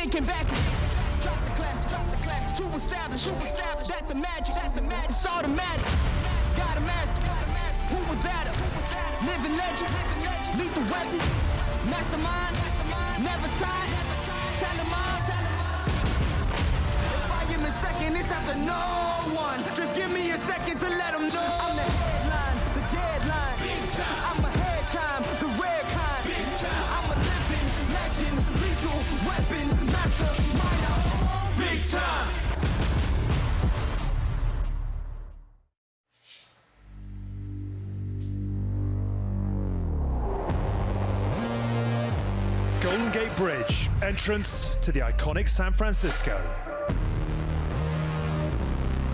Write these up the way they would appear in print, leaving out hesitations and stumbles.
thinking back. Drop the class, to establish that the magic, it's automatic. Got a mask, who was at it? Living legend, lethal weapon, mastermind, never tried, tell him on. If I am in second, it's after no one. Just give me a second to let them know. I'm the headline, the deadline. I'm ahead time, the rare kind. I'm a living legend, lethal weapon, mastermind, big time. Golden Gate Bridge, entrance to the iconic San Francisco.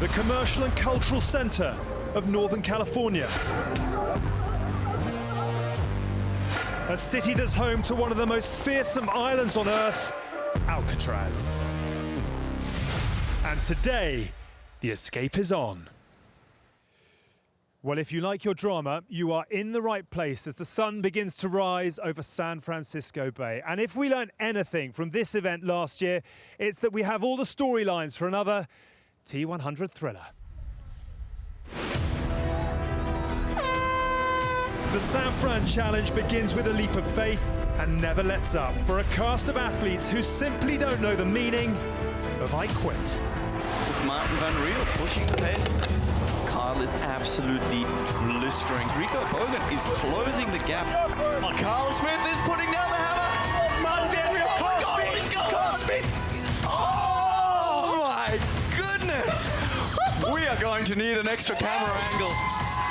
The commercial and cultural center of Northern California. A city that's home to one of the most fearsome islands on Earth, Alcatraz. And today, the escape is on. Well, if you like your drama, you are in the right place as the sun begins to rise over San Francisco Bay. And if we learned anything from this event last year, it's that we have all the storylines for another T100 thriller. The San Fran Challenge begins with a leap of faith and never lets up for a cast of athletes who simply don't know the meaning of I quit. This is Marten Van Riel pushing the pace. Carl is absolutely blistering. Rico Bogen is closing the gap. Oh, Carl Smith is putting down the hammer. Marten Van Riel, Carl Smith. Oh my goodness! We are going to need an extra camera angle.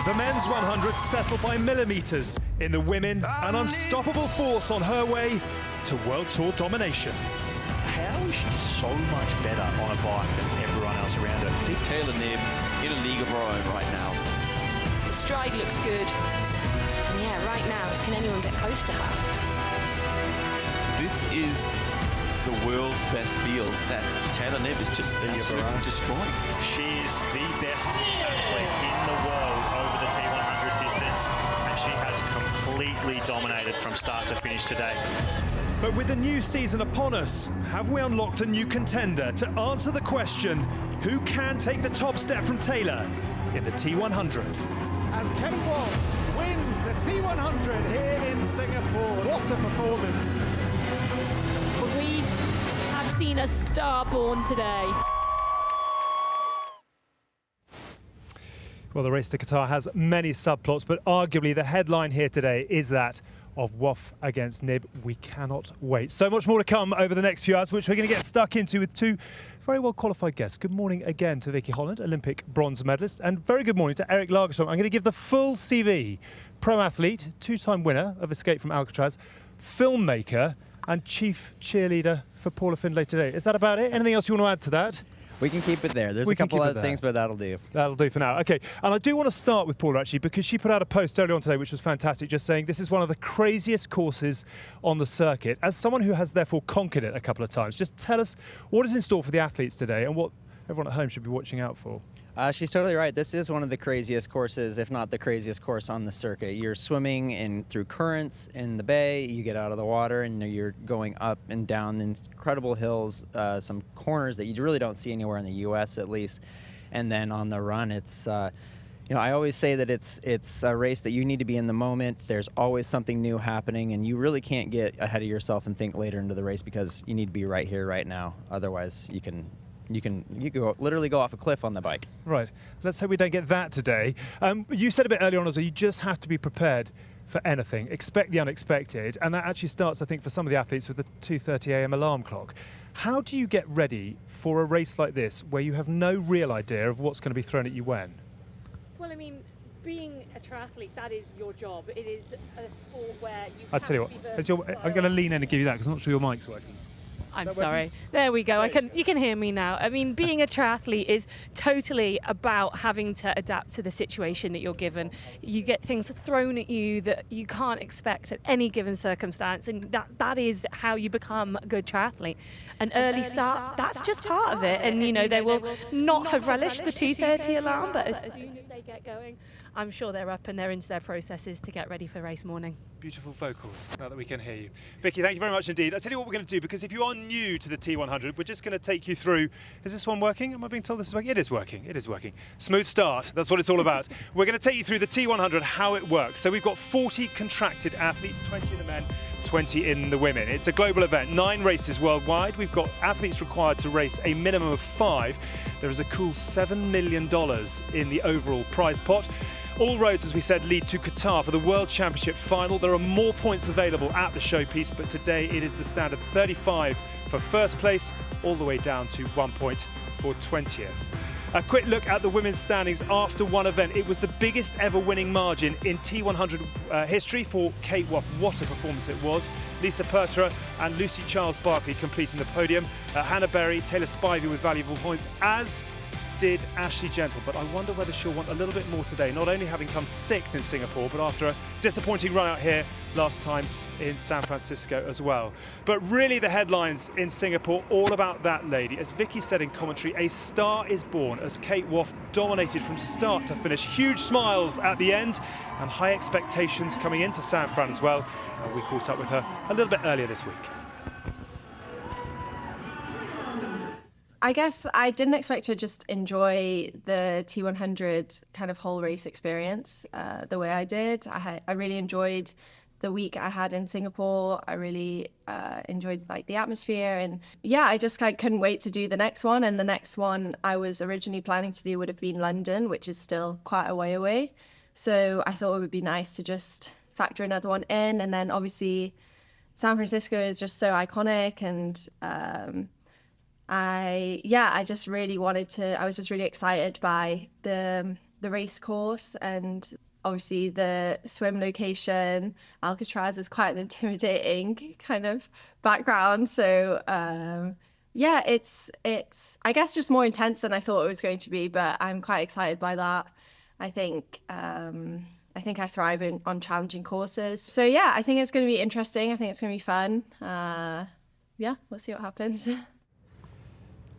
The men's 100 settled by millimeters. In the women, an unstoppable force on her way to World Tour domination. How is she so much better on a bike than everyone else around her? I think Taylor Knibb in a league of her own right now. The stride looks good. And yeah, right now, can anyone get close to her? This is the world's best field that Taylor Knibb is just absolutely destroying. She is the best athlete in the world over the T100 distance, and she has completely dominated from start to finish today. But with the new season upon us, have we unlocked a new contender to answer the question, who can take the top step from Taylor in the T100? As Kate Waugh wins the T100 here in Singapore. What a performance. We have seen a star born today. Well, the race to Qatar has many subplots, but arguably the headline here today is that of Waugh against Knibb. We cannot wait. So much more to come over the next few hours, which we're going to get stuck into with two very well qualified guests. Good morning again to Vicky Holland, Olympic bronze medalist, and very good morning to Eric Lagerstrom. I'm going to give the full CV. Pro athlete, two-time winner of Escape From Alcatraz, filmmaker, and chief cheerleader for Paula Findlay today. Is that about it? Anything else you want to add to that? We can keep it there. There's a couple other things, but that'll do. That'll do for now. Okay, and I do want to start with Paula, actually, because she put out a post earlier on today, which was fantastic, just saying this is one of the craziest courses on the circuit. As someone who has therefore conquered it a couple of times, just tell us what is in store for the athletes today and what everyone at home should be watching out for. She's totally right. This is one of the craziest courses, if not the craziest course on the circuit. You're swimming in through currents in the bay, you get out of the water, and you're going up and down incredible hills, some corners that you really don't see anywhere in the U.S. at least. And then on the run, it's, you know, I always say that it's a race that you need to be in the moment. There's always something new happening, and you really can't get ahead of yourself and think later into the race because you need to be right here, right now. Otherwise, you can literally go off a cliff on the bike. Right. Let's hope we don't get that today. You said a bit earlier on as well, you just have to be prepared for anything. Expect the unexpected. And that actually starts, I think, for some of the athletes with the 2:30 a.m. alarm clock. How do you get ready for a race like this where you have no real idea of what's going to be thrown at you when? Well, I mean, being a triathlete, that is your job. It is a sport where you I'll tell you what, I'm going to lean in and give you that because I'm not sure your mic's working. I'm sorry. There we go. You can hear me now. I mean, being a triathlete is totally about having to adapt to the situation that you're given. You get things thrown at you that you can't expect at any given circumstance, and that is how you become a good triathlete. An early start, that's just part of it. And, you know, they will not have relished the 2:30 alarm, but as soon as they get going. I'm sure they're up and they're into their processes to get ready for race morning. Beautiful vocals, now that we can hear you. Vicky, thank you very much indeed. I'll tell you what we're going to do, because if you are new to the T100, we're just going to take you through. Is this one working? Am I being told this is working? It is working. It is working. Smooth start. That's what it's all about. We're going to take you through the T100, how it works. So we've got 40 contracted athletes, 20 in the men, 20 in the women. It's a global event, 9 races worldwide. We've got athletes required to race a minimum of 5. There is a cool $7 million in the overall prize pot. All roads, as we said, lead to Qatar for the World Championship final. There are more points available at the showpiece, but today it is the standard 35 for first place, all the way down to 1 point for 20th. A quick look at the women's standings after one event. It was the biggest ever winning margin in T100 history for Kate Waugh. What a performance it was. Lisa Pertra and Lucy Charles-Barkley completing the podium. Hannah Berry, Taylor Spivey with valuable points, as did Ashley Gentle, but I wonder whether she'll want a little bit more today, not only having come 6th in Singapore, but after a disappointing run out here last time in San Francisco as well. But really the headlines in Singapore, all about that lady. As Vicky said in commentary, a star is born as Kate Waugh dominated from start to finish. Huge smiles at the end and high expectations coming into San Fran as well. And we caught up with her a little bit earlier this week. I guess I didn't expect to just enjoy the T100 kind of whole race experience the way I did. I really enjoyed the week I had in Singapore. I really enjoyed like the atmosphere, and yeah, I just couldn't wait to do the next one. And the next one I was originally planning to do would have been London, which is still quite a way away. So I thought it would be nice to just factor another one in. And then obviously San Francisco is just so iconic, and I just really wanted to, I was just really excited by the race course, and obviously the swim location. Alcatraz is quite an intimidating kind of background. So yeah, it's I guess just more intense than I thought it was going to be, but I'm quite excited by that. I think I thrive on challenging courses. So yeah, I think it's going to be interesting. I think it's going to be fun. Yeah, we'll see what happens.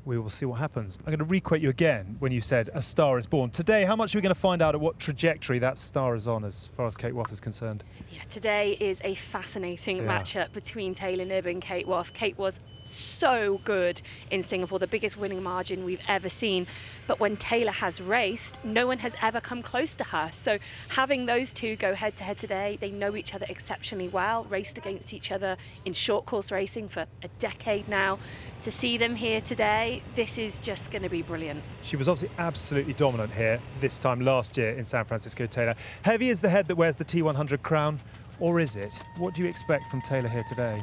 We will see what happens. I'm going to re-quote you again when you said a star is born. Today, how much are we going to find out at what trajectory that star is on as far as Kate Waugh is concerned? Yeah, today is a fascinating matchup between Taylor Knibb and Kate Waugh. Kate was so good in Singapore, the biggest winning margin we've ever seen. But when Taylor has raced, no one has ever come close to her. So having those two go head to head today, they know each other exceptionally well, raced against each other in short course racing for a decade now. To see them here today, this is just going to be brilliant. She was obviously absolutely dominant here this time last year in San Francisco, Taylor. Heavy is the head that wears the T100 crown, or is it? What do you expect from Taylor here today?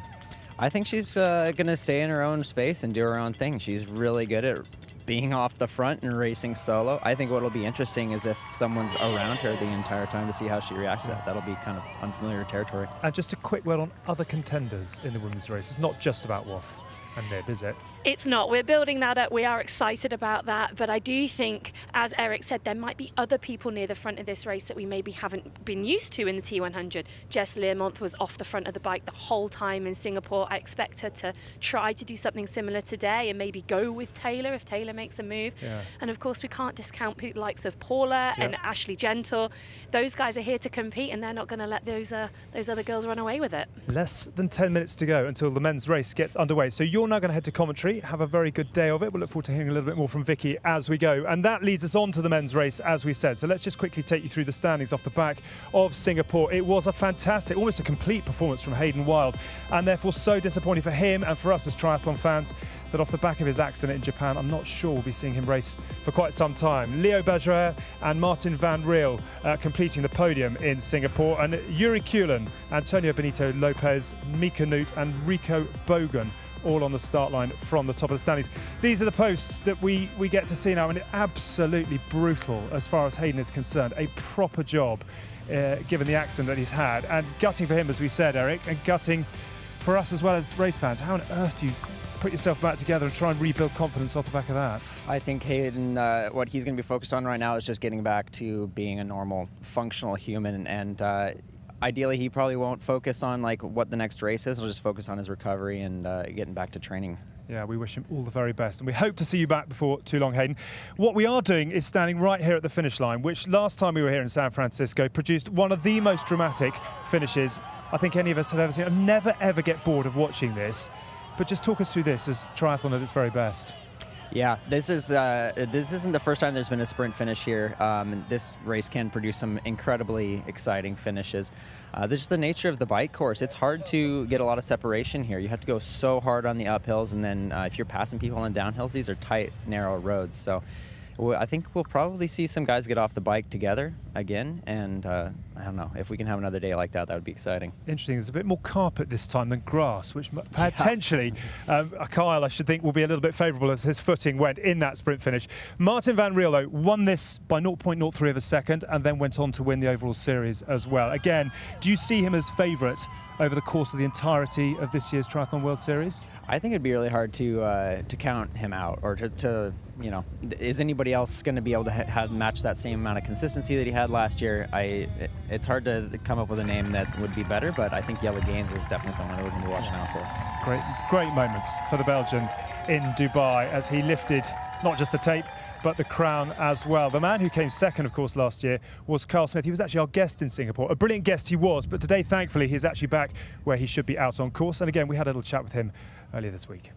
I think she's going to stay in her own space and do her own thing. She's really good at being off the front and racing solo. I think what'll be interesting is if someone's around her the entire time to see how she reacts to that. That'll be kind of unfamiliar territory. And just a quick word on other contenders in the women's race. It's not just about Waugh and Knibb, is it? It's not. We're building that up. We are excited about that. But I do think, as Eric said, there might be other people near the front of this race that we maybe haven't been used to in the T100. Jess Learmonth was off the front of the bike the whole time in Singapore. I expect her to try to do something similar today and maybe go with Taylor if Taylor makes a move. Yeah. And of course, we can't discount people likes of Paula and Ashley Gentle. Those guys are here to compete, and they're not going to let those other girls run away with it. Less than 10 minutes to go until the men's race gets underway. So you're now going to head to commentary. Have a very good day of it. We'll look forward to hearing a little bit more from Vicky as we go. And that leads us on to the men's race, as we said. So let's just quickly take you through the standings off the back of Singapore. It was a fantastic, almost a complete performance from Hayden Wilde, and therefore so disappointing for him and for us as triathlon fans that off the back of his accident in Japan, I'm not sure we'll be seeing him race for quite some time. Leo Bergerac and Marten Van Riel completing the podium in Singapore, and Yuri Kulin, Antonio Benito Lopez, Mika Nut and Rico Bogen all on the start line from the top of the standings. These are the posts that we get to see now, and absolutely brutal as far as Hayden is concerned. A proper job given the accident that he's had, and gutting for him, as we said, Eric, and gutting for us as well as race fans. How on earth do you put yourself back together and try and rebuild confidence off the back of that? I think Hayden, what he's going to be focused on right now is just getting back to being a normal, functional human, and ideally, he probably won't focus on like what the next race is. He'll just focus on his recovery and getting back to training Yeah, we wish him all the very best, and we hope to see you back before too long, Hayden. What we are doing is standing right here at the finish line, which last time we were here in San Francisco produced one of the most dramatic finishes I think any of us have ever seen. I never ever get bored of watching this, but just talk us through this as triathlon at its very best. Yeah, this isn't the first time there's been a sprint finish here. This race can produce some incredibly exciting finishes. This is the nature of the bike course. It's hard to get a lot of separation here. You have to go so hard on the uphills, and then if you're passing people on downhills, these are tight, narrow roads. So I think we'll probably see some guys get off the bike together again, and I don't know, if we can have another day like that, that would be exciting. Interesting, there's a bit more carpet this time than grass, which potentially, Kyle, I should think, will be a little bit favourable as his footing went in that sprint finish. Marten Van Riel, though, won this by 0.03 of a second and then went on to win the overall series as well. Again, do you see him as favourite over the course of the entirety of this year's Triathlon World Series? I think it'd be really hard to count him out, or to you know, is anybody else going to be able to match that same amount of consistency that he had last year? It's hard to come up with a name that would be better, but I think Jelle Gaines is definitely someone we're going to be watching out for. Great moments for the Belgian in Dubai as he lifted not just the tape, but the crown as well. The man who came second, of course, last year was Carl Smith. He was actually our guest in Singapore. A brilliant guest he was, but today, thankfully, he's actually back where he should be out on course. And again, we had a little chat with him earlier this week.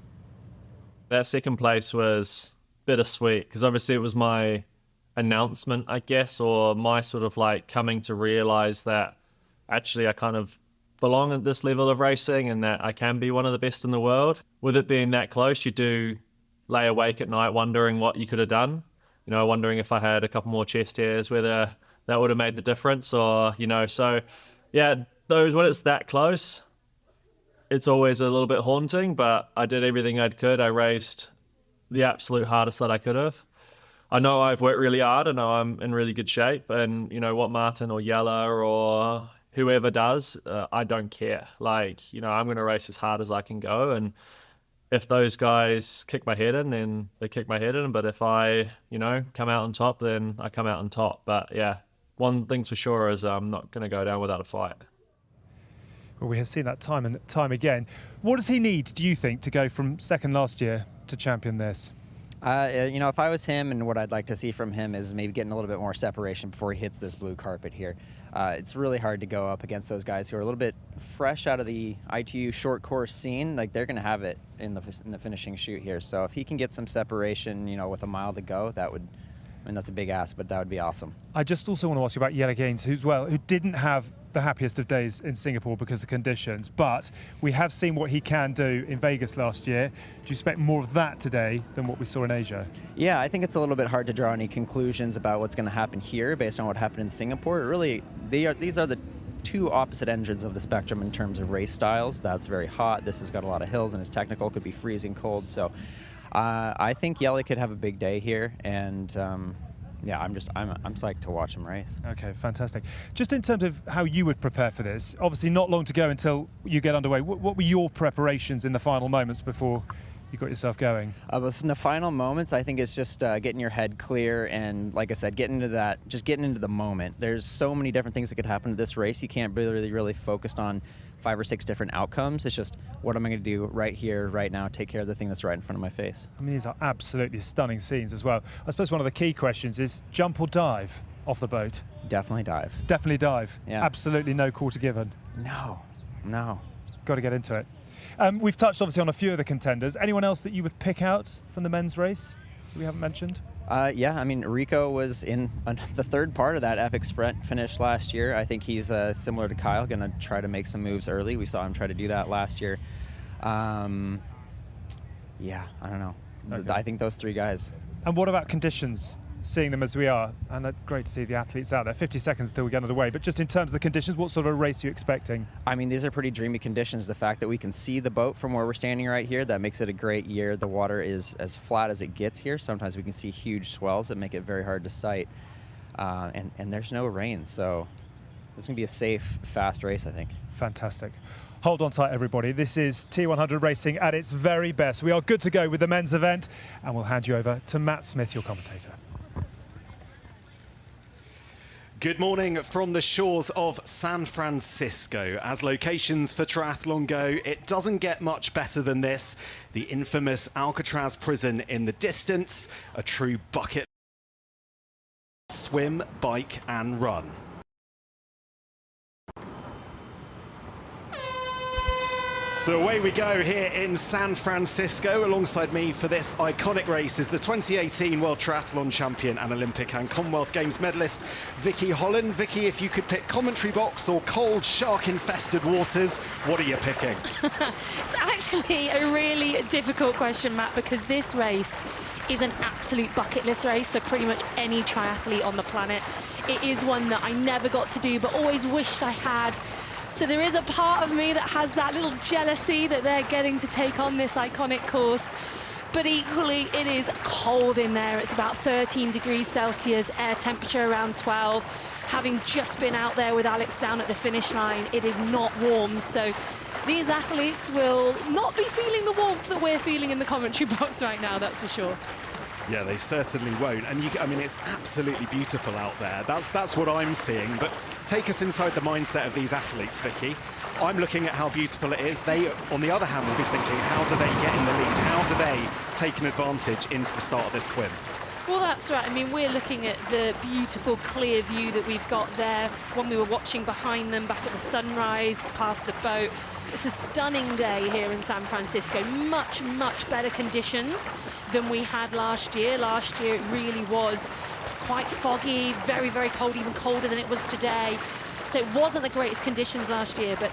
That second place was bittersweet because obviously it was my announcement, I guess, or my sort of like coming to realize that actually I kind of belong at this level of racing and that I can be one of the best in the world. With it being that close, you do lay awake at night wondering what you could have done, you know, wondering if I had a couple more chest hairs, whether that would have made the difference, or, you know, so yeah, when it's that close, it's always a little bit haunting, but I did everything I could. I raced the absolute hardest that I could have. I know I've worked really hard. I know I'm in really good shape, and you know what Marten or Jelle or whoever does, I don't care. Like, you know, I'm going to race as hard as I can go, and if those guys kick my head in, then they kick my head in. But if I, you know, come out on top, then I come out on top. But yeah, one thing's for sure is I'm not going to go down without a fight. Well, we have seen that time and time again. What does he need, do you think, to go from second last year to champion this? You know, if I was him, and what I'd like to see from him is maybe getting a little bit more separation before he hits this blue carpet here. It's really hard to go up against those guys who are a little bit fresh out of the ITU short course scene. Like, they're going to have it in the finishing shoot here. So if he can get some separation, you know, with a mile to go, that would, I mean, that's a big ask, but that would be awesome. I just also want to ask you about Jelle Gaines, who didn't have the happiest of days in Singapore because of conditions, but we have seen what he can do in Vegas last year. Do you expect more of that today than what we saw in Asia? Yeah, I think it's a little bit hard to draw any conclusions about what's going to happen here based on what happened in Singapore. Really, these are the two opposite ends of the spectrum in terms of race styles. That's very hot. This has got a lot of hills, and his technical could be freezing cold. So I think Jelle could have a big day here, and yeah, I'm psyched to watch him race. Okay, fantastic. Just in terms of how you would prepare for this, obviously not long to go until you get underway. What were your preparations in the final moments before you got yourself going? In the final moments, I think it's just getting your head clear and, like I said, getting into the moment. There's so many different things that could happen to this race. You can't really focus on 5 or 6 different outcomes. It's just, what am I going to do right here, right now, take care of the thing that's right in front of my face. I mean, these are absolutely stunning scenes as well. I suppose one of the key questions is jump or dive off the boat? Definitely dive. Definitely dive? Yeah. Absolutely no quarter given? No. Got to get into it. We've touched obviously on a few of the contenders. Anyone else that you would pick out from the men's race we haven't mentioned? Yeah, I mean, Rico was in the third part of that epic sprint finish last year. I think he's similar to Kyle, going to try to make some moves early. We saw him try to do that last year. Yeah, I don't know. Okay. I think those 3 guys. And what about conditions? Seeing them as we are, and great to see the athletes out there. 50 seconds until we get underway, but just in terms of the conditions, what sort of a race are you expecting? I mean, these are pretty dreamy conditions. The fact that we can see the boat from where we're standing right here, that makes it a great year. The water is as flat as it gets here. Sometimes we can see huge swells that make it very hard to sight, and there's no rain, so it's going to be a safe, fast race, I think. Fantastic. Hold on tight, everybody. This is T100 racing at its very best. We are good to go with the men's event, and we'll hand you over to Matt Smith, your commentator. Good morning from the shores of San Francisco. As locations for triathlon go, it doesn't get much better than this. The infamous Alcatraz prison in the distance, a true bucket swim, bike and run. So away we go here in San Francisco. Alongside me for this iconic race is the 2018 World Triathlon Champion and Olympic and Commonwealth Games medalist, Vicky Holland. Vicky, if you could pick commentary box or cold shark-infested waters, what are you picking? It's actually a really difficult question, Matt, because this race is an absolute bucket list race for pretty much any triathlete on the planet. It is one that I never got to do, but always wished I had. So there is a part of me that has that little jealousy that they're getting to take on this iconic course. But equally, it is cold in there. It's about 13 degrees Celsius, air temperature around 12. Having just been out there with Alex down at the finish line, it is not warm. So these athletes will not be feeling the warmth that we're feeling in the commentary box right now, that's for sure. Yeah, they certainly won't. And I mean, it's absolutely beautiful out there. That's what I'm seeing. But take us inside the mindset of these athletes, Vicky. I'm looking at how beautiful it is. They, on the other hand, will be thinking, how do they get in the lead? How do they take an advantage into the start of this swim? Well, that's right. I mean, we're looking at the beautiful, clear view that we've got there when we were watching behind them back at the sunrise past the boat. It's a stunning day here in San Francisco. Much, much better conditions than we had last year. Last year, it really was quite foggy, very, very cold, even colder than it was today. So it wasn't the greatest conditions last year, but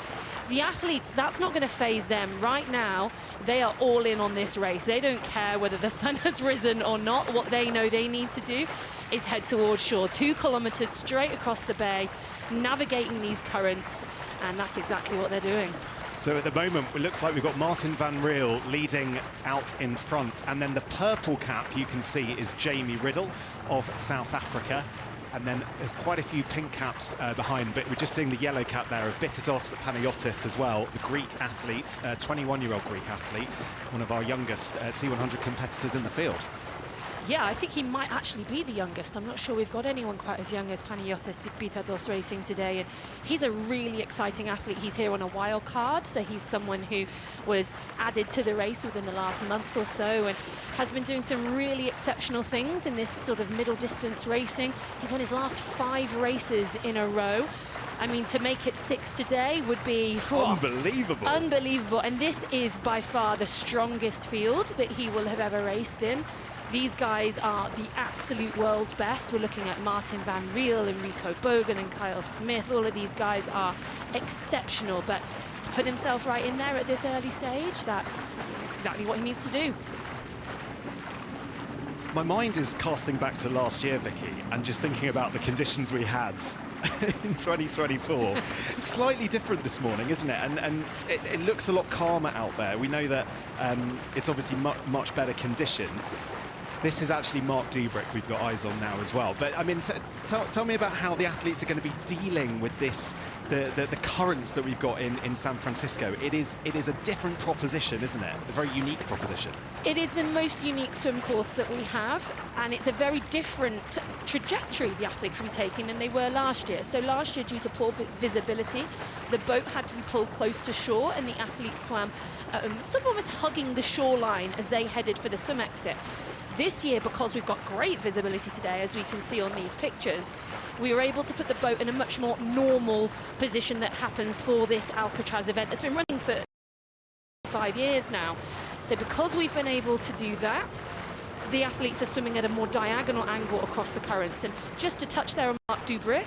the athletes, that's not going to faze them. Right now, they are all in on this race. They don't care whether the sun has risen or not. What they know they need to do is head towards shore. 2 kilometers straight across the bay, navigating these currents, and that's exactly what they're doing. So at the moment, it looks like we've got Marten Van Riel leading out in front, and then the purple cap you can see is Jamie Riddle of South Africa. And then there's quite a few pink caps behind, but we're just seeing the yellow cap there of Bitidos Panayotis as well, the Greek athlete, 21-year-old Greek athlete, one of our youngest T100 competitors in the field. Yeah, I think he might actually be the youngest. I'm not sure we've got anyone quite as young as Panayotis Bitidos racing today. And he's a really exciting athlete. He's here on a wild card, so he's someone who was added to the race within the last month or so and has been doing some really exceptional things in this sort of middle distance racing. He's won his last 5 races in a row. I mean, to make it 6 today would be unbelievable. Unbelievable. And this is by far the strongest field that he will have ever raced in. These guys are the absolute world's best. We're looking at Marten Van Riel, Rico Bogen and Kyle Smith. All of these guys are exceptional, but to put himself right in there at this early stage, that's exactly what he needs to do. My mind is casting back to last year, Vicky, and just thinking about the conditions we had in 2024. It's slightly different this morning, isn't it? And it looks a lot calmer out there. We know that it's obviously much better conditions. This is actually Mark Dubrick we've got eyes on now as well. But I mean, tell me about how the athletes are going to be dealing with this, the currents that we've got in San Francisco. It is a different proposition, isn't it? A very unique proposition. It is the most unique swim course that we have, and it's a very different trajectory the athletes will be taking than they were last year. So last year, due to poor visibility, the boat had to be pulled close to shore, and the athletes swam sort of almost hugging the shoreline as they headed for the swim exit. This year, because we've got great visibility today, as we can see on these pictures, we were able to put the boat in a much more normal position that happens for this Alcatraz event. It's been running for 5 years now. So because we've been able to do that, the athletes are swimming at a more diagonal angle across the currents. And just to touch there on Mark Dubrick,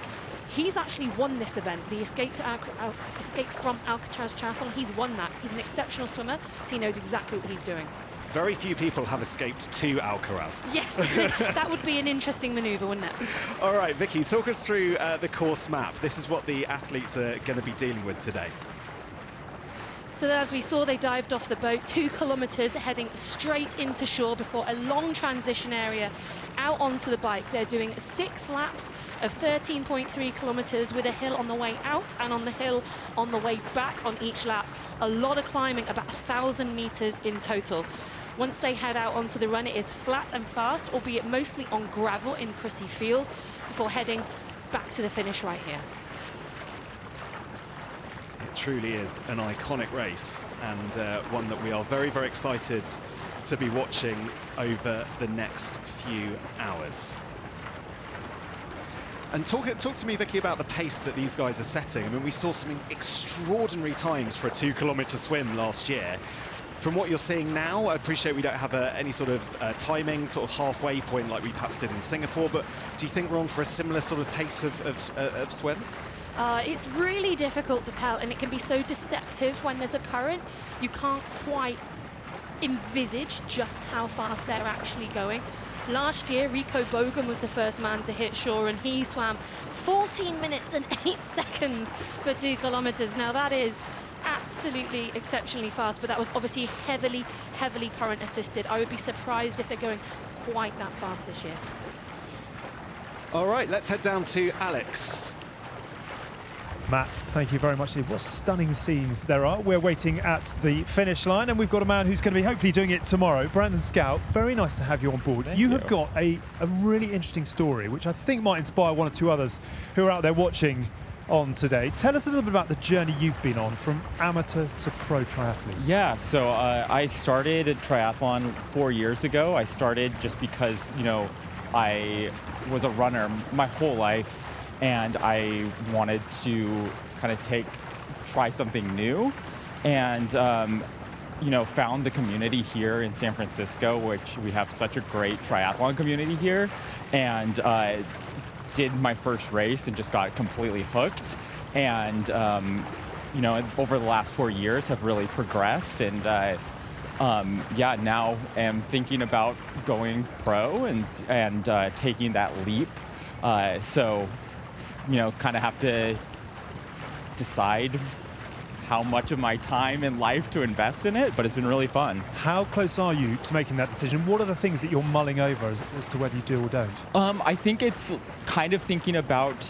he's actually won this event, the Escape From Alcatraz Triathlon. He's won that. He's an exceptional swimmer, so he knows exactly what he's doing. Very few people have escaped to Alcatraz. Yes, that would be an interesting manoeuvre, wouldn't it? All right, Vicky, talk us through the course map. This is what the athletes are going to be dealing with today. So as we saw, they dived off the boat 2 kilometers, heading straight into shore before a long transition area out onto the bike. They're doing 6 laps of 13.3 kilometers with a hill on the way out and on the hill on the way back on each lap. A lot of climbing, about 1,000 meters in total. Once they head out onto the run, it is flat and fast, albeit mostly on gravel in Crissy Field, before heading back to the finish right here. It truly is an iconic race, and one that we are very, very excited to be watching over the next few hours. And talk to me, Vicky, about the pace that these guys are setting. I mean, we saw some extraordinary times for a 2-kilometer swim last year. From what you're seeing now, I appreciate we don't have any sort of timing, sort of halfway point like we perhaps did in Singapore, but do you think we're on for a similar sort of pace of swim? It's really difficult to tell, and it can be so deceptive when there's a current. You can't quite envisage just how fast they're actually going. Last year, Rico Bogen was the first man to hit shore, and he swam 14 minutes and 8 seconds for 2 kilometers. Now that is absolutely exceptionally fast, but that was obviously heavily current assisted. I would be surprised if they're going quite that fast this year. All right, let's head down to Alex. Matt, thank you very much. What stunning scenes there are. We're waiting at the finish line, and we've got a man who's going to be hopefully doing it tomorrow. Brandon Scout, very nice to have you on board. Thank you you. have got a really interesting story, which I think might inspire one or two others who are out there watching on today. Tell us a little bit about the journey you've been on from amateur to pro triathlete. Yeah, so I started a triathlon 4 years ago. I started just because, you know, I was a runner my whole life, and I wanted to kind of try something new, and you know, found the community here in San Francisco, which we have such a great triathlon community here, and did my first race and just got completely hooked, and you know, over the last 4 years have really progressed, and yeah, now am thinking about going pro and taking that leap. So, you know, kind of have to decide how much of my time in life to invest in it, but it's been really fun. How close are you to making that decision? What are the things that you're mulling over as to whether you do or don't? I think it's kind of thinking about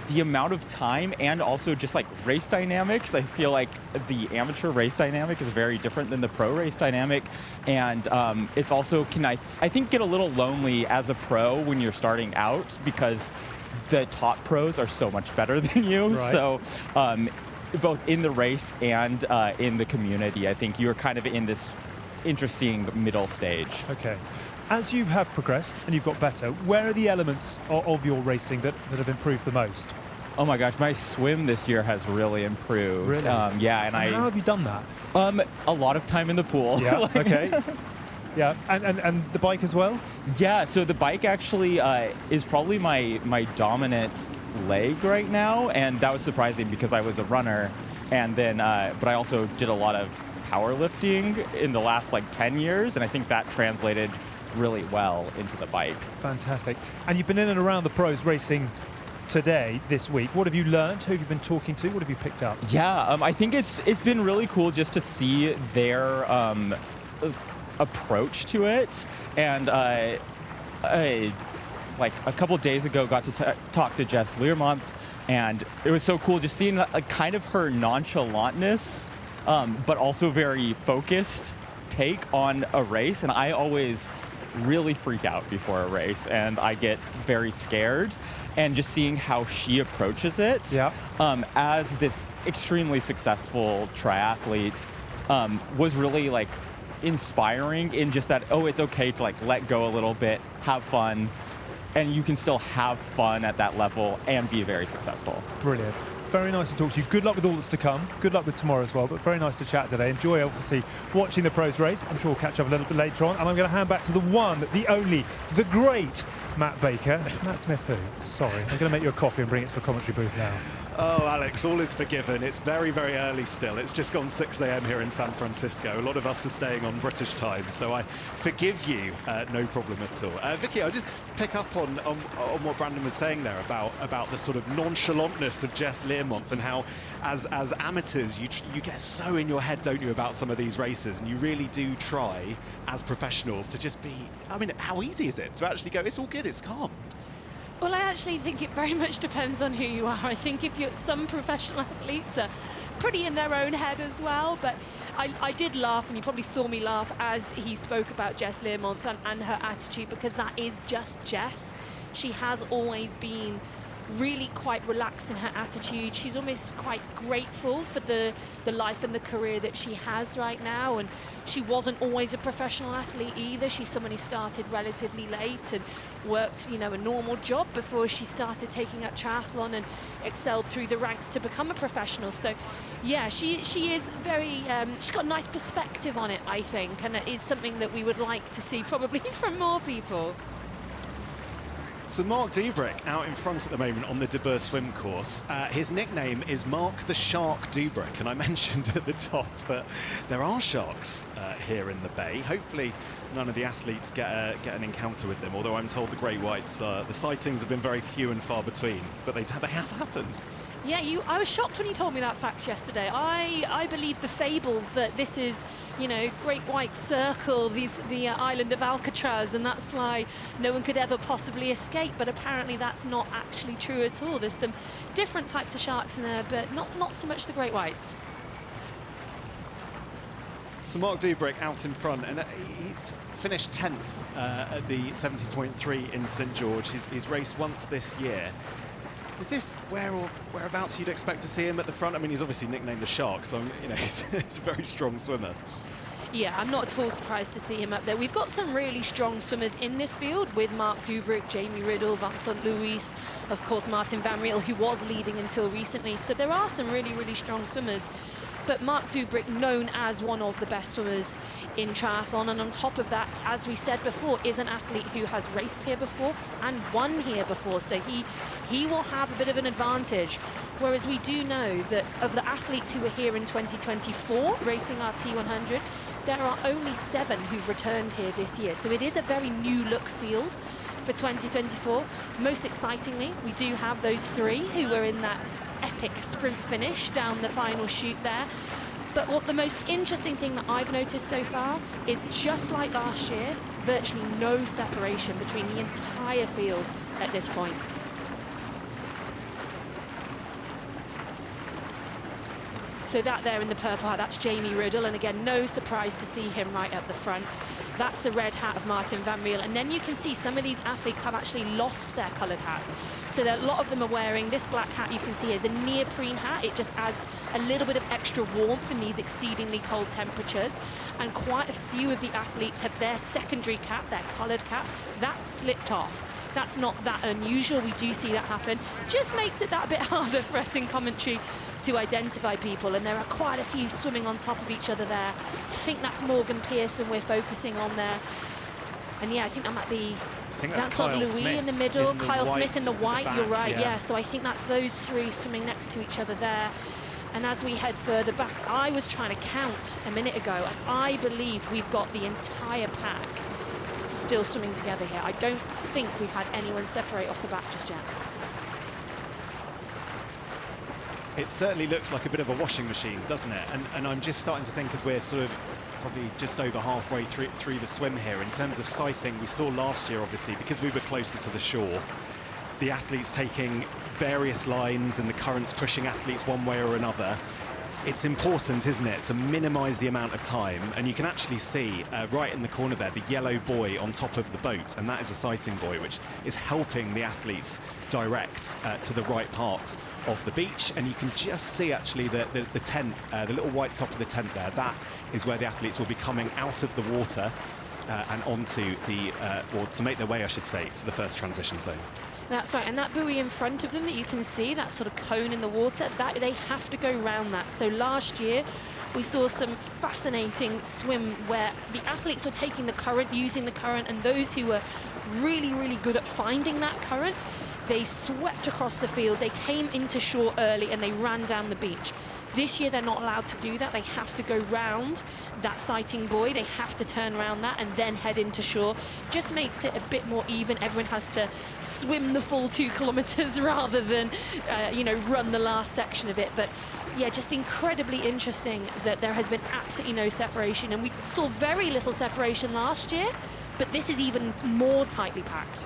the amount of time and also just like race dynamics. I feel like the amateur race dynamic is very different than the pro race dynamic, and it's also I think get a little lonely as a pro when you're starting out, because the top pros are so much better than you. Right. So both in the race and in the community, I think you're kind of in this interesting middle stage. Okay. As you have progressed and you've got better, where are the elements of your racing that have improved the most? Oh my gosh, my swim this year has really improved. Really? Yeah, and how have you done that? A lot of time in the pool. Yeah, okay. Yeah, and the bike as well? Yeah, so the bike actually is probably my dominant leg right now, and that was surprising because I was a runner, and then, but I also did a lot of powerlifting in the last like 10 years, and I think that translated really well into the bike. Fantastic. And you've been in and around the pros racing today, this week. What have you learned? Who have you been talking to? What have you picked up? Yeah, I think it's been really cool just to see their approach to it. And like a couple days ago, got to talk to Jess Learmonth, and it was so cool just seeing kind of her nonchalantness, but also very focused take on a race. And I always really freak out before a race, and I get very scared, and just seeing how she approaches it, yeah, as this extremely successful triathlete was really like inspiring in just that, oh, it's okay to like let go a little bit, have fun, and you can still have fun at that level and be very successful. Brilliant. Very nice to talk to you. Good luck with all that's to come. Good luck with tomorrow as well, but very nice to chat today. Enjoy, obviously, watching the pros race. I'm sure we'll catch up a little bit later on. And I'm going to hand back to the one, the only, the great Matt Baker. Matt Smith who? Sorry. I'm going to make you a coffee and bring it to a commentary booth now. Oh, Alex, all is forgiven. It's very, very early still. It's just gone 6 a.m. here in San Francisco. A lot of us are staying on British time, so I forgive you, no problem at all. Vicky, I'll just pick up on what Brandon was saying there about the sort of nonchalantness of Jess Learmonth, and how, as amateurs, you get so in your head, don't you, about some of these races, and you really do try, as professionals, to just be, I mean, how easy is it to actually go, it's all good, it's calm? Well, I actually think it very much depends on who you are. I think if some professional athletes are pretty in their own head as well. But I did laugh, and you probably saw me laugh as he spoke about Jess Learmonth and her attitude, because that is just Jess. She has always been really quite relaxed in her attitude. She's almost quite grateful for the life and the career that she has right now, and she wasn't always a professional athlete either. She's someone who started relatively late and worked, you know, a normal job before she started taking up triathlon and excelled through the ranks to become a professional. So yeah, she is very she's got a nice perspective on it, I think, and it is something that we would like to see probably from more people. So Mark Dubrick out in front at the moment on the De Boer swim course. His nickname is Mark the Shark Dubrick, and I mentioned at the top that there are sharks here in the bay. Hopefully none of the athletes get an encounter with them, although I'm told the great whites, the sightings have been very few and far between, but they have happened. Yeah, I was shocked when you told me that fact yesterday. I believe the fables that this is, you know, Great White Circle, the island of Alcatraz, and that's why no one could ever possibly escape. But apparently that's not actually true at all. There's some different types of sharks in there, but not so much the Great Whites. So Mark Dubrick out in front, and he's finished 10th at the 70.3 in St George. He's raced once this year. Is this whereabouts you'd expect to see him at the front? I mean, he's obviously nicknamed the Shark, so you know he's a very strong swimmer. Yeah, I'm not at all surprised to see him up there. We've got some really strong swimmers in this field with Mark Dubrick, Jamie Riddle, Vincent Louis, of course Marten Van Riel, who was leading until recently. So there are some really, really strong swimmers. But Mark Dubrick, known as one of the best swimmers in triathlon, and on top of that, as we said before, is an athlete who has raced here before and won here before, so he will have a bit of an advantage. Whereas we do know that of the athletes who were here in 2024 racing our T100, there are only 7 who've returned here this year, so it is a very new look field for 2024. Most excitingly, we do have those 3 who were in that epic sprint finish down the final chute there. But what the most interesting thing that I've noticed so far is, just like last year, virtually no separation between the entire field at this point. So that there in the purple hat, that's Jamie Riddle, and again, no surprise to see him right at the front. That's the red hat of Marten Van Riel, and then you can see some of these athletes have actually lost their coloured hats. So a lot of them are wearing this black hat. You can see is a neoprene hat. It just adds a little bit of extra warmth in these exceedingly cold temperatures, and quite a few of the athletes have their secondary cap, their coloured cap, that's slipped off. That's not that unusual. We do see that happen. Just makes it that bit harder for us in commentary to identify people, and there are quite a few swimming on top of each other there. I think that's Morgan Pearson we're focusing on there. And yeah, I think that might be, that's Kyle Louis Smith in the middle, Kyle Smith in the white, you're right, yeah. So I think that's those 3 swimming next to each other there. And as we head further back, I was trying to count a minute ago, and I believe we've got the entire pack still swimming together here. I don't think we've had anyone separate off the back just yet. It certainly looks like a bit of a washing machine, doesn't it? And I'm just starting to think, as we're sort of probably just over halfway through the swim here, in terms of sighting, we saw last year, obviously, because we were closer to the shore, the athletes taking various lines and the currents pushing athletes one way or another. It's important, isn't it, to minimise the amount of time, and you can actually see right in the corner there the yellow buoy on top of the boat, and that is a sighting buoy which is helping the athletes direct to the right part of the beach. And you can just see actually the tent, the little white top of the tent there, that is where the athletes will be coming out of the water and onto the, or to make their way, I should say, to the first transition zone. That's right, and that buoy in front of them that you can see, that sort of cone in the water, that they have to go round that. So last year we saw some fascinating swim where the athletes were taking the current, using the current, and those who were really, really good at finding that current, they swept across the field, they came into shore early and they ran down the beach. This year they're not allowed to do that. They have to go round that sighting buoy. They have to turn around that and then head into shore. Just makes it a bit more even. Everyone has to swim the full 2 kilometers rather than, you know, run the last section of it. But yeah, just incredibly interesting that there has been absolutely no separation. And we saw very little separation last year, but this is even more tightly packed.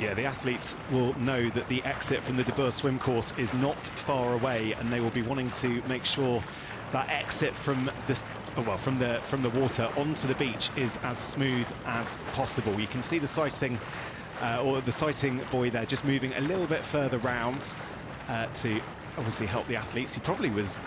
Yeah, the athletes will know that the exit from the De Boer swim course is not far away, and they will be wanting to make sure that exit from this, from the water onto the beach is as smooth as possible. You can see the sighting, or the sighting buoy there, just moving a little bit further round to obviously help the athletes. He probably was.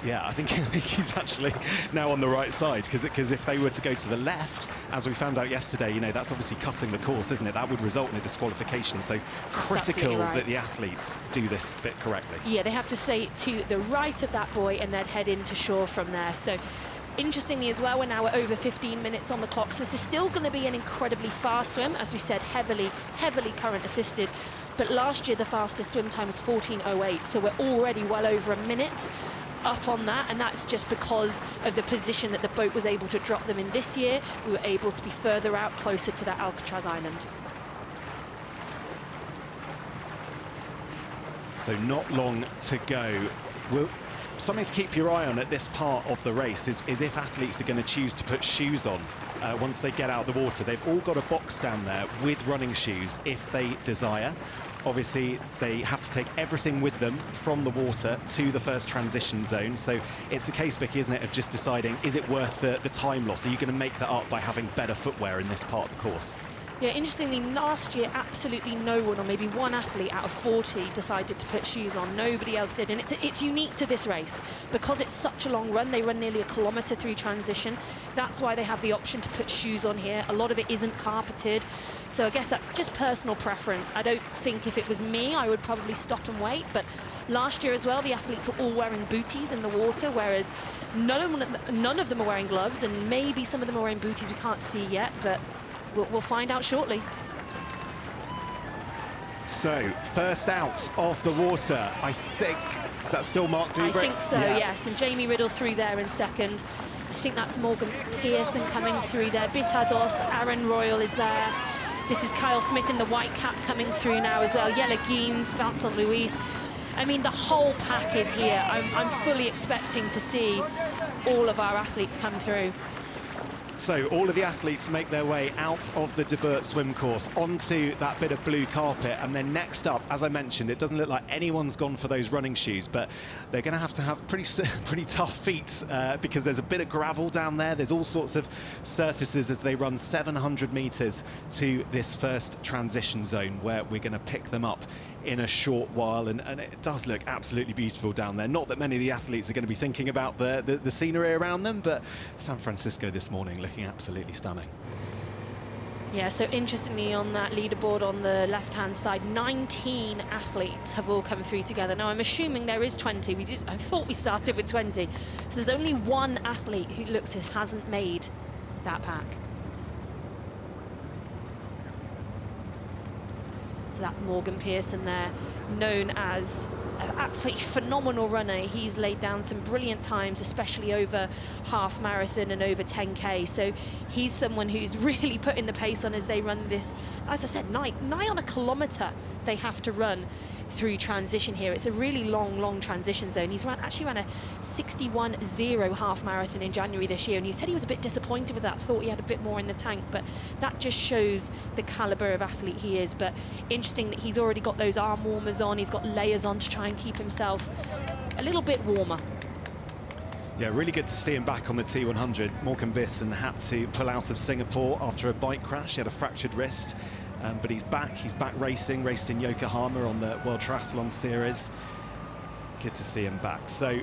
Yeah, I think he's actually now on the right side, because if they were to go to the left, as we found out yesterday, you know, that's obviously cutting the course, isn't it? That would result in a disqualification. So critical that the athletes do this bit correctly. Yeah, they have to stay to the right of that buoy and then head into shore from there. So interestingly as well, we're now at over 15 minutes on the clock. So this is still going to be an incredibly fast swim, as we said, heavily current assisted. But last year, the fastest swim time was 14:08. So we're already well over a minute up on that, and that's just because of the position that the boat was able to drop them in this year. We were able to be further out, closer to that Alcatraz island. So not long to go. Something to keep your eye on at this part of the race is if athletes are going to choose to put shoes on once they get out of the water. They've all got a box down there with running shoes if they desire. Obviously, they have to take everything with them from the water to the first transition zone. So it's a case, Vicky, isn't it, of just deciding, is it worth the time loss? Are you going to make that up by having better footwear in this part of the course? Yeah, interestingly, last year, absolutely no one, or maybe one athlete out of 40 decided to put shoes on. Nobody else did. And it's unique to this race. Because it's such a long run, they run nearly a kilometre through transition. That's why they have the option to put shoes on here. A lot of it isn't carpeted. So I guess that's just personal preference. I don't think if it was me, I would probably stop and wait. But last year as well, the athletes were all wearing booties in the water, whereas none of them are wearing gloves, and maybe some of them are wearing booties we can't see yet, but we'll find out shortly. So, first out of the water, I think, is that still Mark Dubrick? I think so, yes, and Jamie Riddle through there in second. I think that's Morgan Pearson coming through there. Bitados, Aaron Royal is there. This is Kyle Smith in the white cap coming through now as well. Yella Geens, Vincent Luis. I mean, the whole pack is here. I'm fully expecting to see all of our athletes come through. So all of the athletes make their way out of the De Boer swim course onto that bit of blue carpet, and then next up, as I mentioned, it doesn't look like anyone's gone for those running shoes, but they're going to have pretty tough feet because there's a bit of gravel down there. There's all sorts of surfaces as they run 700 meters to this first transition zone, where we're going to pick them up in a short while, and it does look absolutely beautiful down there. Not that many of the athletes are going to be thinking about the scenery around them, but San Francisco this morning looking absolutely stunning. Yeah, so interestingly, on that leaderboard on the left-hand side, 19 athletes have all come through together. Now, I'm assuming there is 20. I thought we started with 20. So there's only one athlete who looks it hasn't made that pack. So that's Morgan Pearson there, known as an absolutely phenomenal runner. He's laid down some brilliant times, especially over half marathon and over 10K. So he's someone who's really putting the pace on as they run this, as I said, nigh on a kilometre they have to run through transition here. It's a really long transition zone. He's actually ran a 61.0 half marathon in January this year, and he said he was a bit disappointed with that, thought he had a bit more in the tank, but that just shows the caliber of athlete he is. But interesting that he's already got those arm warmers on, he's got layers on to try and keep himself a little bit warmer. Yeah, really good to see him back on the T100. Morgan Pearson had to pull out of Singapore after a bike crash. He had a fractured wrist. But he's back racing, raced in Yokohama on the World Triathlon Series. Good to see him back. So,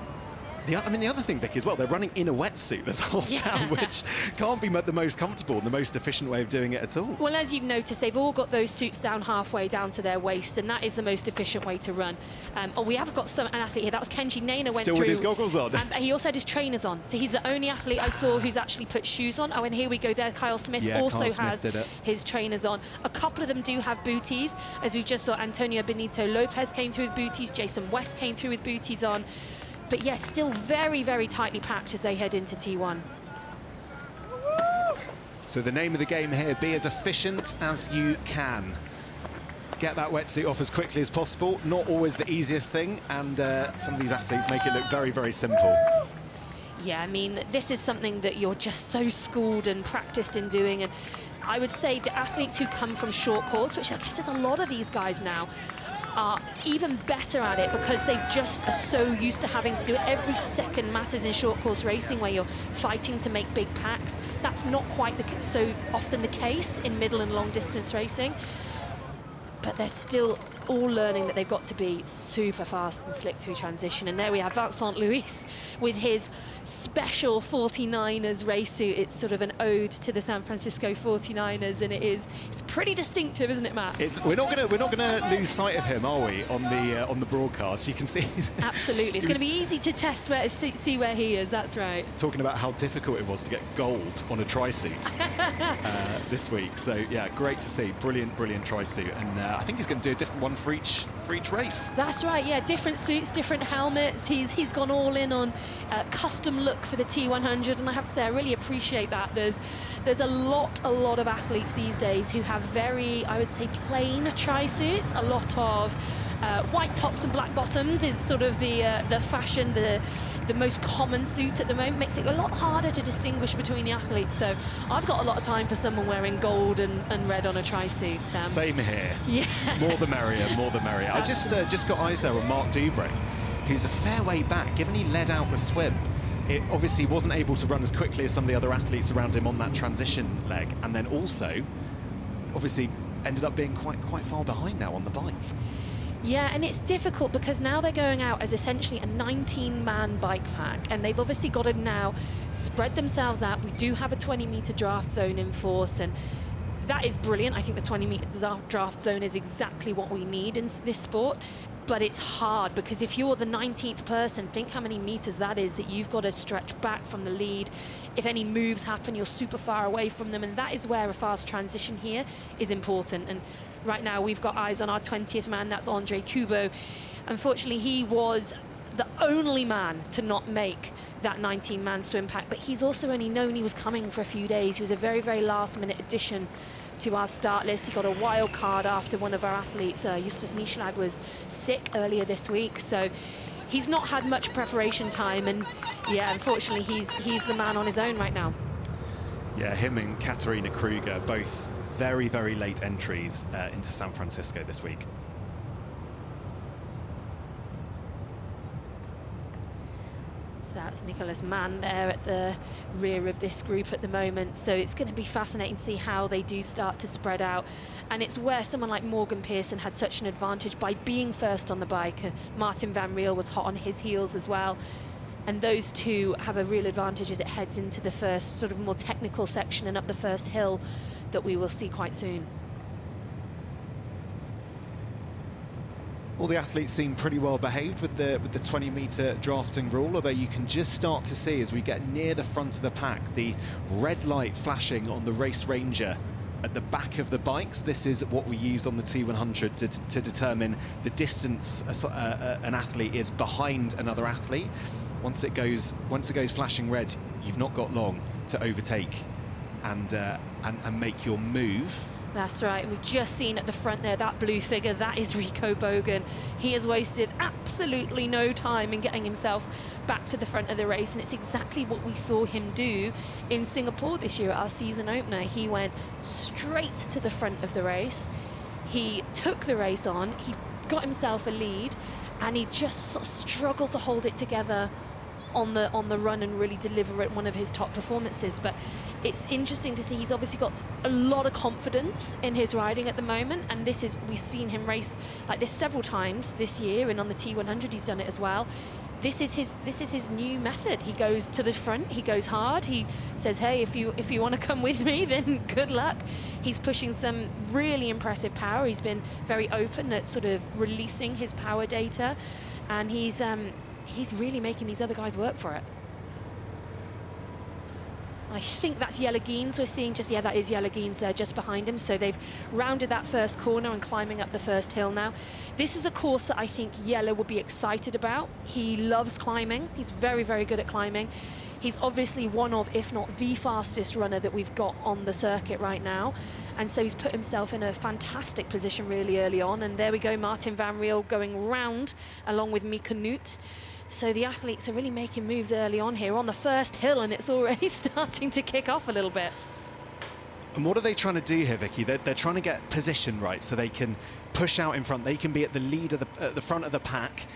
the other thing, Vicky, as well, they're running in a wetsuit this whole time, which can't be the most comfortable and the most efficient way of doing it at all. Well, as you've noticed, they've all got those suits down halfway down to their waist, and that is the most efficient way to run. We have got an athlete here. That was Kenji Naina went Still through. with his goggles on. He also had his trainers on. So he's the only athlete I saw who's actually put shoes on. Oh, and here we go there. Kyle Smith also has his trainers on. A couple of them do have booties. As we just saw, Antonio Benito Lopez came through with booties. Jason West came through with booties on. But yes, still very tightly packed as they head into T1. So the name of the game here, be as efficient as you can. Get that wetsuit off as quickly as possible. Not always the easiest thing, and some of these athletes make it look very simple. Yeah, I mean, this is something that you're just so schooled and practiced in doing, and I would say the athletes who come from short course, which I guess there's a lot of these guys now, are even better at it because they just are so used to having to do it. Every second matters in short course racing where you're fighting to make big packs. That's not quite so often the case in middle and long distance racing. But they're still all learning that they've got to be super fast and slick through transition. And there we have Vincent Luis with his special 49ers race suit. It's sort of an ode to the San Francisco 49ers, and it's pretty distinctive, isn't it, Matt? We're not gonna lose sight of him, are we, on the broadcast? You can see. Absolutely, it's going to be easy to test see where he is. That's right. Talking about how difficult it was to get gold on a tri-suit this week. So yeah, great to see. Brilliant tri-suit, and I think he's going to do a different one for each race. That's right. Yeah, different suits, different helmets. He's gone all in on custom look for the T100, and I have to say I really appreciate that. There's a lot of athletes these days who have very, I would say, plain tri-suits. A lot of white tops and black bottoms is sort of the fashion, the most common suit at the moment. Makes it a lot harder to distinguish between the athletes. So I've got a lot of time for someone wearing gold and red on a tri-suit. Same here. Yeah. More the merrier. I just got eyes there on Mark Dubreuil, who's a fair way back, given he led out the swim. It obviously wasn't able to run as quickly as some of the other athletes around him on that transition leg, and then also obviously ended up being quite far behind now on the bike. Yeah, and it's difficult because now they're going out as essentially a 19-man bike pack, and they've obviously got to now spread themselves out. We do have a 20-meter draft zone in force, and that is brilliant. I think the 20-meter draft zone is exactly what we need in this sport. But it's hard because if you're the 19th person, think how many meters that is that you've got to stretch back from the lead. If any moves happen, you're super far away from them, and that is where a fast transition here is important. And right now we've got eyes on our 20th man, that's Andre Kubo. Unfortunately, he was the only man to not make that 19-man swim pack, but he's also only known he was coming for a few days. He was a very last-minute addition to our start list. He got a wild card after one of our athletes, Justus Mischlag, was sick earlier this week, so he's not had much preparation time, and yeah, unfortunately he's the man on his own right now. Yeah, him and Katarina Kruger, both very late entries into San Francisco this week. So that's Nicholas Mann there at the rear of this group at the moment. So it's going to be fascinating to see how they do start to spread out. And it's where someone like Morgan Pearson had such an advantage by being first on the bike. Marten Van Riel was hot on his heels as well. And those two have a real advantage as it heads into the first sort of more technical section and up the first hill that we will see quite soon. All the athletes seem pretty well behaved with the 20-meter drafting rule, although you can just start to see as we get near the front of the pack the red light flashing on the Race Ranger at the back of the bikes. This is what we use on the T100 to determine the distance an athlete is behind another athlete. Once it goes flashing red, you've not got long to overtake and make your move. That's right. We've just seen at the front there, that blue figure, that is Rico Bogen. He has wasted absolutely no time in getting himself back to the front of the race, and it's exactly what we saw him do in Singapore this year at our season opener. He went straight to the front of the race. He took the race on, he got himself a lead, and he just sort of struggled to hold it together on the run and really deliver at one of his top performances. But it's interesting to see he's obviously got a lot of confidence in his riding at the moment, and we've seen him race like this several times this year, and on the T100 he's done it as well. This is his new method. He goes to the front, he goes hard, he says, hey, if you want to come with me, then good luck. He's pushing some really impressive power. He's been very open at sort of releasing his power data, and he's really making these other guys work for it. I think that's Jelle Geens we're seeing that is Jelle Geens there just behind him. So they've rounded that first corner and climbing up the first hill now. This is a course that I think Jelle will be excited about. He loves climbing. He's very good at climbing. He's obviously one of, if not the fastest runner that we've got on the circuit right now. And so he's put himself in a fantastic position really early on. And there we go, Marten Van Riel going round along with Mika Noot. So the athletes are really making moves early on here on the first hill, and it's already starting to kick off a little bit. And what are they trying to do here, Vicky? They're trying to get position right so they can push out in front. They can be at the lead of at the front of the pack.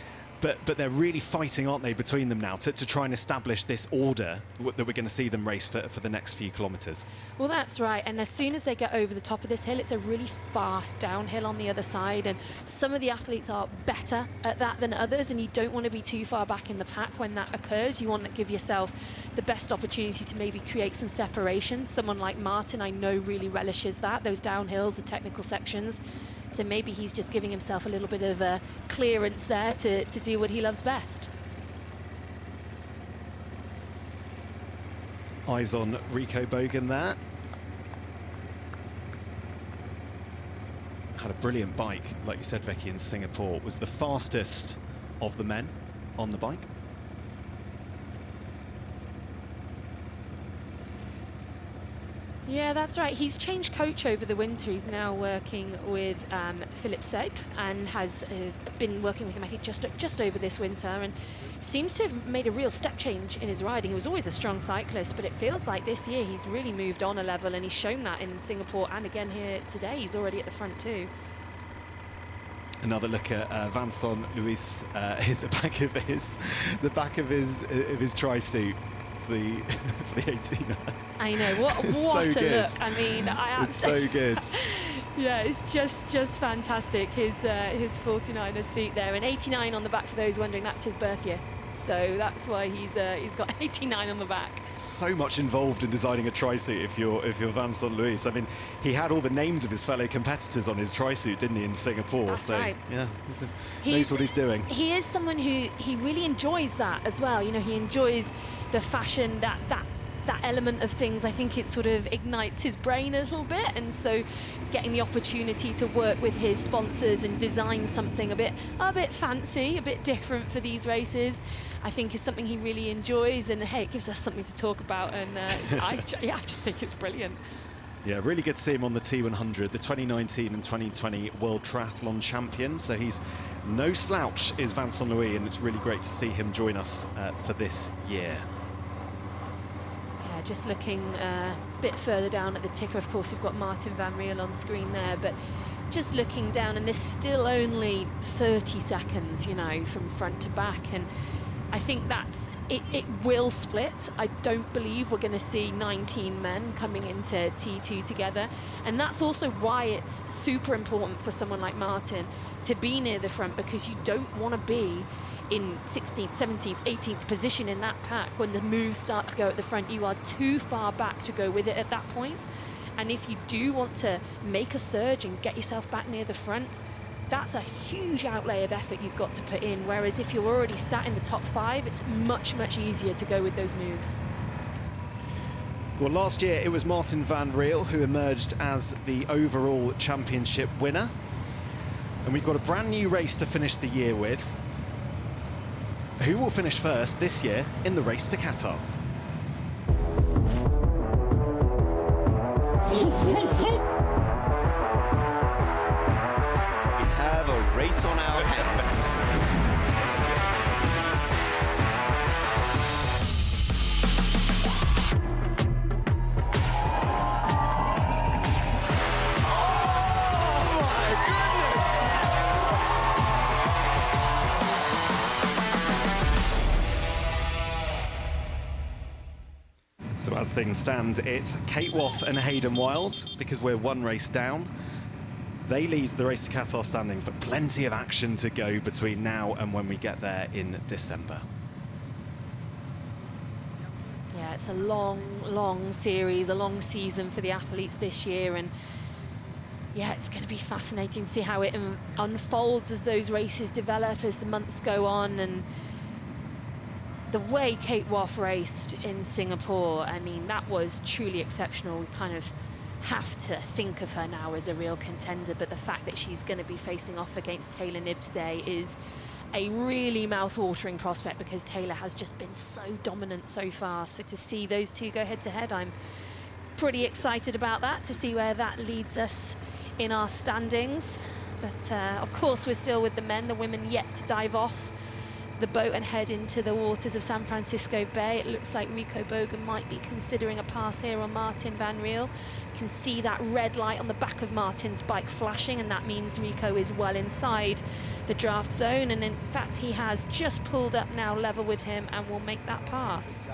But they're really fighting, aren't they, between them now to try and establish this order that we're going to see them race for the next few kilometres. Well, that's right. And as soon as they get over the top of this hill, it's a really fast downhill on the other side. And some of the athletes are better at that than others. And you don't want to be too far back in the pack when that occurs. You want to give yourself the best opportunity to maybe create some separation. Someone like Marten, I know, really relishes that, those downhills, the technical sections. So maybe he's just giving himself a little bit of clearance there to do what he loves best. Eyes on Rico Bogen there. Had a brilliant bike, like you said, Vicky, in Singapore. Was the fastest of the men on the bike. Yeah, that's right. He's changed coach over the winter. He's now working with Philip Seip and has been working with him, I think, just over this winter, and seems to have made a real step change in his riding. He was always a strong cyclist, but it feels like this year he's really moved on a level, and he's shown that in Singapore and again here today. He's already at the front too. Another look at Vincent Luis in the back of his tri-suit for the 18. I know, what so a good. look. I mean, it's so good. Yeah, it's just fantastic. His 49er suit there, and 89 on the back, for those wondering, that's his birth year. So that's why he's got 89 on the back. So much involved in designing a tri-suit if you're Vincent Luis. I mean, he had all the names of his fellow competitors on his tri-suit, didn't he, in Singapore? That's so right. yeah, knows what he's doing. He is someone who he really enjoys that as well. You know, he enjoys the fashion, that element of things. I think it sort of ignites his brain a little bit, and so getting the opportunity to work with his sponsors and design something a bit fancy, a bit different for these races, I think is something he really enjoys. And hey, it gives us something to talk about, and I just think it's brilliant. Yeah, really good to see him on the T100, the 2019 and 2020 World Triathlon champion. So he's no slouch, is Vincent Luis, and it's really great to see him join us for this year. Just looking a bit further down at the ticker, of course, we've got Marten Van Riel on screen there, but just looking down, and there's still only 30 seconds, you know, from front to back, and I think that's it will split. I don't believe we're going to see 19 men coming into T2 together, and that's also why it's super important for someone like Marten to be near the front, because you don't want to be in 16th, 17th, 18th position in that pack when the moves start to go at the front. You are too far back to go with it at that point. And if you do want to make a surge and get yourself back near the front, that's a huge outlay of effort you've got to put in. Whereas if you're already sat in the top 5, it's much, much easier to go with those moves. Well, last year it was Marten Van Riel who emerged as the overall championship winner. And we've got a brand new race to finish the year with. Who will finish first this year in the race to Qatar? We have a race on our hands. So as things stand, it's Kate Waugh and Hayden Wild, because we're one race down. They lead the race to Qatar standings, but plenty of action to go between now and when we get there in December. Yeah, it's a long, long series, a long season for the athletes this year, and yeah, it's going to be fascinating to see how it unfolds as those races develop, as the months go on. And the way Kate Waugh raced in Singapore, I mean, that was truly exceptional. We kind of have to think of her now as a real contender, but the fact that she's going to be facing off against Taylor Knibb today is a really mouth-watering prospect, because Taylor has just been so dominant so far. So to see those two go head-to-head, I'm pretty excited about that, to see where that leads us in our standings. But of course, we're still with the men, the women yet to dive off the boat and head into the waters of San Francisco Bay. It looks like Rico Bogen might be considering a pass here on Marten Van Riel. You can see that red light on the back of Martin's bike flashing, and that means Rico is well inside the draft zone, and in fact he has just pulled up now level with him and will make that pass.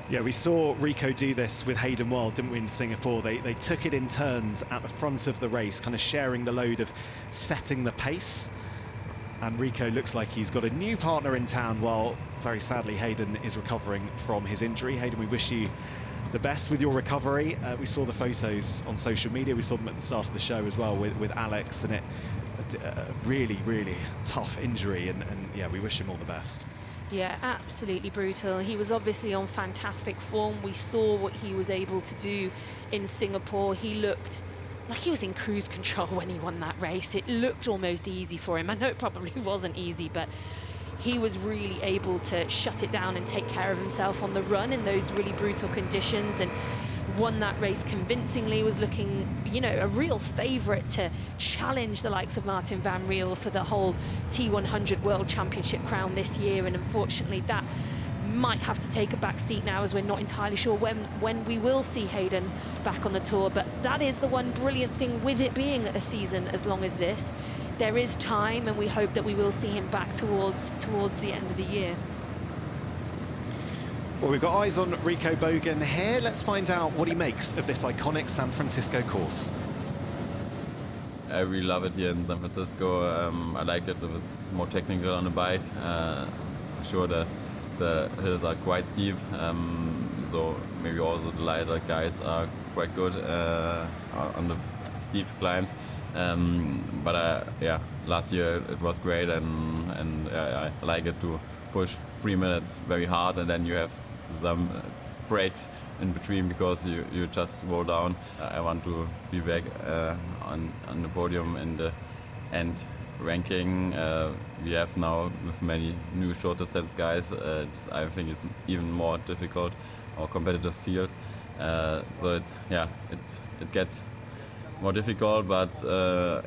Yeah, we saw Rico do this with Hayden Wild, didn't we, in Singapore? They took it in turns at the front of the race, kind of sharing the load of setting the pace. And Rico looks like he's got a new partner in town, while very sadly Hayden is recovering from his injury. Hayden, we wish you the best with your recovery. We saw the photos on social media. We saw them at the start of the show as well with Alex, and a really, really tough injury. And yeah, we wish him all the best. Yeah, absolutely brutal. He was obviously on fantastic form. We saw what he was able to do in Singapore. He looked like he was in cruise control when he won that race. It looked almost easy for him. I know it probably wasn't easy, but he was really able to shut it down and take care of himself on the run in those really brutal conditions, and won that race convincingly. Was looking, you know, a real favourite to challenge the likes of Marten Van Riel for the whole T100 World Championship crown this year, and unfortunately that might have to take a back seat now, as we're not entirely sure when we will see Hayden back on the tour. But that is the one brilliant thing with it being a season as long as this. There is time, and we hope that we will see him back towards the end of the year. Well, we've got eyes on Rico Bogen here. Let's find out what he makes of this iconic San Francisco course. I really love it here in San Francisco. I like it. It's more technical on the bike. For sure, the hills are quite steep, so maybe also the lighter guys are quite good on the steep climbs. But yeah, last year it was great, and I like it to push 3 minutes very hard, and then you have some breaks in between because you just roll down. I want to be back on the podium in the end ranking. We have now with many new short distance guys. I think it's even more difficult or competitive field. So it gets more difficult, but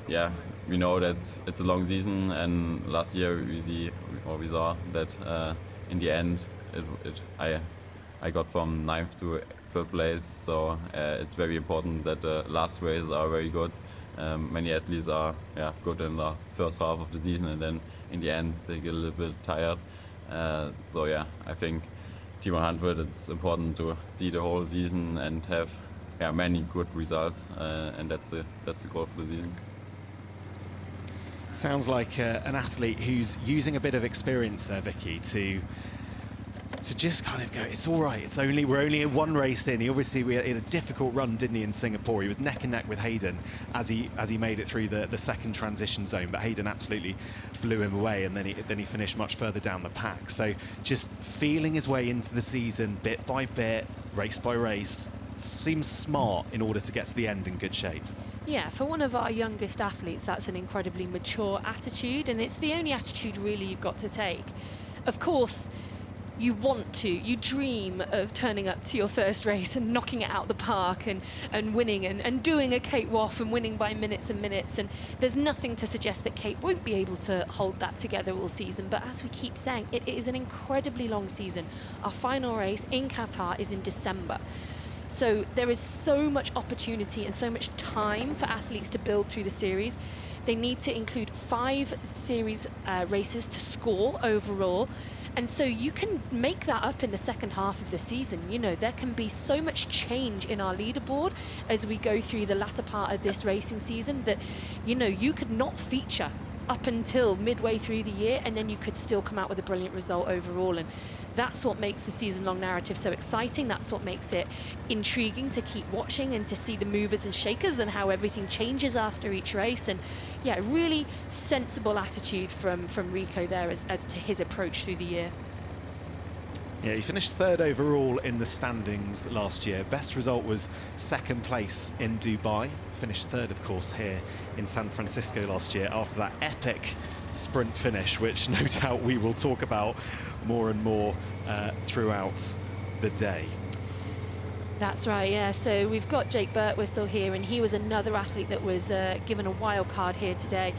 yeah, we know that it's a long season, and last year we saw that in the end I got from 9th to 3rd place, so it's very important that the last races are very good. Many athletes are good in the first half of the season, and then in the end they get a little bit tired. So yeah, I think T100, it's important to see the whole season and have many good results, and that's the goal for the season. Sounds like an athlete who's using a bit of experience there, Vicky, to just kind of go, it's all right, we're only one race in. He had a difficult run, didn't he, in Singapore? He was neck and neck with Hayden as he made it through the second transition zone, but Hayden absolutely blew him away, and then he finished much further down the pack. So just feeling his way into the season bit by bit, race by race, seems smart in order to get to the end in good shape. Yeah, for one of our youngest athletes, that's an incredibly mature attitude, and it's the only attitude really you've got to take. Of course, you dream of turning up to your first race and knocking it out the park and winning and doing a Kate Waugh and winning by minutes and minutes, and there's nothing to suggest that Kate won't be able to hold that together all season. But as we keep saying, it is an incredibly long season. Our final race in Qatar is in December. So there is so much opportunity and so much time for athletes to build through the series. They need to include 5 series races to score overall. And so you can make that up in the second half of the season. You know, there can be so much change in our leaderboard as we go through the latter part of this racing season that, you know, you could not feature up until midway through the year, and then you could still come out with a brilliant result overall. And that's what makes the season-long narrative so exciting. That's what makes it intriguing to keep watching and to see the movers and shakers and how everything changes after each race. And yeah, really sensible attitude from Rico there as to his approach through the year. Yeah, he finished 3rd overall in the standings last year. Best result was 2nd place in Dubai. Finished 3rd, of course, here in San Francisco last year after that epic sprint finish, which no doubt we will talk about more and more throughout the day. That's right, yeah. So we've got Jake Birtwistle here, and he was another athlete that was given a wild card here today.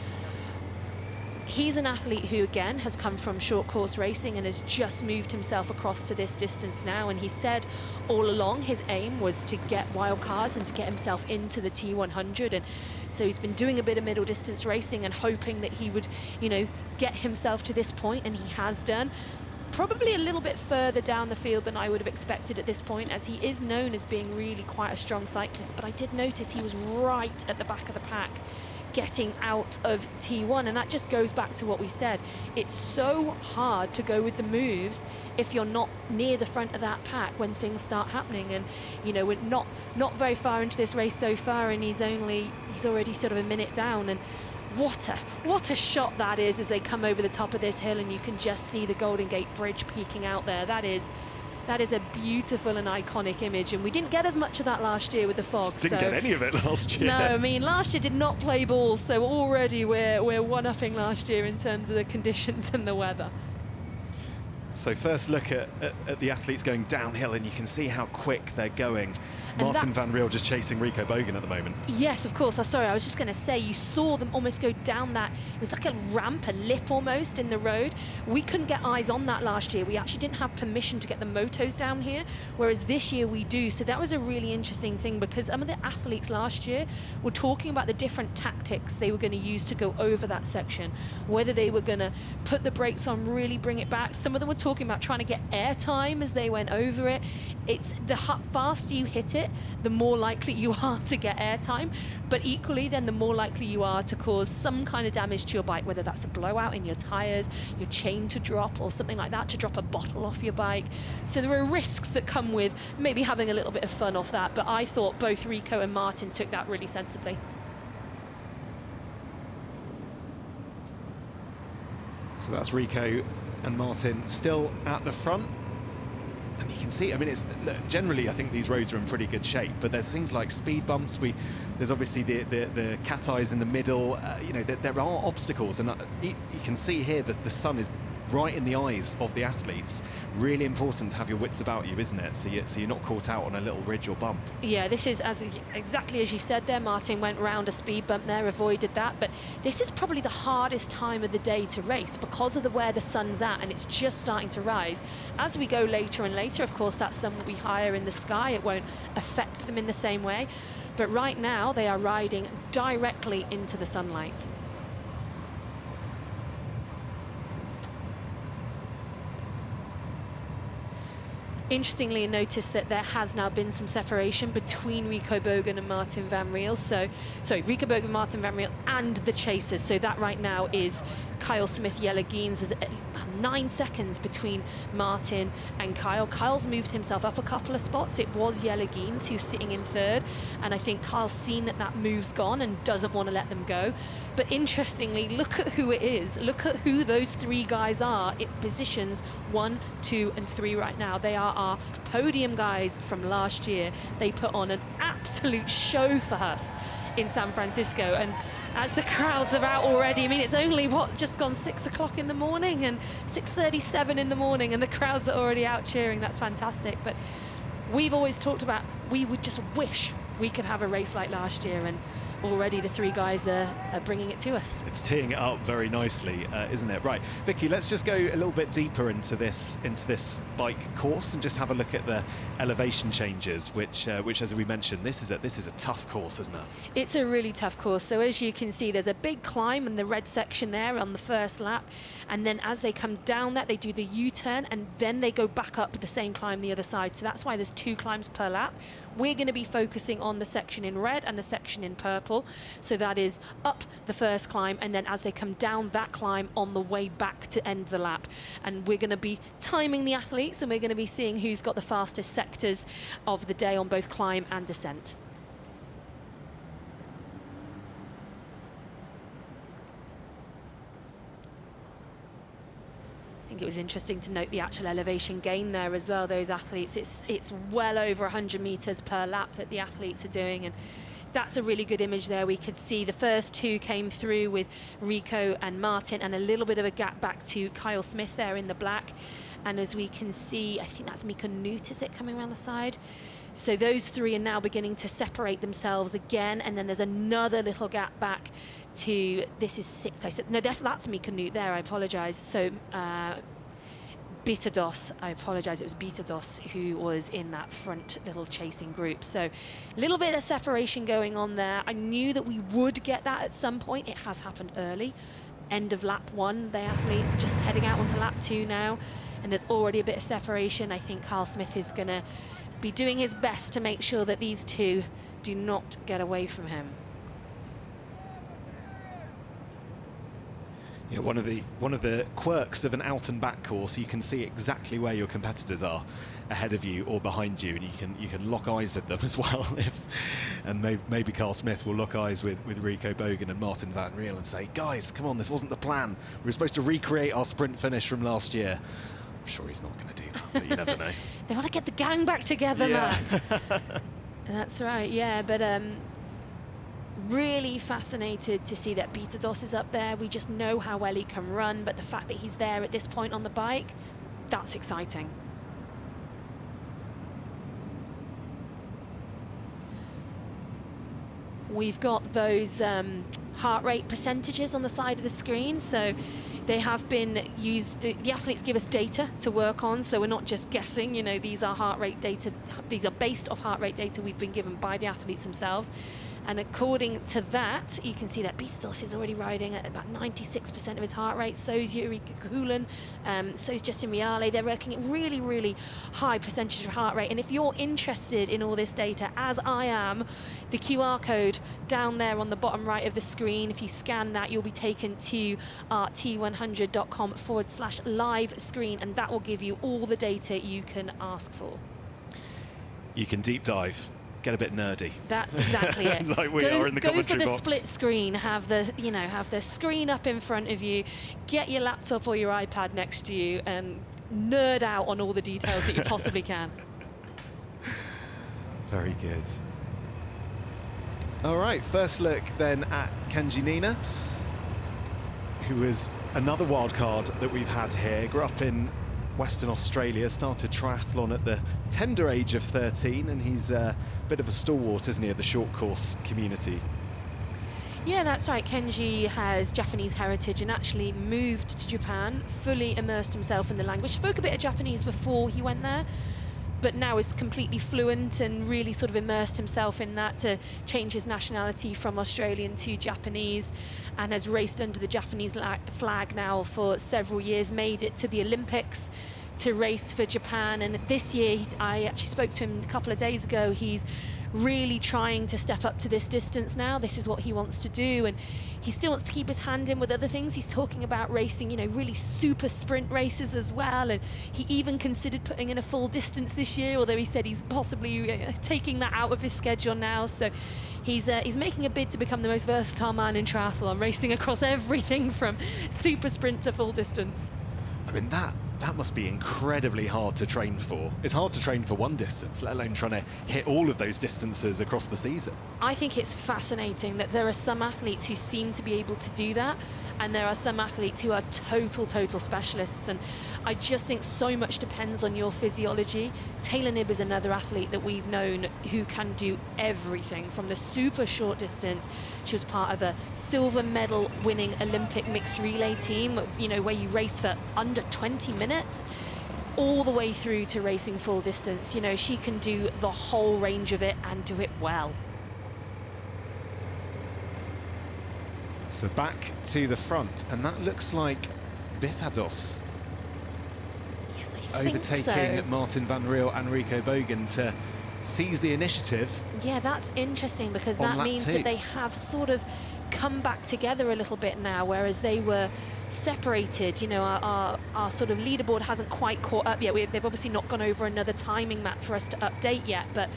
He's an athlete who, again, has come from short course racing and has just moved himself across to this distance now. And he said all along his aim was to get wild cards and to get himself into the T100. And so he's been doing a bit of middle distance racing and hoping that he would, you know, get himself to this point, and he has done. Probably a little bit further down the field than I would have expected at this point, as he is known as being really quite a strong cyclist. But I did notice he was right at the back of the pack, getting out of T1, and that just goes back to what we said. It's so hard to go with the moves if you're not near the front of that pack when things start happening. And you know, we're not very far into this race so far, and he's already sort of a minute down. And what a shot that is as they come over the top of this hill, and you can just see the Golden Gate Bridge peeking out there. That is a beautiful and iconic image, and we didn't get as much of that last year with the fog. Didn't get any of it last year. No, I mean, last year did not play ball, so already we're one-upping last year in terms of the conditions and the weather. So first look at the athletes going downhill, and you can see how quick they're going. Marten Van Riel just chasing Rico Bogen at the moment. Yes, of course. Sorry, I was just going to say, you saw them almost go down that, it was like a ramp, a lip almost in the road. We couldn't get eyes on that last year. We actually didn't have permission to get the motos down here, whereas this year we do. So that was a really interesting thing, because some of the athletes last year were talking about the different tactics they were going to use to go over that section, whether they were going to put the brakes on, really bring it back. Some of them were talking about trying to get air time as they went over it. It's the faster you hit it, the more likely you are to get air time, but equally then the more likely you are to cause some kind of damage to your bike, whether that's a blowout in your tires, your chain to drop, or something like that, to drop a bottle off your bike. So there are risks that come with maybe having a little bit of fun off that, but I thought both Rico and Marten took that really sensibly. So that's Rico and Marten still at the front. And you can see, I mean, it's generally, I think these roads are in pretty good shape, but there's things like speed bumps. There's obviously the cat eyes in the middle. You know, there are obstacles, and you can see here that the sun is right in the eyes of the athletes. Really important to have your wits about you, isn't it? So you're not caught out on a little ridge or bump. Yeah, this is exactly as you said there. Marten went round a speed bump there, avoided that, but this is probably the hardest time of the day to race because of where the sun's at, and it's just starting to rise. As we go later and later, of course, that sun will be higher in the sky. It won't affect them in the same way, but right now they are riding directly into the sunlight. Interestingly, notice that there has now been some separation between Rico Bogen and Marten Van Riel. So, sorry, Rico Bogen, Marten Van Riel, and the chasers. So that right now is Kyle Smith, Jelle Geens. There's 9 seconds between Marten and Kyle. Kyle's moved himself up a couple of spots. It was Jelle Geens who's sitting in third, and I think Kyle's seen that move's gone and doesn't want to let them go. But interestingly, look at who it is. Look at who those 3 guys are. It positions 1, 2, and 3 right now. They are our podium guys from last year. They put on an absolute show for us in San Francisco. And as the crowds are out already, I mean, it's only, just gone 6 o'clock in the morning and 6:37 in the morning, and the crowds are already out cheering. That's fantastic. But we've always talked about, we would just wish we could have a race like last year, and already the 3 guys are bringing it to us. It's teeing it up very nicely, isn't it? Right, Vicky, let's just go a little bit deeper into this bike course and just have a look at the elevation changes, which as we mentioned, this is a tough course, isn't it? It's a really tough course. So as you can see, there's a big climb in the red section there on the first lap, and then as they come down that, they do the U-turn, and then they go back up the same climb the other side. So that's why there's 2 climbs per lap. We're going to be focusing on the section in red and the section in purple. So that is up the first climb, and then as they come down that climb on the way back to end the lap. And we're going to be timing the athletes, and we're going to be seeing who's got the fastest sectors of the day on both climb and descent. I think it was interesting to note the actual elevation gain there as well. Those athletes, it's well over 100 meters per lap that the athletes are doing, and that's a really good image there. We could see the first 2 came through with Rico and Marten, and a little bit of a gap back to Kyle Smith there in the black. And as we can see, I think that's Mika Newt, is it, coming around the side? So those three are now beginning to separate themselves again, and then there's another little gap back to, this is sixth. I said, no, that's me Canute there, I apologise. So Bitados, I apologise, it was Bitados who was in that front little chasing group. So a little bit of separation going on there. I knew that we would get that at some point. It has happened early. End of lap 1, the athletes just heading out onto lap 2 now, and there's already a bit of separation. I think Carl Smith is going to be doing his best to make sure that these two do not get away from him. Yeah, one of the quirks of an out and back course, you can see exactly where your competitors are ahead of you or behind you, and you can lock eyes with them as well. And maybe Carl Smith will lock eyes with Rico Bogen and Marten Van Riel and say, guys, come on, this wasn't the plan. We were supposed to recreate our sprint finish from last year. I'm sure he's not going to do that, but you never know. They want to get the gang back together, yeah. Matt. That's right, yeah, but really fascinated to see that Bitados is up there. We just know how well he can run, but the fact that he's there at this point on the bike, that's exciting. We've got those heart rate percentages on the side of the screen, so they have been used, the athletes give us data to work on, so we're not just guessing, you know, these are heart rate data, these are based off heart rate data we've been given by the athletes themselves. And according to that, you can see that Bitados is already riding at about 96% of his heart rate. So's Yuri Kulan, so's Justin Riale. They're working at really, really high percentage of heart rate. And if you're interested in all this data, as I am, the QR code down there on the bottom right of the screen, if you scan that, you'll be taken to our t100.com/live screen, and that will give you all the data you can ask for. You can deep dive. Get a bit nerdy. That's exactly it. Like we are in the commentary box. Go for the box. split screen. Have the screen up in front of you. Get your laptop or your iPad next to you and nerd out on all the details that you possibly can. Very good. All right, first look then at Kenji Nina, who was another wild card that we've had here. Grew up in Western Australia, started triathlon at the tender age of 13, and he's a bit of a stalwart, isn't he, of the short course community? Yeah, that's right. Kenji has Japanese heritage and actually moved to Japan, fully immersed himself in the language, spoke a bit of Japanese before he went there, but now is completely fluent and really sort of immersed himself in that to change his nationality from Australian to Japanese, and has raced under the Japanese flag now for several years, made it to the Olympics to race for Japan. And this year, I actually spoke to him a couple of days ago, he's really trying to step up to this distance now. This is what he wants to do, and he still wants to keep his hand in with other things. He's talking about racing, you know, really super sprint races as well, and he even considered putting in a full distance this year, although he said he's possibly taking that out of his schedule now. So he's making a bid to become the most versatile man in triathlon, racing across everything from super sprint to full distance. I mean, that must be incredibly hard to train for. It's hard to train for one distance, let alone trying to hit all of those distances across the season. I think it's fascinating that there are some athletes who seem to be able to do that, and there are some athletes who are total specialists, and I just think so much depends on your physiology. Taylor Knibb is another athlete that we've known who can do everything from the super short distance. She was part of a silver medal winning Olympic mixed relay team, you know, where you race for under 20 minutes, all the way through to racing full distance. You know, she can do the whole range of it and do it well. So back to the front, and that looks like Bitados overtaking so. Marten Van Riel and Rico Bogen to seize the initiative. Yeah, that's interesting, because that means that they have sort of come back together a little bit now, whereas they were separated. You know, our sort of leaderboard hasn't quite caught up yet. They've obviously not gone over another timing map for us to update yet, but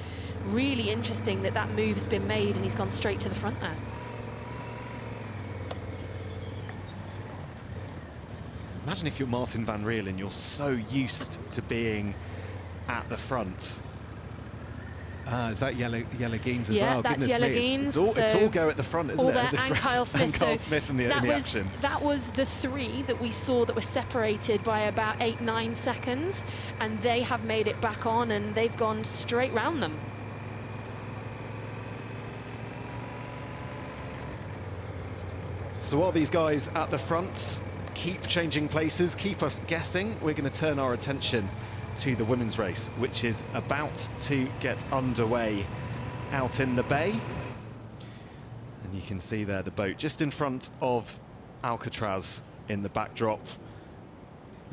really interesting that that move's been made and he's gone straight to the front there. Imagine if you're Marten Van Riel and you're so used to being at the front. Is that yellow Geens as yeah, well? that's Goodness yellow me, Geens. it's all go at the front, isn't it? And Kyle Smith. And Kyle Smith in the action. That was the three that we saw that were separated by about 8-9 seconds, and they have made it back on, and they've gone straight round them. So while these guys at the front keep changing places, keep us guessing, we're going to turn our attention to the women's race, which is about to get underway out in the bay. And you can see there the boat just in front of Alcatraz in the backdrop,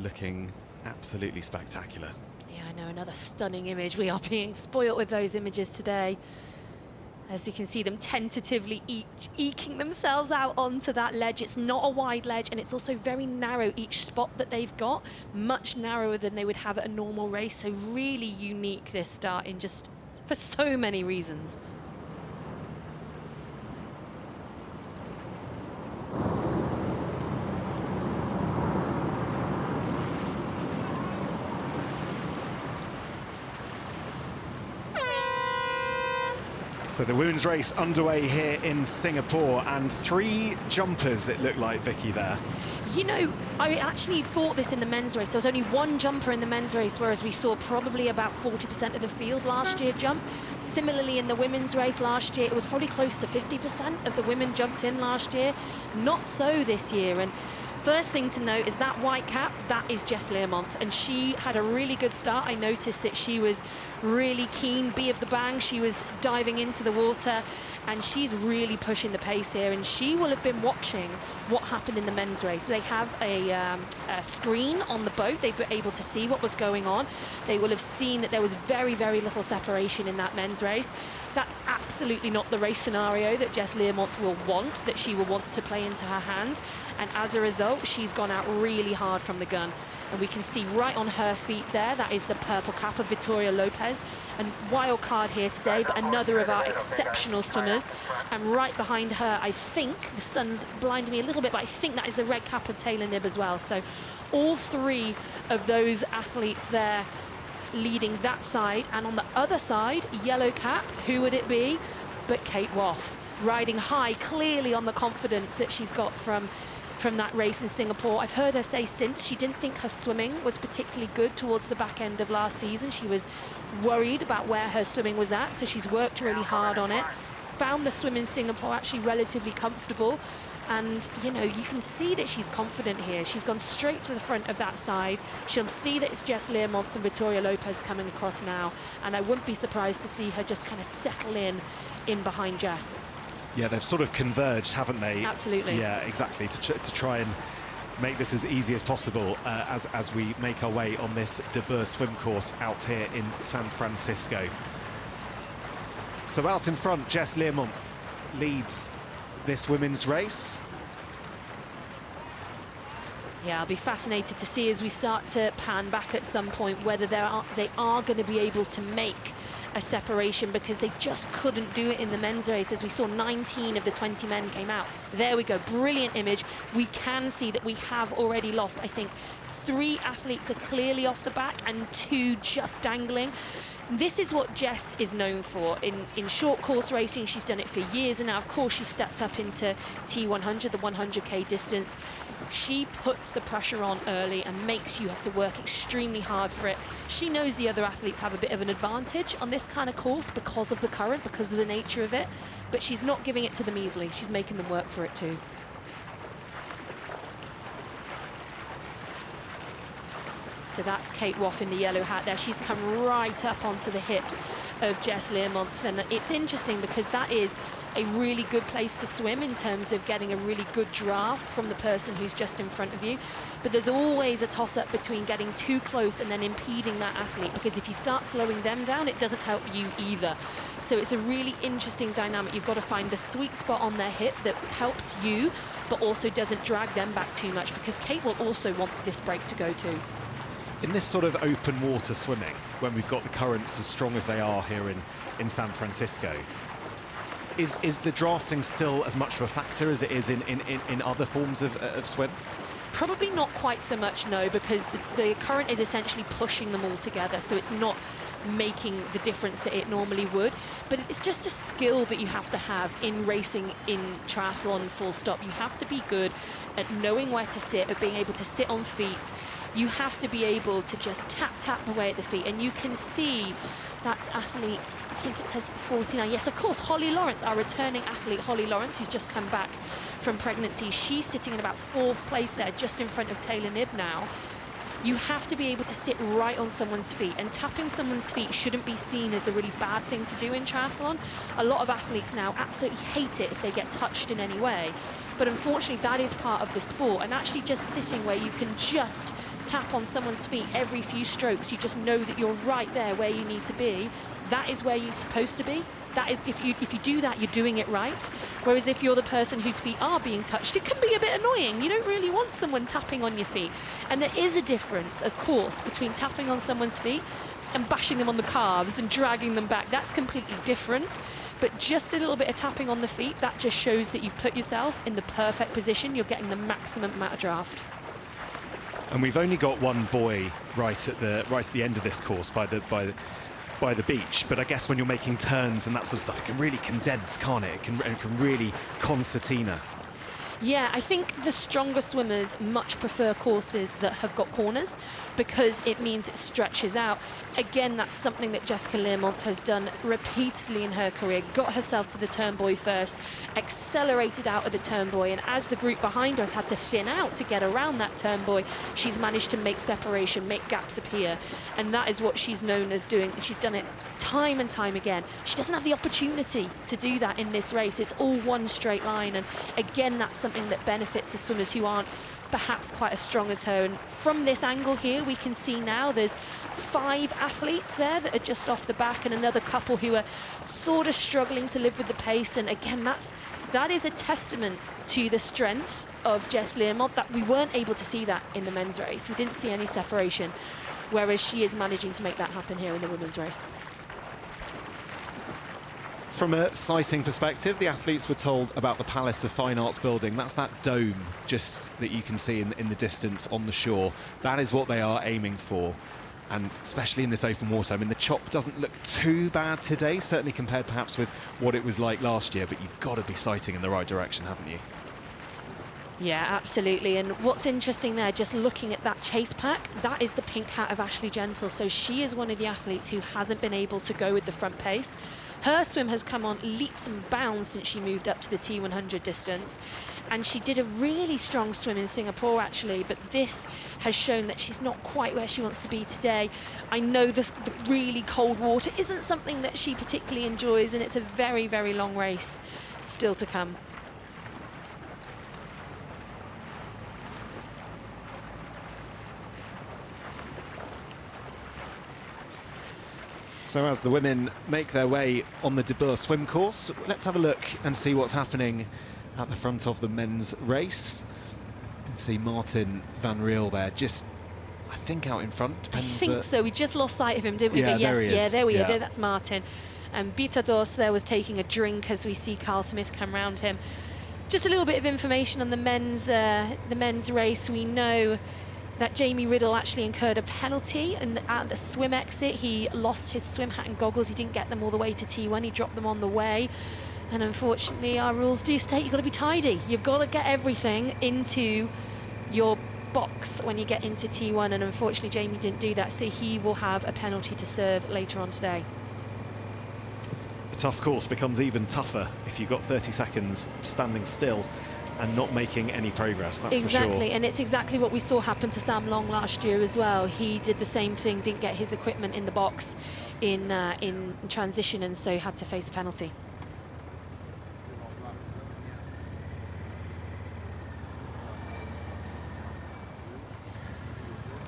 looking absolutely spectacular. Yeah, I know, another stunning image. We are being spoilt with those images today. As you can see them tentatively eking themselves out onto that ledge. It's not a wide ledge, and it's also very narrow, each spot that they've got, much narrower than they would have at a normal race. So really unique, this start, in just for so many reasons. So the women's race underway here in Singapore, and 3 jumpers it looked like, Vicky, there. You know, I actually thought this in the men's race. There was only 1 jumper in the men's race, whereas we saw probably about 40% of the field last year jump. Similarly, in the women's race last year, it was probably close to 50% of the women jumped in last year. Not so this year. And first thing to note is that white cap, that is Jess Learmonth, and she had a really good start. I noticed that she was really keen, B of the bang. She was diving into the water, and she's really pushing the pace here, and she will have been watching what happened in the men's race. They have a screen on the boat. They were able to see what was going on. They will have seen that there was very, very little separation in that men's race. That's absolutely not the race scenario that Jess Learmonth will want, that she will want to play into her hands. And as a result, she's gone out really hard from the gun. And we can see right on her feet there, that is the purple cap of Victoria Lopez. And wild card here today, but another of our exceptional swimmers. And right behind her, I think, the sun's blinding me a little bit, but I think that is the red cap of Taylor Knibb as well. So all 3 of those athletes there leading that side. And on the other side, yellow cap, who would it be but Kate Waugh, riding high, clearly on the confidence that she's got from that race in Singapore. I've heard her say since she didn't think her swimming was particularly good towards the back end of last season. She was worried about where her swimming was at, so she's worked really hard on it. Found the swim in Singapore actually relatively comfortable, and you know, you can see that she's confident here. She's gone straight to the front of that side. She'll see that it's Jess Learmonth and Victoria Lopez coming across now, and I wouldn't be surprised to see her just kind of settle in behind Jess. Yeah, they've sort of converged, haven't they? Absolutely. Yeah, exactly, to try and make this as easy as possible as we make our way on this debut swim course out here in San Francisco. So out in front, Jess Learmonth leads this women's race. Yeah, I'll be fascinated to see as we start to pan back at some point whether they are going to be able to make a separation, because they just couldn't do it in the men's race. As we saw, 19 of the 20 men came out. There we go, brilliant image. We can see that we have already lost, I think, 3 athletes are clearly off the back and 2 just dangling. This is what Jess is known for in short course racing. She's done it for years, and now of course she stepped up into T100, the 100k distance. She puts the pressure on early and makes you have to work extremely hard for it. She knows the other athletes have a bit of an advantage on this kind of course because of the current, because of the nature of it, but she's not giving it to them easily. She's making them work for it too. So that's Kate Waugh in the yellow hat there. She's come right up onto the hip of Jess Learmonth, and it's interesting because that is a really good place to swim in terms of getting a really good draft from the person who's just in front of you. But there's always a toss-up between getting too close and then impeding that athlete, because if you start slowing them down, it doesn't help you either. So it's a really interesting dynamic. You've got to find the sweet spot on their hip that helps you, but also doesn't drag them back too much, because Kate will also want this break to go to. In this sort of open water swimming, when we've got the currents as strong as they are here in San Francisco, is the drafting still as much of a factor as it is in other forms of swim? Probably not quite so much, no, because the current is essentially pushing them all together, so it's not making the difference that it normally would. But it's just a skill that you have to have in racing in triathlon, full stop. You have to be good at knowing where to sit, at being able to sit on feet. You have to be able to just tap away at the feet. And you can see that's athlete, I think it says 49. Yes, of course, Holly Lawrence, our returning athlete, Holly Lawrence, who's just come back from pregnancy. She's sitting in about 4th place there, just in front of Taylor Knibb now. You have to be able to sit right on someone's feet, and tapping someone's feet shouldn't be seen as a really bad thing to do in triathlon. A lot of athletes now absolutely hate it if they get touched in any way. But unfortunately, that is part of the sport. And actually just sitting where you can just tap on someone's feet every few strokes, you just know that you're right there where you need to be. That is where you're supposed to be. That is, if you do that, you're doing it right. Whereas if you're the person whose feet are being touched, it can be a bit annoying. You don't really want someone tapping on your feet. And there is a difference, of course, between tapping on someone's feet and bashing them on the calves and dragging them back. That's completely different. But just a little bit of tapping on the feet, that just shows that you've put yourself in the perfect position. You're getting the maximum amount of draft. And we've only got one boy right at the end of this course by the beach, but I guess when you're making turns and that sort of stuff, it can really condense, can't it? It can really concertina. Yeah, I think the stronger swimmers much prefer courses that have got corners because it means it stretches out. Again, that's something that Jessica Learmonth has done repeatedly in her career. Got herself to the turn buoy first, accelerated out of the turn buoy, and as the group behind her has had to thin out to get around that turn buoy, she's managed to make separation, make gaps appear, and that is what she's known as doing. She's done it time and time again. She doesn't have the opportunity to do that in this race. It's all one straight line, and again, that's something that benefits the swimmers who aren't perhaps quite as strong as her. And from this angle here, we can see now there's 5 athletes there that are just off the back and another couple who are sort of struggling to live with the pace. And again, that is a testament to the strength of Jess Learmonth, that we weren't able to see that in the men's race. We didn't see any separation, whereas she is managing to make that happen here in the women's race. From a sighting perspective, the athletes were told about the Palace of Fine Arts building. That's that dome just that you can see in the distance on the shore. That is what they are aiming for. And especially in this open water, I mean, the chop doesn't look too bad today, certainly compared perhaps with what it was like last year, but you've got to be sighting in the right direction, haven't you? Yeah, absolutely. And what's interesting there, just looking at that chase pack, that is the pink hat of Ashley Gentle. So she is one of the athletes who hasn't been able to go with the front pace. Her swim has come on leaps and bounds since she moved up to the T100 distance. And she did a really strong swim in Singapore, actually, but this has shown that she's not quite where she wants to be today. I know the really cold water isn't something that she particularly enjoys, and it's a very, very long race still to come. So as the women make their way on the De Boer swim course, let's have a look and see what's happening at the front of the men's race. You can see Marten Van Riel there, just, I think, out in front. Depends, I think so. We just lost sight of him, didn't we? Yeah, but yes, there he is. Yeah, there we Yeah. are. That's Marten. And Bitados there was taking a drink as we see Carl Smith come round him. Just a little bit of information on the men's race. We know that Jamie Riddle actually incurred a penalty at the swim exit. He lost his swim hat and goggles. He didn't get them all the way to T1. He dropped them on the way. And unfortunately, our rules do state you've got to be tidy. You've got to get everything into your box when you get into T1. And unfortunately, Jamie didn't do that. So he will have a penalty to serve later on today. The tough course becomes even tougher if you've got 30 seconds standing still and not making any progress, that's for sure. Exactly, and it's exactly what we saw happen to Sam Long last year as well. He did the same thing, didn't get his equipment in the box in transition, and so had to face a penalty.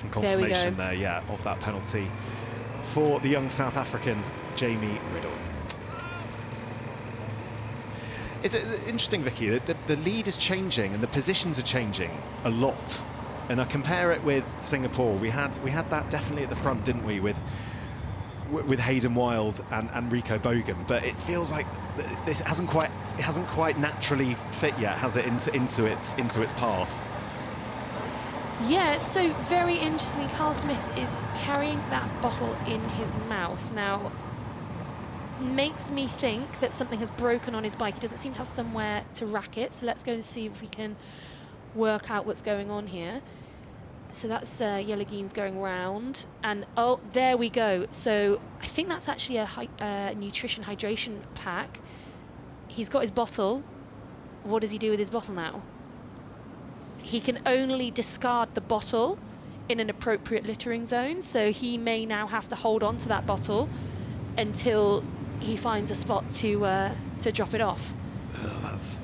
And confirmation there, yeah, of that penalty for the young South African, Jamie Riddle. It's interesting, Vicky, that the lead is changing and the positions are changing a lot. And I compare it with Singapore. We had that definitely at the front, didn't we, with Hayden Wild and Rico Bogen. But it feels like this hasn't quite naturally fit yet, has it, into its path? Yeah, so very interestingly, Carl Smith is carrying that bottle in his mouth. Now, makes me think that something has broken on his bike. He doesn't seem to have somewhere to rack it, so let's go and see if we can work out what's going on here. So that's Yelageen's going round, and oh, there we go. So I think that's actually a nutrition hydration pack. He's got his bottle. What does he do with his bottle now? He can only discard the bottle in an appropriate littering zone, so he may now have to hold on to that bottle until he finds a spot to drop it off.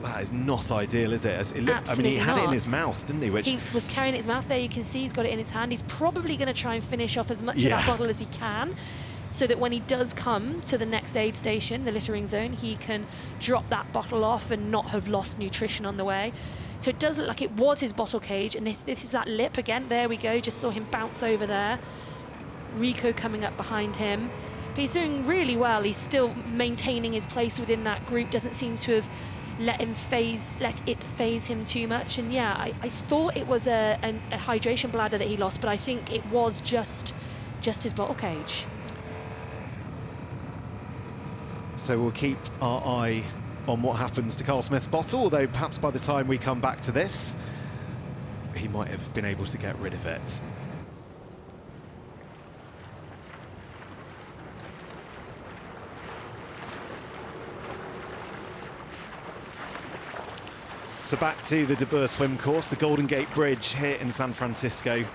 That is not ideal, is it? I mean, he had it in his mouth, didn't he? He was carrying it in his mouth there. You can see he's got it in his hand. He's probably going to try and finish off as much of that bottle as he can, so that when he does come to the next aid station, the littering zone, he can drop that bottle off and not have lost nutrition on the way. So it does look like it was his bottle cage, and this is that lip again. There we go, just saw him bounce over there. Rico coming up behind him. But he's doing really well. He's still maintaining his place within that group, doesn't seem to have let it phase him too much. And yeah, I thought it was a hydration bladder that he lost, but I think it was just his bottle cage. So we'll keep our eye on what happens to Carl Smith's bottle, although perhaps by the time we come back to this, he might have been able to get rid of it. So back to the De Boer swim course, the Golden Gate Bridge here in San Francisco.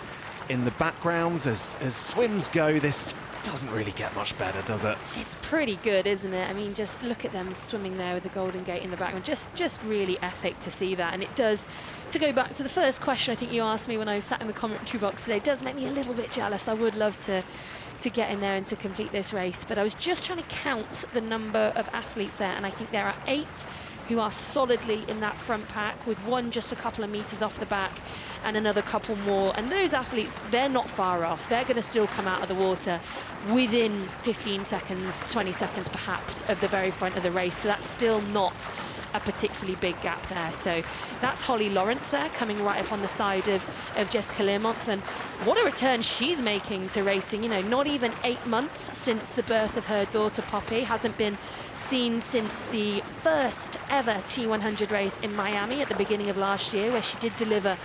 In the background, as swims go, this doesn't really get much better, does it? It's pretty good, isn't it? I mean, just look at them swimming there with the Golden Gate in the background. Just really epic to see that. And it does, to go back to the first question I think you asked me when I sat in the commentary box today, it does make me a little bit jealous. I would love to get in there and to complete this race. But I was just trying to count the number of athletes there, and I think there are 8 who are solidly in that front pack, with one just a couple of meters off the back and another couple more. And those athletes, they're not far off. They're going to still come out of the water within 15 seconds, 20 seconds perhaps of the very front of the race. So that's still not a particularly big gap there. So that's Holly Lawrence there, coming right up on the side of Jessica Learmonth. And what a return she's making to racing. You know, not even 8 months since the birth of her daughter Poppy. Hasn't been seen since the first ever T100 race in Miami at the beginning of last year, where she did deliver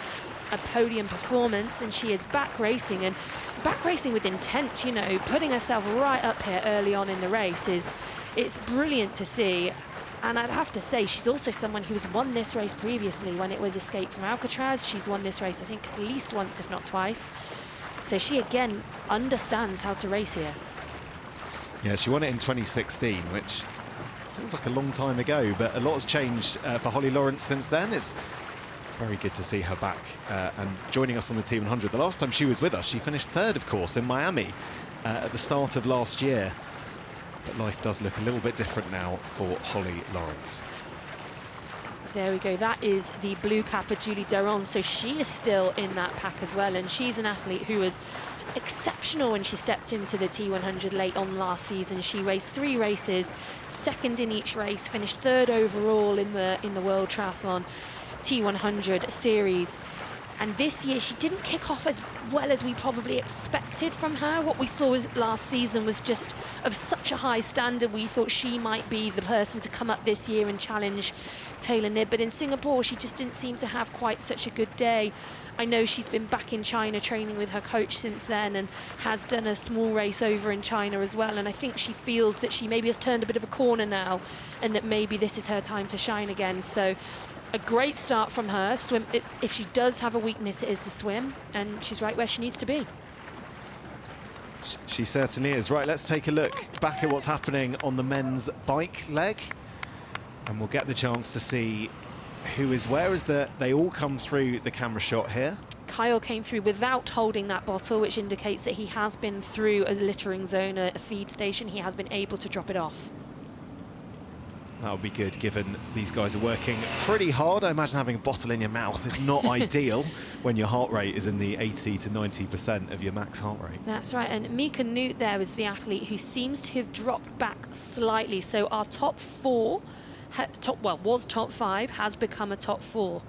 a podium performance. And she is back racing, and back racing with intent. You know, putting herself right up here early on in the race it's brilliant to see. And I'd have to say, she's also someone who's won this race previously when it was Escape From Alcatraz. She's won this race, I think, at least once, if not twice. So she, again, understands how to race here. Yeah, she won it in 2016, which feels like a long time ago, but a lot has changed for Holly Lawrence since then. It's very good to see her back and joining us on the T100. The last time she was with us, she finished 3rd, of course, in Miami at the start of last year. But life does look a little bit different now for Holly Lawrence. There we go. That is the blue capper, Julie Daron. So she is still in that pack as well. And she's an athlete who was exceptional when she stepped into the T100 late on last season. She raced 3 races, 2nd in each race, finished 3rd overall in the World Triathlon T100 Series. And this year, she didn't kick off as well as we probably expected from her. What we saw last season was just of such a high standard. We thought she might be the person to come up this year and challenge Taylor Knibb. But in Singapore, she just didn't seem to have quite such a good day. I know she's been back in China training with her coach since then, and has done a small race over in China as well. And I think she feels that she maybe has turned a bit of a corner now, and that maybe this is her time to shine again. So a great start from her. Swim, if she does have a weakness, it is the swim, and she's right where she needs to be. She certainly is. Right, let's take a look back at what's happening on the men's bike leg, and we'll get the chance to see who is where as they all come through the camera shot here. Kyle came through without holding that bottle, which indicates that he has been through a littering zone, a feed station. He has been able to drop it off. That would be good, given these guys are working pretty hard. I imagine having a bottle in your mouth is not ideal when your heart rate is in the 80 to 90% of your max heart rate. That's right, and Mika Newt there was the athlete who seems to have dropped back slightly. So our top 4, was top 5, has become a top 4.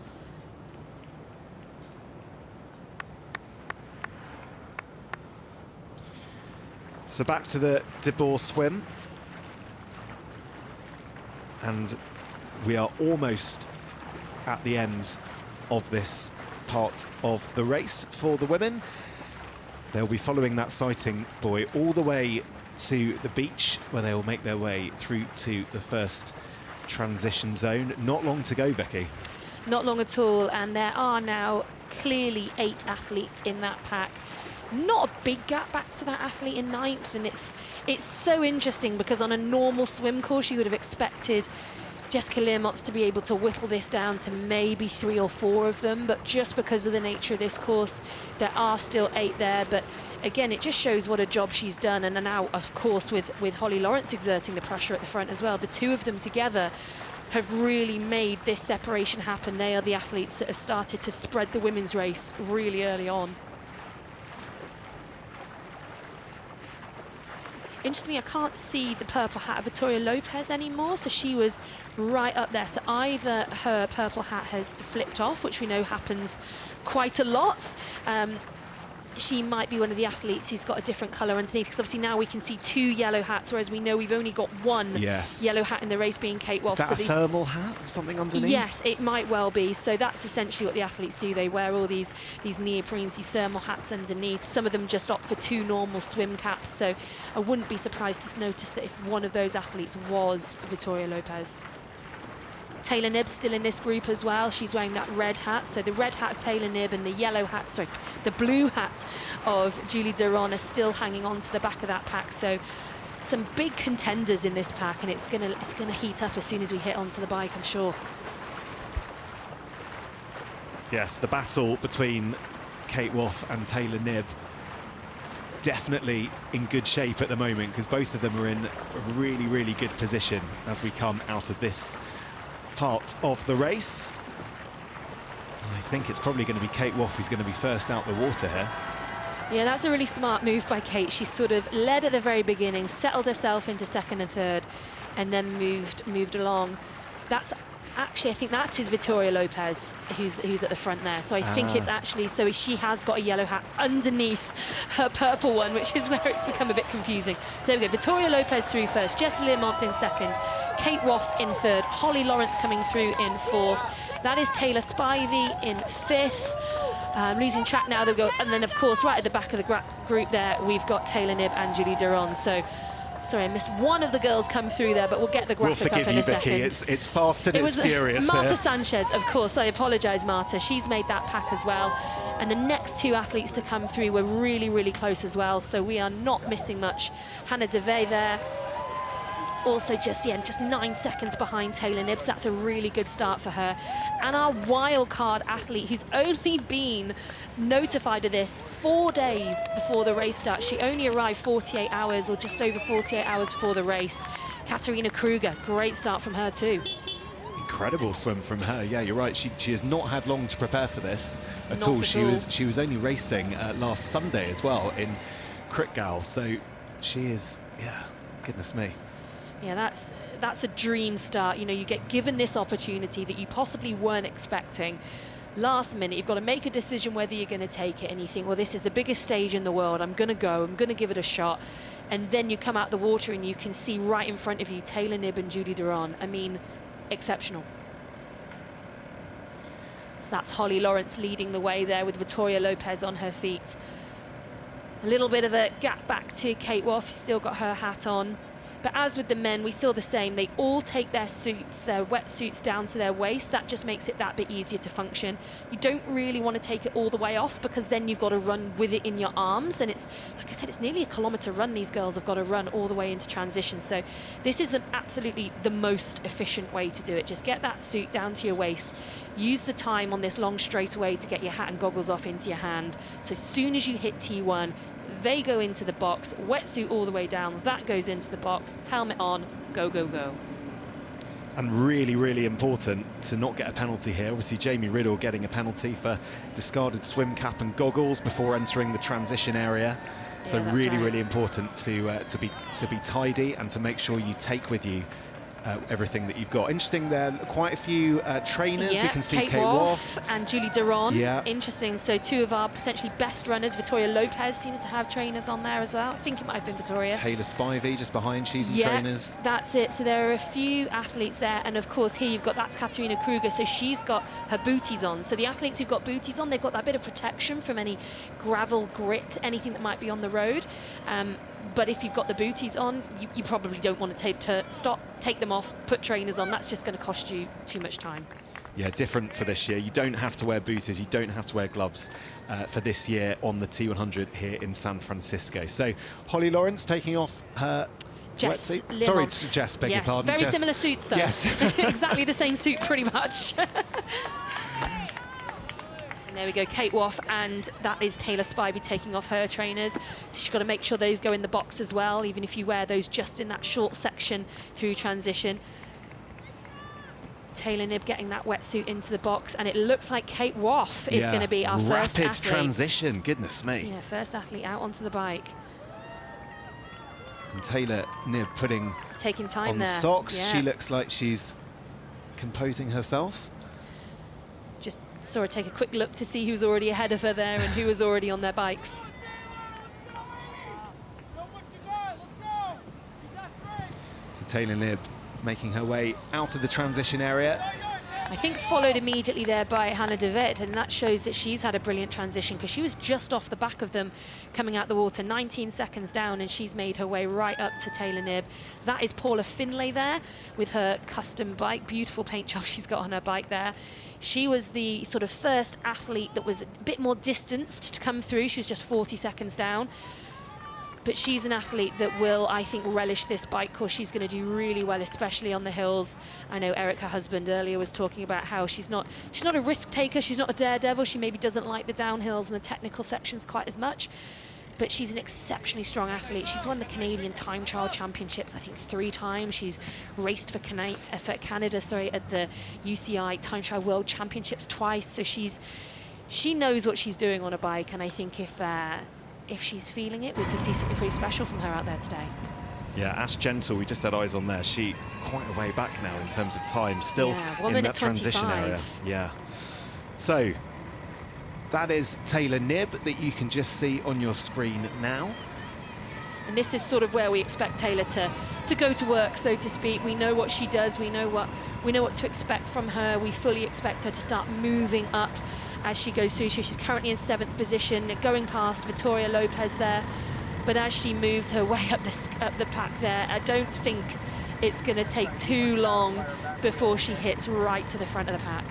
So back to the debord swim. And we are almost at the end of this part of the race for the women. They'll be following that sighting buoy all the way to the beach, where they will make their way through to the first transition zone. Not long to go, Vicky. Not long at all, and there are now clearly 8 athletes in that pack. Not a big gap back to that athlete in 9th, and it's so interesting because on a normal swim course you would have expected Jessica Learmonth to be able to whittle this down to maybe 3 or 4 of them, but just because of the nature of this course there are still 8 there. But again, it just shows what a job she's done, and now of course with Holly Lawrence exerting the pressure at the front as well, the two of them together have really made this separation happen. They are the athletes that have started to spread the women's race really early on. Interestingly, I can't see the purple hat of Victoria Lopez anymore, so she was right up there. So either her purple hat has flipped off, which we know happens quite a lot. She might be one of the athletes who's got a different colour underneath, because obviously now we can see 2 yellow hats, whereas we know we've only got 1 yellow hat in the race, being Kate Waugh. Is that a thermal hat or something underneath? Yes, it might well be. So that's essentially what the athletes do. They wear all these neoprenes, these thermal hats underneath. Some of them just opt for 2 normal swim caps. So I wouldn't be surprised to notice that if one of those athletes was Victoria Lopez. Taylor Knibb still in this group as well. She's wearing that red hat. So the red hat of Taylor Knibb and the yellow hat, sorry, the blue hat of Julie Duron are still hanging on to the back of that pack. So some big contenders in this pack, and it's gonna heat up as soon as we hit onto the bike, I'm sure. Yes, the battle between Kate Waugh and Taylor Knibb definitely in good shape at the moment, because both of them are in a really, really good position as we come out of this part of the race. I think it's probably going to be Kate Waugh who's going to be first out the water here. Yeah, that's a really smart move by Kate. She sort of led at the very beginning, settled herself into 2nd and 3rd, and then moved along. That's actually, I think that is Victoria Lopez who's at the front there. So I think it's actually, so she has got a yellow hat underneath her purple one, which is where it's become a bit confusing. So there we go, Victoria Lopez through first, Jessie Learmonth in 2nd, Kate Waugh in 3rd, Holly Lawrence coming through in 4th. That is Taylor Spivey in 5th. Losing track now, they'll go, and then of course right at the back of the group there we've got Taylor Knibb and Julie Duron. So sorry, I missed one of the girls come through there, but we'll get the graphic up in a second. It's fast and it's furious. Marta Sanchez, of course. I apologise, Marta. She's made that pack as well. And the next 2 athletes to come through were really, really close as well. So we are not missing much. Hannah DeVay there. Also just 9 seconds behind Taylor Knibb. So that's a really good start for her. And our wild card athlete, who's only been notified of this 4 days before the race starts. She only arrived 48 hours or just over 48 hours before the race. Katarina Kruger, great start from her too. Incredible swim from her. Yeah, you're right. She has not had long to prepare for this at all. She was only racing last Sunday as well in Crickgal. So she is, yeah, goodness me. Yeah, that's a dream start. You know, you get given this opportunity that you possibly weren't expecting. Last minute, you've got to make a decision whether you're going to take it, and you think, well, this is the biggest stage in the world. I'm going to go. I'm going to give it a shot. And then you come out the water and you can see right in front of you Taylor Knibb and Julie Duron. I mean, exceptional. So that's Holly Lawrence leading the way there with Victoria Lopez on her feet. A little bit of a gap back to Kate Waugh, still got her hat on. But as with the men, we saw the same. They all take their suits, their wetsuits down to their waist. That just makes it that bit easier to function. You don't really want to take it all the way off, because then you've got to run with it in your arms. And it's, like I said, it's nearly a kilometre run these girls have got to run all the way into transition. So this is absolutely the most efficient way to do it. Just get that suit down to your waist. Use the time on this long straightaway to get your hat and goggles off into your hand. So as soon as you hit T1, they go into the box, wetsuit all the way down, that goes into the box, helmet on, go, go, go. And really, really important to not get a penalty here. Obviously, Jamie Riddle getting a penalty for discarded swim cap and goggles before entering the transition area. So really, really important to be tidy and to make sure you take with you everything that you've got. Interesting there, quite a few trainers. Yeah, We can see Kate Waugh and Julie Duron. Yeah. Interesting. So 2 of our potentially best runners. Victoria Lopez seems to have trainers on there as well. I think it might have been Victoria. Taylor Spivey just behind, she's in Yeah, trainers. that's it. So there are a few athletes there, and of course here you've got, that's Katarina Kruger, so she's got her booties on. So the athletes who've got booties on, they've got that bit of protection from any gravel, grit, anything that might be on the road. But if you've got the booties on, you probably don't want to take them off, put trainers on. That's just going to cost you too much time. Yeah, different for this year. You don't have to wear booties, you don't have to wear gloves for this year on the T100 here in San Francisco. So Holly Lawrence taking off her Jess wetsuit. Sorry, Jess, beg your pardon. Very Jess. similar suits though. Yes. Exactly the same suit pretty much. And there we go, Kate Waugh, and that is Taylor Spivey taking off her trainers. So she's got to make sure those go in the box as well, even if you wear those just in that short section through transition. Taylor Knibb getting that wetsuit into the box, and it looks like Kate Waugh is going to be our first athlete. Rapid transition, goodness me. Yeah, first athlete out onto the bike. And Taylor Knibb taking time on there. socks. Yeah. She looks like she's composing herself. Just saw her take a quick look to see who's already ahead of her there and who was already on their bikes. So Taylor Knibb making her way out of the transition area. I think followed immediately there by Hannah de Vet, and that shows that she's had a brilliant transition because she was just off the back of them coming out the water, 19 seconds down, and she's made her way right up to Taylor Knibb. That is Paula Finlay there with her custom bike, beautiful paint job she's got on her bike there. She was the sort of first athlete that was a bit more distanced to come through. She was just 40 seconds down. But she's an athlete that will, I think, relish this bike course. She's going to do really well, especially on the hills. I know Eric, her husband, earlier was talking about how she's not a risk taker. She's not a daredevil. She maybe doesn't like the downhills and the technical sections quite as much. But she's an exceptionally strong athlete. She's won the Canadian Time Trial Championships, I think, 3 times. She's raced for Canada, at the UCI Time Trial World Championships twice. So she knows what she's doing on a bike, and I think if she's feeling it, we could see something pretty special from her out there today. Yeah, Ash Gentle, we just had eyes on there. She quite a way back now in terms of time, still in that transition area. Yeah. So that is Taylor Knibb that you can just see on your screen now. And this is sort of where we expect Taylor to go to work, so to speak. We know what she does. We know what to expect from her. We fully expect her to start moving up as she goes through. She's currently in 7th position, going past Victoria Lopez there. But as she moves her way up the pack there, I don't think it's going to take too long before she hits right to the front of the pack.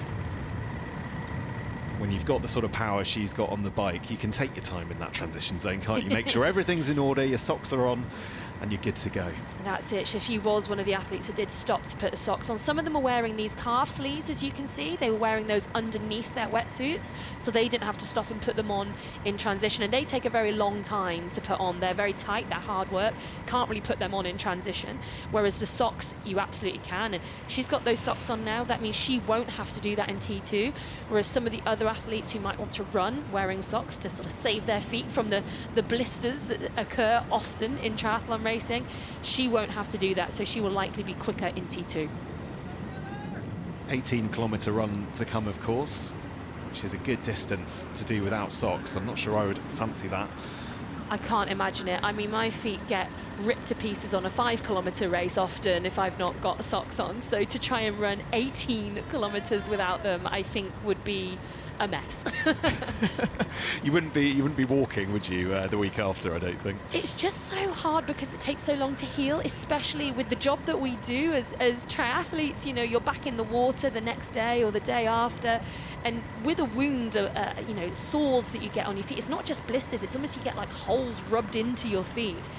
When you've got the sort of power she's got on the bike, you can take your time in that transition zone, can't you? Make sure everything's in order, your socks are on, and you're good to go. That's it. She was one of the athletes that did stop to put the socks on. Some of them are wearing these calf sleeves, as you can see. They were wearing those underneath their wetsuits, so they didn't have to stop and put them on in transition. And they take a very long time to put on. They're very tight, they're hard work. Can't really put them on in transition. Whereas the socks, you absolutely can. And she's got those socks on now. That means she won't have to do that in T2. Whereas some of the other athletes who might want to run wearing socks to sort of save their feet from the blisters that occur often in triathlon racing, she won't have to do that, so she will likely be quicker in T2. 18-kilometre run to come, of course, which is a good distance to do without socks. I'm not sure I would fancy that. I can't imagine it. I mean, my feet get ripped to pieces on a 5-kilometre race often if I've not got socks on, so to try and run 18 kilometres without them, I think would be a mess. You wouldn't be walking, would you, the week after, I don't think. It's just so hard because it takes so long to heal, especially with the job that we do as triathletes. You know, you're back in the water the next day or the day after, and with a wound, you know, sores that you get on your feet, it's not just blisters, it's almost you get like holes rubbed into your feet.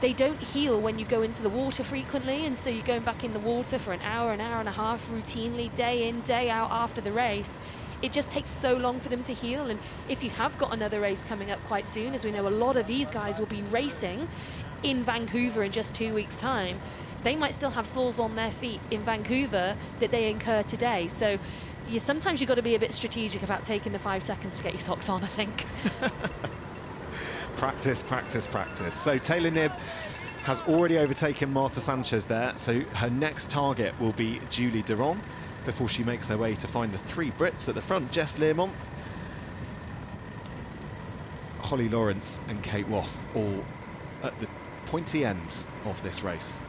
They don't heal when you go into the water frequently, and so you're going back in the water for an hour and a half routinely, day in, day out after the race. It just takes so long for them to heal, and if you have got another race coming up quite soon, as we know a lot of these guys will be racing in Vancouver in just 2 weeks' time, they might still have sores on their feet in Vancouver that they incur today. So sometimes you've got to be a bit strategic about taking the 5 seconds to get your socks on, I think. Practice, practice, practice. So Taylor Knibb has already overtaken Marta Sanchez there, so her next target will be Julie Duron before she makes her way to find the three Brits at the front, Jess Learmonth, Holly Lawrence and Kate Waugh, all at the pointy end of this race.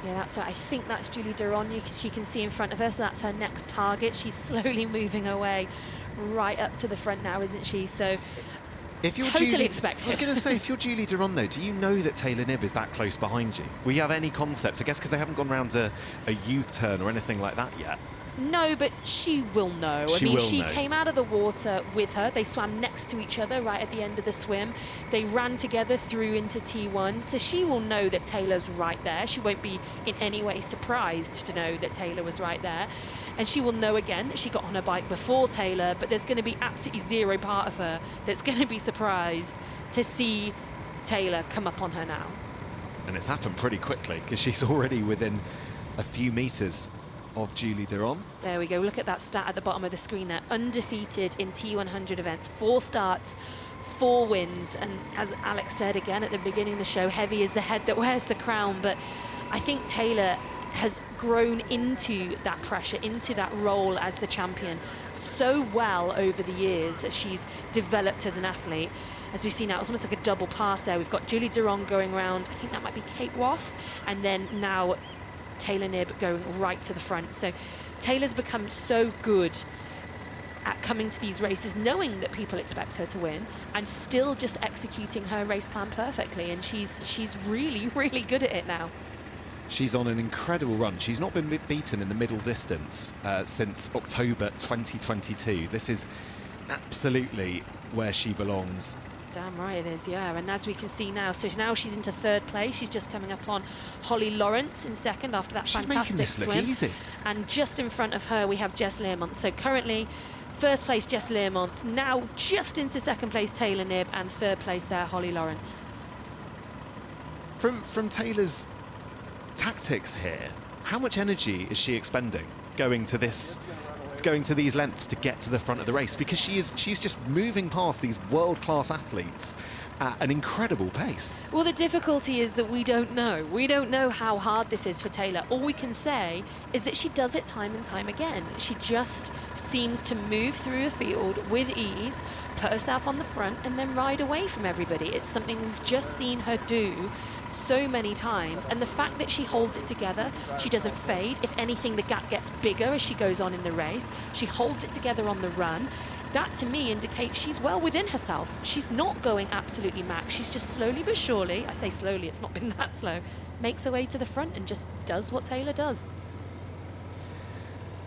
Yeah, that's right. I think that's Julie Duron. She can see in front of her, so that's her next target. She's slowly moving her way right up to the front now, isn't she? So if you're totally expected. I was going to say, if you're Julie Duron, though, do you know that Taylor Knibb is that close behind you? Will you have any concept? I guess because they haven't gone round a U-turn or anything like that yet. No, but she will know. She came out of the water with her. They swam next to each other right at the end of the swim. They ran together through into T1, so she will know that Taylor's right there. She won't be in any way surprised to know that Taylor was right there. And she will know again that she got on her bike before Taylor, but there's going to be absolutely zero part of her that's going to be surprised to see Taylor come up on her now. And it's happened pretty quickly because she's already within a few metres of Julie Duron. There we go. Look at that stat at the bottom of the screen there. Undefeated in T100 events. 4 starts, 4 wins. And as Alex said again at the beginning of the show, heavy is the head that wears the crown. But I think Taylor has grown into that pressure, into that role as the champion so well over the years as she's developed as an athlete. As we see now, it's almost like a double pass there. We've got Julie Duron going around. I think that might be Kate Waugh. And then now Taylor Knibb going right to the front. So Taylor's become so good at coming to these races, knowing that people expect her to win, and still just executing her race plan perfectly. And she's really, really good at it now. She's on an incredible run. She's not been beaten in the middle distance since October 2022. This is absolutely where she belongs. Damn right it is, yeah. And as we can see now, so now she's into 3rd place. She's just coming up on Holly Lawrence in 2nd after that fantastic swim. Easy. And just in front of her, we have Jess Learmonth. So currently, 1st place, Jess Learmonth. Now just into 2nd place, Taylor Knibb, and 3rd place there, Holly Lawrence. From Taylor's tactics here, how much energy is she expending going to these lengths to get to the front of the race? Because she's just moving past these world-class athletes at an incredible pace. Well, the difficulty is that we don't know. We don't know how hard this is for Taylor. All we can say is that she does it time and time again. She just seems to move through a field with ease, put herself on the front, and then ride away from everybody. It's something we've just seen her do so many times. And the fact that she holds it together, she doesn't fade. If anything, the gap gets bigger as she goes on in the race. She holds it together on the run. That to me indicates she's well within herself. She's not going absolutely max. She's just slowly but surely, I say slowly, it's not been that slow, makes her way to the front and just does what Taylor does.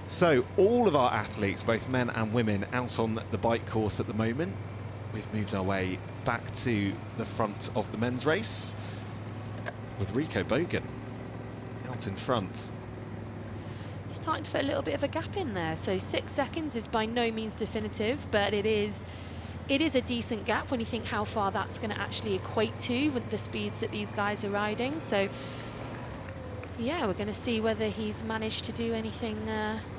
So all of our athletes, both men and women, out on the bike course at the moment. We've moved our way back to the front of the men's race with Rico Bogen out in front. Starting to put a little bit of a gap in there. So 6 seconds is by no means definitive, but it is a decent gap when you think how far that's going to actually equate to with the speeds that these guys are riding. So yeah, we're going to see whether he's managed to do anything,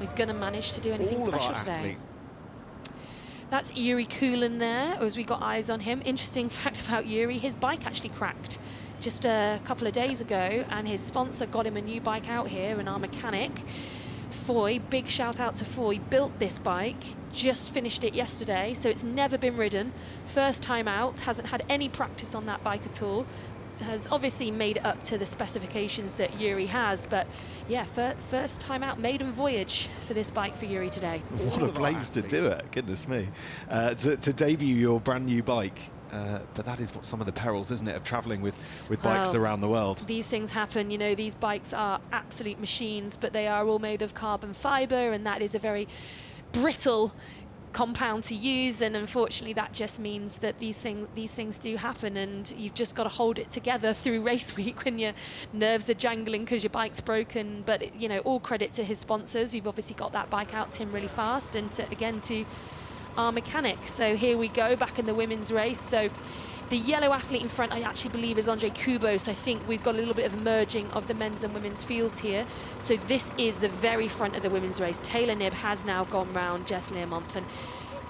he's going to manage to do anything special today. That's Yuri Kulin there, as we got eyes on him. Interesting fact about Yuri, his bike actually cracked just a couple of days ago, and his sponsor got him a new bike out here, and our mechanic, Foy, big shout out to Foy, built this bike, just finished it yesterday, so it's never been ridden. First time out, hasn't had any practice on that bike at all. Has obviously made it up to the specifications that Yuri has, but yeah, first time out, maiden voyage for this bike for Yuri today. What a place to do it, goodness me. To debut your brand new bike. But that is what some of the perils, isn't it, of travelling with bikes around the world. These things happen, you know, these bikes are absolute machines, but they are all made of carbon fibre, and that is a very brittle compound to use, and unfortunately that just means that these things do happen, and you've just got to hold it together through race week when your nerves are jangling because your bike's broken. But you know, all credit to his sponsors. You've obviously got that bike out to him really fast, and to our mechanic. So here we go, back in the women's race. So the yellow athlete in front, I actually believe, is Andre Kubo. So I think we've got a little bit of merging of the men's and women's fields here. So this is the very front of the women's race. Taylor Knibb has now gone round Jess Learmonth, and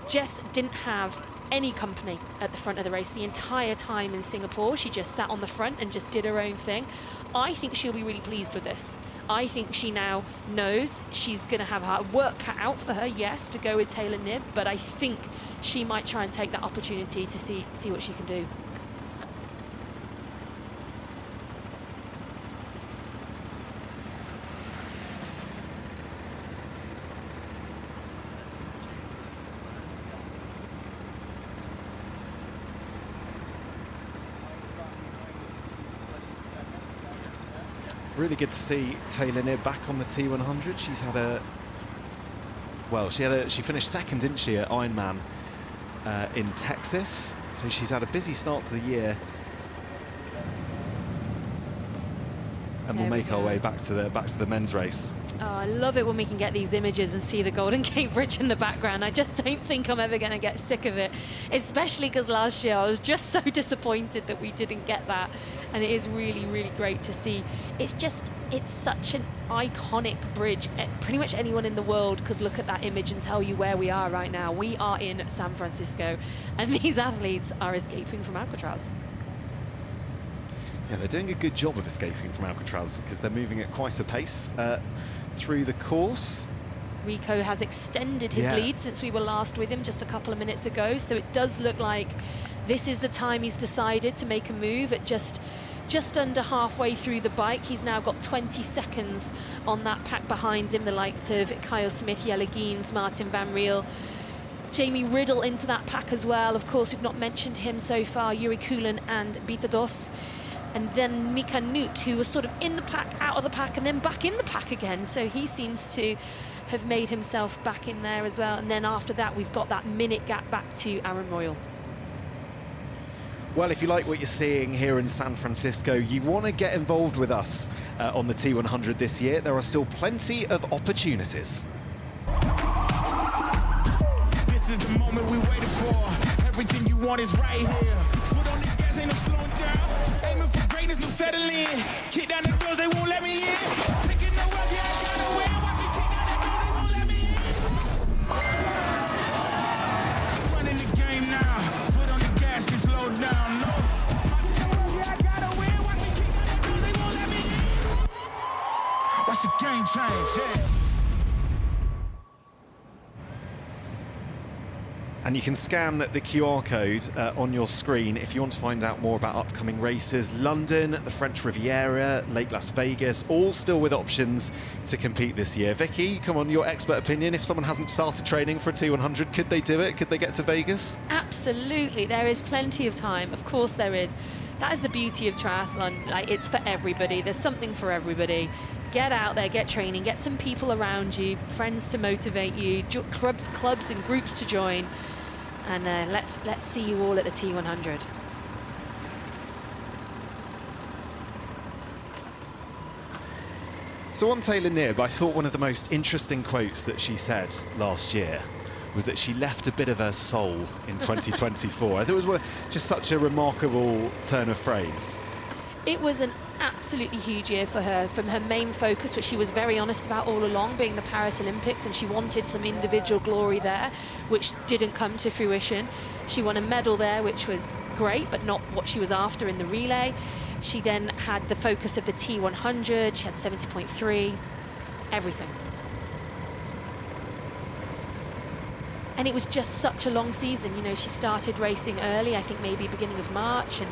Jess didn't have any company at the front of the race the entire time in Singapore. She just sat on the front and just did her own thing. I think she'll be really pleased with this. I think she now knows she's going to have her work cut out for her, yes, to go with Taylor Knibb, but I think she might try and take that opportunity to see what she can do. Really good to see Taylor Knibb back on the T100. She's had a, well, she finished second, didn't she, at Ironman in Texas. So she's had a busy start to the year. And we'll make our way back to the men's race. Oh, I love it when we can get these images and see the Golden Gate Bridge in the background. I just don't think I'm ever going to get sick of it, especially because last year I was just so disappointed that we didn't get that. And it is really, really great to see. It's such an iconic bridge. Pretty much anyone in the world could look at that image and tell you where we are right now. We are in San Francisco, and these athletes are escaping from Alcatraz. Yeah, they're doing a good job of escaping from Alcatraz because they're moving at quite a pace through the course. Rico has extended his lead since we were last with him just a couple of minutes ago, so it does look like this is the time he's decided to make a move at just under halfway through the bike. He's now got 20 seconds on that pack behind him, the likes of Kyle Smith, Jelle Geens, Marten Van Riel, Jamie Riddle into that pack as well. Of course, we've not mentioned him so far, Yuri Kulen and Bitados. And then Mika Nut, who was sort of in the pack, out of the pack, and then back in the pack again. So he seems to have made himself back in there as well. And then after that, we've got that minute gap back to Aaron Royal. Well, if you like what you're seeing here in San Francisco, you want to get involved with us on the T100 this year. There are still plenty of opportunities. This is the moment we waited for. Everything you want is right here. Foot on the gas, ain't no slowing down. Aiming for greatness, no settling. Kick down the doors, they won't let me in. Taking no wealth, yeah, I gotta win. Watch me kick down the doors, they won't let me in. Running the game now. Foot on the gas, can slow down. No. Yeah, I gotta win. Watch me kick down the doors, they won't let me in. Watch the game change, yeah. And you can scan the QR code on your screen if you want to find out more about upcoming races. London, the French Riviera, Lake Las Vegas, all still with options to compete this year. Vicky, come on, your expert opinion. If someone hasn't started training for a T100, could they do it? Could they get to Vegas? Absolutely, there is plenty of time. Of course there is. That is the beauty of triathlon. Like, it's for everybody. There's something for everybody. Get out there, get training, get some people around you, friends to motivate you, clubs and groups to join. And let's see you all at the T100. So on Taylor Knibb, I thought one of the most interesting quotes that she said last year was that she left a bit of her soul in 2024. I thought it was just such a remarkable turn of phrase. It was an absolutely huge year for her, from her main focus, which she was very honest about all along, being the Paris Olympics, and she wanted some individual glory there, which didn't come to fruition. She won a medal there, which was great, but not what she was after in the relay. She then had the focus of the T100, she had 70.3, everything. And it was just such a long season. You know, she started racing early, I think maybe beginning of March, and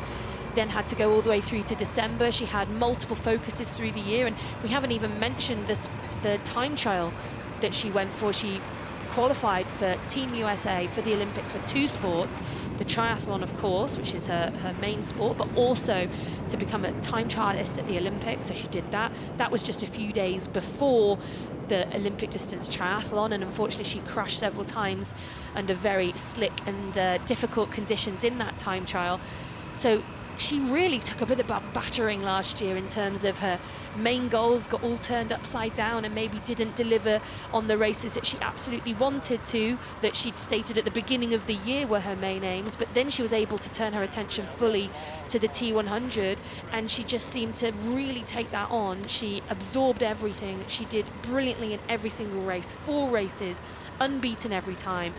then had to go all the way through to December. She had multiple focuses through the year, and we haven't even mentioned the time trial that she went for. She qualified for Team USA for the Olympics for two sports, the triathlon, of course, which is her main sport, but also to become a time trialist at the Olympics. So she did that. That was just a few days before the Olympic distance triathlon, and unfortunately she crashed several times under very slick and difficult conditions in that time trial. So she really took a bit of a battering last year in terms of her main goals got all turned upside down and maybe didn't deliver on the races that she absolutely wanted to, that she'd stated at the beginning of the year were her main aims. But then she was able to turn her attention fully to the T100, and she just seemed to really take that on. She absorbed everything. She did brilliantly in every single race, 4 races, unbeaten every time.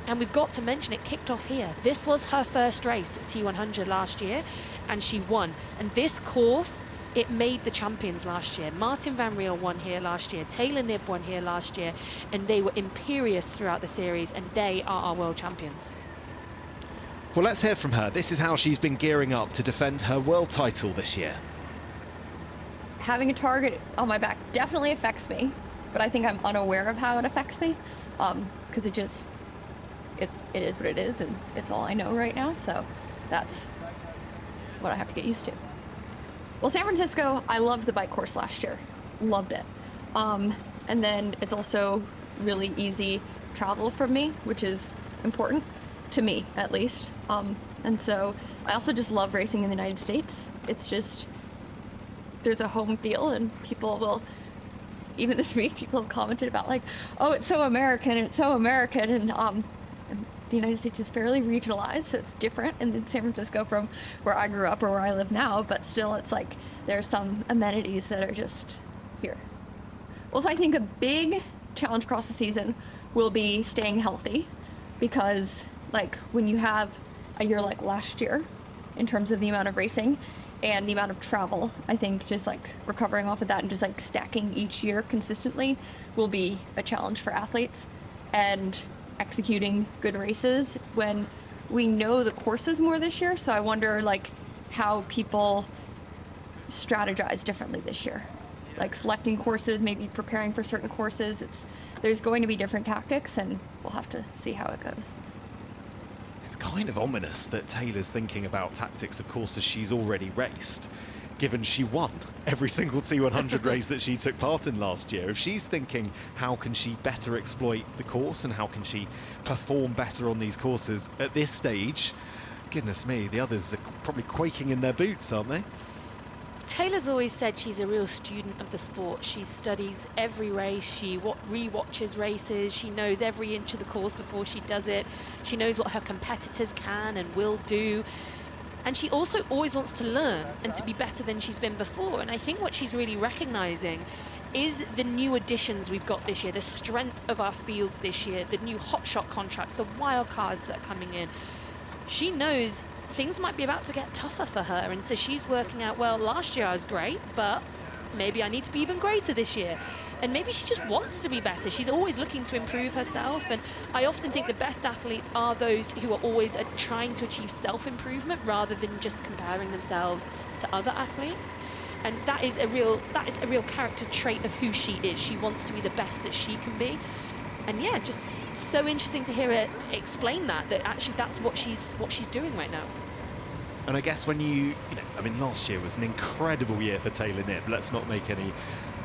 And we've got to mention it kicked off here. This was her first race at T100 last year, and she won. And this course, it made the champions last year. Marten Van Riel won here last year. Taylor Knibb won here last year. And they were imperious throughout the series, and they are our world champions. Well, let's hear from her. This is how she's been gearing up to defend her world title this year. Having a target on my back definitely affects me, but I think I'm unaware of how it affects me, because it is what it is, and it's all I know right now, so that's what I have to get used to. Well, San Francisco, I loved the bike course last year. Loved it. And then it's also really easy travel from me, which is important to me, at least. And so I also just love racing in the United States. It's just, there's a home feel, and people will, even this week, people have commented about like, oh, it's so American, and the United States is fairly regionalized, so it's different in San Francisco from where I grew up or where I live now, but still it's like there's some amenities that are just here. Well, so I think a big challenge across the season will be staying healthy, because like when you have a year like last year in terms of the amount of racing and the amount of travel, I think just like recovering off of that and just like stacking each year consistently will be a challenge for athletes, and executing good races when we know the courses more this year. So I wonder like how people strategize differently this year, like selecting courses, maybe preparing for certain courses. There's going to be different tactics, and we'll have to see how it goes. It's kind of ominous that Taylor's thinking about tactics of courses she's already raced, given she won every single T100 race that she took part in last year. If she's thinking how can she better exploit the course and how can she perform better on these courses at this stage, goodness me, the others are probably quaking in their boots, aren't they? Taylor's always said she's a real student of the sport. She studies every race, she re-watches races, she knows every inch of the course before she does it. She knows what her competitors can and will do. And she also always wants to learn and to be better than she's been before. And I think what she's really recognizing is the new additions we've got this year, the strength of our fields this year, the new hotshot contracts, the wild cards that are coming in. She knows things might be about to get tougher for her, and so she's working out, well, last year I was great, but maybe I need to be even greater this year. And maybe she just wants to be better. She's always looking to improve herself, and I often think the best athletes are those who are always trying to achieve self-improvement rather than just comparing themselves to other athletes. And that is a real character trait of who she is. She wants to be the best that she can be. And yeah, just so interesting to hear her explain that actually that's what she's doing right now. And I guess when I mean, last year was an incredible year for Taylor Knibb. Let's not make any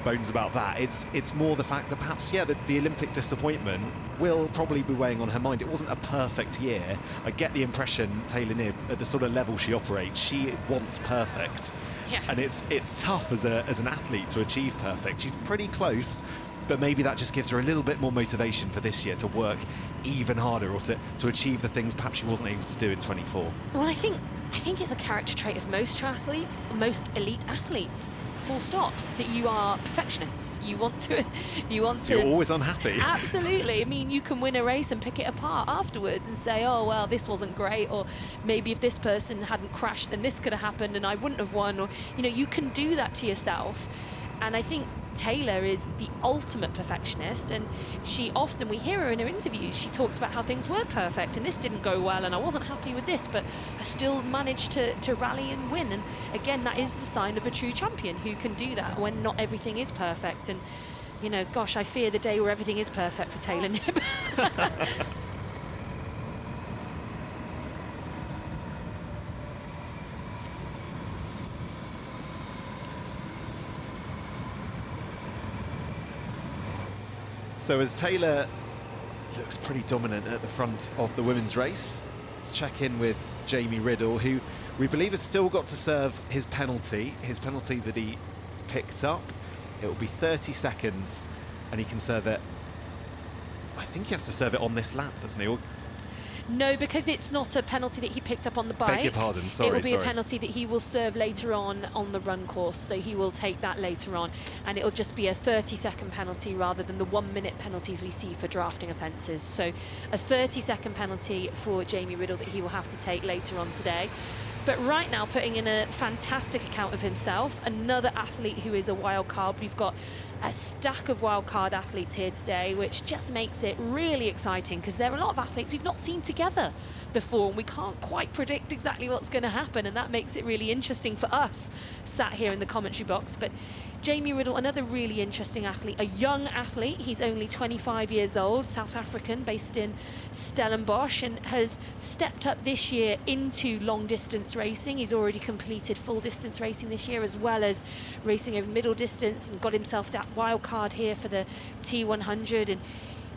bones about that. It's more the fact that perhaps, yeah, the Olympic disappointment will probably be weighing on her mind. It wasn't a perfect year. I get the impression Taylor Knibb, at the sort of level she operates, she wants perfect. Yeah. And it's tough as an athlete to achieve perfect. She's pretty close, but maybe that just gives her a little bit more motivation for this year to work even harder, or to achieve the things perhaps she wasn't able to do in 24. Well, I think it's a character trait of most triathletes, most elite athletes, full stop, that you are perfectionists. You want to So you're always unhappy. Absolutely. I mean, you can win a race and pick it apart afterwards and say, oh, well, this wasn't great, or maybe if this person hadn't crashed, then this could have happened and I wouldn't have won, or, you can do that to yourself. And I think Taylor is the ultimate perfectionist, and we hear her in her interviews, she talks about how things weren't perfect and this didn't go well and I wasn't happy with this, but I still managed to rally and win. And again, that is the sign of a true champion, who can do that when not everything is perfect. And gosh, I fear the day where everything is perfect for Taylor Knibb. So as Taylor looks pretty dominant at the front of the women's race, let's check in with Jamie Riddle, who we believe has still got to serve his penalty that he picked up. It will be 30 seconds and he can serve it. I think he has to serve it on this lap, doesn't he? No, because it's not a penalty that he picked up on the bike. Beg your pardon, sorry. It will be a penalty that he will serve later on the run course, so he will take that later on, and it'll just be a 30-second penalty rather than the 1-minute penalties we see for drafting offences. So a 30-second penalty for Jamie Riddle that he will have to take later on today. But right now, putting in a fantastic account of himself, another athlete who is a wild card. We've got a stack of wild card athletes here today, which just makes it really exciting because there are a lot of athletes we've not seen together before, and we can't quite predict exactly what's going to happen, and that makes it really interesting for us sat here in the commentary box. But Jamie Riddle, another really interesting athlete, a young athlete. He's only 25 years old, South African, based in Stellenbosch, and has stepped up this year into long distance racing. He's already completed full distance racing this year, as well as racing over middle distance, and got himself that wild card here for the T100. And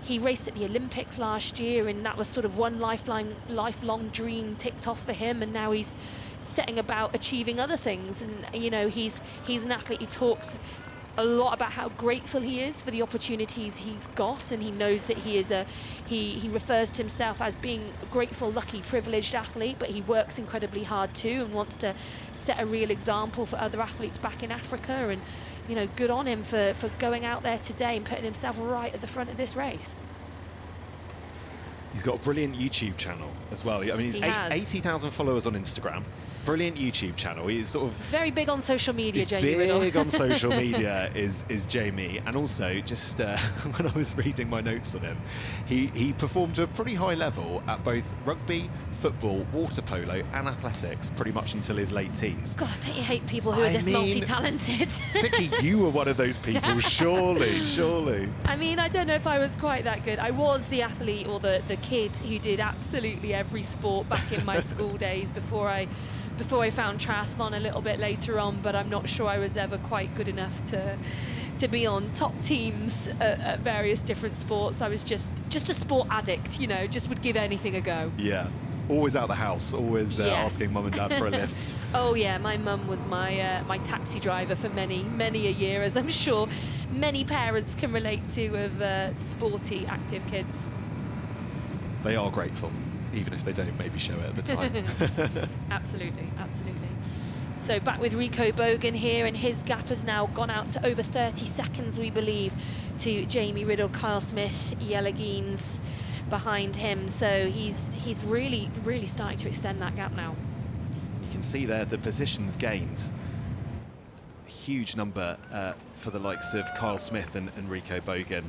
he raced at the Olympics last year, and that was sort of one lifelong dream ticked off for him, and now he's setting about achieving other things. And you know, he's an athlete who talks a lot about how grateful he is for the opportunities he's got, and he knows that he is he refers to himself as being a grateful, lucky, privileged athlete, but he works incredibly hard too and wants to set a real example for other athletes back in Africa. And you know, good on him for going out there today and putting himself right at the front of this race. He's got a brilliant YouTube channel as well. I mean, he's 80,000 followers on Instagram. Brilliant YouTube channel. He's very big on social media, Jamie Riddle. Riddle. Big on social media is Jamie. And also, just when I was reading my notes on him, he performed to a pretty high level at both rugby, football, water polo and athletics pretty much until his late teens. God, don't you hate people who are this multi-talented? Vicky, you were one of those people, surely. I mean, I don't know if I was quite that good. I was the athlete or the kid who did absolutely every sport back in my school days before I found triathlon a little bit later on, but I'm not sure I was ever quite good enough to be on top teams at various different sports. I was just a sport addict, you know, just would give anything a go. Yeah. Always out the house, always asking mum and dad for a lift. Oh yeah, my mum was my taxi driver for many a year, as I'm sure many parents can relate to of sporty, active kids. They are grateful, even if they don't maybe show it at the time. Absolutely. So back with Rico Bogen here, and his gap has now gone out to over 30 seconds, we believe, to Jamie Riddle, Kyle Smith, Jelle Geens behind him. So he's really starting to extend that gap now. You can see there the positions gained. A huge number for the likes of Kyle Smith and Rico Bogen.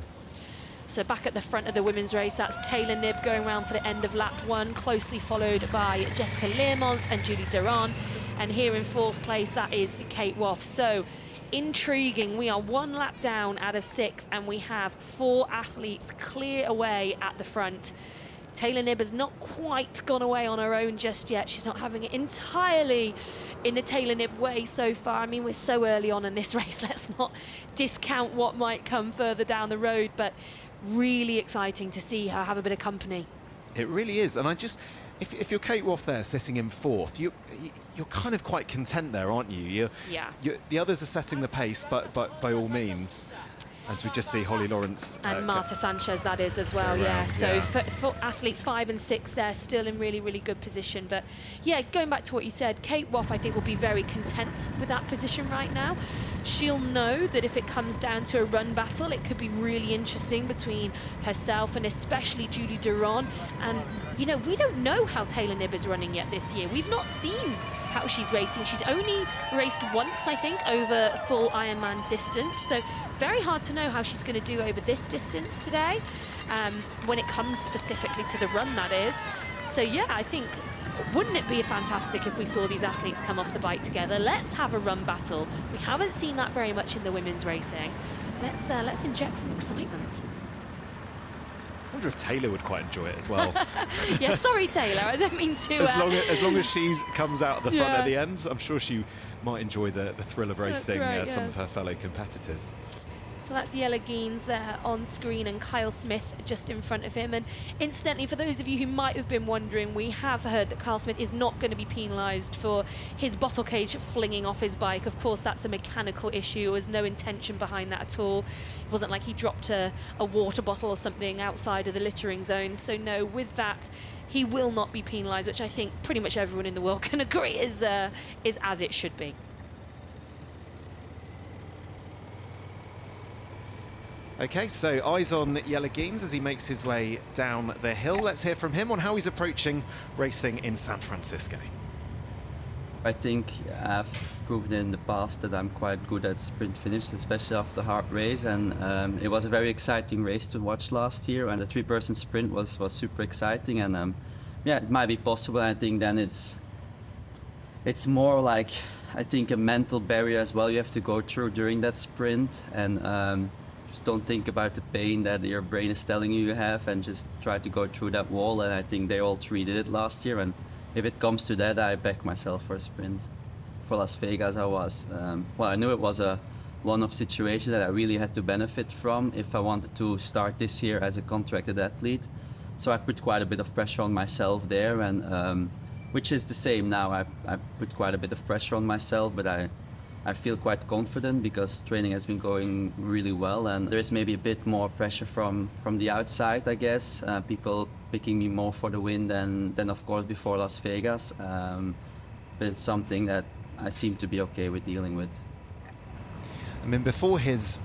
So back at the front of the women's race, that's Taylor Knibb going around for the end of lap 1, closely followed by Jessica Learmont and Julie Duran. And here in 4th place, that is Kate Waugh. So intriguing. We are 1 lap down out of 6, and we have 4 athletes clear away at the front. Taylor Knibb has not quite gone away on her own just yet. She's not having it entirely in the Taylor Knibb way so far. I mean, we're so early on in this race. Let's not discount what might come further down the road, but really exciting to see her have a bit of company. It really is. And I just, if you're Kate Waugh there sitting in 4th, you're kind of quite content there, aren't you? The others are setting the pace, but by all means. And we just see Holly Lawrence. And Marta Sanchez, that is, as well, So for athletes 5 and 6, they're still in really good position. But yeah, going back to what you said, Kate Waugh, I think, will be very content with that position right now. She'll know that if it comes down to a run battle, it could be really interesting between herself and especially Julie Duran. And, you know, we don't know how Taylor Knibb is running yet this year. We've not seen how she's racing. She's only raced once, I think, over full Ironman distance. So very hard to know how she's going to do over this distance today, when it comes specifically to the run, that is. So yeah, I think, wouldn't it be fantastic if we saw these athletes come off the bike together? Let's have a run battle. We haven't seen that very much in the women's racing. Let's inject some excitement. I wonder if Taylor would quite enjoy it as well. Yeah, sorry, Taylor, I don't mean to. As long as she comes out at the front at the end, I'm sure she might enjoy the thrill of racing some of her fellow competitors. So that's Jelle Geens there on screen and Kyle Smith just in front of him. And incidentally, for those of you who might have been wondering, we have heard that Kyle Smith is not going to be penalised for his bottle cage flinging off his bike. Of course, that's a mechanical issue. There was no intention behind that at all. It wasn't like he dropped a water bottle or something outside of the littering zone. So no, with that, he will not be penalised, which I think pretty much everyone in the world can agree is as it should be. Okay, so eyes on Jelle Geens as he makes his way down the hill. Let's hear from him on how he's approaching racing in San Francisco. I think I've proven in the past that I'm quite good at sprint finish, especially after a hard race. And it was a very exciting race to watch last year, and the three-person sprint was super exciting. And yeah, it might be possible. I think then it's more like, I think, a mental barrier as well you have to go through during that sprint. And just don't think about the pain that your brain is telling you have, and just try to go through that wall. And I think they all three did it last year. And if it comes to that, I back myself for a sprint. For Las Vegas, I was, well, I knew it was a one-off situation that I really had to benefit from if I wanted to start this year as a contracted athlete. So I put quite a bit of pressure on myself there, and which is the same now. I put quite a bit of pressure on myself, but I feel quite confident because training has been going really well, and there is maybe a bit more pressure from the outside, I guess. People picking me more for the win than of course before Las Vegas. But it's something that I seem to be okay with dealing with. I mean, before his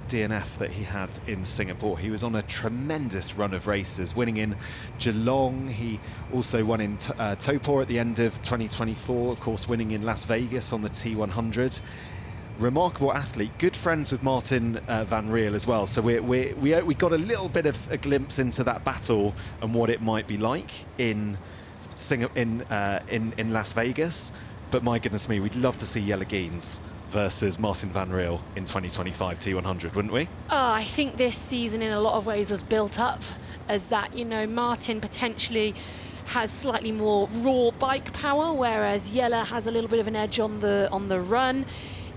DNF that he had in Singapore, he was on a tremendous run of races, winning in Geelong. He also won in Topor at the end of 2024, of course winning in Las Vegas on the T100. Remarkable athlete, good friends with Marten Van Riel as well, so we got a little bit of a glimpse into that battle and what it might be like in Las Vegas. But my goodness me, we'd love to see Jelle Geens versus Marten Van Riel in 2025 T100, wouldn't we? Oh, I think this season in a lot of ways was built up as that, you know, Marten potentially has slightly more raw bike power, whereas Jelle has a little bit of an edge on the run.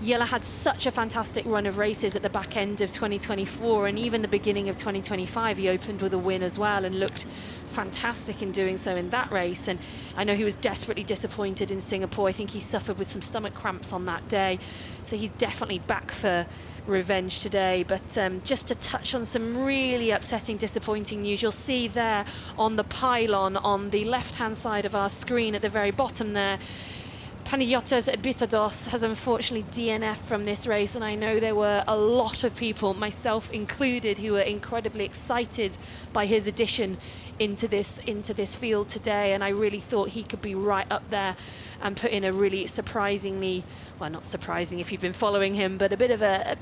Jelle had such a fantastic run of races at the back end of 2024, and even the beginning of 2025 he opened with a win as well and looked fantastic in doing so in that race. And I know he was desperately disappointed in Singapore. I think he suffered with some stomach cramps on that day, so he's definitely back for revenge today. But just to touch on some really upsetting, disappointing news, you'll see there on the pylon on the left hand side of our screen at the very bottom there, Panagiotis Bitados has unfortunately DNF'd from this race, and I know there were a lot of people, myself included, who were incredibly excited by his addition into this field today, and I really thought he could be right up there and put in a really surprisingly, well, not surprising if you've been following him, but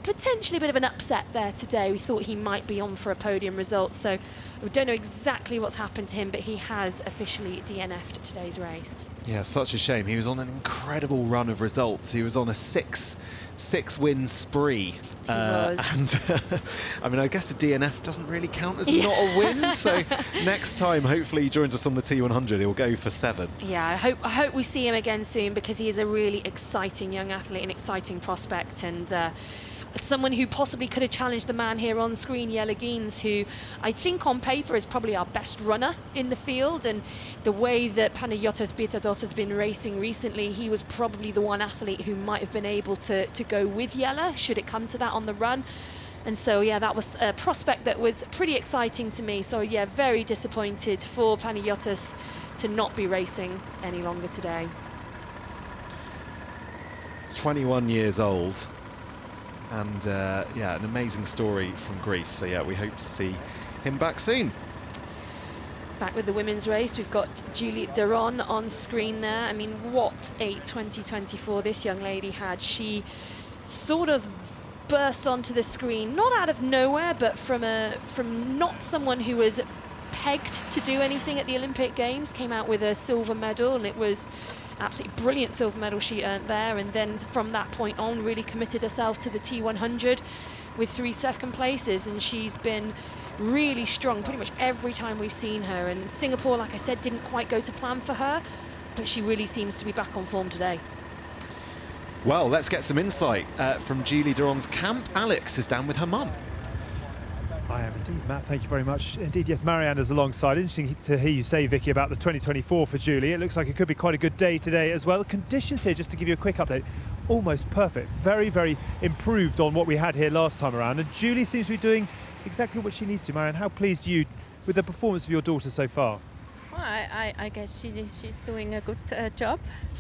potentially a bit of an upset there today. We thought he might be on for a podium result, so we don't know exactly what's happened to him, but he has officially DNF'd today's race. Yeah, such a shame. He was on an incredible run of results. He was on a six-win spree. And I mean, I guess a DNF doesn't really count as not a win. So next time, hopefully he joins us on the T100. He'll go for 7. Yeah, I hope we see him again soon, because he is a really exciting young athlete, an exciting prospect, and someone who possibly could have challenged the man here on screen, Jelle Geens, who I think on paper is probably our best runner in the field. And the way that Panagiotis Bitados has been racing recently, he was probably the one athlete who might have been able to go with Jelle, should it come to that on the run. And so, yeah, that was a prospect that was pretty exciting to me. So, yeah, very disappointed for Panagiotis to not be racing any longer today. 21 years old. And yeah, an amazing story from Greece. So yeah, we hope to see him back soon. Back with the women's race, we've got Julie Deron on screen there. I mean, what a 2024 this young lady had. She sort of burst onto the screen, not out of nowhere, but from not someone who was pegged to do anything at the Olympic Games. Came out with a silver medal, and it was absolutely brilliant silver medal she earned there, and then from that point on really committed herself to the T100 with 3 second places, and she's been really strong pretty much every time we've seen her. And Singapore, like I said, didn't quite go to plan for her, but she really seems to be back on form today. Well, let's get some insight from Julie Duron's camp. Alex is down with her mum. I am indeed, Matt. Thank you very much. Indeed, yes, Marianne is alongside. Interesting to hear you say, Vicky, about the 2024 for Julie. It looks like it could be quite a good day today as well. Conditions here, just to give you a quick update, almost perfect. Very, very improved on what we had here last time around. And Julie seems to be doing exactly what she needs to. Marianne, how pleased are you with the performance of your daughter so far? Well, I guess she's doing a good job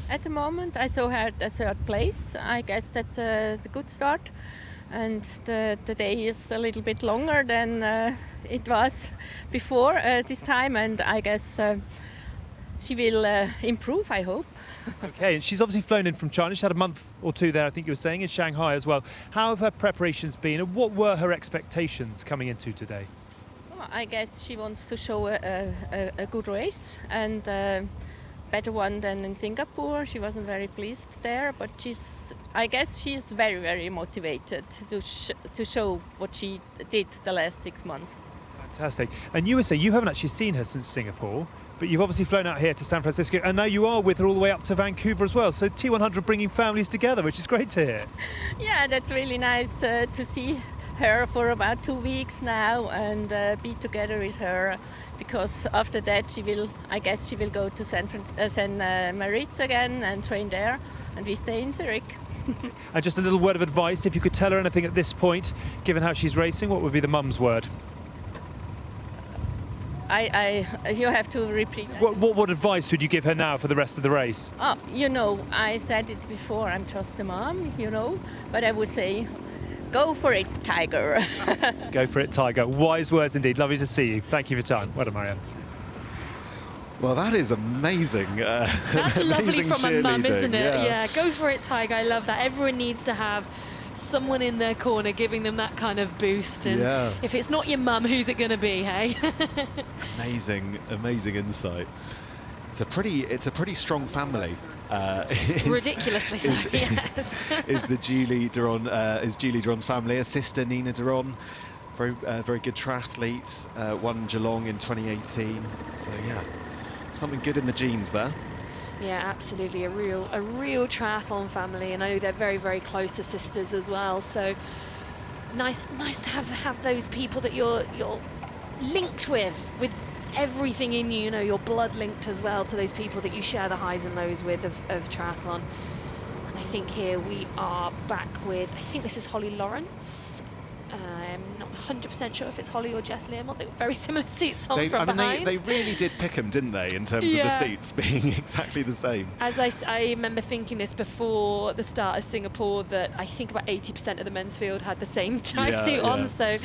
at the moment. I saw her at the third place. I guess that's a good start. And the day is a little bit longer than it was before this time, and I guess she will improve, I hope. Okay, and she's obviously flown in from China. She had a month or two there, I think you were saying, in Shanghai as well. How have her preparations been, and what were her expectations coming into today? Well, I guess she wants to show a good race, and better one than in Singapore. She wasn't very pleased there, but I guess she's very, very motivated to show what she did the last 6 months. Fantastic. And you were saying you haven't actually seen her since Singapore, but you've obviously flown out here to San Francisco, and now you are with her all the way up to Vancouver as well. So T100 bringing families together, which is great to hear. Yeah, that's really nice to see her for about 2 weeks now and be together with her, because after that I guess she will go to San Moritz again and train there, and we stay in Zurich. And just a little word of advice, if you could tell her anything at this point, given how she's racing, what would be the mum's word? You have to repeat. What advice would you give her now for the rest of the race? Oh, I said it before, I'm just a mom, but I would say, go for it, Tiger. Go for it, Tiger. Wise words indeed. Lovely to see you. Thank you for your time. Well done, Marianne. Well, that is amazing. That's lovely from a mum, isn't it? Yeah, go for it, Tiger. I love that. Everyone needs to have someone in their corner giving them that kind of boost. And if it's not your mum, who's it going to be, hey? Amazing insight. It's a pretty strong family. Ridiculously so, yes. Is Julie Duron's family. A sister, Nina Duron, very good triathlete, won Geelong in 2018. So yeah, something good in the genes there. Yeah, absolutely, a real triathlon family, and I know they're very, very close to sisters as well. So nice to have those people that you're linked with everything in you, your blood linked as well to those people that you share the highs and lows with of triathlon. And I think here we are back with, I think this is Holly Lawrence. I'm not 100% sure if it's Holly or Jess Learmont. They got very similar seats on from behind. They really did pick them, didn't they, in terms of the seats being exactly the same. As I remember thinking this before the start of Singapore, that I think about 80% of the men's field had the same suit on, so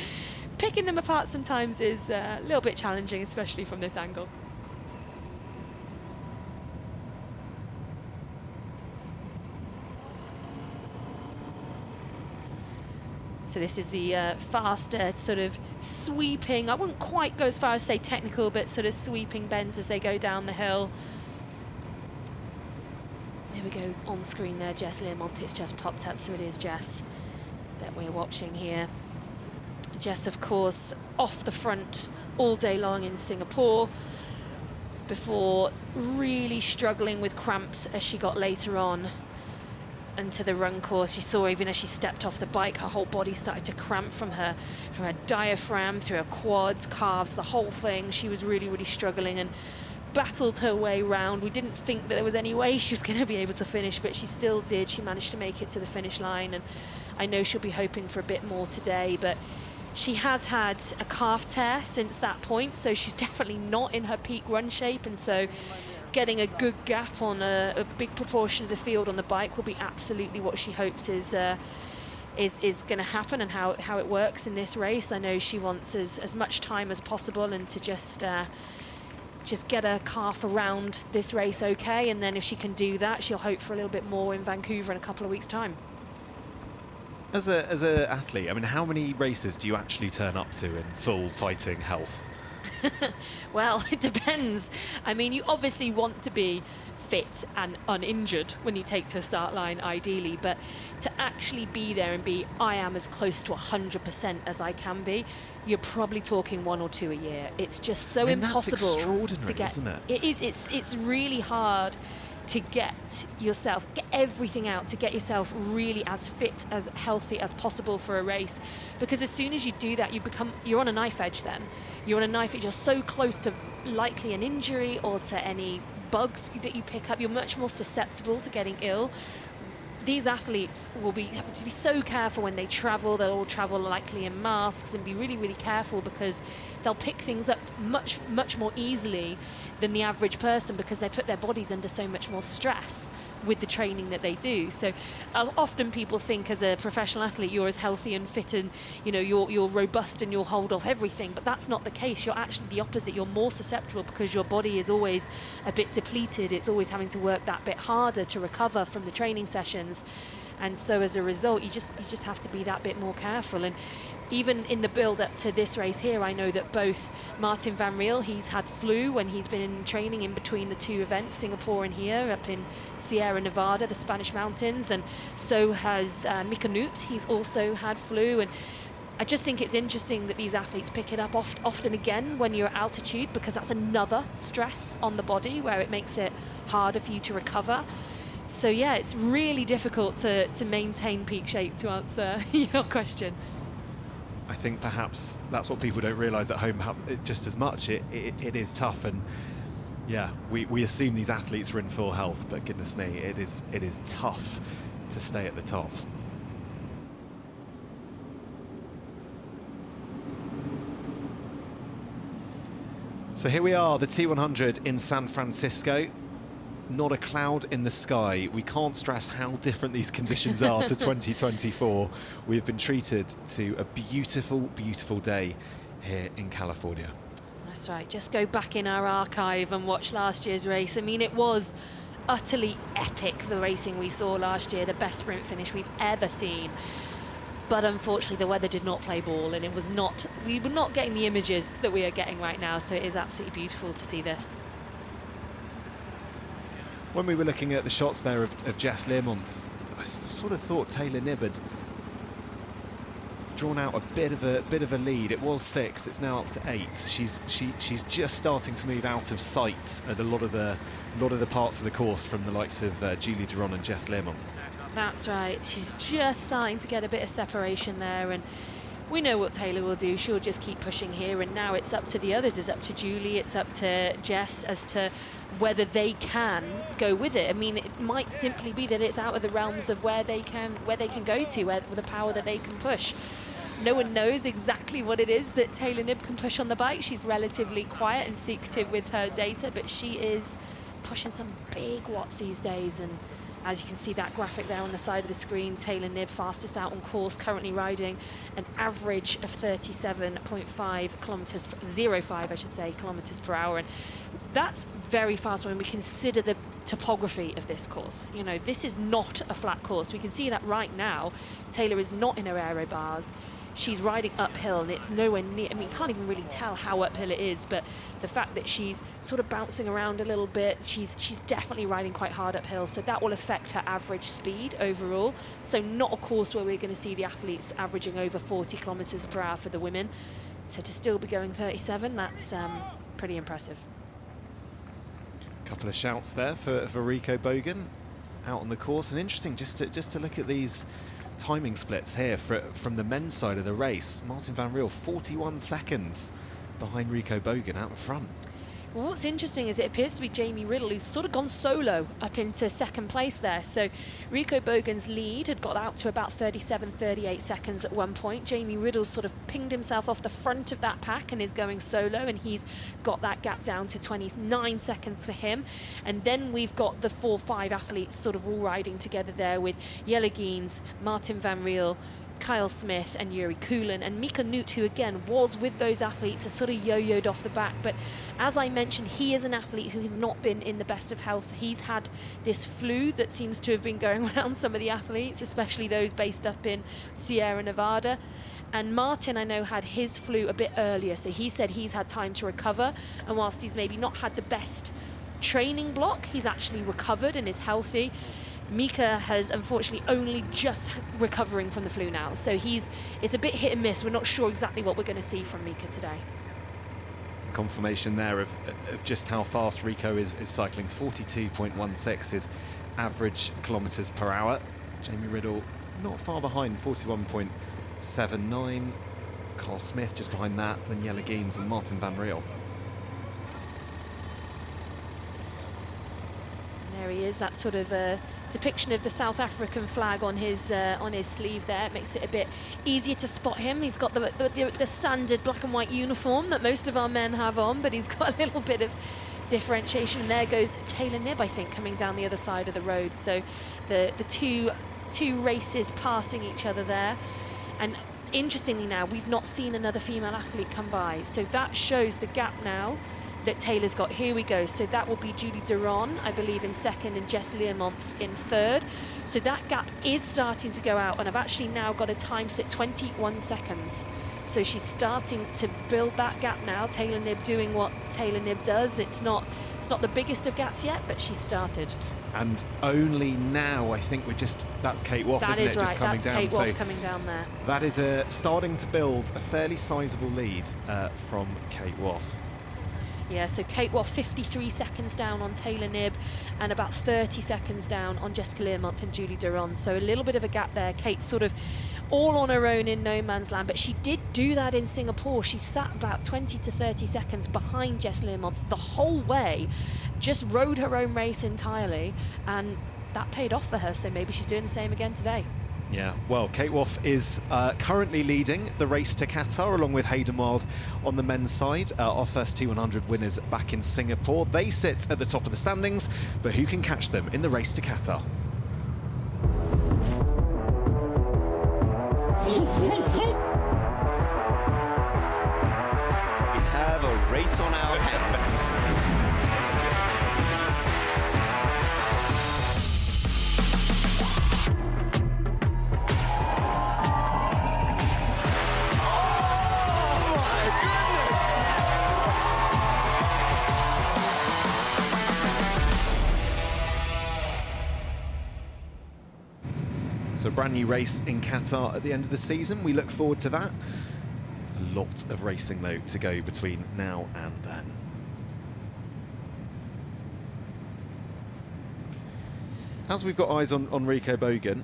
picking them apart sometimes is a little bit challenging, especially from this angle. So this is the faster sort of sweeping, I wouldn't quite go as far as say technical, but sort of sweeping bends as they go down the hill. There we go, on screen there, Jess Learmont, it's just popped up, so it is Jess that we're watching here. Jess, of course, off the front all day long in Singapore before really struggling with cramps as she got later on into the run course. You saw even as she stepped off the bike, her whole body started to cramp from her diaphragm through her quads, calves, the whole thing. She was really, really struggling and battled her way round. We didn't think that there was any way she was going to be able to finish, but she still did. She managed to make it to the finish line, and I know she'll be hoping for a bit more today, but she has had a calf tear since that point, so she's definitely not in her peak run shape, and so getting a good gap on a big proportion of the field on the bike will be absolutely what she hopes is going to happen, and how it works in this race. I know she wants as much time as possible, and to just get her calf around this race okay, and then if she can do that, she'll hope for a little bit more in Vancouver in a couple of weeks' time. As a athlete, I mean, how many races do you actually turn up to in full fighting health? Well, it depends. I mean, you obviously want to be fit and uninjured when you take to a start line, ideally, but to actually be there and be, I am as close to 100% as I can be, you're probably talking 1 or 2 a year. It's just so impossible that's extraordinary, to get. Isn't it? It is. It's really hard to get everything out, to get yourself really as fit, as healthy as possible for a race. Because as soon as you do that, you're on a knife edge then. You're on a knife edge, you're so close to likely an injury or to any bugs that you pick up. You're much more susceptible to getting ill. These athletes will have to be so careful when they travel. They'll all travel likely in masks and be really, really careful because they'll pick things up much, much more easily than the average person because they put their bodies under so much more stress with the training that they do. So often people think as a professional athlete you're as healthy and fit and you're robust and you'll hold off everything, but that's not the case. You're actually the opposite. You're more susceptible because your body is always a bit depleted. It's always having to work that bit harder to recover from the training sessions, and so as a result you just have to be that bit more careful. And even in the build up to this race here, I know that both Marten Van Riel, he's had flu when he's been in training in between the two events, Singapore and here, up in Sierra Nevada, the Spanish mountains, and so has Mika Knibb. He's also had flu, and I just think it's interesting that these athletes pick it up often again when you're at altitude, because that's another stress on the body where it makes it harder for you to recover. So yeah, it's really difficult to maintain peak shape, to answer your question. I think perhaps that's what people don't realise at home just as much. It is tough, and yeah, we assume these athletes are in full health, but goodness me, it is tough to stay at the top. So here we are, the T100 in San Francisco. Not a cloud in the sky. We can't stress how different these conditions are to 2024. We've been treated to a beautiful, beautiful day here in California. That's right. Just go back in our archive and watch last year's race. I mean, it was utterly epic, the racing we saw last year, the best sprint finish we've ever seen. But unfortunately, the weather did not play ball, and we were not getting the images that we are getting right now. So it is absolutely beautiful to see this. When we were looking at the shots there of Jess Learmonth, I sort of thought Taylor Knibb had drawn out a bit of a lead. It was 6, it's now up to 8. She's just starting to move out of sight at a lot of the parts of the course from the likes of Julie Duron and Jess Learmonth. That's right. She's just starting to get a bit of separation there, and we know what Taylor will do. She'll just keep pushing here, and now it's up to the others. It's up to Julie, it's up to Jess as to whether they can go with it. I mean, it might simply be that it's out of the realms of where they can go to, with the power that they can push. No one knows exactly what it is that Taylor Knibb can push on the bike. She's relatively quiet and secretive with her data, but she is pushing some big watts these days. And as you can see that graphic there on the side of the screen, Taylor Knibb fastest out on course, currently riding an average of 37.5 kilometers, 0.5 I should say, kilometers per hour. And that's very fast when we consider the topography of this course. You know, this is not a flat course. We can see that right now. Taylor is not in her aero bars. She's riding uphill, and it's nowhere near, I mean, you can't even really tell how uphill it is, but the fact that she's sort of bouncing around a little bit, she's definitely riding quite hard uphill, so that will affect her average speed overall. So not a course where we're going to see the athletes averaging over 40 kilometers per hour for the women. So to still be going 37, that's pretty impressive. Couple of shouts there for Rico Bogen out on the course, and interesting just to look at these timing splits here from the men's side of the race. Marten Van Riel 41 seconds behind Rico Bogen out in front. Well, what's interesting is it appears to be Jamie Riddle who's sort of gone solo up into second place there. So Rico Bogen's lead had got out to about 37, 38 seconds at one point. Jamie Riddle sort of pinged himself off the front of that pack and is going solo, and he's got that gap down to 29 seconds for him. And then we've got the 4-5 athletes sort of all riding together there with Jelle Geens, Marten Van Riel, Kyle Smith and Yuri Kulin, and Mika Knibb, who again was with those athletes, has sort of yo-yoed off the back. But as I mentioned, he is an athlete who has not been in the best of health. He's had this flu that seems to have been going around some of the athletes, especially those based up in Sierra Nevada. And Martin, I know, had his flu a bit earlier, so he said he's had time to recover, and whilst he's maybe not had the best training block, he's actually recovered and is healthy. Mika has unfortunately only just recovering from the flu now, so it's a bit hit and miss. We're not sure exactly what we're going to see from Mika today. confirmation there of just how fast Rico is cycling. 42.16 his average kilometres per hour. Jamie Riddle not far behind, 41.79. Carl Smith just behind that, then Jelle Geens and Marten Van Riel. There he is, that sort of depiction of the South African flag on his sleeve there. It makes it a bit easier to spot him. He's got the standard black and white uniform that most of our men have on, but he's got a little bit of differentiation. And there goes Taylor Knibb, I think, coming down the other side of the road. So the two races passing each other there. And interestingly now, we've not seen another female athlete come by. So that shows the gap now that Taylor's got. Here we go. So that will be Julie Duron, I believe, in second, and Jess Learmonth in third. So that gap is starting to go out, and I've actually now got a time at 21 seconds. So she's starting to build that gap now. Taylor Knibb doing what Taylor Knibb does. It's not the biggest of gaps yet, but she's started. And only now, I think that's Kate Waugh, isn't it? Just coming down. Kate Waugh coming down there. That is starting to build a fairly sizable lead from Kate Waugh. Yeah, so Kate Waugh 53 seconds down on Taylor Knibb and about 30 seconds down on Jessica Learmonth and Julie Duron. So a little bit of a gap there. Kate's sort of all on her own in no man's land, but she did do that in Singapore. She sat about 20 to 30 seconds behind Jess Learmonth the whole way, just rode her own race entirely, and that paid off for her. So maybe she's doing the same again today. Yeah, well, Kate Waugh is currently leading the race to Qatar, along with Hayden Wild on the men's side. Our first T100 winners back in Singapore. They sit at the top of the standings, but who can catch them in the race to Qatar? We have a race on our hands. So a brand new race in Qatar at the end of the season. We look forward to that. A lot of racing, though, to go between now and then. As we've got eyes on Rico Bogen,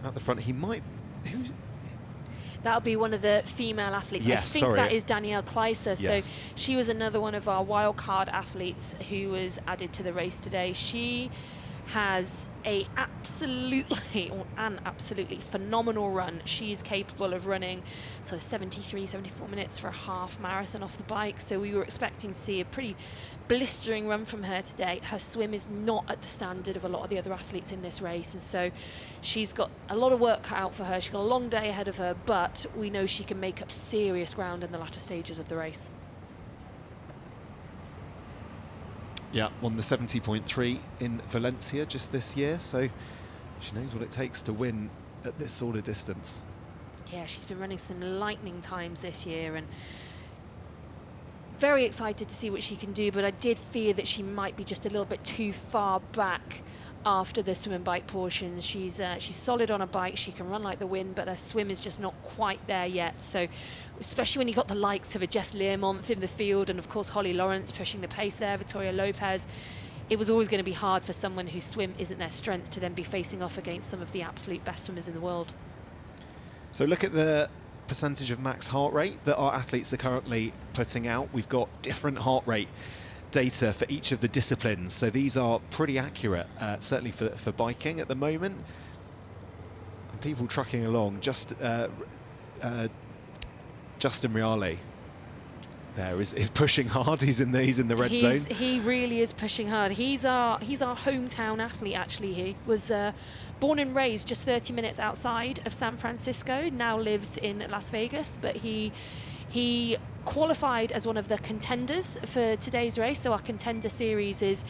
at the front, he might... That'll be one of the female athletes. Yes, I think that is Danielle Kleiser. Yes. So she was another one of our wildcard athletes who was added to the race today. She has an absolutely phenomenal run. She's capable of running sort of 73, 74 minutes for a half marathon off the bike. So we were expecting to see a pretty blistering run from her today. Her swim is not at the standard of a lot of the other athletes in this race, and so she's got a lot of work cut out for her. She's got a long day ahead of her, but we know she can make up serious ground in the latter stages of the race. Yeah, won the 70.3 in Valencia just this year, so she knows what it takes to win at this sort of distance. Yeah, she's been running some lightning times this year, and very excited to see what she can do, but I did fear that she might be just a little bit too far back after the swim and bike portions. She's solid on a bike, she can run like the wind, but her swim is just not quite there yet. So especially when you got the likes of a Jess Learmonth in the field, and of course Holly Lawrence pushing the pace there, Victoria Lopez, it was always going to be hard for someone whose swim isn't their strength to then be facing off against some of the absolute best swimmers in the world. So look at the percentage of max heart rate that our athletes are currently putting out. We've got different heart rate data for each of the disciplines, so these are pretty accurate, certainly for biking at the moment. And people trucking along, Justin Riale there is pushing hard. He's in the red zone. He really is pushing hard. He's our hometown athlete, actually. He was born and raised just 30 minutes outside of San Francisco, now lives in Las Vegas, but he qualified as one of the contenders for today's race. So our contender series is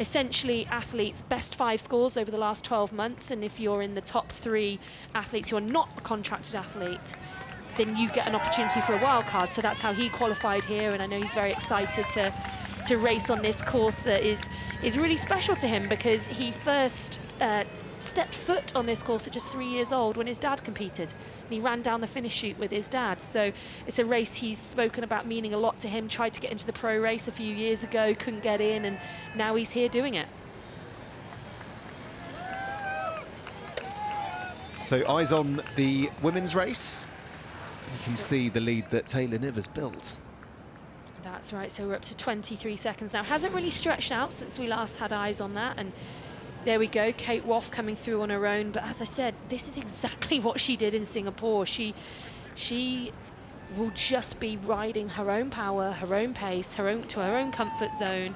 essentially athletes' best 5 scores over the last 12 months, and if you're in the top 3 athletes who are not a contracted athlete, then you get an opportunity for a wild card. So that's how he qualified here, and I know he's very excited to race on this course that is really special to him, because he first stepped foot on this course at just 3 years old when his dad competed. And he ran down the finish chute with his dad. So it's a race he's spoken about meaning a lot to him, tried to get into the pro race a few years ago, couldn't get in, and now he's here doing it. So eyes on the women's race. You can see the lead that Taylor Knibb has built. That's right, so we're up to 23 seconds now. Hasn't really stretched out since we last had eyes on that, and there we go, Kate Waugh coming through on her own. But as I said, this is exactly what she did in Singapore. She will just be riding her own power, her own pace, to her own comfort zone,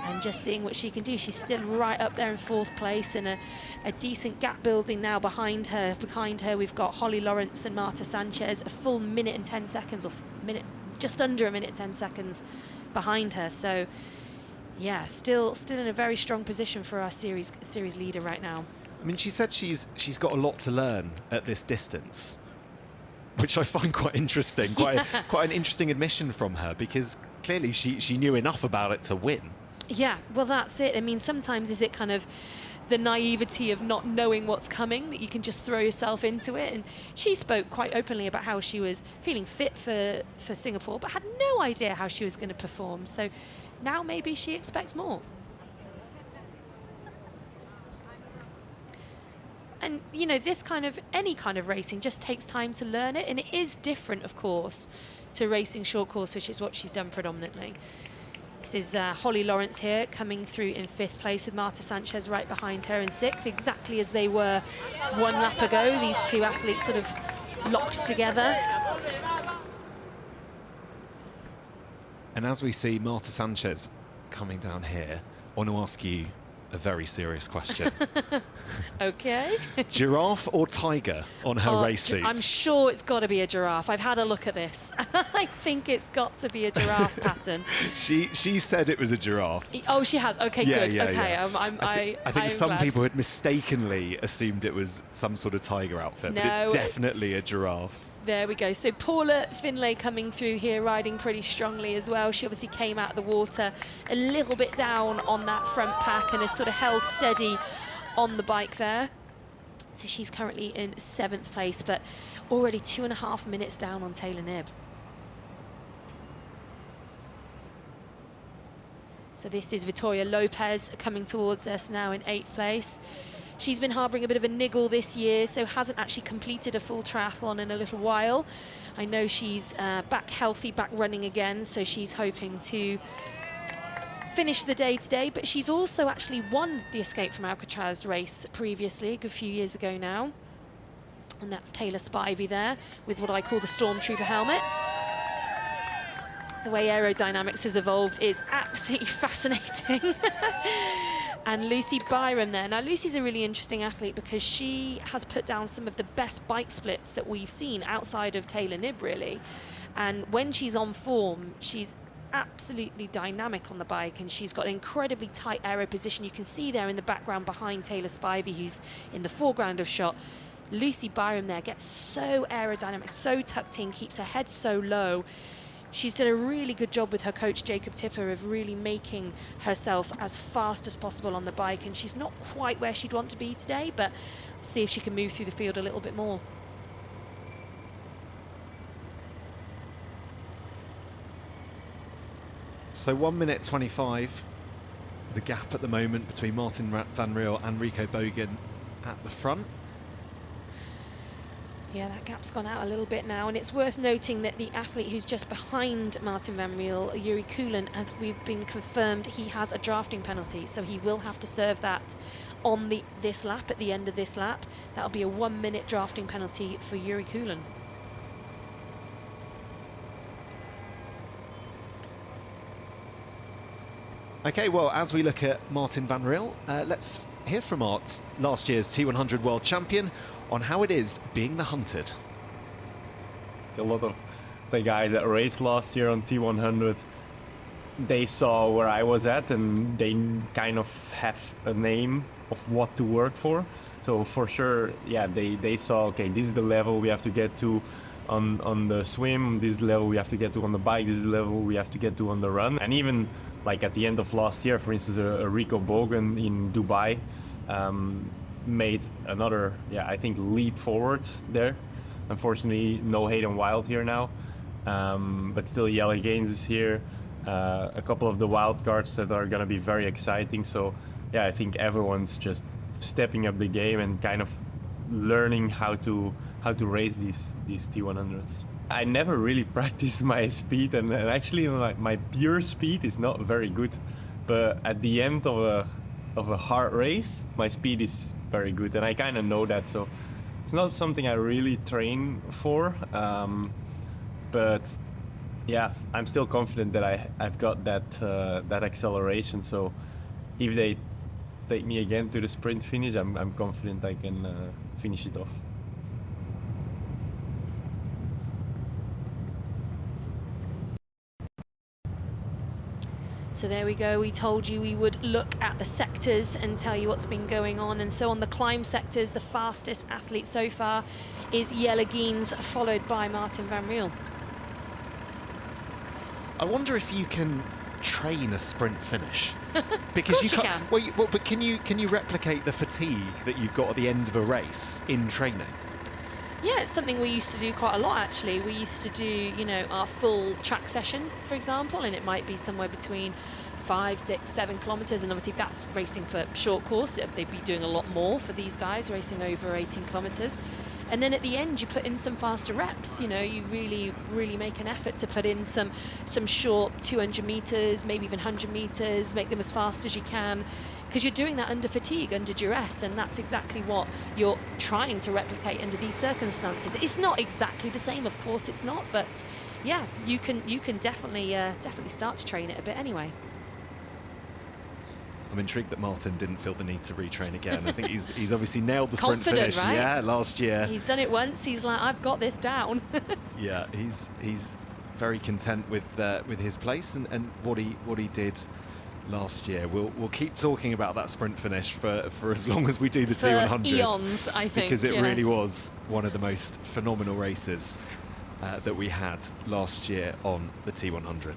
and just seeing what she can do. She's still right up there in 4th place, and a decent gap building now behind her. Behind her, we've got Holly Lawrence and Marta Sanchez, a full minute and 10 seconds, or just under a minute and 10 seconds behind her. So yeah, still in a very strong position for our series leader right now. I mean, she said she's got a lot to learn at this distance, which I find quite interesting, quite an interesting admission from her, because clearly she knew enough about it to win. Yeah, well, that's it. I mean, sometimes is it kind of the naivety of not knowing what's coming that you can just throw yourself into it. And she spoke quite openly about how she was feeling fit for Singapore, but had no idea how she was going to perform. So now maybe she expects more. And, you know, any kind of racing just takes time to learn it. And it is different, of course, to racing short course, which is what she's done predominantly. This is Holly Lawrence here, coming through in 5th place with Marta Sanchez right behind her in 6th, exactly as they were 1 lap ago. These two athletes sort of locked together. And as we see Marta Sanchez coming down here, I want to ask you a very serious question. Okay. Giraffe or tiger on her race suit? I'm sure it's got to be a giraffe. I've had a look at this. I think it's got to be a giraffe pattern. She said it was a giraffe. Oh, she has. Okay, good. Yeah, okay, yeah. I think some people had mistakenly assumed it was some sort of tiger outfit, but it's definitely a giraffe. There we go. So Paula Finlay coming through here, riding pretty strongly as well. She obviously came out of the water a little bit down on that front pack and has sort of held steady on the bike there. So she's currently in 7th place, but already 2.5 minutes down on Taylor Knibb. So this is Victoria Lopez coming towards us now in 8th place. She's been harbouring a bit of a niggle this year, so hasn't actually completed a full triathlon in a little while. I know she's back healthy, back running again, so she's hoping to finish the day today. But she's also actually won the Escape From Alcatraz race previously, a good few years ago now. And that's Taylor Spivey there, with what I call the Stormtrooper helmet. The way aerodynamics has evolved is absolutely fascinating. And Lucy Byram there. Now, Lucy's a really interesting athlete because she has put down some of the best bike splits that we've seen outside of Taylor Knibb, really. And when she's on form, she's absolutely dynamic on the bike, and she's got an incredibly tight aero position. You can see there in the background behind Taylor Spivey, who's in the foreground of shot. Lucy Byram there gets so aerodynamic, so tucked in, keeps her head so low. She's done a really good job with her coach, Jacob Tipper, of really making herself as fast as possible on the bike. And she's not quite where she'd want to be today, but see if she can move through the field a little bit more. So 1 minute 25, the gap at the moment between Marten Van Riel and Rico Bogen at the front. Yeah, that gap's gone out a little bit now, and it's worth noting that the athlete who's just behind Marten Van Riel, Yuri Kulin, as we've been confirmed, he has a drafting penalty, so he will have to serve that on this lap, at the end of this lap. That'll be a 1 minute drafting penalty for Yuri Kulin. Okay, well, as we look at Marten Van Riel, let's hear from last year's T100 World Champion on how it is being the hunted. A lot of the guys that raced last year on T100, they saw where I was at, and they kind of have a name of what to work for. So for sure, yeah, they saw, okay, this is the level we have to get to on the swim, this level we have to get to on the bike, this is the level we have to get to on the run. And even like at the end of last year, for instance, a Rico Bogen in Dubai, made another, I think, leap forward there. Unfortunately, no Hayden Wild here now, but still Jelle Gaines is here. A couple of the wild cards that are going to be very exciting. So yeah, I think everyone's just stepping up the game and kind of learning how to race these T100s. I never really practiced my speed, and actually my pure speed is not very good. But at the end of a hard race, my speed is very good, and I kind of know that. So it's not something I really train for, but yeah, I'm still confident that I've got that acceleration. So if they take me again to the sprint finish, I'm confident I can finish it off. So there we go. We told you we would look at the sectors and tell you what's been going on. And so on the climb sectors, the fastest athlete so far is Jelle Gaines, followed by Marten Van Riel. I wonder if you can train a sprint finish. Because you can. Well, but can you replicate the fatigue that you've got at the end of a race in training? Yeah, it's something we used to do quite a lot, actually. We used to do, you know, our full track session, for example, and it might be somewhere between 5, 6, 7 kilometers, and obviously that's racing for short course. They'd be doing a lot more for these guys, racing over 18 kilometers. And then at the end, you put in some faster reps. You know, you really make an effort to put in some short 200 meters, maybe even 100 meters, make them as fast as you can, because you're doing that under fatigue, under duress, and that's exactly what you're trying to replicate under these circumstances. It's not exactly the same, of course it's not, but yeah, you can definitely start to train it a bit anyway. I'm intrigued that Marten didn't feel the need to retrain again. I think he's obviously nailed the sprint Confident, finish. right? Yeah, last year. He's done it once. He's like, I've got this down. Yeah, he's very content with his place and what he did last year. We'll keep talking about that sprint finish for as long as we do the T100. Eons, I think. Because it yes. really was one of the most phenomenal races that we had last year on the T100.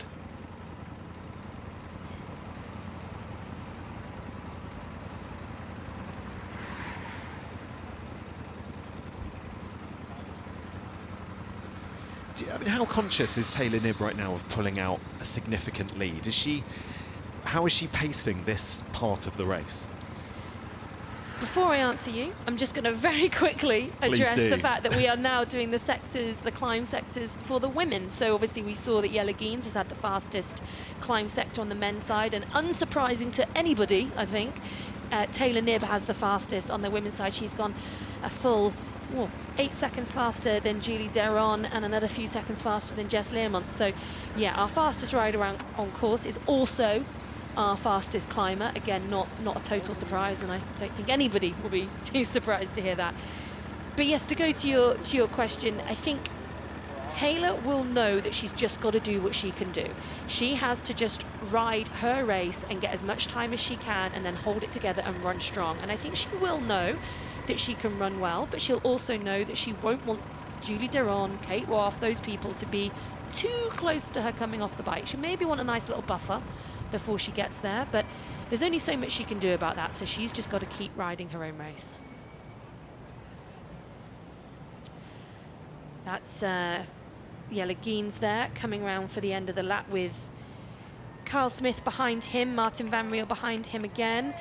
I mean, how conscious is Taylor Knibb right now of pulling out a significant lead? How is she pacing this part of the race? Before I answer you, I'm just going to very quickly address the fact that we are now doing the sectors, the climb sectors for the women. So obviously we saw that Jelle Gaines has had the fastest climb sector on the men's side, and unsurprising to anybody, I think, Taylor Knibb has the fastest on the women's side. She's gone a full 8 seconds faster than Julie Deron and another few seconds faster than Jess Learmont. So yeah, our fastest rider on course is also our fastest climber. Again, not a total surprise, and I don't think anybody will be too surprised to hear that. But yes, to go to your question, I think Taylor will know that she's just got to do what she can do. She has to just ride her race and get as much time as she can and then hold it together and run strong. And I think she will know that she can run well, but she'll also know that she won't want Julie Deron, Kate Waugh, those people to be too close to her coming off the bike. She maybe want a nice little buffer before she gets there, but there's only so much she can do about that, so she's just got to keep riding her own race. That's Jelle Gaines there, coming around for the end of the lap with Carl Smith behind him, Marten Van Riel behind him again.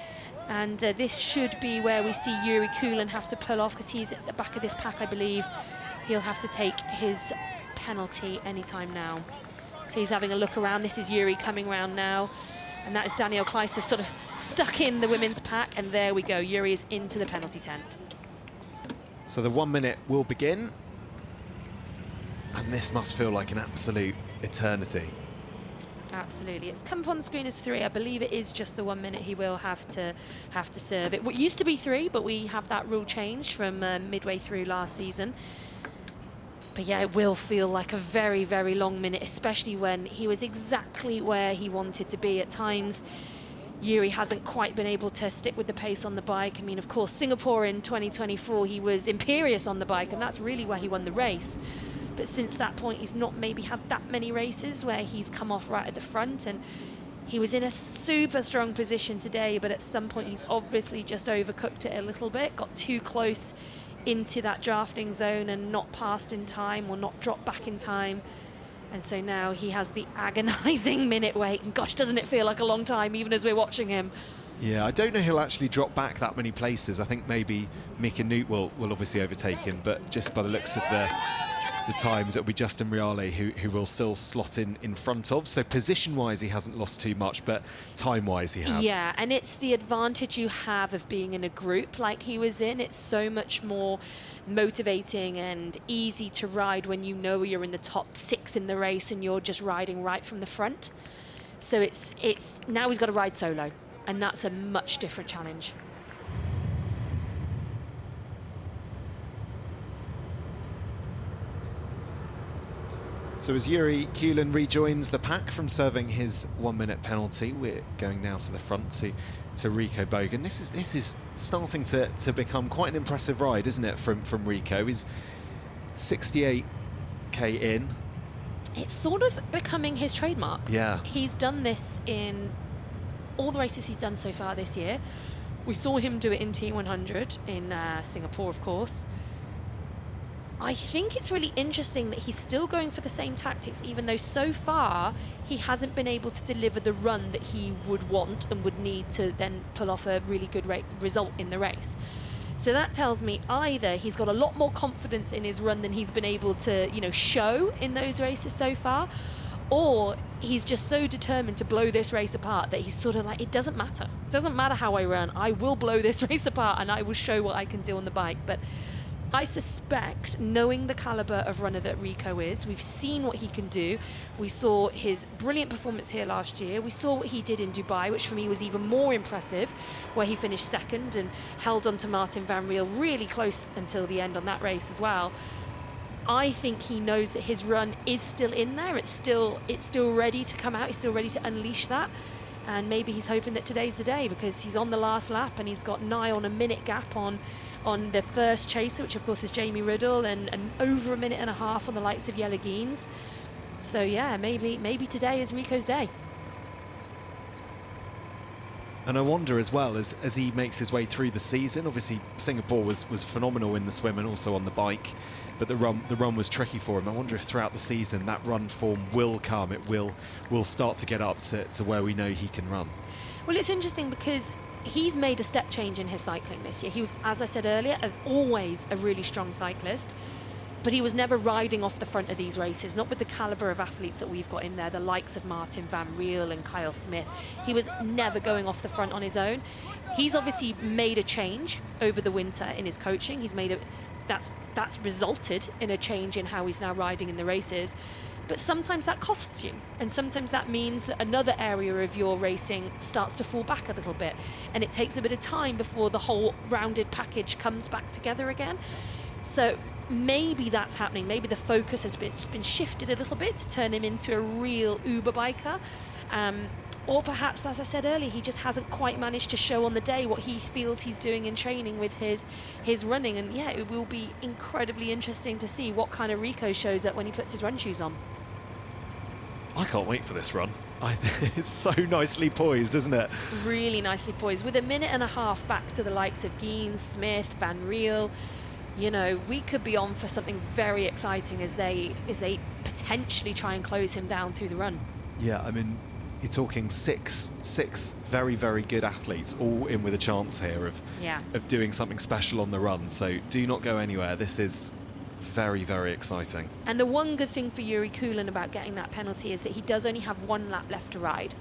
And this should be where we see Yuri Kulin have to pull off, because he's at the back of this pack, I believe. He'll have to take his penalty anytime now. So he's having a look around. This is Yuri coming around now. And that is Daniel Kleister sort of stuck in the women's pack. And there we go. Yuri is into the penalty tent. So the 1 minute will begin. And this must feel like an absolute eternity. Absolutely. It's come up on the screen as 3. I believe it is just the 1 minute he will have to serve. It used to be 3, but we have that rule changed from midway through last season. But yeah, it will feel like a very, very long minute, especially when he was exactly where he wanted to be. At times, Yuri hasn't quite been able to stick with the pace on the bike. I mean, of course, Singapore in 2024, he was imperious on the bike, and that's really where he won the race. But since that point, he's not maybe had that many races where he's come off right at the front, and He was in a super strong position today, but at some point he's obviously just overcooked it a little bit, got too close into that drafting zone and not passed in time or not dropped back in time. And so now he has the agonizing minute wait. And gosh, doesn't it feel like a long time even as we're watching him? Yeah, I don't know he'll actually drop back that many places. I think maybe Mick and Newt will obviously overtake him, but just by the looks of the times, it'll be Justin Riale who will still slot in front of. So position-wise, he hasn't lost too much, but time-wise, he has. Yeah, and it's the advantage you have of being in a group like he was in. It's so much more motivating and easy to ride when you know you're in the top 6 in the race and you're just riding right from the front. So it's now he's got to ride solo, and that's a much different challenge. So as Yuri Kulin rejoins the pack from serving his 1-minute penalty, we're going now to the front to Rico Bogen. This is starting to become quite an impressive ride, isn't it, from Rico? He's 68k in. It's sort of becoming his trademark. Yeah. He's done this in all the races he's done so far this year. We saw him do it in T100 in Singapore, of course. I think it's really interesting that he's still going for the same tactics, even though so far he hasn't been able to deliver the run that he would want and would need to then pull off a really good result in the race. So that tells me either he's got a lot more confidence in his run than he's been able to, show in those races so far, or he's just so determined to blow this race apart that he's sort of like, it doesn't matter. It doesn't matter how I run. I will blow this race apart and I will show what I can do on the bike. But I suspect, knowing the caliber of runner that Rico is, we've seen what he can do. We saw his brilliant performance here last year. We saw what he did in Dubai, which for me was even more impressive, where he finished second and held on to Marten Van Riel really close until the end on that race as well. I think he knows that his run is still in there. It's still ready to come out. He's still ready to unleash that. And maybe he's hoping that today's the day, because he's on the last lap and he's got nigh on a minute gap on the first chaser, which of course is Jamie Riddle, and over a minute and a half on the likes of Jelle Geens. So yeah, maybe today is Rico's day. And I wonder as well, as he makes his way through the season, obviously Singapore was phenomenal in the swim and also on the bike, but the run was tricky for him. I wonder if throughout the season that run form will come, it will start to get up to where we know he can run. Well, it's interesting because he's made a step change in his cycling this year. He was, as I said earlier, always a really strong cyclist, but he was never riding off the front of these races, not with the caliber of athletes that we've got in there, the likes of Marten Van Riel and Kyle Smith. He was never going off the front on his own. He's obviously made a change over the winter in his coaching. He's made that's resulted in a change in how he's now riding in the races. But sometimes that costs you, and sometimes that means that another area of your racing starts to fall back a little bit, and it takes a bit of time before the whole rounded package comes back together again. So maybe that's happening. Maybe the focus has been shifted a little bit to turn him into a real Uber biker. Or perhaps, as I said earlier, he just hasn't quite managed to show on the day what he feels he's doing in training with his running. And yeah, it will be incredibly interesting to see what kind of Rico shows up when he puts his run shoes on. I can't wait for this run. It's so nicely poised, isn't it? Really nicely poised. With a minute and a half back to the likes of Geens, Smith, Van Riel, we could be on for something very exciting as they potentially try and close him down through the run. Yeah, I mean, you're talking six very, very good athletes, all in with a chance here of doing something special on the run. So do not go anywhere. This is very, very exciting. And the one good thing for Yuri Kulin about getting that penalty is that he does only have 1 lap left to ride.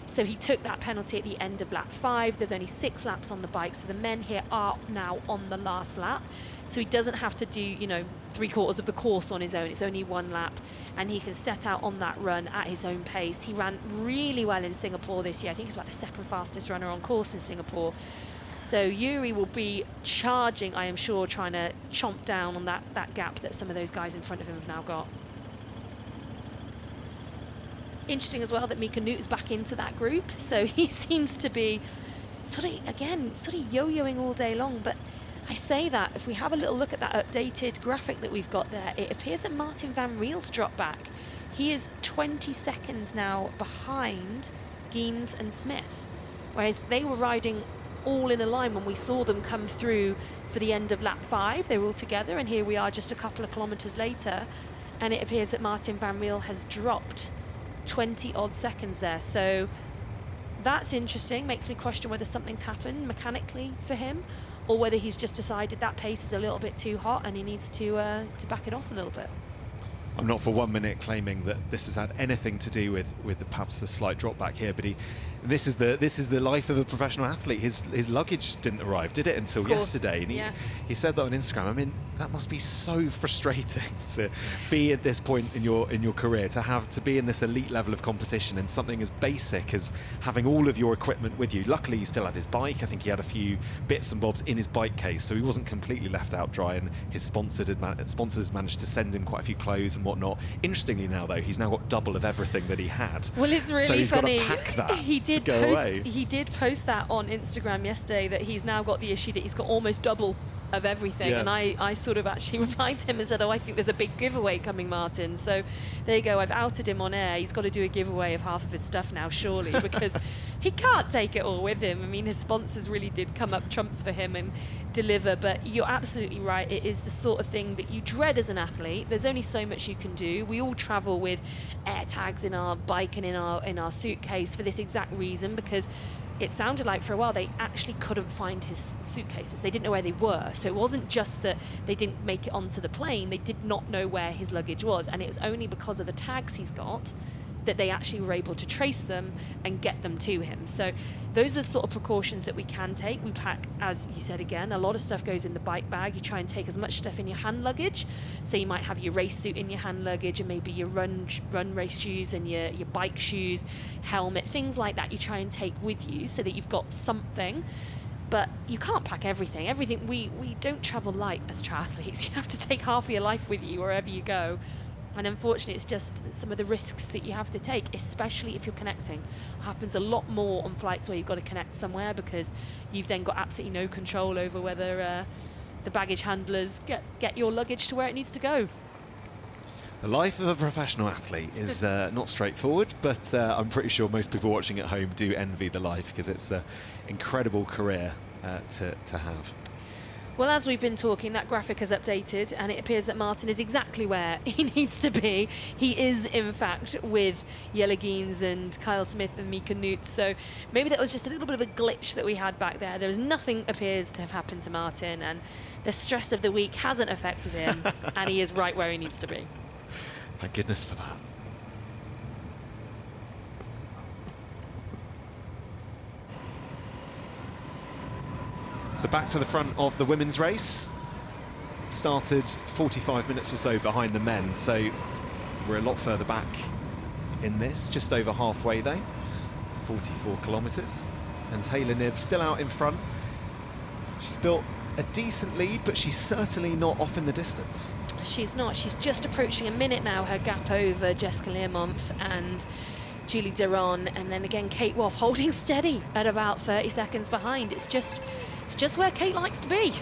So he took that penalty at the end of lap 5. There's only 6 laps on the bike, so the men here are now on the last lap. So he doesn't have to do, 3/4 of the course on his own. It's only 1 lap, and he can set out on that run at his own pace. He ran really well in Singapore this year. I think he's about the 2nd fastest runner on course in Singapore. So Yuri will be charging, I am sure, trying to chomp down on that gap that some of those guys in front of him have now got. Interesting as well that Mika Newt is back into that group, so he seems to be sort of yo-yoing all day long. But I say that, if we have a little look at that updated graphic that we've got there, it appears that Marten Van Riel's dropped back. He is 20 seconds now behind Geens and Smith, whereas they were riding all in a line when we saw them come through for the end of lap 5. They were all together, and here we are just a couple of kilometres later, and it appears that Marten Van Riel has dropped 20 odd seconds there. So that's interesting. Makes me question whether something's happened mechanically for him, or whether he's just decided that pace is a little bit too hot and he needs to back it off a little bit. I'm not for 1 minute claiming that this has had anything to do with perhaps the slight drop back here, but this is the life of a professional athlete. His luggage didn't arrive, did it, until yesterday? And he said that on Instagram. I mean, that must be so frustrating to be at this point in your career, to be in this elite level of competition, and something as basic as having all of your equipment with you. Luckily, he still had his bike. I think he had a few bits and bobs in his bike case, so he wasn't completely left out dry, and his sponsors had managed to send him quite a few clothes and whatnot. Interestingly now, though, he's now got double of everything that he had. Well, it's really so he's funny. Got to pack that He did post that on Instagram yesterday, that he's now got the issue that he's got almost double of everything. And I sort of actually replied to him and said, oh, I think there's a big giveaway coming, Martin. So there you go. I've outed him on air. He's got to do a giveaway of half of his stuff now, surely, because he can't take it all with him. I mean, his sponsors really did come up trumps for him and deliver. But you're absolutely right. It is the sort of thing that you dread as an athlete. There's only so much you can do. We all travel with air tags in our bike and in our suitcase for this exact reason, because it sounded like for a while they actually couldn't find his suitcases. They didn't know where they were. So it wasn't just that they didn't make it onto the plane, they did not know where his luggage was. And it was only because of the tags he's got that they actually were able to trace them and get them to him. So those are the sort of precautions that we can take. We pack, as you said again, a lot of stuff goes in the bike bag. You try and take as much stuff in your hand luggage. So you might have your race suit in your hand luggage, and maybe your run race shoes and your bike shoes, helmet, things like that you try and take with you so that you've got something. But you can't pack everything. We don't travel light as triathletes. You have to take half of your life with you wherever you go. And unfortunately, it's just some of the risks that you have to take, especially if you're connecting. It happens a lot more on flights where you've got to connect somewhere, because you've then got absolutely no control over whether the baggage handlers get your luggage to where it needs to go. The life of a professional athlete is not straightforward, but I'm pretty sure most people watching at home do envy the life, because it's an incredible career to have. Well, as we've been talking, that graphic has updated, and it appears that Martin is exactly where he needs to be. He is, in fact, with Jelle Geens and Kyle Smith and Mika Newt. So maybe that was just a little bit of a glitch that we had back there. There's nothing appears to have happened to Martin, and the stress of the week hasn't affected him, and he is right where he needs to be. Thank goodness for that. So back to the front of the women's race. Started 45 minutes or so behind the men, so we're a lot further back in this, just over halfway though, 44 kilometres. And Taylor Knibb still out in front. She's built a decent lead, but she's certainly not off in the distance. She's not. She's just approaching a minute now, her gap over Jessica Learmonth and Julie Deron, and then again Kate Waugh holding steady at about 30 seconds behind. It's just where Kate likes to be.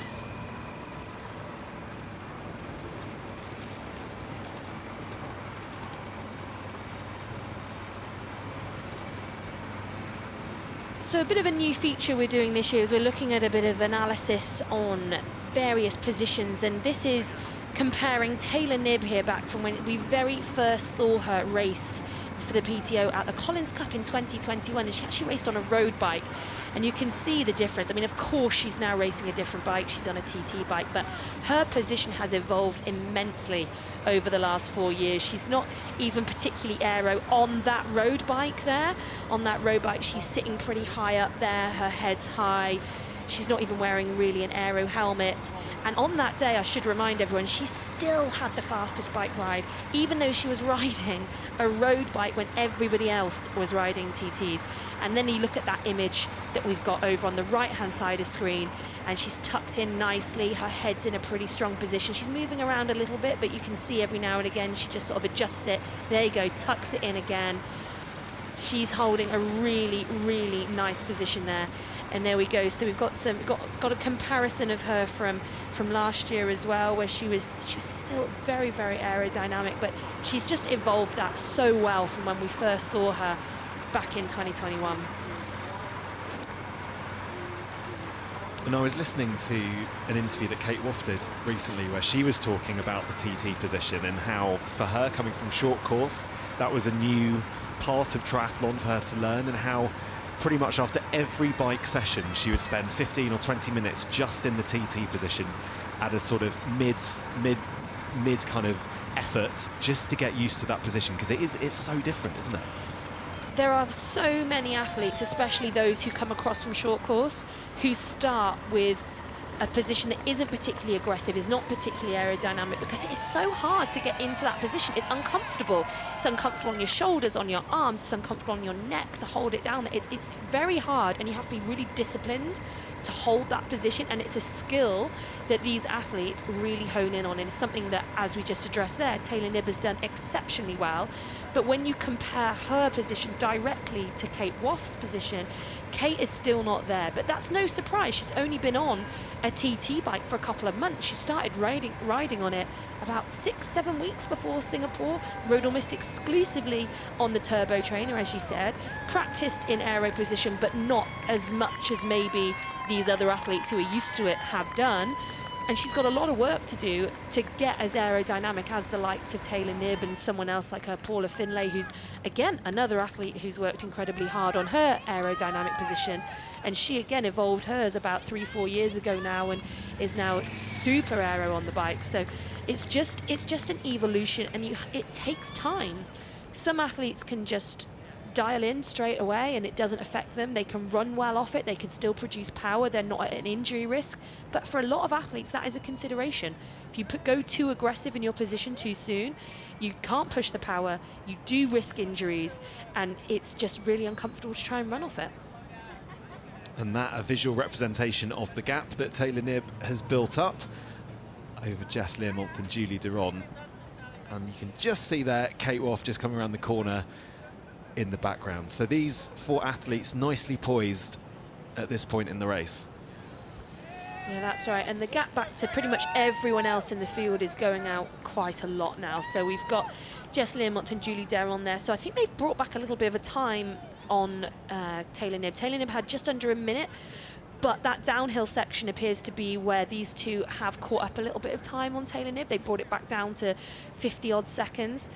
So a bit of a new feature we're doing this year is we're looking at a bit of analysis on various positions, and this is comparing Taylor Knibb here back from when we very first saw her race for the PTO at the Collins Cup in 2021, and she actually raced on a road bike, and you can see the difference. I mean, of course she's now racing a different bike, she's on a TT bike, but her position has evolved immensely over the last 4 years. She's not even particularly aero on that road bike there. On that road bike she's sitting pretty high up there, her head's high. She's not even wearing really an aero helmet. And on that day, I should remind everyone, she still had the fastest bike ride, even though she was riding a road bike when everybody else was riding TTs. And then you look at that image that we've got over on the right-hand side of screen, and she's tucked in nicely. Her head's in a pretty strong position. She's moving around a little bit, but you can see every now and again, she just sort of adjusts it. There you go, tucks it in again. She's holding a really, really nice position there. And there we go. So we've got got a comparison of her from last year as well, where she was still very, very aerodynamic, but she's just evolved that so well from when we first saw her back in 2021. And I was listening to an interview that Kate Waugh did recently where she was talking about the TT position and how, for her, coming from short course, that was a new part of triathlon for her to learn, and how pretty much after every bike session she would spend 15 or 20 minutes just in the TT position at a sort of mid kind of effort, just to get used to that position, because it's so different, isn't it? There are so many athletes, especially those who come across from short course, who start with a position that isn't particularly aggressive, is not particularly aerodynamic, because it is so hard to get into that position. It's uncomfortable. It's uncomfortable on your shoulders, on your arms, it's uncomfortable on your neck to hold it down. It's very hard, and you have to be really disciplined to hold that position, and it's a skill that these athletes really hone in on, and it's something that, as we just addressed there, Taylor Knibb has done exceptionally well. But when you compare her position directly to Kate Waugh's position, Kate is still not there. But that's no surprise. She's only been on a TT bike for a couple of months. She started riding on it about 6-7 weeks before Singapore, rode almost exclusively on the turbo trainer, as she said, practiced in aero position, but not as much as maybe these other athletes who are used to it have done. And she's got a lot of work to do to get as aerodynamic as the likes of Taylor Knibb and someone else like her, Paula Finlay, who's, again, another athlete who's worked incredibly hard on her aerodynamic position. And she, again, evolved hers about 3-4 years ago now and is now super aero on the bike. So it's just an evolution, and it takes time. Some athletes can just dial in straight away and it doesn't affect them. They can run well off it, they can still produce power, they're not at an injury risk. But for a lot of athletes, that is a consideration. If you go too aggressive in your position too soon, you can't push the power, you do risk injuries, and it's just really uncomfortable to try and run off it. And that a visual representation of the gap that Taylor Knibb has built up over Jess Learmonth and Julie Duron. And you can just see there Kate Waugh just coming around the corner in the background. So these four athletes nicely poised at this point in the race. Yeah, that's right. And the gap back to pretty much everyone else in the field is going out quite a lot now. So we've got Jess Learmonth and Julie Duron there. So I think they've brought back a little bit of a time on Taylor Knibb. Taylor Knibb had just under a minute, but that downhill section appears to be where these two have caught up a little bit of time on Taylor Knibb. They brought it back down to 50-odd seconds.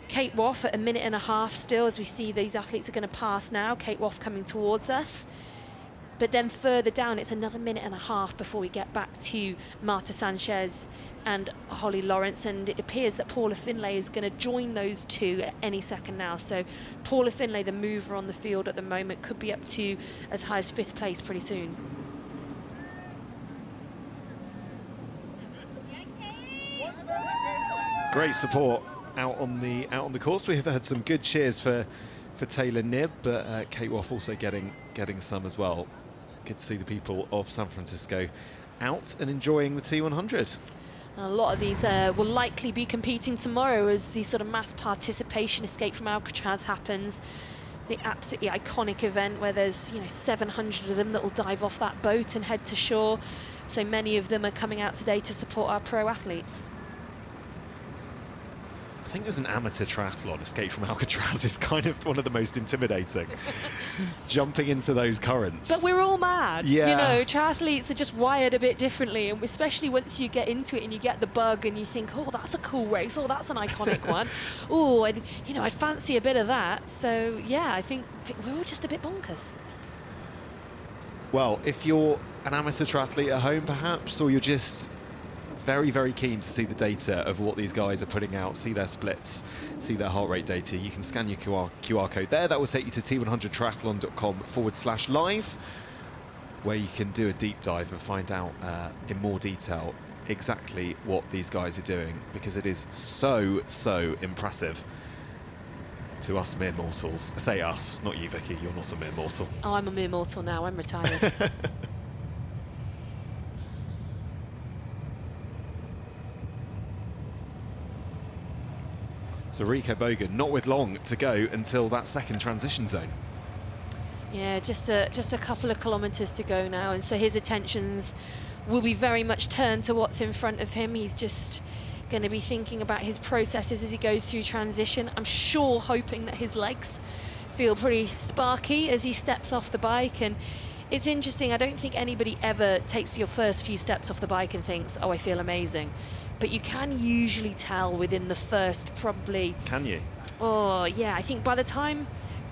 Kate Waugh at 1.5 minutes still, as we see these athletes are going to pass now. Kate Waugh coming towards us. But then further down, it's another 1.5 minutes before we get back to Marta Sanchez and Holly Lawrence. And it appears that Paula Finlay is going to join those two at any second now. So Paula Finlay, the mover on the field at the moment, could be up to as high as 5th place pretty soon. Great support out on the course. We have had some good cheers for Taylor Knibb, but Kate Waugh also getting some as well. Good to see the people of San Francisco out and enjoying the T100. And a lot of these will likely be competing tomorrow as the sort of mass participation Escape from Alcatraz happens. The absolutely iconic event where there's 700 of them that will dive off that boat and head to shore. So many of them are coming out today to support our pro athletes. I think as an amateur triathlon, Escape from Alcatraz is kind of one of the most intimidating. Jumping into those currents. But we're all mad. Yeah. Triathletes are just wired a bit differently, and especially once you get into it and you get the bug and you think, oh, that's a cool race, oh, that's an iconic one. Oh, and I'd fancy a bit of that. So yeah, I think we're all just a bit bonkers. Well, if you're an amateur triathlete at home perhaps, or you're just very, very keen to see the data of what these guys are putting out, see their splits, see their heart rate data, you can scan your QR code there. That will take you to t100triathlon.com/live, where you can do a deep dive and find out in more detail exactly what these guys are doing, because it is so impressive to us mere mortals. I say us, not you, Vicky. You're not a mere mortal. Oh, I'm a mere mortal now. I'm retired. So Rico Bogen, not with long to go until that second transition zone. Yeah, just a couple of kilometres to go now, and so his attentions will be very much turned to what's in front of him. He's just going to be thinking about his processes as he goes through transition. I'm sure hoping that his legs feel pretty sparky as he steps off the bike. And it's interesting, I don't think anybody ever takes your first few steps off the bike and thinks, oh, I feel amazing. But you can usually tell within the first probably... Can you? Oh, yeah. I think by the time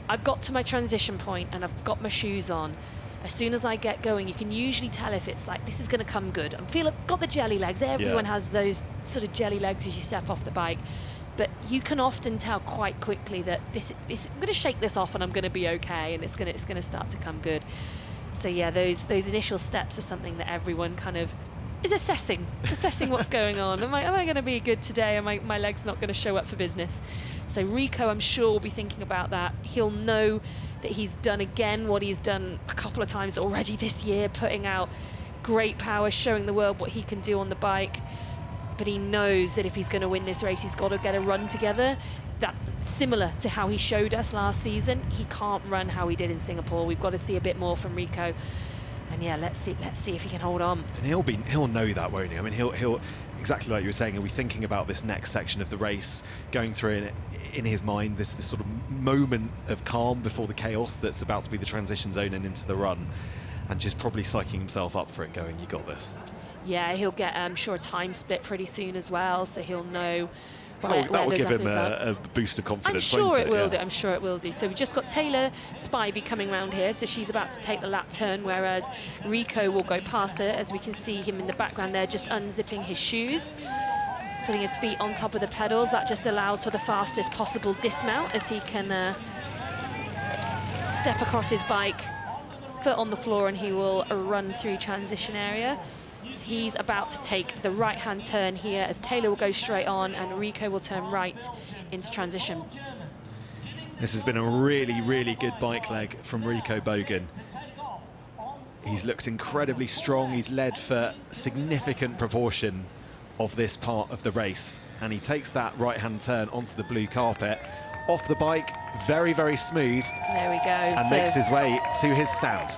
I've got to my transition point and I've got my shoes on, as soon as I get going, you can usually tell if it's like, this is going to come good. I've got the jelly legs. Everyone has those sort of jelly legs as you step off the bike. But you can often tell quite quickly that I'm going to shake this off and I'm going to be okay, and it's going to start to come good. So yeah, those initial steps are something that everyone kind of is assessing what's going on. Am I going to be good today? Am my leg's not going to show up for business? So Rico, I'm sure, will be thinking about that. He'll know that he's done again what he's done a couple of times already this year, putting out great power, showing the world what he can do on the bike. But he knows that if he's going to win this race, he's got to get a run together. That similar to how he showed us last season. He can't run how he did in Singapore. We've got to see a bit more from Rico. And yeah, let's see if he can hold on. And he'll know that, won't he? I mean, he'll exactly like you were saying. He'll be thinking about this next section of the race, going through in his mind this sort of moment of calm before the chaos that's about to be the transition zone and into the run, and just probably psyching himself up for it, going, "You got this." Yeah, he'll get, I'm sure, a time split pretty soon as well, so he'll know. That will give him a boost of confidence. I'm sure it will do. I'm sure it will do. So we've just got Taylor Spivey coming round here, so she's about to take the lap turn, whereas Rico will go past her, as we can see him in the background there, just unzipping his shoes, putting his feet on top of the pedals. That just allows for the fastest possible dismount as he can step across his bike, foot on the floor, and he will run through transition area. He's about to take the right-hand turn here as Taylor will go straight on and Rico will turn right into transition. This has been a really, really good bike leg from Rico Bogen. He's looked incredibly strong. He's led for a significant proportion of this part of the race. And he takes that right-hand turn onto the blue carpet. Off the bike, very, very smooth. There we go. And makes his way to his stand.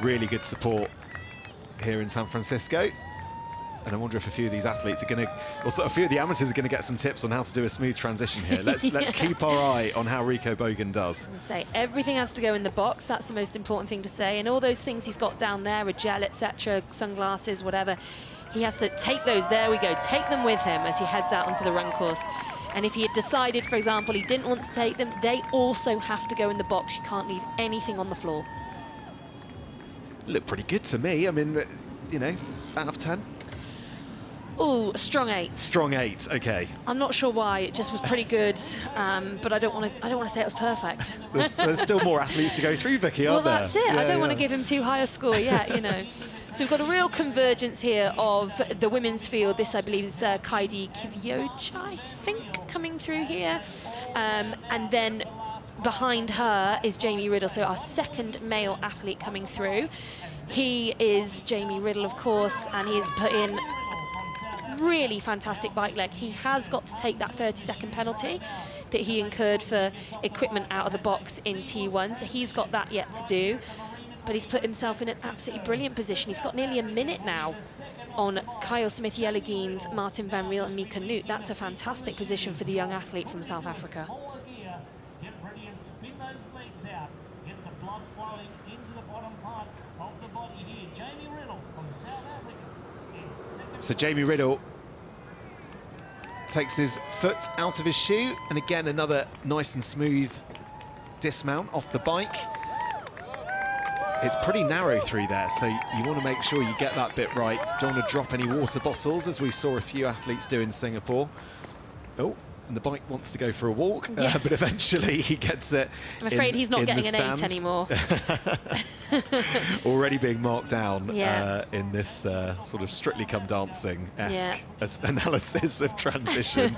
Really good support here in San Francisco. And I wonder if a few of these athletes are going to, also a few of the amateurs are going to get some tips on how to do a smooth transition here. Let's keep our eye on how Rico Bogen does. Say everything has to go in the box. That's the most important thing to say. And all those things he's got down there, a gel, etc., sunglasses, whatever, he has to take those. There we go. Take them with him as he heads out onto the run course. And if he had decided, for example, he didn't want to take them, they also have to go in the box. You can't leave anything on the floor. Look pretty good to me. I mean, you know, out of 10. Ooh, strong 8. Strong 8. Okay. I'm not sure why. It just was pretty good, but I don't want to say it was perfect. There's still more athletes to go through, Vicky, aren't there? Well, that's it. Yeah, I don't want to give him too high a score yet, you know. So we've got a real convergence here of the women's field. This, I believe, is Kaidi Kvyat, I think, coming through here, and then behind her is Jamie Riddle, so our second male athlete coming through. He is Jamie Riddle, of course, and he's put in a really fantastic bike leg. He has got to take that 30-second penalty that he incurred for equipment out of the box in T1, so he's got that yet to do. But he's put himself in an absolutely brilliant position. He's got nearly a minute now on Kyle Smith-Yellegeens, Marten Van Riel and Mika Noot. That's a fantastic position for the young athlete from South Africa. So Jamie Riddle takes his foot out of his shoe, and again another nice and smooth dismount off the bike. It's pretty narrow through there, so you want to make sure you get that bit right. Don't want to drop any water bottles, as we saw a few athletes do in Singapore. Oh, and the bike wants to go for a walk, but eventually he gets it. I'm afraid he's not getting an 8 anymore. Already being marked down in this sort of Strictly Come Dancing-esque analysis of transition.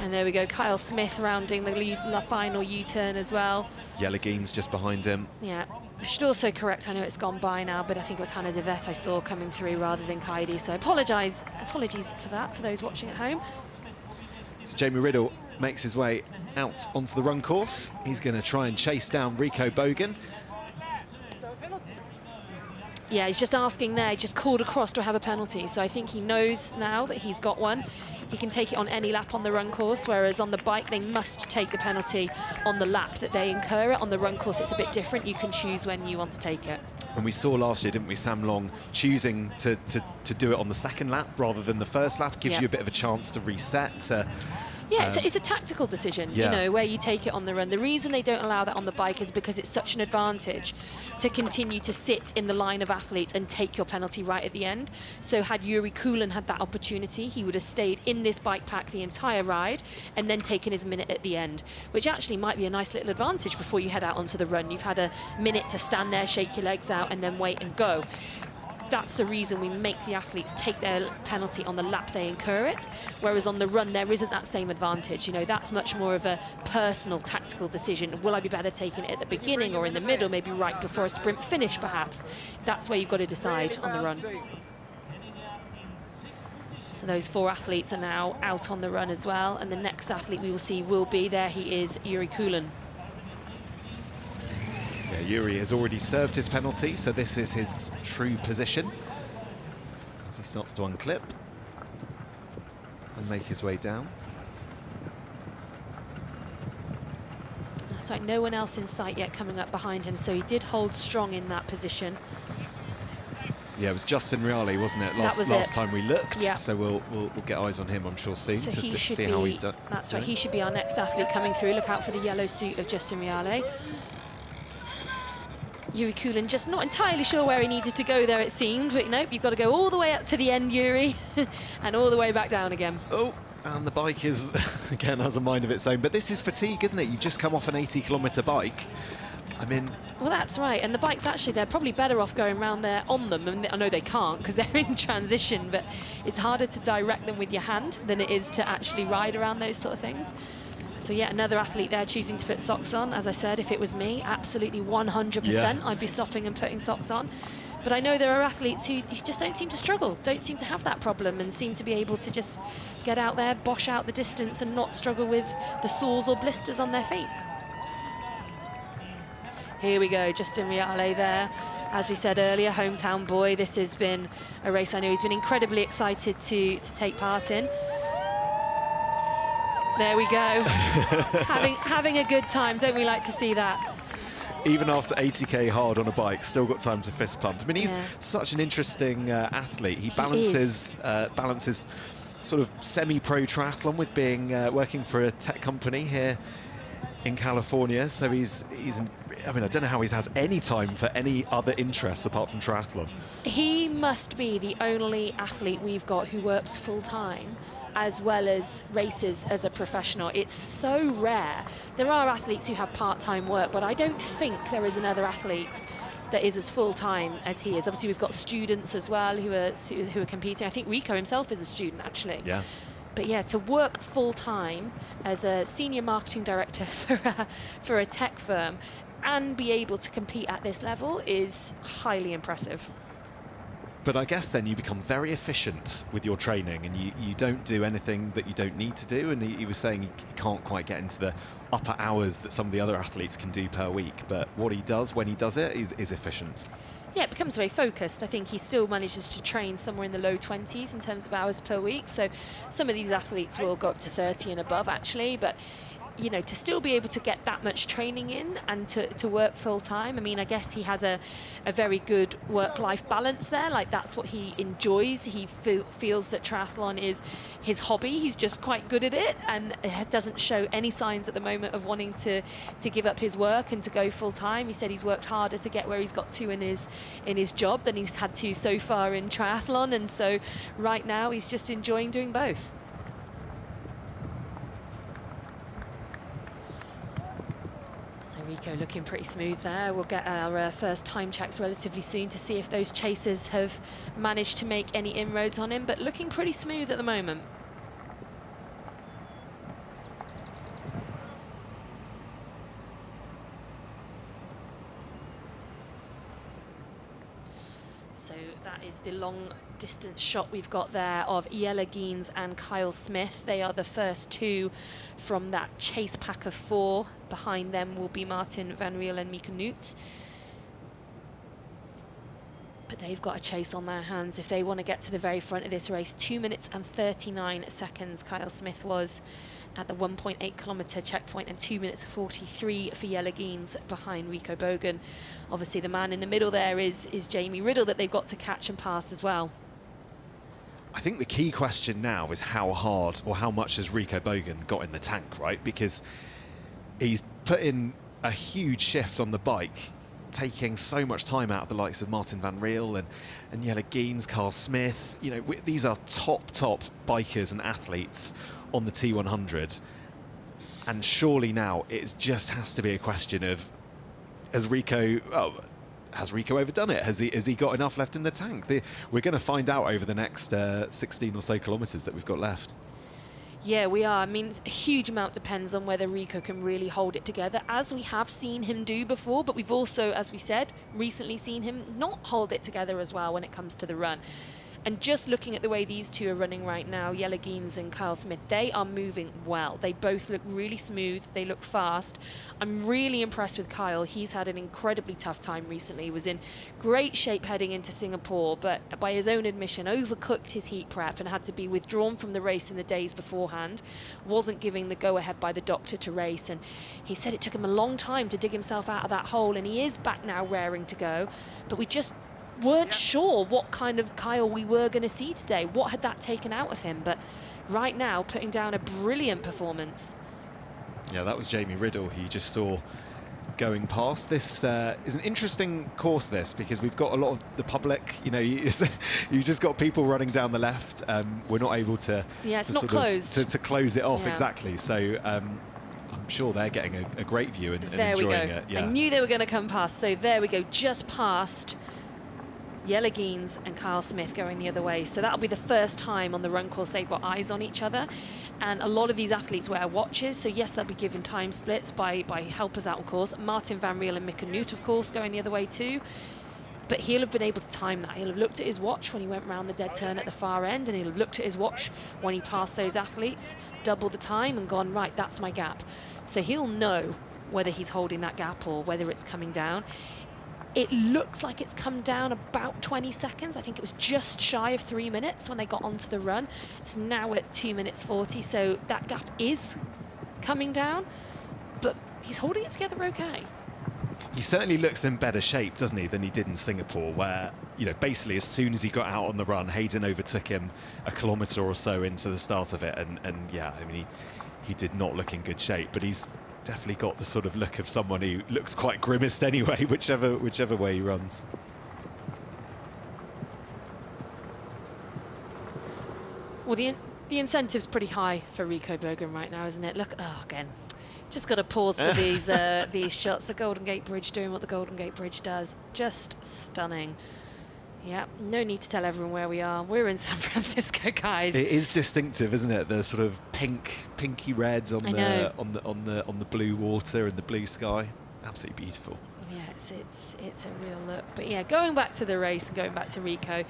And there we go, Kyle Smith rounding the final U-turn as well. Yellegeens just behind him. Yeah. I should also correct, I know it's gone by now, but I think it was Hannah Devet I saw coming through rather than Kaidi, so apologies for that, for those watching at home. So Jamie Riddle makes his way out onto the run course. He's going to try and chase down Rico Bogen. Yeah, he's just asking there, he just called across to have a penalty, so I think he knows now that he's got one. he can take it on any lap on the run course, whereas on the bike, they must take the penalty on the lap that they incur it. On the run course, it's a bit different. You can choose when you want to take it. And we saw last year, didn't we, Sam Long choosing to do it on the second lap rather than the first lap, gives you a bit of a chance to reset. Yeah, it's a tactical decision, you know, where you take it on the run. The reason they don't allow that on the bike is because it's such an advantage to continue to sit in the line of athletes and take your penalty right at the end. So had Yuri Kulin had that opportunity, he would have stayed in this bike pack the entire ride and then taken his minute at the end, which actually might be a nice little advantage before you head out onto the run. You've had a minute to stand there, shake your legs out, and then wait and go. That's the reason we make the athletes take their penalty on the lap they incur it, whereas on the run there isn't that same advantage. You know, that's much more of a personal tactical decision. Will I be better taking it at the beginning or in the middle, maybe right before a sprint finish perhaps? That's where you've got to decide on the run. So those 4 athletes are now out on the run as well, and the next athlete we will see will be, there he is, Yuri Kulin. Yeah, Yuri has already served his penalty, so this is his true position as he starts to unclip and make his way down. That's right, no one else in sight yet coming up behind him, so he did hold strong in that position. Yeah, it was Justin Riale, wasn't it? Last time we looked. Yeah. So we'll get eyes on him, I'm sure, soon So to he see should how be- he's done. That's right, he should be our next athlete coming through. Look out for the yellow suit of Justin Riale. Yuri Kulin just not entirely sure where he needed to go there, it seemed, but nope, you've got to go all the way up to the end, Yuri, and all the way back down again. Oh, and the bike is, again, has a mind of its own. But this is fatigue, isn't it? You've just come off an 80-kilometre bike. I mean... Well, that's right, and the bikes, actually, they're probably better off going around there on them. And I know they can't because they're in transition, but it's harder to direct them with your hand than it is to actually ride around those sort of things. So yeah, another athlete there choosing to put socks on. As I said, if it was me, absolutely 100%, I'd be stopping and putting socks on. But I know there are athletes who just don't seem to struggle, don't seem to have that problem, and seem to be able to just get out there, bosh out the distance, and not struggle with the sores or blisters on their feet. Here we go, Justin Riale there. As we said earlier, hometown boy. This has been a race I know he's been incredibly excited to take part in. There we go. having a good time. Don't we like to see that? Even after 80k hard on a bike, still got time to fist pump. I mean, he's such an interesting athlete. He balances sort of semi-pro triathlon with being working for a tech company here in California. So he's I mean, I don't know how he has any time for any other interests apart from triathlon. He must be the only athlete we've got who works full-time as well as races as a professional. It's so rare. There are athletes who have part-time work, but I don't think there is another athlete that is as full-time as he is. Obviously, we've got students as well who are competing. I think Rico himself is a student, actually. Yeah. But yeah, to work full-time as a senior marketing director for a tech firm and be able to compete at this level is highly impressive. But I guess then you become very efficient with your training, and you don't do anything that you don't need to do. And he was saying he can't quite get into the upper hours that some of the other athletes can do per week. But what he does when he does it is efficient. Yeah, it becomes very focused. I think he still manages to train somewhere in the low 20s in terms of hours per week. So some of these athletes will go up to 30 and above, actually. But you know, to still be able to get that much training in and to work full time, I mean, I guess he has a very good work-life balance there. Like, that's what he enjoys. He feels that triathlon is his hobby. He's just quite good at it, and doesn't show any signs at the moment of wanting to give up his work and to go full time. He said he's worked harder to get where he's got to in his job than he's had to so far in triathlon, and so right now he's just enjoying doing both. Rico looking pretty smooth there. We'll get our first time checks relatively soon to see if those chasers have managed to make any inroads on him, but looking pretty smooth at the moment. So that is the long distance shot we've got there of Jelle Geens and Kyle Smith. They are the first two from that chase pack of 4. Behind them will be Marten Van Riel and Mika Nuut. But they've got a chase on their hands if they want to get to the very front of this race. 2 minutes and 39 seconds Kyle Smith was at the 1.8 kilometre checkpoint, and 2 minutes 43 for Jelle Geens behind Rico Bogen. Obviously the man in the middle there is Jamie Riddle that they've got to catch and pass as well. I think the key question now is how hard or how much has Rico Bogen got in the tank, right? Because he's put in a huge shift on the bike, taking so much time out of the likes of Marten Van Riel and Jelle Geens, Carl Smith. You know, these are top bikers and athletes on the T100. And surely now it just has to be a question of, has Rico overdone it? Has he got enough left in the tank? We're going to find out over the next 16 or so kilometres that we've got left. Yeah, we are. I mean, a huge amount depends on whether Rico can really hold it together, as we have seen him do before, but we've also, as we said, recently seen him not hold it together as well when it comes to the run. And just looking at the way these two are running right now, Jelle Geens and Kyle Smith, they are moving well. They both look really smooth. They look fast. I'm really impressed with Kyle. He's had an incredibly tough time recently. He was in great shape heading into Singapore, but by his own admission, overcooked his heat prep and had to be withdrawn from the race in the days beforehand. Wasn't giving the go-ahead by the doctor to race. And he said it took him a long time to dig himself out of that hole, and he is back now raring to go. But we just weren't sure what kind of Kyle we were going to see today. What had that taken out of him? But right now, putting down a brilliant performance. Yeah, that was Jamie Riddle, who you just saw going past. This is an interesting course, this, because we've got a lot of the public. You know, you've just got people running down the left. We're not able to. Yeah, it's not closed. To close it off, yeah. Exactly. So I'm sure they're getting a great view and enjoying it. Yeah. I knew they were going to come past. So there we go, just past Jelle Geens and Kyle Smith going the other way. So that'll be the first time on the run course they've got eyes on each other. And a lot of these athletes wear watches, so yes, they'll be given time splits by helpers out on course. Marten Van Riel and Mika Newt, of course, going the other way too. But he'll have been able to time that. He'll have looked at his watch when he went round the dead turn at the far end, and he'll have looked at his watch when he passed those athletes, doubled the time and gone, right, that's my gap. So he'll know whether he's holding that gap or whether it's coming down. It looks like it's come down about 20 seconds. I think it was just shy of 3 minutes when they got onto the run. It's now at 2 minutes 40, so that gap is coming down, but he's holding it together okay. He certainly looks in better shape, doesn't he, than he did in Singapore, where, you know, basically as soon as he got out on the run, Hayden overtook him a kilometre or so into the start of it, and yeah, I mean, he did not look in good shape, but he's definitely got the sort of look of someone who looks quite grimaced anyway, whichever way he runs. Well, the incentive's pretty high for Rico Bogen right now, isn't it? Look, oh, again, just got to pause for these shots. The Golden Gate Bridge doing what the Golden Gate Bridge does. Just stunning. Yeah, no need to tell everyone where we are. We're in San Francisco, guys. It is distinctive, isn't it? The sort of pinky red on the blue water and the blue sky. Absolutely beautiful. Yeah, it's a real look. But yeah, going back to the race and going back to Rico,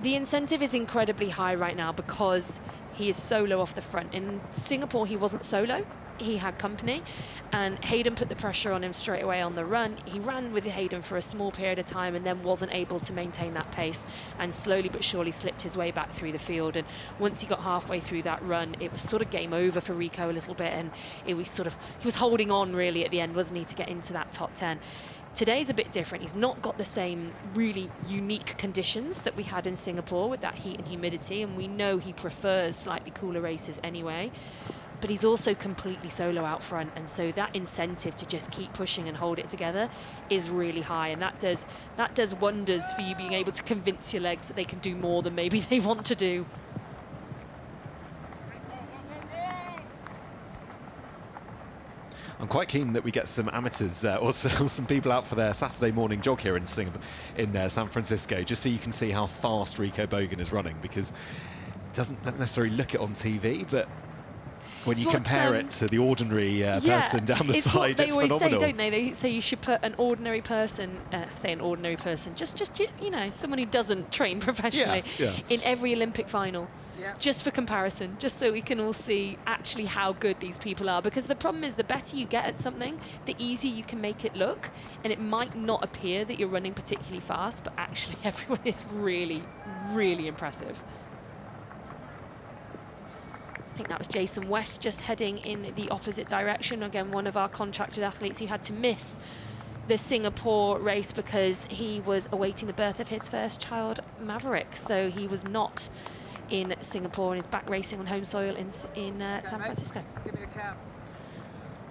the incentive is incredibly high right now because he is solo off the front. In Singapore, he wasn't solo. He had company, and Hayden put the pressure on him straight away on the run. He ran with Hayden for a small period of time and then wasn't able to maintain that pace, and slowly but surely slipped his way back through the field. And once he got halfway through that run, it was sort of game over for Rico a little bit, and he was holding on really at the end, wasn't he, to get into that top 10. Today's a bit different. He's not got the same really unique conditions that we had in Singapore with that heat and humidity, and we know he prefers slightly cooler races anyway. But he's also completely solo out front, and so that incentive to just keep pushing and hold it together is really high, and that does wonders for you being able to convince your legs that they can do more than maybe they want to do. I'm quite keen that we get some amateurs or some people out for their Saturday morning jog here in San Francisco, just so you can see how fast Rico Bogen is running, because it doesn't necessarily look it on TV, but When you compare it to the ordinary person down the side, it's phenomenal. They always say, don't they? They say you should put an ordinary person, just you know, someone who doesn't train professionally, in every Olympic final. Just for comparison, just so we can all see actually how good these people are. Because the problem is, the better you get at something, the easier you can make it look. And it might not appear that you're running particularly fast, but actually everyone is really, really impressive. I think that was Jason West just heading in the opposite direction. Again, one of our contracted athletes who had to miss the Singapore race because he was awaiting the birth of his first child, Maverick. So he was not in Singapore and is back racing on home soil in San Francisco. Give me a cap.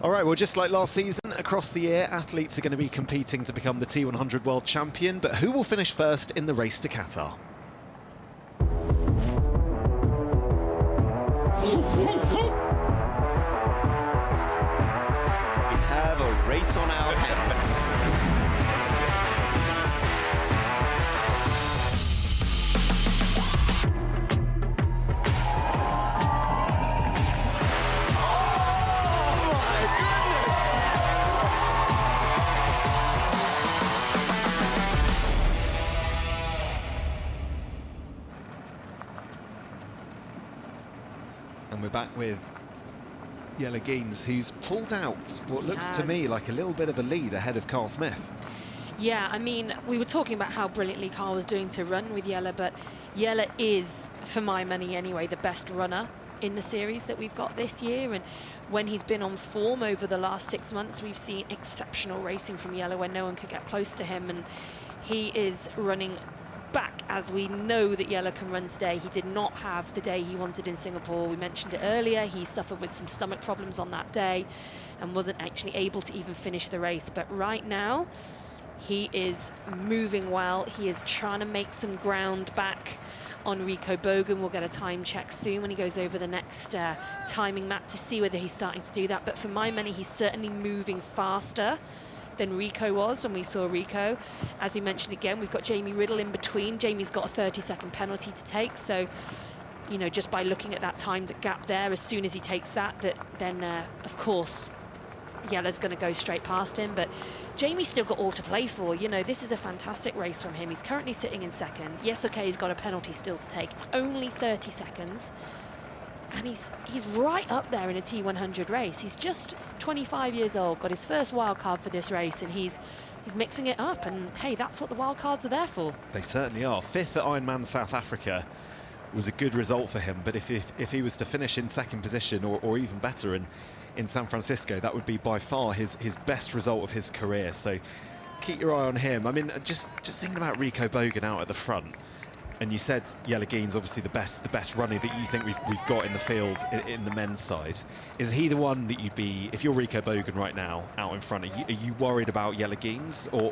All right, well, just like last season, across the year, athletes are going to be competing to become the T100 World Champion, but who will finish first in the race to Qatar? We have a race on our hands. And we're back with Jelle Geens, who's pulled out what looks to me like a little bit of a lead ahead of Carl Smith. Yeah, I mean, we were talking about how brilliantly Carl was doing to run with Jelle, but Jelle is, for my money anyway, the best runner in the series that we've got this year. And when he's been on form over the last 6 months, we've seen exceptional racing from Jelle when no one could get close to him. And he is running back as we know that Jelle can run today. He did not have the day he wanted in Singapore. We mentioned it earlier. He suffered with some stomach problems on that day and wasn't actually able to even finish the race. But right now, he is moving well. He is trying to make some ground back on Rico Bogen. We'll get a time check soon when he goes over the next timing map to see whether he's starting to do that. But for my money, he's certainly moving faster than Rico was when we saw Rico. As we mentioned again, we've got Jamie Riddle in between. Jamie's got a 30-second penalty to take, so you know, just by looking at that timed gap there, as soon as he takes that, then of course Jelle's going to go straight past him. But Jamie's still got all to play for. You know, this is a fantastic race from him. He's currently sitting in second. Yes, okay, he's got a penalty still to take. It's only 30 seconds. And he's right up there in a T100 race. He's just 25 years old, got his first wild card for this race, and he's mixing it up. And hey, that's what the wild cards are there for. They certainly are. 5th at Ironman South Africa was a good result for him, but if he was to finish in second position or even better in San Francisco, that would be by far his best result of his career. So keep your eye on him. I mean, just thinking about Rico Bogen out at the front. And you said Jelle Geens, obviously the best runner that you think we've got in the field in the men's side. Is he the one that you'd be, if you're Rico Bogen right now out in front, are you worried about Jelle Geens or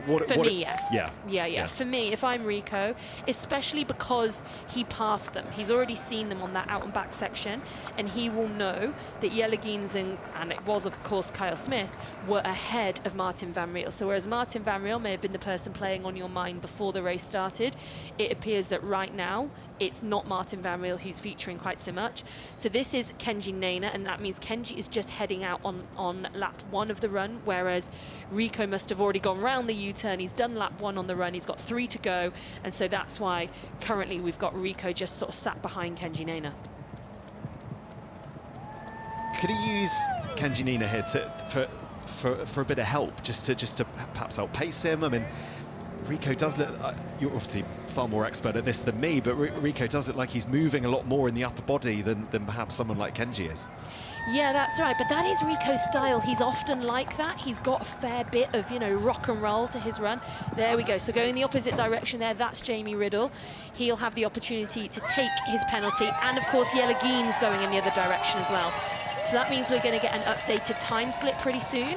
what? For me, yes. Yeah. For me, if I'm Rico, especially because he passed them, he's already seen them on that out and back section, and he will know that Jelle Geens and it was of course Kyle Smith were ahead of Marten Van Riel. So whereas Marten Van Riel may have been the person playing on your mind before the race started, it appears that right now it's not Marten Van Riel who's featuring quite so much. So this is Kenji Naina, and that means Kenji is just heading out on lap 1 of the run, whereas Rico must have already gone round the U-turn. He's done lap 1 on the run, he's got 3 to go, and so that's why currently we've got Rico just sort of sat behind Kenji Naina. Could he use Kenji Naina here for a bit of help, just to perhaps outpace him? I mean, Rico does look, you're obviously far more expert at this than me, but Rico does look like he's moving a lot more in the upper body than perhaps someone like Kenji is. Yeah, that's right, but that is Rico's style. He's often like that. He's got a fair bit of, you know, rock and roll to his run. There we go. So going in the opposite direction there, that's Jamie Riddle. He'll have the opportunity to take his penalty, and of course Jelle Geens going in the other direction as well. So that means we're going to get an updated time split pretty soon.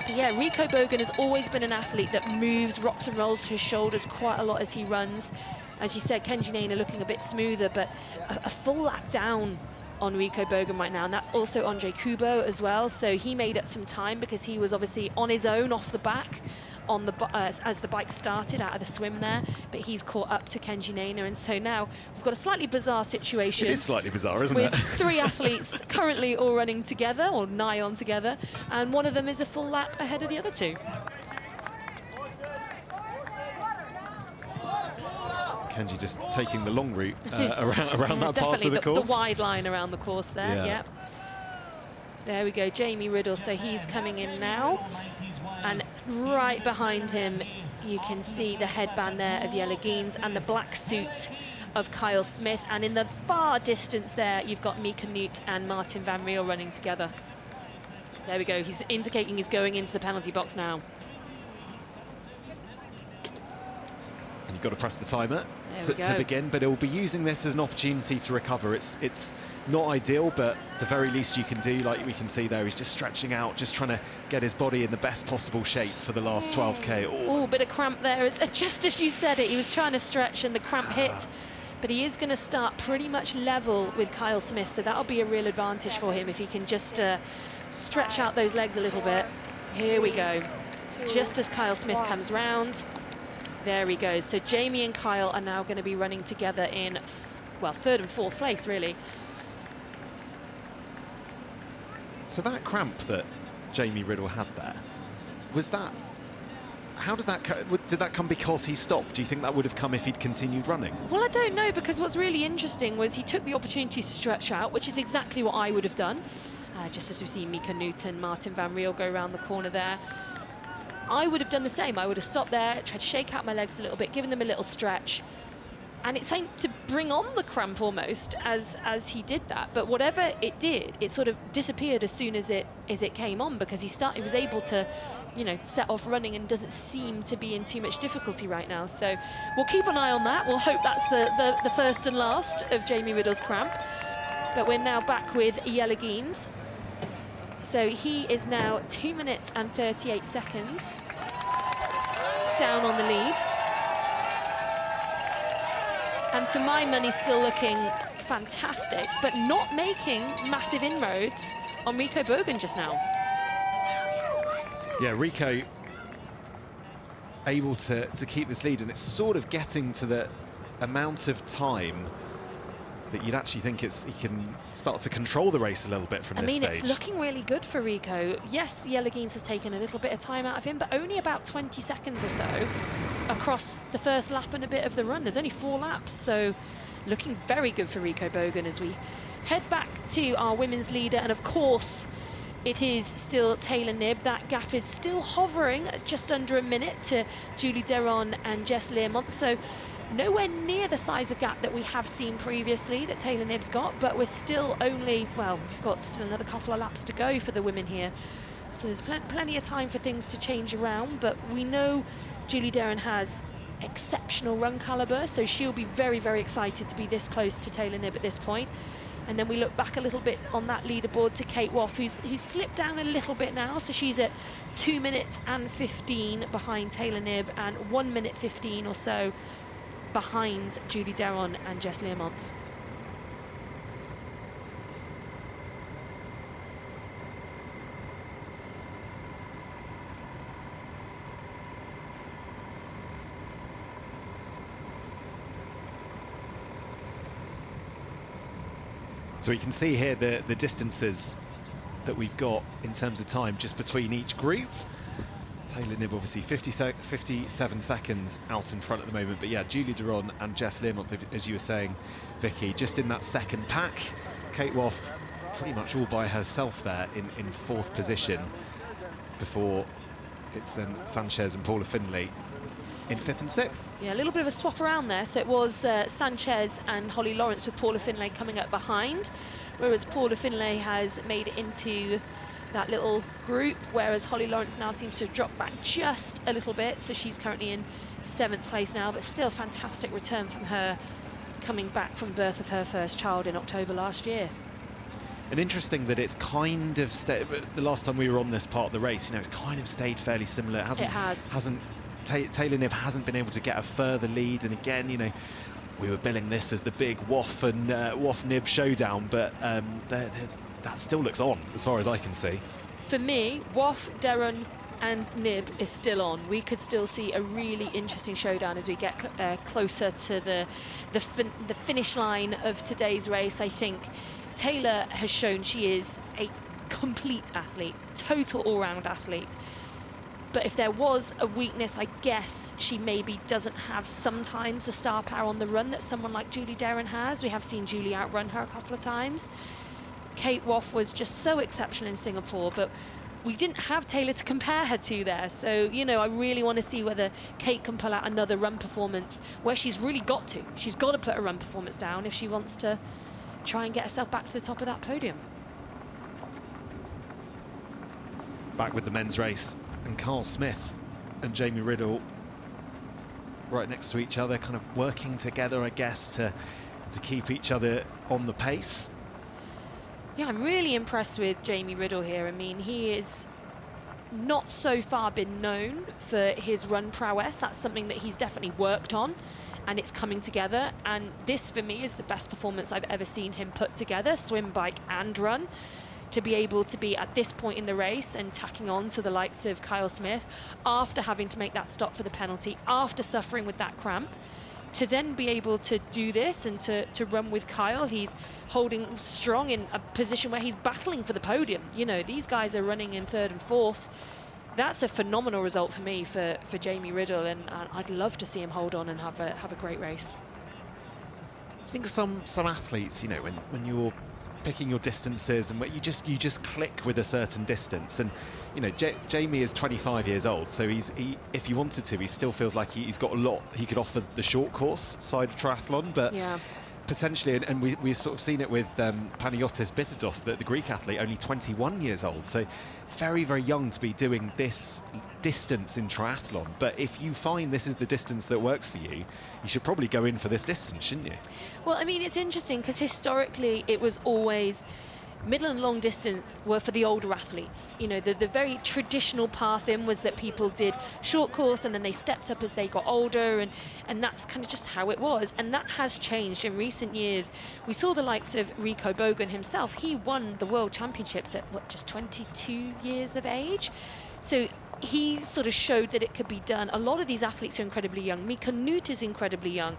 But yeah, Rico Bogen has always been an athlete that moves, rocks and rolls to his shoulders quite a lot as he runs. As you said, Kenji Naina looking a bit smoother, but a full lap down on Rico Bogen right now, and that's also Andre Kubo as well. So he made up some time because he was obviously on his own off the back on the as the bike started out of the swim there, but he's caught up to Kenji Naina, and so now we've got a slightly bizarre situation. It is slightly bizarre, isn't with it? 3 athletes currently all running together, or nigh on together, and one of them is a full lap ahead of the other 2. Kenji just taking the long route around that part of the course. The wide line around the course there, Yeah. yep. There we go, Jamie Riddle, so he's coming in now. And right behind him, you can see the headband there of Jelle Geens and the black suit of Kyle Smith. And in the far distance there, you've got Mika Nut and Marten Van Riel running together. There we go, he's indicating he's going into the penalty box now. And you've got to press the timer to begin, but he'll be using this as an opportunity to recover. It's not ideal, but the very least you can do, like we can see there, he's just stretching out, just trying to get his body in the best possible shape for the last 12K. Oh, bit of cramp there. It's just as you said it, he was trying to stretch and the cramp hit. But he is going to start pretty much level with Kyle Smith, so that'll be a real advantage for him if he can just stretch out those legs a little bit. Here we go. Just as Kyle Smith comes round, there he goes. So Jamie and Kyle are now going to be running together in, well, 3rd and 4th place, really. So that cramp that Jamie Riddle had there, was that, how did that come because he stopped? Do you think that would have come if he'd continued running? Well, I don't know, because what's really interesting was he took the opportunity to stretch out, which is exactly what I would have done. Just as we see Mika Nut and Marten Van Riel go around the corner there. I would have done the same. I would have stopped there, tried to shake out my legs a little bit, given them a little stretch. And it seemed to bring on the cramp almost as he did that. But whatever it did, it sort of disappeared as soon as it came on, because he was able to, you know, set off running and doesn't seem to be in too much difficulty right now. So we'll keep an eye on that. We'll hope that's the first and last of Jamie Riddle's cramp. But we're now back with Jelle Geens. So he is now 2 minutes and 38 seconds down on the lead. And for my money, still looking fantastic, but not making massive inroads on Rico Bogen just now. Yeah, Rico able to keep this lead, and it's sort of getting to the amount of time that you'd actually think he can start to control the race a little bit from this stage. I mean, it's looking really good for Rico. Yes, Jelle Geens has taken a little bit of time out of him, but only about 20 seconds or so across the first lap and a bit of the run. There's only 4 laps, so looking very good for Rico Bogen as we head back to our women's leader. And of course, it is still Taylor Knibb. That gap is still hovering at just under a minute to Julie Deron and Jess Learmont. So nowhere near the size of gap that we have seen previously that Taylor Knibb's got, but we're still only, well, we've got still another couple of laps to go for the women here. So there's plenty of time for things to change around, but we know Julie Deron has exceptional run caliber, so she'll be very, very excited to be this close to Taylor Knibb at this point. And then we look back a little bit on that leaderboard to Kate Waugh, who's slipped down a little bit now, so she's at 2 minutes and 15 behind Taylor Knibb and 1 minute 15 or so behind Julie Deron and Jess Learmont. So we can see here the distances that we've got in terms of time just between each group. Taylor Knibb obviously 57 seconds out in front at the moment, but yeah, Julie Deron and Jess Learmont, as you were saying, Vicky, just in that second pack. Kate Waugh pretty much all by herself there in 4th position, before it's then Sanchez and Paula Findlay in 5th and 6th. Yeah, a little bit of a swap around there. So it was Sanchez and Holly Lawrence with Paula Findlay coming up behind, whereas Paula Findlay has made it into that little group, whereas Holly Lawrence now seems to have dropped back just a little bit. So she's currently in 7th place now, but still fantastic return from her, coming back from birth of her first child in October last year. And interesting that it's kind of the last time we were on this part of the race, you know, it's kind of stayed fairly similar. It hasn't. Taylor Knibb hasn't been able to get a further lead, and again, you know, we were billing this as the big Waugh and Knibb showdown, but that still looks on as far as I can see. For me, Waugh, Deron, and Knibb is still on. We could still see a really interesting showdown as we get closer to the finish line of today's race. I think Taylor has shown she is a complete athlete, total all-round athlete. But if there was a weakness, I guess she maybe doesn't have sometimes the star power on the run that someone like Julie Deron has. We have seen Julie outrun her a couple of times. Kate Waugh was just so exceptional in Singapore, but we didn't have Taylor to compare her to there. So, you know, I really want to see whether Kate can pull out another run performance where she's really got to. She's got to put her run performance down if she wants to try and get herself back to the top of that podium. Back with the men's race, and Carl Smith and Jamie Riddle right next to each other, kind of working together, I guess, to keep each other on the pace. Yeah, I'm really impressed with Jamie Riddle here. I mean, he is not so far been known for his run prowess. That's something that he's definitely worked on, and it's coming together. And this, for me, is the best performance I've ever seen him put together, swim, bike, and run. To be able to be at this point in the race and tacking on to the likes of Kyle Smith after having to make that stop for the penalty, after suffering with that cramp, to then be able to do this and to run with Kyle. He's holding strong in a position where he's battling for the podium. You know, these guys are running in third and fourth. That's a phenomenal result for me for Jamie Riddle, and I'd love to see him hold on and have a great race. I think some athletes, you know, when you're picking your distances and where you just click with a certain distance, and you know, Jamie is 25 years old, so he if he wanted to, he still feels like he's got a lot he could offer the short course side of triathlon, but yeah, potentially, and we've sort of seen it with Panagiotis Bitidos, the Greek athlete, only 21 years old, so very, very young to be doing this distance in triathlon. But if you find this is the distance that works for you, you should probably go in for this distance, shouldn't you? Well, I mean, it's interesting because historically it was always middle and long distance were for the older athletes. You know, the very traditional path in was that people did short course and then they stepped up as they got older, and that's kind of just how it was. And that has changed in recent years. We saw the likes of Rico Bogen himself. He won the World Championships at, what, just 22 years of age? So he sort of showed that it could be done. A lot of these athletes are incredibly young. Mika Nuut is incredibly young.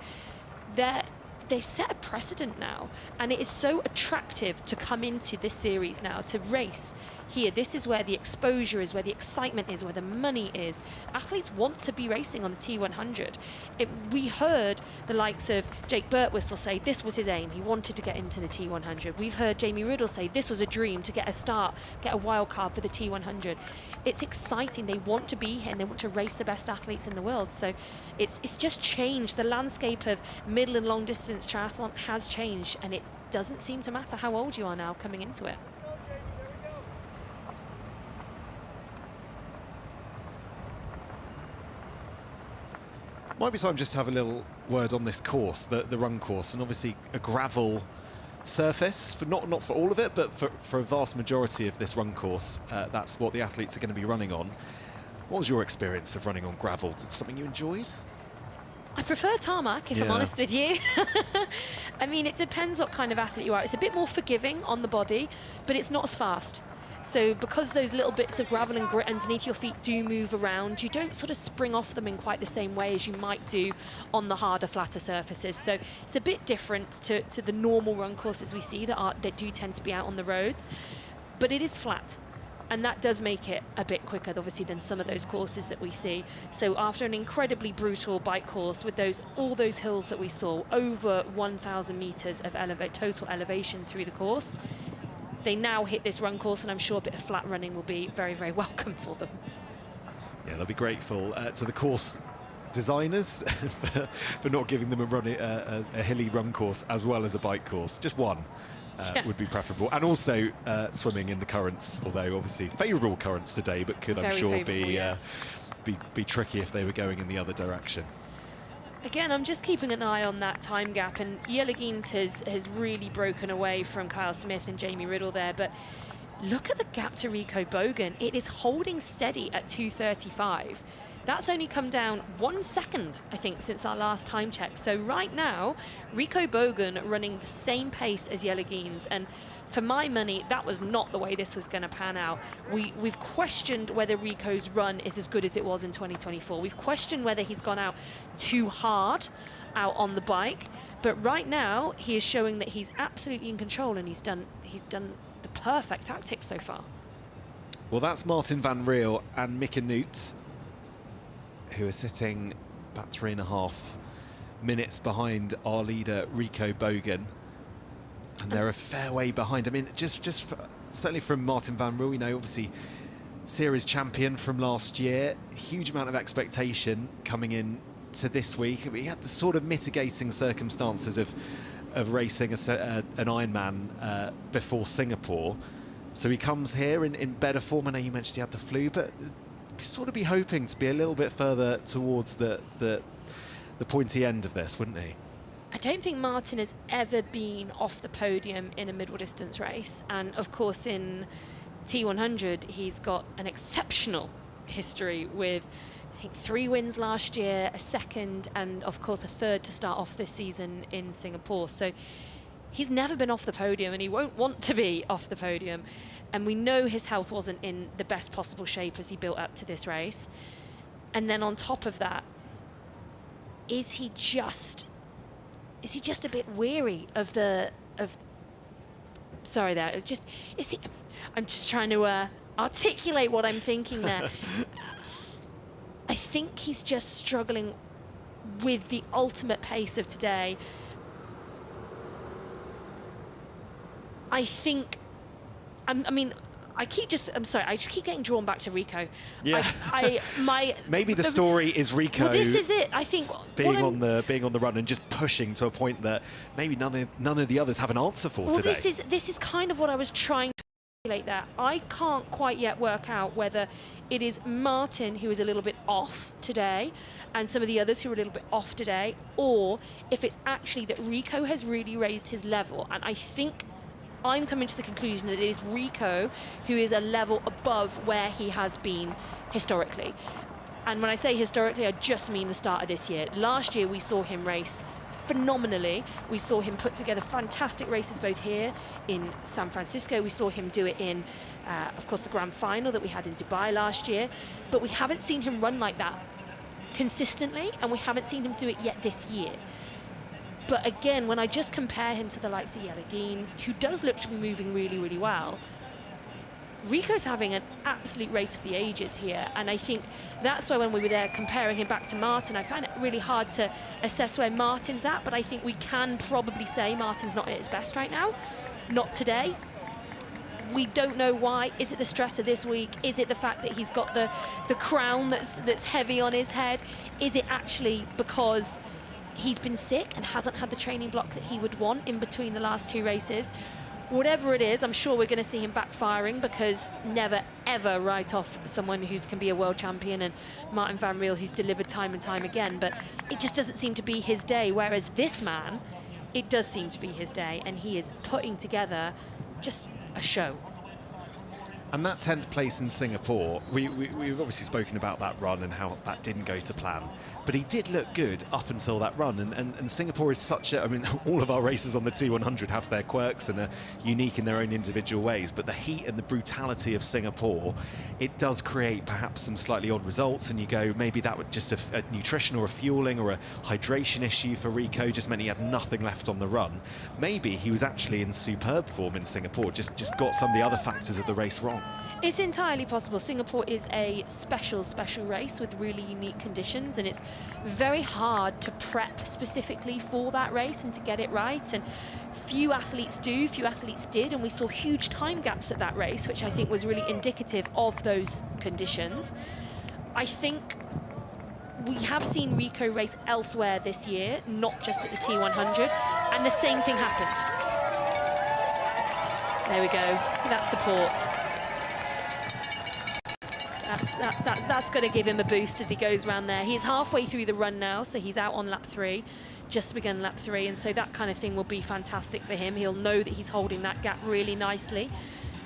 They've set a precedent now, and it is so attractive to come into this series now, to race here. This is where the exposure is, where the excitement is, where the money is. Athletes want to be racing on the T100. We heard the likes of Jake Birtwistle say this was his aim. He wanted to get into the T100. We've heard Jamie Riddle say this was a dream, to get a start, get a wild card for the T100. It's exciting. They want to be here and they want to race the best athletes in the world. So it's just changed. The landscape of middle and long distance triathlon has changed, and it doesn't seem to matter how old you are now coming into it. Might be time just to have a little word on this course, the run course, and obviously a gravel surface, for not for all of it, but for a vast majority of this run course. That's what the athletes are going to be running on. What was your experience of running on gravel? Is it something you enjoyed? I prefer tarmac, if I'm honest with you. I mean, it depends what kind of athlete you are. It's a bit more forgiving on the body, but it's not as fast. So because those little bits of gravel and grit underneath your feet do move around, you don't sort of spring off them in quite the same way as you might do on the harder, flatter surfaces. So it's a bit different to the normal run courses we see that do tend to be out on the roads, but it is flat. And that does make it a bit quicker, obviously, than some of those courses that we see. So after an incredibly brutal bike course with all those hills that we saw, over 1,000 meters of total elevation through the course, they now hit this run course, and I'm sure a bit of flat running will be very, very welcome for them. Yeah, they'll be grateful to the course designers for not giving them a hilly run course as well as a bike course. Just one would be preferable. And also swimming in the currents, although obviously favourable currents today, but could, I'm sure, be tricky if they were going in the other direction. Again, I'm just keeping an eye on that time gap, and Jelle Geens has really broken away from Kyle Smith and Jamie Riddle there, but look at the gap to Rico Bogen. It is holding steady at 2:35. That's only come down 1 second, I think, since our last time check. So right now, Rico Bogen running the same pace as Jelle Geens, and for my money, that was not the way this was going to pan out. We've questioned whether Rico's run is as good as it was in 2024. We've questioned whether he's gone out too hard out on the bike. But right now, he is showing that he's absolutely in control, and he's done the perfect tactics so far. Well, that's Marten Van Riel and Mika Nuyts, who are sitting about 3.5 minutes behind our leader, Rico Bogen. And they're a fair way behind. I mean, certainly from Marten Van Riel, you know, obviously series champion from last year, huge amount of expectation coming in to this week. We had the sort of mitigating circumstances of racing an Ironman before Singapore. So he comes here in better form. I know you mentioned he had the flu, but sort of be hoping to be a little bit further towards the pointy end of this, wouldn't he? I don't think Marten has ever been off the podium in a middle distance race. And of course, in T100, he's got an exceptional history with, I think, 3 wins last year, a second, and of course a third to start off this season in Singapore. So he's never been off the podium, and he won't want to be off the podium. And we know his health wasn't in the best possible shape as he built up to this race. And then on top of that, is he just a bit weary of sorry there, I'm just trying to articulate what I'm thinking there. I think he's just struggling with the ultimate pace of today. I think, I just keep getting drawn back to Rico. Yeah. Maybe the story is Rico. Well, this is it. I think being on the run and just pushing to a point that maybe none of the others have an answer for today. This is kind of what I was trying to articulate there. I can't quite yet work out whether it is Marten who is a little bit off today and some of the others who are a little bit off today, or if it's actually that Rico has really raised his level. And I think I'm coming to the conclusion that it is Rico who is a level above where he has been historically. And when I say historically, I just mean the start of this year. Last year, we saw him race phenomenally. We saw him put together fantastic races both here in San Francisco. We saw him do it in, of course, the grand final that we had in Dubai last year. But we haven't seen him run like that consistently, and we haven't seen him do it yet this year. But again, when I just compare him to the likes of Yelagines, who does look to be moving really, really well, Rico's having an absolute race for the ages here. And I think that's why when we were there comparing him back to Marten, I found it really hard to assess where Marten's at. But I think we can probably say Marten's not at his best right now. Not today. We don't know why. Is it the stress of this week? Is it the fact that he's got the crown that's heavy on his head? Is it actually because he's been sick and hasn't had the training block that he would want in between the last 2 races? Whatever it is, I'm sure we're going to see him backfiring, because never, ever write off someone who can be a world champion, and Marten Van Riel, who's delivered time and time again. But it just doesn't seem to be his day, whereas this man, it does seem to be his day, and he is putting together just a show. And that 10th place in Singapore, we've obviously spoken about that run and how that didn't go to plan. But he did look good up until that run. And Singapore is such a, I mean, all of our races on the T100 have their quirks and are unique in their own individual ways. But the heat and the brutality of Singapore, it does create perhaps some slightly odd results. And you go, maybe that was just a nutrition or a fueling or a hydration issue for Rico, just meant he had nothing left on the run. Maybe he was actually in superb form in Singapore, just got some of the other factors of the race wrong. It's entirely possible. Singapore is a special race with really unique conditions, and it's very hard to prep specifically for that race and to get it right. And few athletes did, and we saw huge time gaps at that race, which I think was really indicative of those conditions. I think we have seen Rico race elsewhere this year, not just at the T100, and the same thing happened. There we go, that's support. That's going to give him a boost as he goes around there. He's halfway through the run now, so he's out on lap 3, just begun lap 3, and so that kind of thing will be fantastic for him. He'll know that he's holding that gap really nicely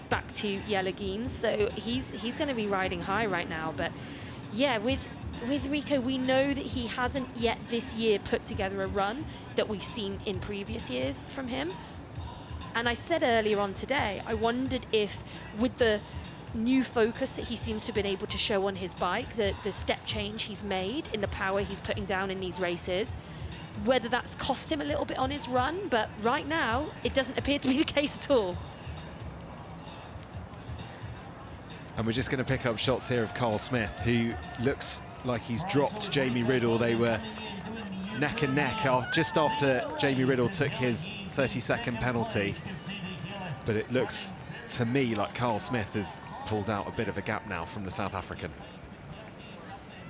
back to Yelagines, so he's going to be riding high right now. But yeah, with Rico, we know that he hasn't yet this year put together a run that we've seen in previous years from him. And I said earlier on today, I wondered if with the new focus that he seems to have been able to show on his bike, the step change he's made in the power he's putting down in these races, whether that's cost him a little bit on his run, but right now it doesn't appear to be the case at all. And we're just going to pick up shots here of Carl Smith, who looks like he's dropped Jamie Riddle. They were neck and neck just after Jamie Riddle took his 30-second penalty. But it looks to me like Carl Smith has pulled out a bit of a gap now from the South African.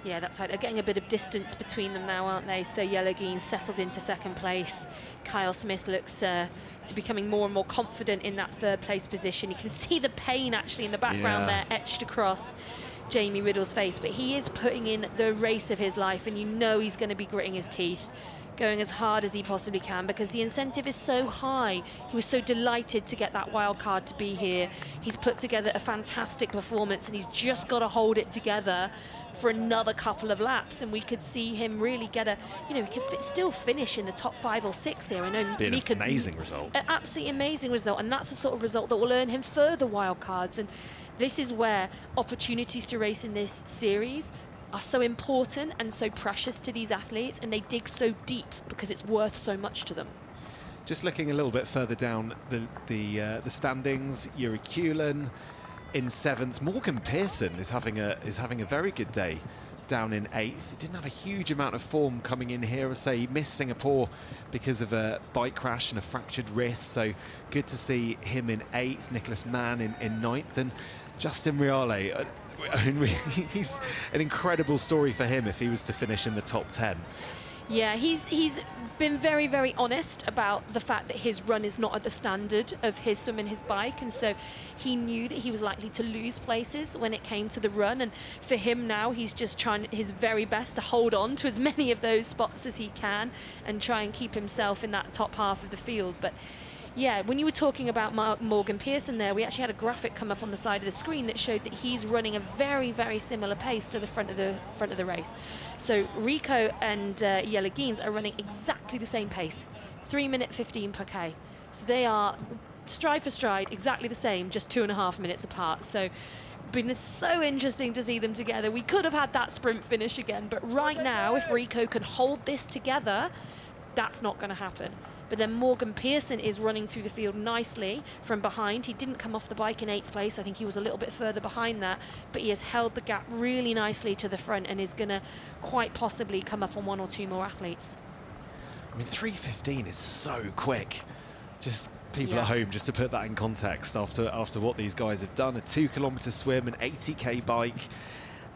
Yeah, that's right. They're getting a bit of distance between them now, aren't they? So Yellow settled into second place. Kyle Smith looks to be becoming more and more confident in that third place position. You can see the pain actually in the background there etched across Jamie Riddle's face, but he is putting in the race of his life, and you know he's going to be gritting his teeth, going as hard as he possibly can, because the incentive is so high. He was so delighted to get that wild card to be here. He's put together a fantastic performance, and he's just got to hold it together for another couple of laps, and we could see him really get a, he could still finish in the top 5 or 6 here. I know an amazing result. An absolutely amazing result, and that's the sort of result that will earn him further wild cards. And this is where opportunities to race in this series are so important and so precious to these athletes, and they dig so deep because it's worth so much to them. Just looking a little bit further down the standings, Yuri Kulin in 7th. Morgan Pearson is having a very good day down in 8th. He didn't have a huge amount of form coming in here. I say he missed Singapore because of a bike crash and a fractured wrist, so good to see him in 8th. Nicholas Mann in 9th, and Justin Riale. He's an incredible story for him if he was to finish in the top 10. Yeah, he's been very, very honest about the fact that his run is not at the standard of his swim and his bike, and so he knew that he was likely to lose places when it came to the run, and for him now he's just trying his very best to hold on to as many of those spots as he can and try and keep himself in that top half of the field. But yeah, when you were talking about Morgan Pearson there, we actually had a graphic come up on the side of the screen that showed that he's running a very, very similar pace to the front of the race. So Rico and Yellow are running exactly the same pace, 3 minute 15 per K. So they are stride for stride exactly the same, just 2.5 minutes apart. So been so interesting to see them together. We could have had that sprint finish again, but right now, if Rico can hold this together, that's not going to happen. But then Morgan Pearson is running through the field nicely from behind. He didn't come off the bike in 8th place. I think he was a little bit further behind that, but he has held the gap really nicely to the front and is going to quite possibly come up on 1 or 2 more athletes. I mean, 3:15 is so quick. Just people at home, just to put that in context, after what these guys have done, a 2-kilometer swim, an 80k bike,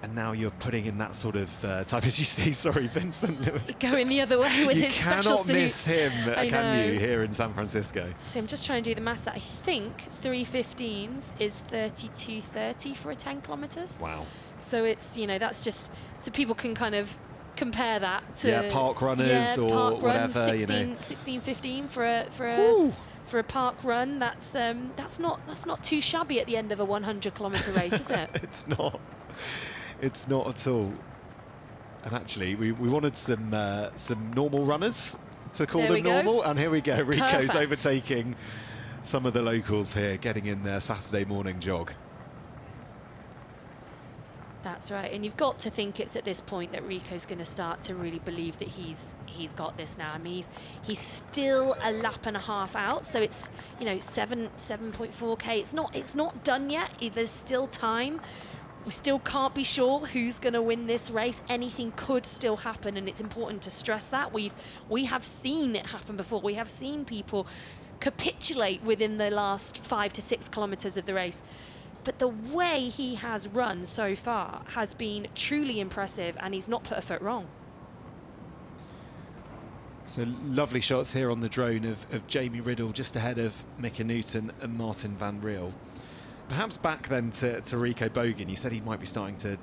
and now you're putting in that sort of type, as you see, sorry, Vincent. Going the other way with his special suit. You cannot miss him, can you, here in San Francisco? So I'm just trying to do the maths. I think 3:15s is 32:30 for a 10 kilometers. Wow. So it's, that's just, so people can kind of compare that to park runners or park whatever, run, 16:15 for a park run. That's not too shabby at the end of a 100-kilometer race, is it? It's not. It's not at all. And actually, we wanted some normal runners to call them normal, and here we go. Rico's overtaking some of the locals here, getting in their Saturday morning jog. That's right, and you've got to think it's at this point that Rico's going to start to really believe that he's got this now. I mean, he's still a lap and a half out, so it's 7.4k. It's not done yet. There's still time. We still can't be sure who's going to win this race. Anything could still happen, and it's important to stress that. We have seen it happen before. We have seen people capitulate within the last 5 to 6 kilometers of the race. But the way he has run so far has been truly impressive, and he's not put a foot wrong. So lovely shots here on the drone of Jamie Riddle just ahead of Mika Newton and Marten Van Riel. Perhaps back then to Rico Bogen, he said he might be starting to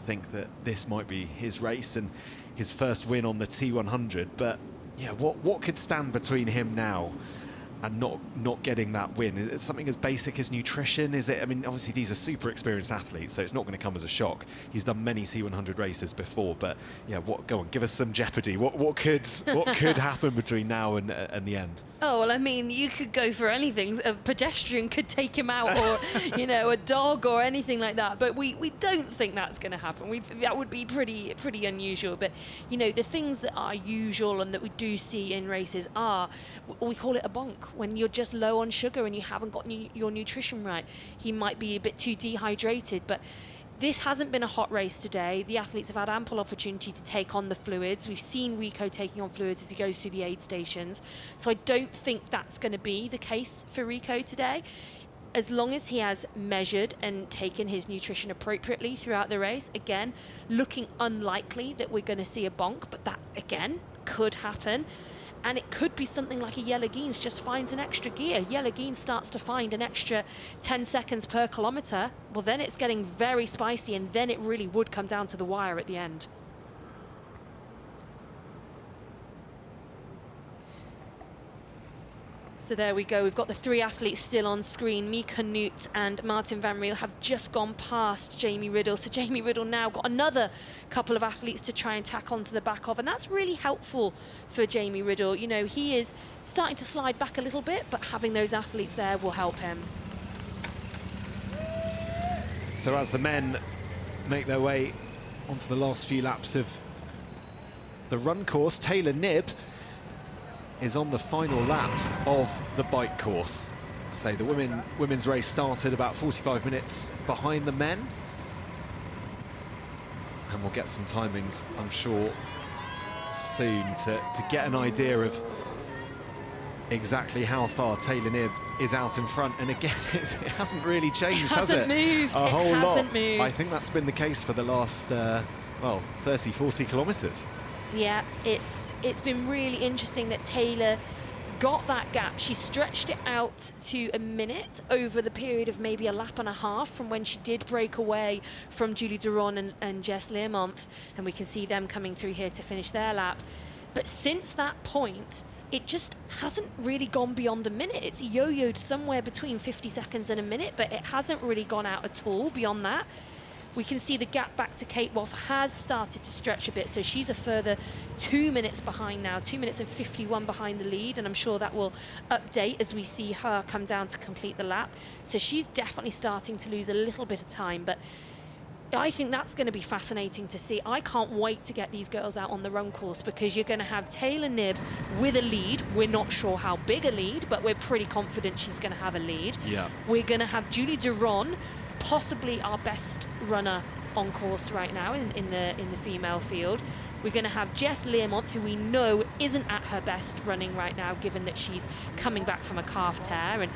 think that this might be his race and his first win on the T100. But yeah, what could stand between him now and not getting that win? Is it something as basic as nutrition? Is it? I mean, obviously these are super experienced athletes, so it's not going to come as a shock. He's done many T100 races before, but yeah, go on, give us some jeopardy. What could happen between now and the end? Oh, well, I mean, you could go for anything. A pedestrian could take him out, or a dog or anything like that. But we don't think that's going to happen. That would be pretty unusual. But the things that are usual and that we do see in races are, we call it a bonk, when you're just low on sugar and you haven't got your nutrition right. He might be a bit too dehydrated, but this hasn't been a hot race today. The athletes have had ample opportunity to take on the fluids. We've seen Rico taking on fluids as he goes through the aid stations. So I don't think that's going to be the case for Rico today. As long as he has measured and taken his nutrition appropriately throughout the race, again, looking unlikely that we're going to see a bonk, but that, again, could happen. And it could be something like a Yellow-Geens just finds an extra gear. Yellow-Geens starts to find an extra 10 seconds per kilometre. Well, then it's getting very spicy, and then it really would come down to the wire at the end. So there we go. We've got the three athletes still on screen. Mika Newt and Marten Van Riel have just gone past Jamie Riddle. So Jamie Riddle now got another couple of athletes to try and tack onto the back of. And that's really helpful for Jamie Riddle. He is starting to slide back a little bit, but having those athletes there will help him. So as the men make their way onto the last few laps of the run course, Taylor Knibb is on the final lap of the bike course. So the women's race started about 45 minutes behind the men. And we'll get some timings, I'm sure, soon to get an idea of exactly how far Taylor Knibb is out in front. And again, it hasn't really changed, has it? Moved. A whole lot. Moved. I think that's been the case for the last, 30, 40 kilometres. Yeah, it's been really interesting that Taylor got that gap. She stretched it out to a minute over the period of maybe a lap and a half from when she did break away from Julie Duron and Jess Learmonth, and we can see them coming through here to finish their lap. But since that point, it just hasn't really gone beyond a minute. It's yo-yoed somewhere between 50 seconds and a minute, but it hasn't really gone out at all beyond that. We can see the gap back to Kate Waugh has started to stretch a bit, so she's a further 2 minutes behind now, 2 minutes and 51 behind the lead, and I'm sure that will update as we see her come down to complete the lap. So she's definitely starting to lose a little bit of time, but I think that's going to be fascinating to see. I can't wait to get these girls out on the run course, because you're going to have Taylor Knibb with a lead. We're not sure how big a lead, but we're pretty confident she's going to have a lead. Yeah. We're going to have Julie Duron, possibly our best runner on course right now in the female field. We're going to have Jess Learmonth, who we know isn't at her best running right now, given that she's coming back from a calf tear. And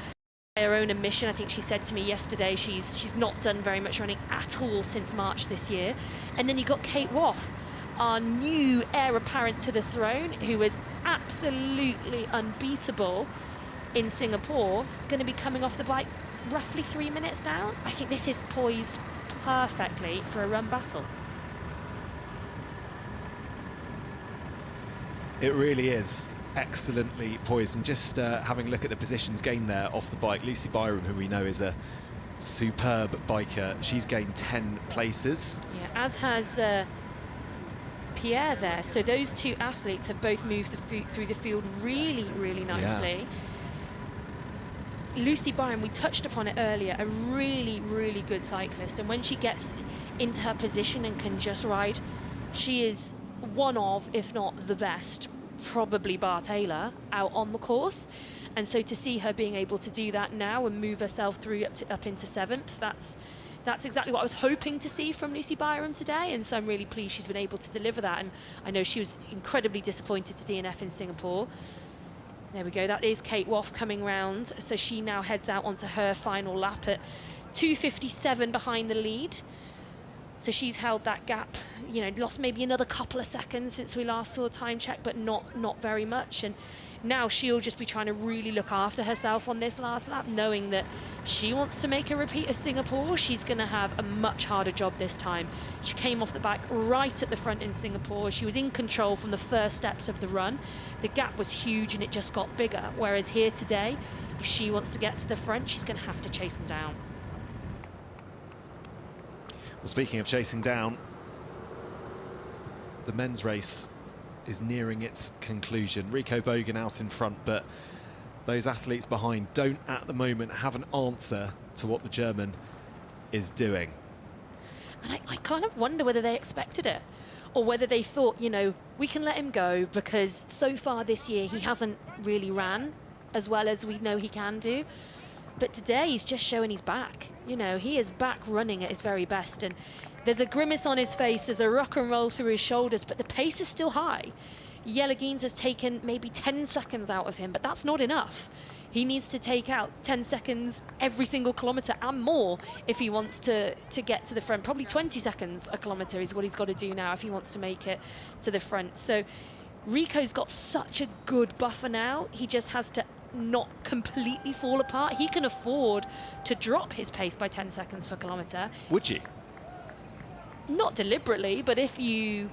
by her own admission, I think she said to me yesterday, she's not done very much running at all since March this year. And then you've got Kate Waugh, our new heir apparent to the throne, who was absolutely unbeatable in Singapore, going to be coming off the bike roughly 3 minutes down. I think this is poised perfectly for a run battle. It really is excellently poised. And just having a look at the positions gained there off the bike, Lucy Byram, who we know is a superb biker, she's gained 10 places. Yeah, as has Pierre there. So those two athletes have both moved through the field really, really nicely. Yeah. Lucy Byram, we touched upon it earlier, a really, really good cyclist. And when she gets into her position and can just ride, she is one of, if not the best, probably bar Taylor, out on the course. And so to see her being able to do that now and move herself through up into 7th, that's exactly what I was hoping to see from Lucy Byram today. And so I'm really pleased she's been able to deliver that. And I know she was incredibly disappointed to DNF in Singapore. There we go, that is Kate Waugh coming round. So she now heads out onto her final lap at 2:57 behind the lead. So she's held that gap, lost maybe another couple of seconds since we last saw a time check, but not very much. And Now she'll just be trying to really look after herself on this last lap, knowing that she wants to make a repeat of Singapore. She's going to have a much harder job this time. She came off the back right at the front in Singapore. She was in control from the first steps of the run. The gap was huge and it just got bigger. Whereas here today, if she wants to get to the front, she's going to have to chase them down. Well, speaking of chasing down, the men's race is nearing its conclusion. Rico Bogen out in front, but those athletes behind don't at the moment have an answer to what the German is doing. And I kind of wonder whether they expected it, or whether they thought, you know, we can let him go because so far this year he hasn't really ran as well as we know he can do. But today he's just showing he's back. You know, he is back running at his very best, and there's a grimace on his face, there's a rock and roll through his shoulders, but the pace is still high. Yelagines has taken maybe 10 seconds out of him, but that's not enough. He needs to take out 10 seconds every single kilometre and more if he wants to get to the front. Probably 20 seconds a kilometre is what he's got to do now if he wants to make it to the front. So Rico's got such a good buffer now. He just has to not completely fall apart. He can afford to drop his pace by 10 seconds per kilometre. Would you? Not deliberately, but if you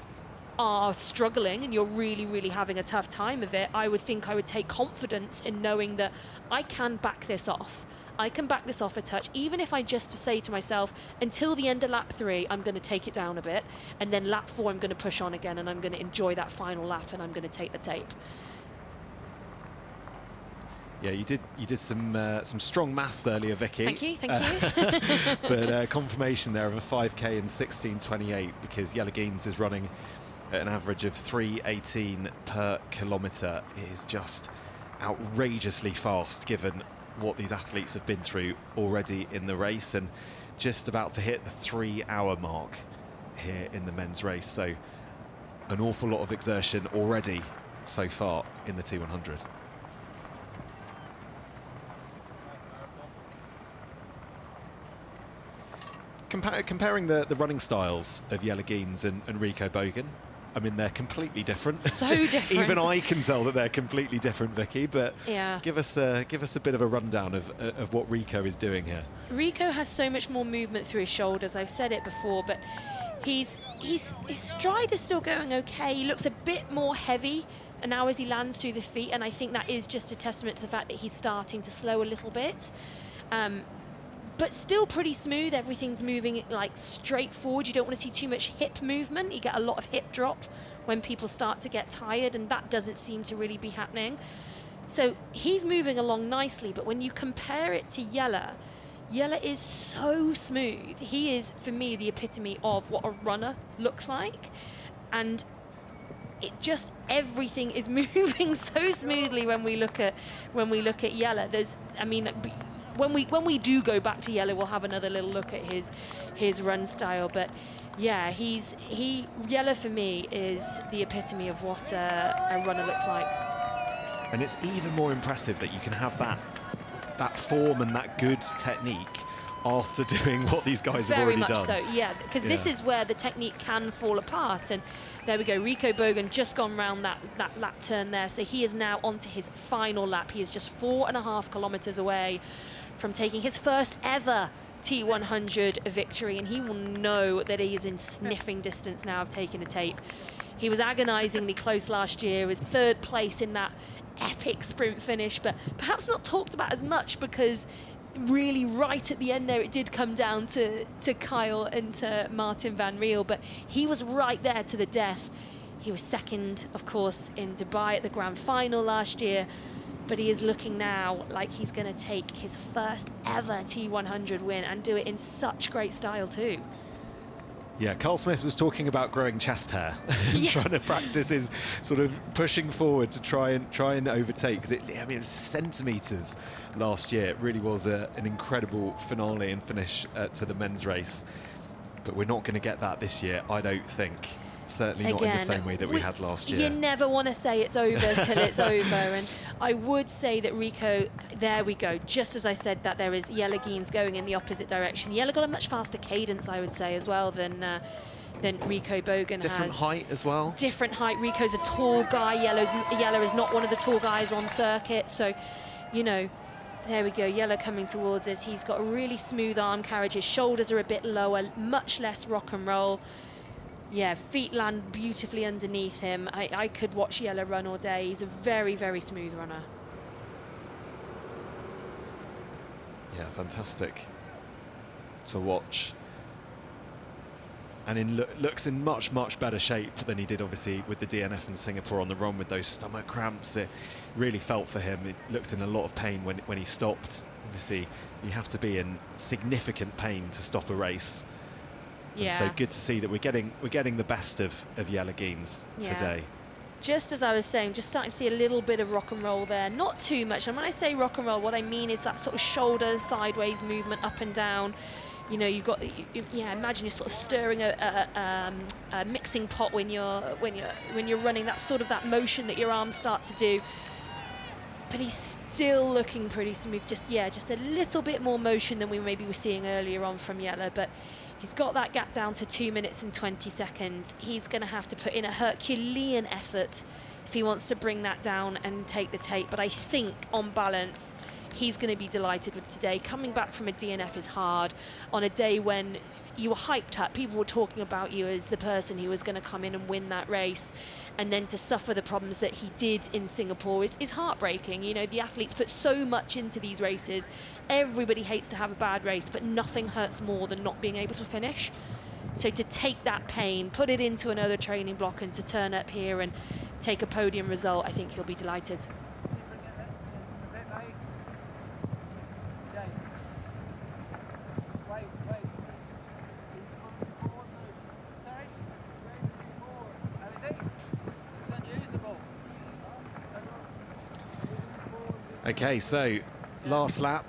are struggling and you're really, really having a tough time of it, I would think I would take confidence in knowing that I can back this off. I can back this off a touch, even if I just say to myself, until the end of lap 3, I'm going to take it down a bit, and then lap 4, I'm going to push on again, and I'm going to enjoy that final lap, and I'm going to take the tape. Yeah, you did some strong maths earlier, Vicky. Thank you. But confirmation there of a 5K in 16:28, because Yelagines is running at an average of 3:18 per kilometre. It is just outrageously fast given what these athletes have been through already in the race, and just about to hit the 3-hour mark here in the men's race. So an awful lot of exertion already so far in the T100. Comparing the running styles of Yelagines and Rico Bogen, I mean, they're completely different. So different. Even I can tell that they're completely different, Vicky. But yeah, give us a bit of a rundown of what Rico is doing here. Rico has so much more movement through his shoulders. I've said it before, but his stride is still going okay. He looks a bit more heavy now as he lands through the feet, and I think that is just a testament to the fact that he's starting to slow a little bit. But still pretty smooth. Everything's moving like straight forward. You don't want to see too much hip movement. You get a lot of hip drop when people start to get tired, and that doesn't seem to really be happening. So he's moving along nicely, but when you compare it to Jelle is so smooth. He is, for me, the epitome of what a runner looks like. And it just, everything is moving so smoothly when we look at Jelle. There's, I mean, when we do go back to Jelle, we'll have another little look at his run style. But yeah, Jelle for me is the epitome of what a runner looks like. And it's even more impressive that you can have that form and that good technique after doing what these guys have already done. Very much so, yeah, because this is where the technique can fall apart. And there we go, Rico Bogen just gone round that lap turn there, so he is now onto his final lap. He is just 4.5 kilometers away from taking his first ever T100 victory, and he will know that he is in sniffing distance now of taking the tape. He was agonizingly close last year, was 3rd place in that epic sprint finish, but perhaps not talked about as much because really right at the end there it did come down to Kyle and to Marten Van Riel, but he was right there to the death. He was 2nd, of course, in Dubai at the grand final last year, but he is looking now like he's going to take his first ever T100 win and do it in such great style too. Yeah, Carl Smith was talking about growing chest hair and trying to practice his sort of pushing forward to try and overtake, because it was centimetres last year. It really was an incredible finale and finish to the men's race, but we're not going to get that this year, I don't think. Certainly not in the same way that we had last year. You never want to say it's over till it's over, and I would say that Rico, there we go, just as I said that there is Yelagines going in the opposite direction. Jelle got a much faster cadence, I would say, as well than than Rico Bogen Different has. height as well. Different height. Rico's a tall guy. Yellow is not one of the tall guys on circuit. So, you know, there we go. Yellow coming towards us. He's got a really smooth arm carriage. His shoulders are a bit lower, much less rock and roll. Yeah, feet land beautifully underneath him. I could watch Yellow run all day. He's a very, very smooth runner. Yeah, fantastic to watch. And looks in much, much better shape than he did, obviously, with the DNF in Singapore on the run with those stomach cramps. It really felt for him. It looked in a lot of pain when he stopped. Obviously, you have to be in significant pain to stop a race. Yeah. And so good to see that we're getting the best of Jelle Geens today. Just as I was saying, just starting to see a little bit of rock and roll there. Not too much. And when I say rock and roll, what I mean is that sort of shoulder sideways movement up and down. You know, you've got, yeah, imagine you're sort of stirring a mixing pot when you're running. That's sort of that motion that your arms start to do. But he's still looking pretty smooth. Just a little bit more motion than we maybe were seeing earlier on from Jelle. But he's got that gap down to 2 minutes and 20 seconds. He's going to have to put in a Herculean effort if he wants to bring that down and take the tape. But I think, on balance, he's going to be delighted with today. Coming back from a DNF is hard on a day when you were hyped up. People were talking about you as the person who was going to come in and win that race. And then to suffer the problems that he did in Singapore is heartbreaking. You know, the athletes put so much into these races. Everybody hates to have a bad race, but nothing hurts more than not being able to finish. So to take that pain, put it into another training block, and to turn up here and take a podium result, I think he'll be delighted. Okay, so last lap.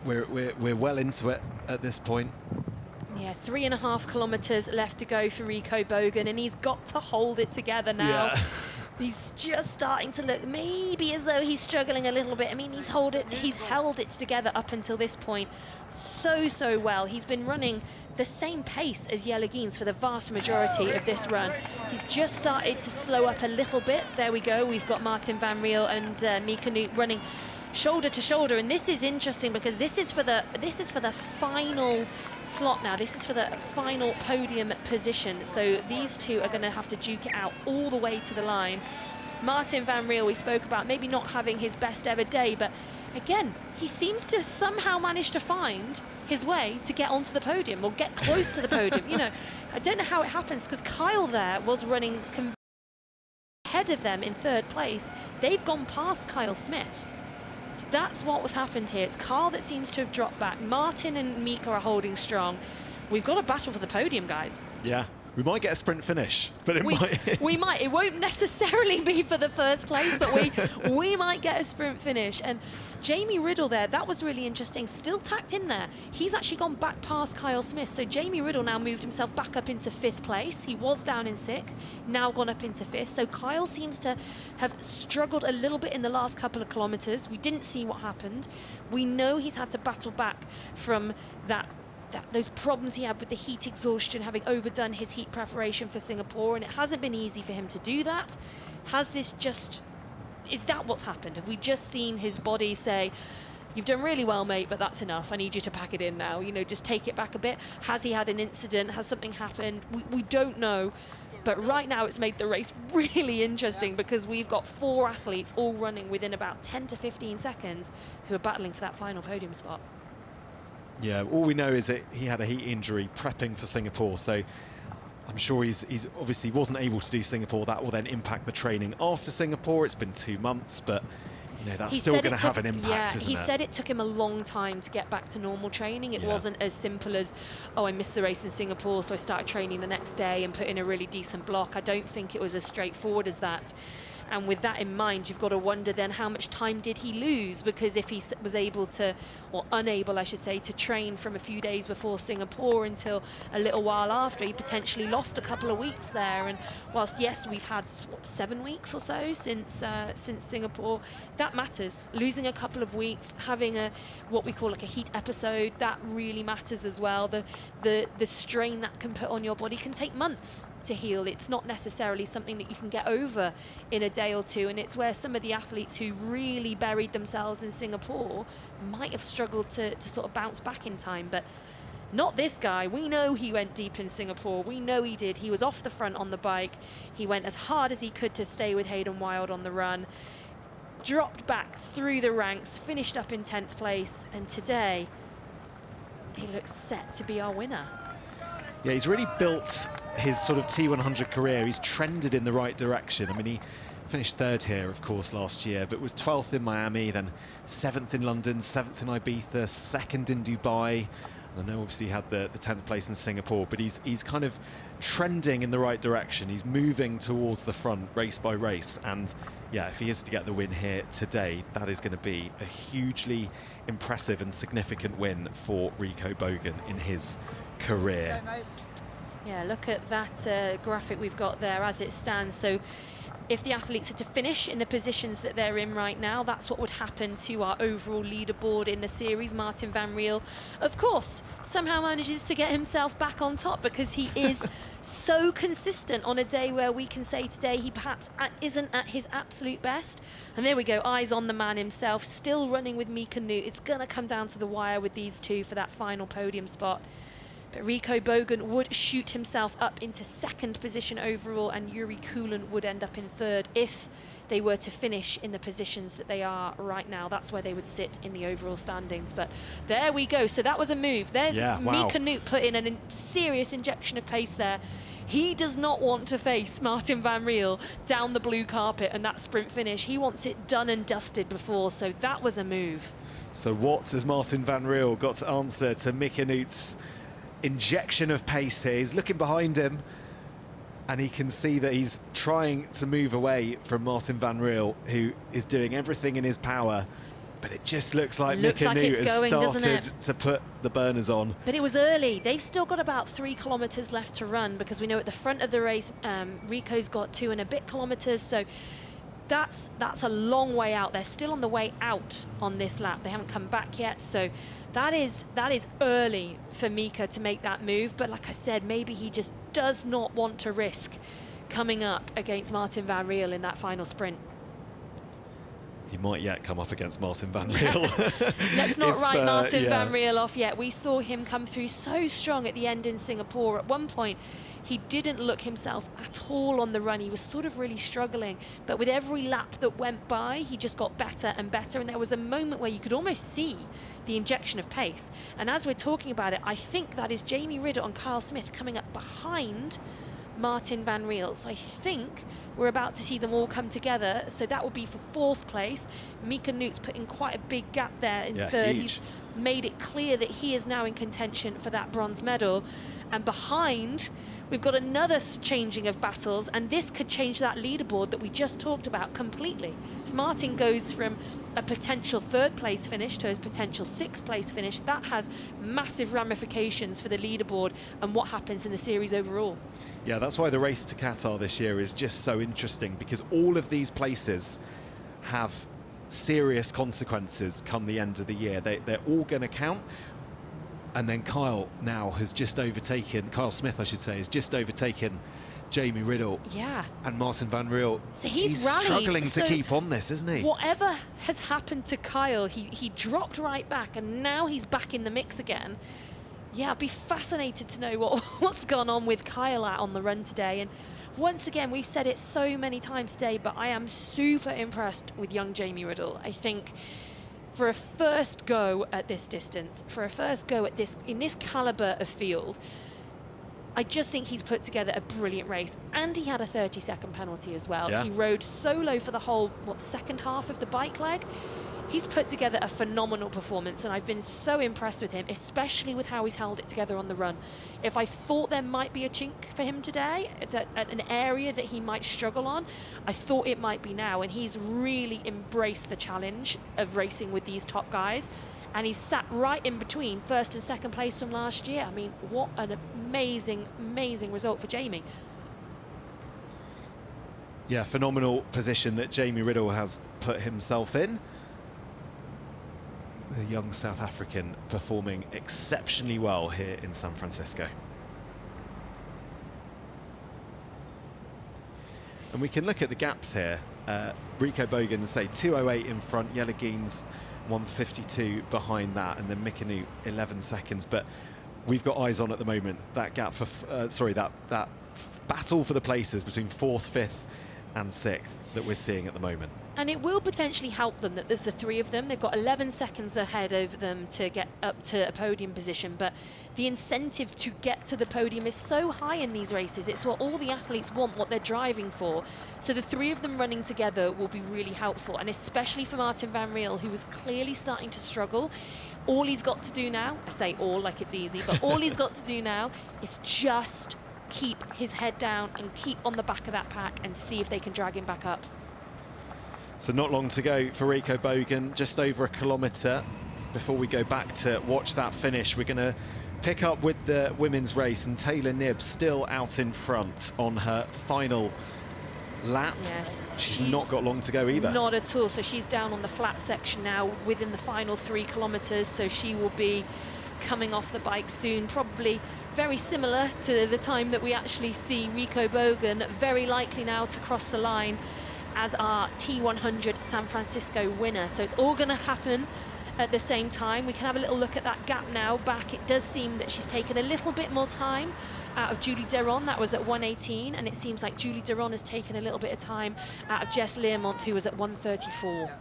We're well into it at this point. Yeah, 3.5 kilometers left to go for Rico Bogen, and he's got to hold it together now. Yeah. He's just starting to look maybe as though he's struggling a little bit. I mean, he's held it together up until this point so well. He's been running the same pace as Jelle Geens for the vast majority of this run. He's just started to slow up a little bit. There we go. We've got Marten Van Riel and Mika Noot running shoulder to shoulder, and this is interesting because this is for the final slot now. This is for the final podium position. So these two are going to have to duke it out all the way to the line. Marten Van Riel, we spoke about maybe not having his best ever day, but again, he seems to somehow manage to find his way to get onto the podium or get close to the podium. You know, I don't know how it happens because Kyle there was running ahead of them in 3rd place. They've gone past Kyle Smith. So that's what was happened here. It's Carl that seems to have dropped back. Martin and Mika are holding strong. We've got a battle for the podium, guys. Yeah, we might get a sprint finish, but we might. It won't necessarily be for the 1st place, but we might get a sprint finish. And Jamie Riddle there, that was really interesting. Still tacked in there. He's actually gone back past Kyle Smith. So Jamie Riddle now moved himself back up into 5th place. He was down in 6th, now gone up into 5th. So Kyle seems to have struggled a little bit in the last couple of kilometers. We didn't see what happened. We know he's had to battle back from those problems he had with the heat exhaustion, having overdone his heat preparation for Singapore, and it hasn't been easy for him to do that. Is that what's happened? Have we just seen his body say, you've done really well, mate, but that's enough. I need you to pack it in now. You know, just take it back a bit. Has he had an incident? Has something happened? We don't know. But right now it's made the race really interesting because we've got 4 athletes all running within about 10 to 15 seconds who are battling for that final podium spot. Yeah, all we know is that he had a heat injury prepping for Singapore, so I'm sure he's obviously wasn't able to do Singapore. That will then impact the training after Singapore. It's been 2 months, but you know, that's still going to have an impact, isn't it? He said it took him a long time to get back to normal training. It wasn't as simple as, oh, I missed the race in Singapore, so I started training the next day and put in a really decent block. I don't think it was as straightforward as that. And with that in mind, you've got to wonder then how much time did he lose? Because if he was able to, or unable I should say, to train from a few days before Singapore until a little while after, he potentially lost a couple of weeks there. And whilst yes, we've had what, 7 weeks or so since Singapore, that matters. Losing a couple of weeks, having a what we call like a heat episode, that really matters as well. The strain that can put on your body can take months to heal. It's not necessarily something that you can get over in a day or two, and it's where some of the athletes who really buried themselves in Singapore might have struggled to sort of bounce back in time, but not this guy. We know he went deep in Singapore. We know he did. He was off the front on the bike. He went as hard as he could to stay with Hayden Wilde on the run, dropped back through the ranks, finished up in 10th place, and today he looks set to be our winner. Yeah, he's really built his sort of T100 career. He's trended in the right direction. I mean, he finished 3rd here, of course, last year, but was 12th in Miami, then 7th in London, 7th in Ibiza, 2nd in Dubai. I know obviously he had the 10th place in Singapore, but he's kind of trending in the right direction. He's moving towards the front race by race. And yeah, if he is to get the win here today, that is going to be a hugely impressive and significant win for Rico Bogen in his career. Yeah, look at that graphic we've got there as it stands. So if the athletes are to finish in the positions that they're in right now, that's what would happen to our overall leaderboard in the series. Marten Van Riel, of course, somehow manages to get himself back on top because he is so consistent on a day where we can say today he perhaps isn't at his absolute best. And there we go, eyes on the man himself, still running with Mika Nut. It's going to come down to the wire with these two for that final podium spot. But Rico Bogen would shoot himself up into 2nd position overall, and Yuri Kulin would end up in 3rd if they were to finish in the positions that they are right now. That's where they would sit in the overall standings. But there we go. So that was a move. There's Mika Nut put in a serious injection of pace there. He does not want to face Marten Van Riel down the blue carpet and that sprint finish. He wants it done and dusted before. So that was a move. So what has Marten Van Riel got to answer to Mika Nut's injection of pace here? He's looking behind him and he can see that he's trying to move away from Marten Van Riel, who is doing everything in his power, but it just looks like Mika Nut has started to put the burners on. But it was early. They've still got about 3 kilometers left to run, because we know at the front of the race Rico's got 2 and a bit kilometers, so that's a long way out. They're still on the way out on this lap. They haven't come back yet, so that is early for Mika to make that move. But like I said, maybe he just does not want to risk coming up against Marten Van Riel in that final sprint. He might yet come up against Marten Van Riel. Let's not write Marten Van Riel off yet. We saw him come through so strong at the end in Singapore. At one point, he didn't look himself at all on the run. He was sort of really struggling. But with every lap that went by, he just got better and better. And there was a moment where you could almost see the injection of pace. And as we're talking about it, I think that is Jamie Riddle and Kyle Smith coming up behind Marten Van Riel. So I think we're about to see them all come together. So that will be for 4th place. Mika Nut's put in quite a big gap there in 3rd. Huge. He's made it clear that he is now in contention for that bronze medal. And behind, we've got another changing of battles, and this could change that leaderboard that we just talked about completely. If Marten goes from a potential 3rd place finish to a potential 6th place finish, that has massive ramifications for the leaderboard and what happens in the series overall. Yeah, that's why the race to Qatar this year is just so interesting, because all of these places have serious consequences come the end of the year. They're all going to count. And then Kyle now has just overtaken, Kyle Smith, I should say, has just overtaken Jamie Riddle. Yeah. And Marten Van Riel. So he's struggling to keep on this, isn't he? Whatever has happened to Kyle, he dropped right back, and now he's back in the mix again. Yeah, I'd be fascinated to know what's gone on with Kyle out on the run today. And once again, we've said it so many times today, but I am super impressed with young Jamie Riddle. I think for a first go at this distance, for a first go at this, in this caliber of field, I just think he's put together a brilliant race. And he had a 30-second penalty as well. Yeah. He rode solo for the whole, 2nd half of the bike leg. He's put together a phenomenal performance, and I've been so impressed with him, especially with how he's held it together on the run. If I thought there might be a chink for him today, at an area that he might struggle on, I thought it might be now, and he's really embraced the challenge of racing with these top guys, and he's sat right in between first and second place from last year. I mean, what an amazing, amazing result for Jamie. Yeah, phenomenal position that Jamie Riddle has put himself in. The young South African performing exceptionally well here in San Francisco. And we can look at the gaps here. Rico Bogen, say 2:08 in front, Jelle Geens 1:52 behind that, and then Mikinu 11 seconds. But we've got eyes on at the moment that gap for, that battle for the places between 4th, 5th and 6th that we're seeing at the moment. And it will potentially help them that there's the 3 of them. They've got 11 seconds ahead over them to get up to a podium position, but the incentive to get to the podium is so high in these races. It's what all the athletes want, what they're driving for. So the 3 of them running together will be really helpful, and especially for Marten Van Riel, who was clearly starting to struggle. All he's got to do now, I say all like it's easy, but all he's got to do now is just keep his head down and keep on the back of that pack and see if they can drag him back up. So not long to go for Rico Bogen, just over a kilometre before we go back to watch that finish. We're going to pick up with the women's race, and Taylor Knibb still out in front on her final lap. Yes, she's not got long to go either. Not at all. So she's down on the flat section now within the final 3 kilometres, so she will be coming off the bike soon, probably very similar to the time that we actually see Rico Bogen, very likely now to cross the line as our T100 San Francisco winner. So it's all going to happen at the same time. We can have a little look at that gap now back. It does seem that she's taken a little bit more time out of Julie Deron. That was at 1:18, and it seems like Julie Deron has taken a little bit of time out of Jess Learmonth, who was at 1:34.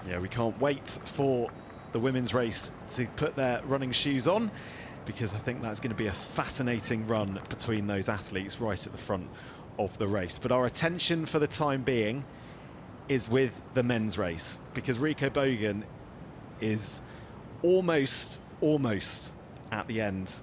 Yeah, we can't wait for the women's race to put their running shoes on, because I think that's going to be a fascinating run between those athletes right at the front of the race. But our attention for the time being is with the men's race, because Rico Bogen is almost at the end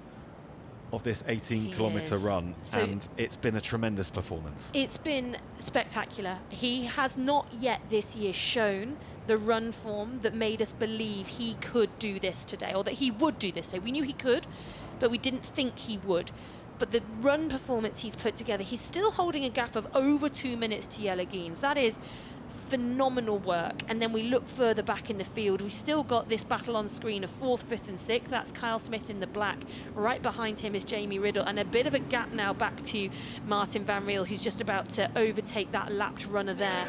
of this 18-kilometre run, so and it's been a tremendous performance. It's been spectacular. He has not yet this year shown the run form that made us believe he could do this today, or that he would do this. So we knew he could, but we didn't think he would. But the run performance he's put together, he's still holding a gap of over 2 minutes to Jelle Geens. That is phenomenal work. And then we look further back in the field, we still got this battle on screen of 4th, 5th and 6th. That's Kyle Smith in the black. Right behind him is Jamie Riddle, and a bit of a gap now back to Marten Van Riel, who's just about to overtake that lapped runner there.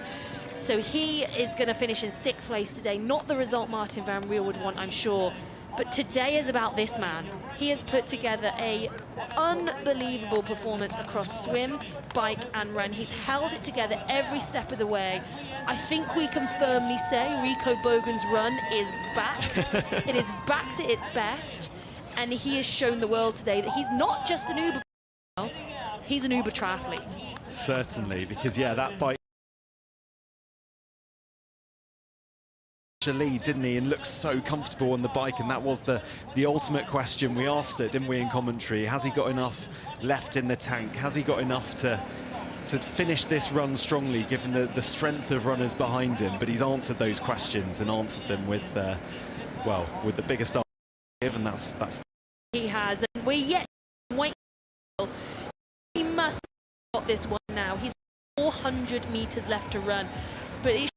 So he is going to finish in 6th place today. Not the result Marten Van Riel would want, I'm sure, but today is about this man. He has put together a unbelievable performance across swim, bike and run. He's held it together every step of the way. I think we can firmly say Rico Bogen's run is back. It is back to its best, and he has shown the world today that he's not just an Uber, he's an Uber triathlete. Certainly, because yeah, that bike lead, didn't he, and looked so comfortable on the bike, and that was the ultimate question we asked it, didn't we, in commentary? Has he got enough left in the tank? Has he got enough to finish this run strongly, given the strength of runners behind him? But he's answered those questions and answered them with well, with the biggest answer given. That's he has, and we're yet waiting. He must have got this one now. He's 400 meters left to run, but it's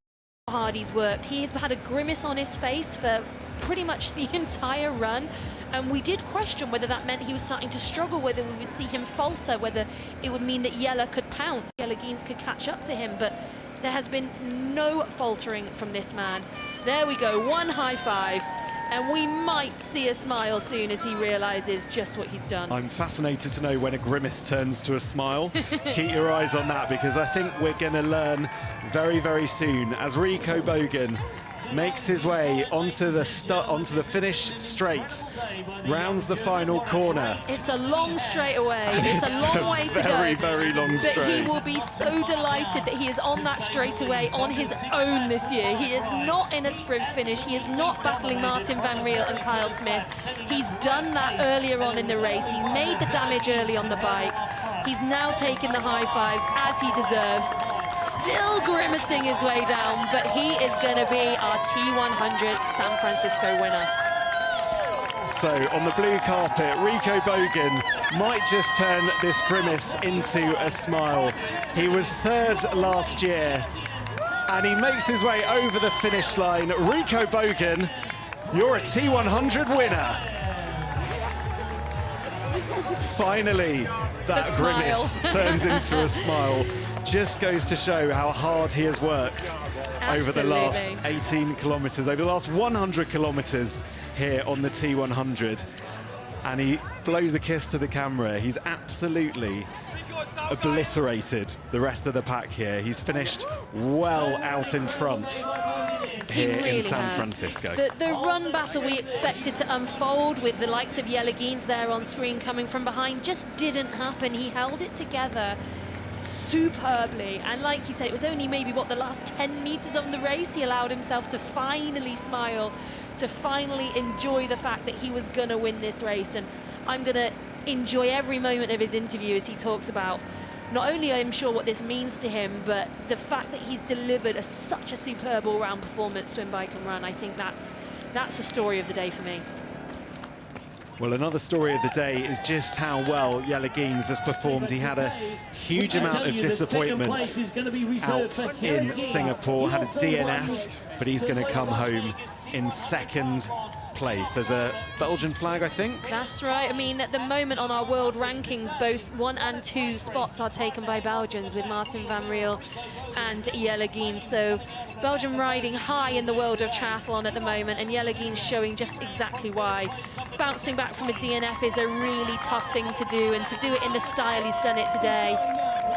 how hard he's worked. He has had a grimace on his face for pretty much the entire run, and we did question whether that meant he was starting to struggle, whether we would see him falter, whether it would mean that Jelle could pounce, Jelle Geens could catch up to him, but there has been no faltering from this man. There we go, one high five, and we might see a smile soon as he realizes just what he's done. I'm fascinated to know when a grimace turns to a smile. Keep your eyes on that, because I think we're going to learn very, very soon as Rico Bogen makes his way onto the finish straight, rounds the final corner. It's a long straightaway. It's a long way to go. Very, very long straight. But he will be so delighted that he is on that straightaway on his own this year. He is not in a sprint finish. He is not battling Marten Van Riel and Kyle Smith. He's done that earlier on in the race. He made the damage early on the bike. He's now taken the high fives as he deserves. Still grimacing his way down, but he is going to be our T100 San Francisco winner. So on the blue carpet, Rico Bogen might just turn this grimace into a smile. He was third last year, and he makes his way over the finish line. Rico Bogen, you're a T100 winner. Finally, that grimace turns into a smile. Just goes to show how hard he has worked over the last 18 kilometers, over the last 100 kilometers here on the T100. And he blows a kiss to the camera. He's absolutely obliterated the rest of the pack here. He's finished well out in front here in San Francisco. The run battle we expected to unfold with the likes of Jelle Geens there on screen coming from behind just didn't happen. He held it together superbly, and like you said, it was only maybe the last 10 meters of the race he allowed himself to finally smile, to finally enjoy the fact that he was gonna win this race. And I'm gonna enjoy every moment of his interview as he talks about not only, I'm sure, what this means to him, but the fact that he's delivered such a superb all-round performance, swim, bike and run. I think that's the story of the day for me. Well, another story of the day is just how well Jelle Geens has performed. He had a huge amount of disappointment out in Singapore, had a DNF, but he's going to come home in second place. There's a Belgian flag, I think. That's right. I mean, at the moment on our world rankings, both 1 and 2 spots are taken by Belgians, with Marten Van Riel and Jelle Geens. So Belgium riding high in the world of triathlon at the moment, and Jelle Geens showing just exactly why. Bouncing back from a DNF is a really tough thing to do, and to do it in the style he's done it today.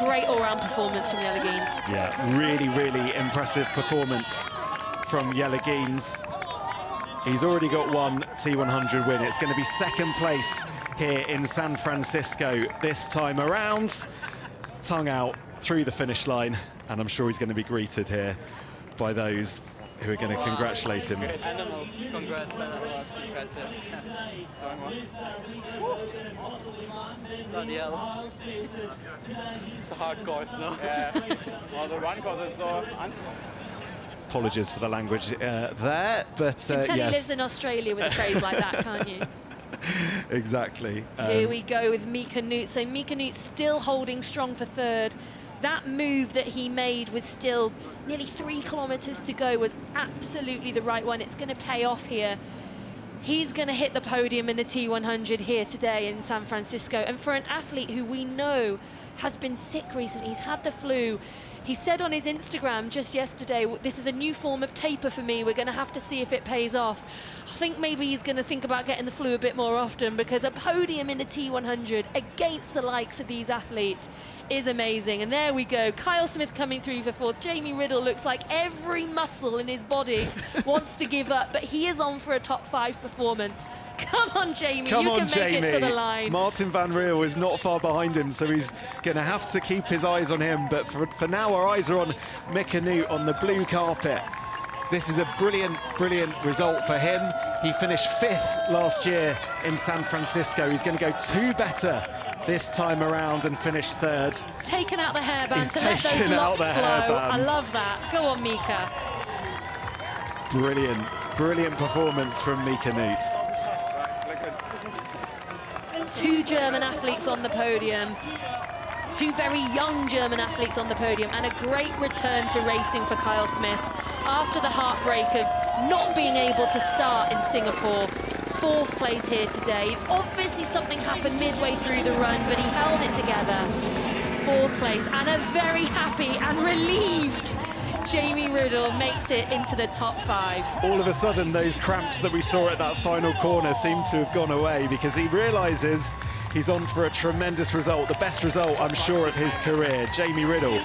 Great all-round performance from Jelle Geens. Yeah, really, really impressive performance from Jelle Geens. He's already got one T100 win. It's going to be second place here in San Francisco this time around. Tongue out through the finish line, and I'm sure he's going to be greeted here by those who are going to congratulate him. Congrats, impressive. Bloody hell. It's a hard course, no? Yeah, well, the run course is so Apologies for the language there, but You can tell yes. he lives in Australia with a phrase like that, can't you? Exactly. Here we go with Mika Nut. So Mika Nut still holding strong for third. That move that he made with still nearly 3 kilometers to go was absolutely the right one. It's going to pay off here. He's going to hit the podium in the T100 here today in San Francisco. And for an athlete who we know has been sick recently, he's had the flu. He said on his Instagram just yesterday, this is a new form of taper for me. We're going to have to see if it pays off. I think maybe he's going to think about getting the flu a bit more often, because a podium in the T100 against the likes of these athletes is amazing. And there we go, Kyle Smith coming through for fourth. Jamie Riddle looks like every muscle in his body wants to give up, but he is on for a top 5 performance. Come on, Jamie, Come you on, can Jamie. make it to the line. Marten Van Riel is not far behind him, so he's going to have to keep his eyes on him. But for now, our eyes are on Mika Nut on the blue carpet. This is a brilliant, brilliant result for him. He finished 5th last year in San Francisco. He's going to go 2 better this time around and finish 3rd. Taken out the hairband He's to let those taken out locks the flow. hairband. I love that. Go on, Mika. Brilliant, brilliant performance from Mika Nut. 2 German athletes on the podium. 2 very young German athletes on the podium, and a great return to racing for Kyle Smith after the heartbreak of not being able to start in Singapore. 4th place here today. Obviously something happened midway through the run, but he held it together. 4th place, and a very happy and relieved Jamie Riddle makes it into the top 5. All of a sudden, those cramps that we saw at that final corner seem to have gone away, because he realizes He's on for a tremendous result, the best result, I'm sure, of his career. Jamie Riddle,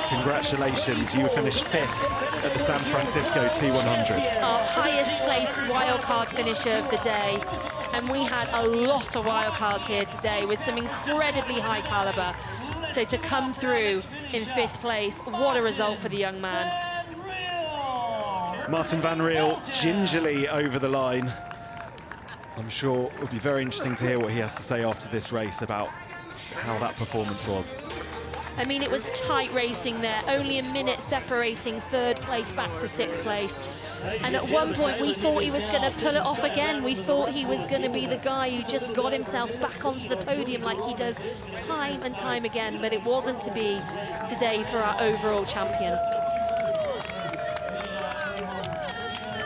congratulations. You finished 5th at the San Francisco T100. Our highest placed wildcard finisher of the day. And we had a lot of wildcards here today with some incredibly high caliber. So to come through in 5th place, what a result for the young man. Marten Van Riel gingerly over the line. I'm sure it will be very interesting to hear what he has to say after this race about how that performance was. I mean, it was tight racing there, only a minute separating 3rd place back to 6th place. And at one point, we thought he was going to pull it off again. We thought he was going to be the guy who just got himself back onto the podium like he does time and time again, but it wasn't to be today for our overall champion.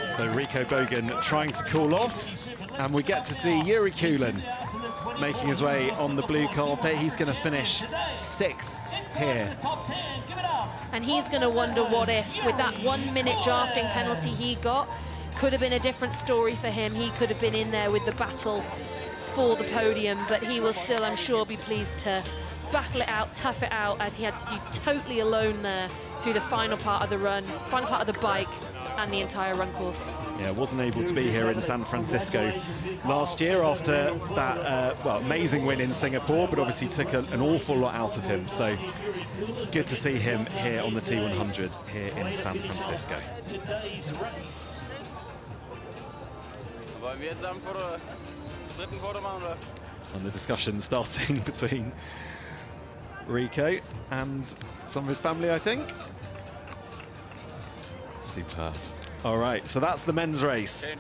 So Rico Bogen trying to cool off, and we get to see Yuri Kulin making his way on the blue carpet. He's going to finish 6th here. And he's going to wonder what if, with that 1 minute drafting penalty he got, could have been a different story for him. He could have been in there with the battle for the podium, but he will still, I'm sure, be pleased to battle it out, tough it out, as he had to do totally alone there through the final part of the run, final part of the bike, and the entire run course. Yeah, wasn't able to be here in San Francisco last year after that well, amazing win in Singapore, but obviously took an awful lot out of him. So good to see him here on the T100 here in San Francisco. And the discussion starting between Rico and some of his family, I think. Superb. All right, so that's the men's race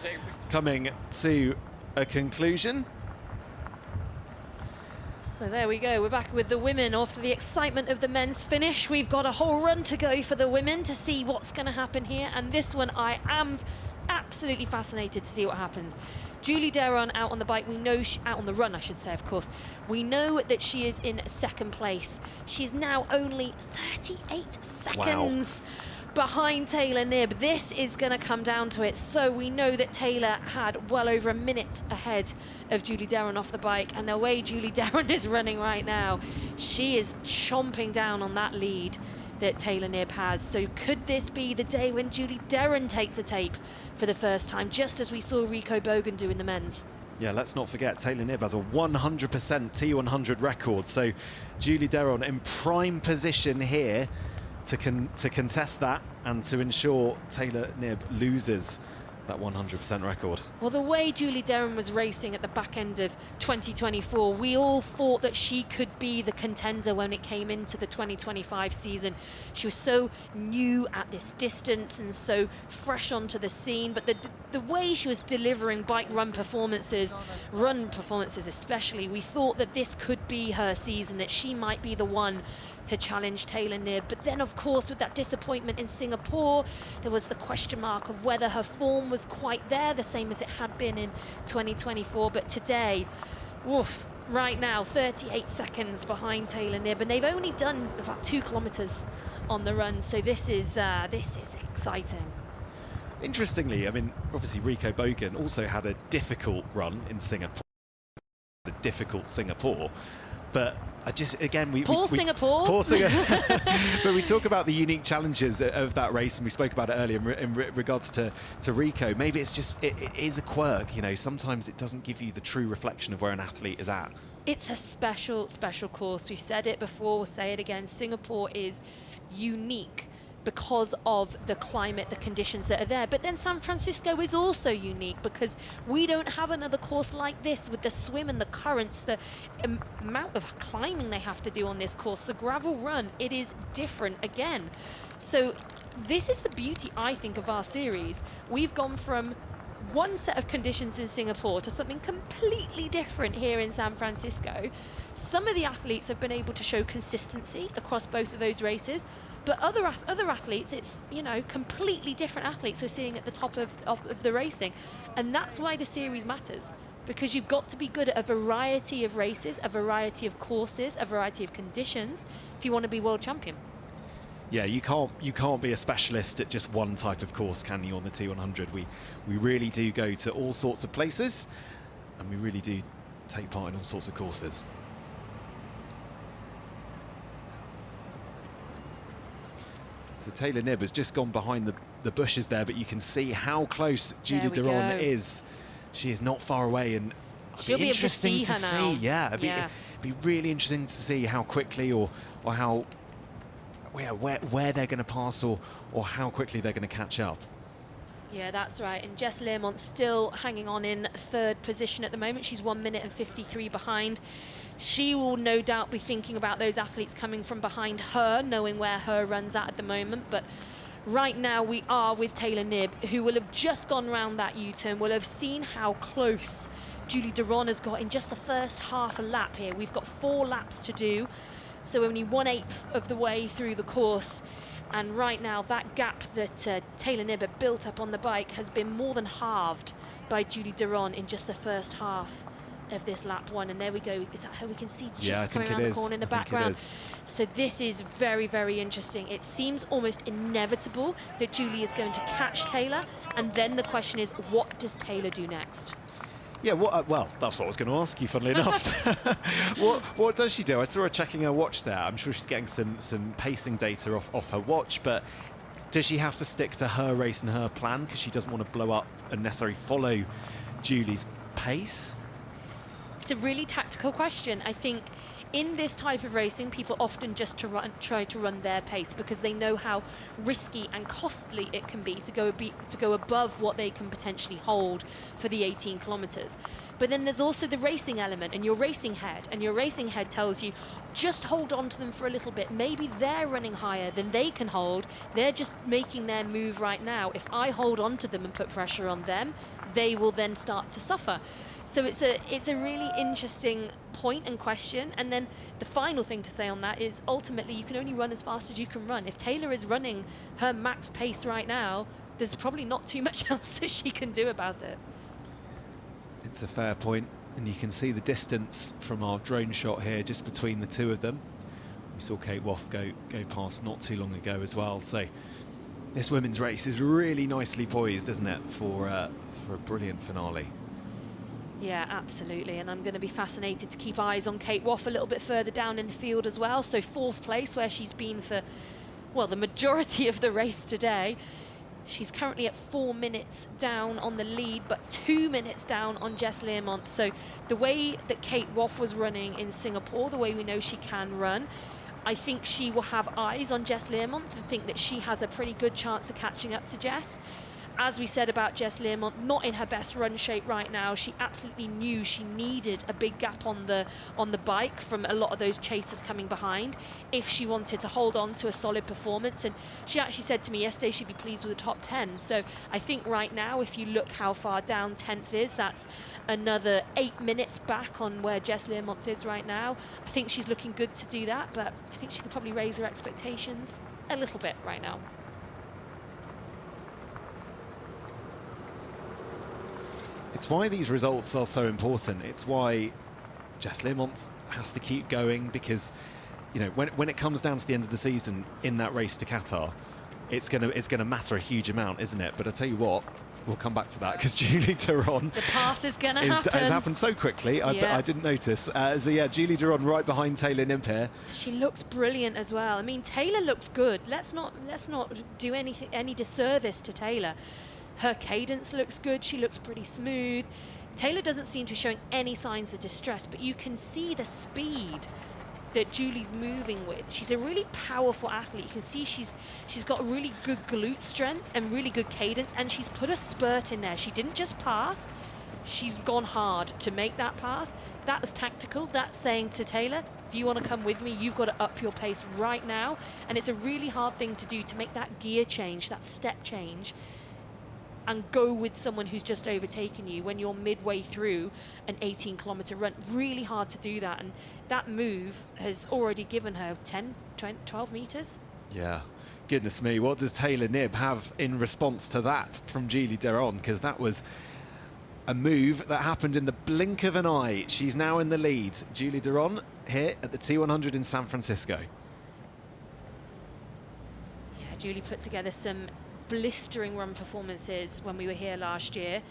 coming to a conclusion. So there we go, we're back with the women. After the excitement of the men's finish, we've got a whole run to go for the women to see what's going to happen here. And this one, I am absolutely fascinated to see what happens. Julie Deron out on the bike, we know, out on the run, I should say, of course. We know that she is in 2nd place. She's now only 38 seconds. Wow. Behind Taylor Knibb. This is going to come down to it. So we know that Taylor had well over a minute ahead of Julie Deron off the bike, and the way Julie Deron is running right now, she is chomping down on that lead that Taylor Knibb has. So could this be the day when Julie Deron takes the tape for the first time, just as we saw Rico Bogen do in the men's? Yeah, let's not forget Taylor Knibb has a 100% T100 record. So Julie Deron in prime position here to contest that and to ensure Taylor Knibb loses that 100% record. Well, the way Julie Deron was racing at the back end of 2024, we all thought that she could be the contender when it came into the 2025 season. She was so new at this distance and so fresh onto the scene, but the way she was delivering bike run performances especially, we thought that this could be her season, that she might be the one to challenge Taylor Knibb. But then, of course, with that disappointment in Singapore, there was the question mark of whether her form was quite there, the same as it had been in 2024. But today, woof, right now, 38 seconds behind Taylor Knibb, and they've only done about 2 kilometers on the run. So this is exciting. Interestingly, I mean, obviously Rico Bogen also had a difficult run in Singapore, but I just, again, Singapore. Poor Singapore. But we talk about the unique challenges of that race, and we spoke about it earlier in regards to Rico. Maybe it's just, it is a quirk, you know, sometimes it doesn't give you the true reflection of where an athlete is at. It's a special course. We've said it before, we'll say it again. Singapore is unique because of the climate, the conditions that are there. But then San Francisco is also unique because we don't have another course like this with the swim and the currents, the amount of climbing they have to do on this course, the gravel run, it is different again. So this is the beauty, I think, of our series. We've gone from one set of conditions in Singapore to something completely different here in San Francisco. Some of the athletes have been able to show consistency across both of those races, but other athletes, it's, you know, completely different athletes we're seeing at the top of the racing. And that's why the series matters, because you've got to be good at a variety of races, a variety of courses, a variety of conditions if you want to be world champion. Yeah, you can't be a specialist at just one type of course, can you, on the T100? We really do go to all sorts of places, and we really do take part in all sorts of courses. So Taylor Knibb has just gone behind the bushes there, but you can see how close Julie Duron is. She is not far away, and She'll be interesting able to see her now. Yeah, it'd be really interesting to see how quickly or how where they're going to pass or how quickly they're going to catch up. Yeah, that's right. And Jess Learmont still hanging on in third position at the moment. She's 1 minute and 53 behind. She will no doubt be thinking about those athletes coming from behind her, knowing where her run's at the moment. But right now we are with Taylor Knibb, who will have just gone round that U-turn, will have seen how close Julie Duron has got in just the first half a lap here. We've got 4 laps to do, so only 1/8 of the way through the course. And right now, that gap that Taylor Knibb had built up on the bike has been more than halved by Julie Duron in just the first half of this lap 1. And there we go. Is that how we can see just coming around the corner in the background? So this is very, very interesting. It seems almost inevitable that Julie is going to catch Taylor. And then the question is, what does Taylor do next? Yeah, well, that's what I was going to ask you, funnily enough. What does she do? I saw her checking her watch there. I'm sure she's getting some pacing data off her watch, but does she have to stick to her race and her plan because she doesn't want to blow up and necessarily follow Julie's pace? It's a really tactical question. I think in this type of racing, people often just try to run their pace because they know how risky and costly it can be to go above what they can potentially hold for the 18 kilometers. But then there's also the racing element and your racing head, and your racing head tells you just hold on to them for a little bit. Maybe they're running higher than they can hold. They're just making their move right now. If I hold on to them and put pressure on them, they will then start to suffer. So it's a really interesting point and question. And then the final thing to say on that is ultimately you can only run as fast as you can run. If Taylor is running her max pace right now, there's probably not too much else that she can do about it. It's a fair point, and you can see the distance from our drone shot here just between the two of them. We saw Kate Waugh go past not too long ago as well. So this women's race is really nicely poised, isn't it, for a brilliant finale. Yeah, absolutely. And I'm going to be fascinated to keep eyes on Kate Waugh a little bit further down in the field as well. So 4th place, where she's been for, well, the majority of the race today. She's currently at 4 minutes down on the lead, but 2 minutes down on Jess Learmont. So the way that Kate Waugh was running in Singapore, the way we know she can run, I think she will have eyes on Jess Learmont and think that she has a pretty good chance of catching up to Jess. As we said about Jess Learmont, not in her best run shape right now. She absolutely knew she needed a big gap on the bike from a lot of those chasers coming behind if she wanted to hold on to a solid performance. And she actually said to me yesterday she'd be pleased with the top 10. So I think right now, if you look how far down 10th is, that's another 8 minutes back on where Jess Learmont is right now. I think she's looking good to do that, but I think she could probably raise her expectations a little bit right now. It's why these results are so important. It's why Jess Learmont has to keep going, because, you know, when it comes down to the end of the season in that race to Qatar, it's gonna matter a huge amount, isn't it? But I tell you what, we'll come back to that because Julie Duron, the pass is gonna happen. Has happened so quickly. I didn't notice. So yeah, Julie Duron right behind Taylor Knibb here. She looks brilliant as well. I mean, Taylor looks good. Let's not do any disservice to Taylor. Her cadence looks good. She looks pretty smooth. Taylor doesn't seem to be showing any signs of distress, but you can see the speed that Julie's moving with. She's a really powerful athlete. You can see she's got really good glute strength and really good cadence, and she's put a spurt in there. She didn't just pass. She's gone hard to make that pass. That was tactical. That's saying to Taylor, if you want to come with me, you've got to up your pace right now. And it's a really hard thing to do, to make that gear change, that step change, and go with someone who's just overtaken you when you're midway through an 18-kilometer run. Really hard to do that, and that move has already given her 10, 20, 12 meters. Yeah, goodness me, what does Taylor Knibb have in response to that from Julie Duron? Because that was a move that happened in the blink of an eye. She's now in the lead. Julie Duron here at the T100 in San Francisco. Yeah, Julie put together some blistering run performances when we were here last year.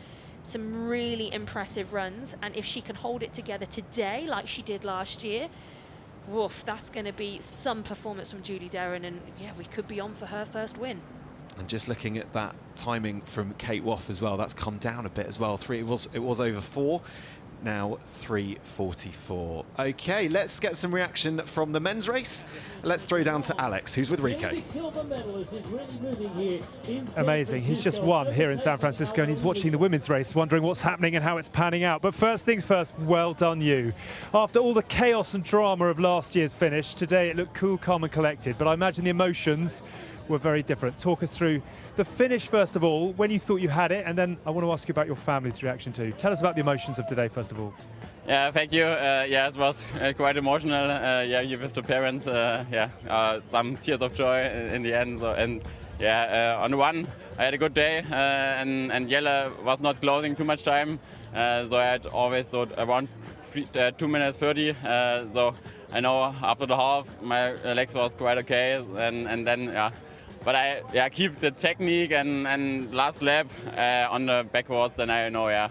some really impressive runs, and if she can hold it together today like she did last year, woof, that's going to be some performance from Julie Derren, and yeah, we could be on for her first win. And just looking at that timing from Kate Waugh as well, that's come down a bit as well. It was over 4. Now 3:44. Okay, let's get some reaction from the men's race. Let's throw down to Alex, who's with Rico. Amazing. He's just won here in San Francisco, and he's watching the women's race, wondering what's happening and how it's panning out. But first things first, well done you. After all the chaos and drama of last year's finish, today it looked cool, calm and collected. But I imagine the emotions were very different. Talk us through the finish, first of all, when you thought you had it, and then I want to ask you about your family's reaction too. Tell us about the emotions of today, first of all. Yeah, thank you. Yeah, it was quite emotional. Yeah, you with the parents. Some tears of joy in the end. So, and yeah, on the one, I had a good day, and Jelle was not closing too much time. So I had always thought around 2 minutes 30. So I know after the half, my legs was quite okay, and then yeah. But I keep the technique and last lap on the backwards, and I know